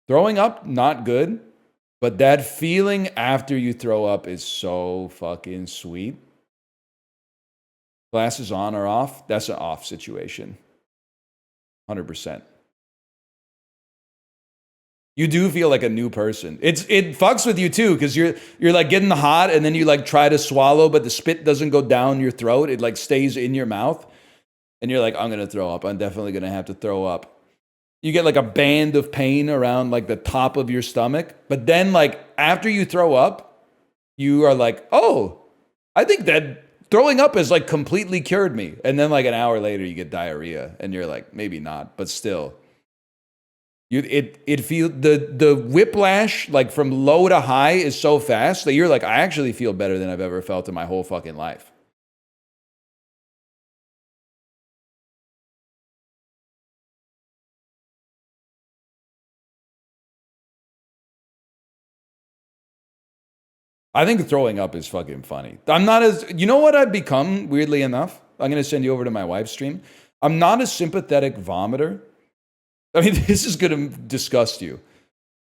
throwing up, not good. But that feeling after you throw up is so fucking sweet. Glasses on or off, that's an off situation. 100%. You do feel like a new person. It fucks with you too, because you're like getting hot and then you like try to swallow, but the spit doesn't go down your throat. It like stays in your mouth. And you're like, I'm gonna throw up. I'm definitely gonna have to throw up. You get like a band of pain around like the top of your stomach. But then like after you throw up, you are like, oh, I think that throwing up has like completely cured me. And then like an hour later you get diarrhea and you're like, maybe not, but still. It feel the whiplash like from low to high is so fast that you're like, I actually feel better than I've ever felt in my whole fucking life. I think throwing up is fucking funny. You know what I've become, weirdly enough? I'm going to send you over to my wife's stream. I'm not a sympathetic vomiter. I mean, this is going to disgust you.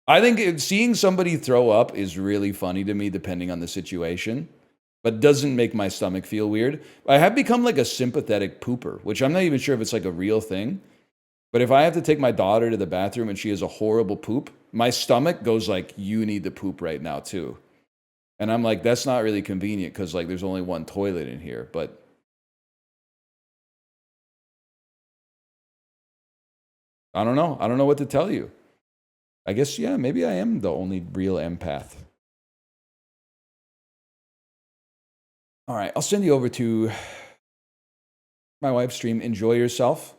I think seeing somebody throw up is really funny to me, depending on the situation, but doesn't make my stomach feel weird. I have become like a sympathetic pooper, which I'm not even sure if it's like a real thing. But if I have to take my daughter to the bathroom and she has a horrible poop, my stomach goes like, you need to poop right now too. And I'm like, that's not really convenient because like there's only one toilet in here. But I don't know. I don't know what to tell you. I guess, yeah, maybe I am the only real empath. All right, I'll send you over to my wife's stream. Enjoy yourself.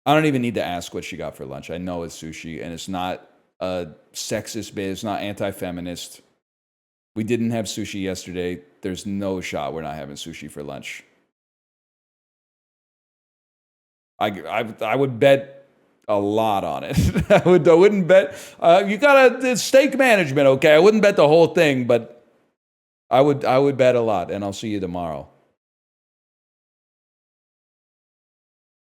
I don't even need to ask what she got for lunch. I know it's sushi, and it's not a sexist bit. It's not anti-feminist. We didn't have sushi yesterday. There's no shot we're not having sushi for lunch. I would bet a lot on it. I wouldn't bet. You got a steak management, okay? I wouldn't bet the whole thing, but I would bet a lot. And I'll see you tomorrow.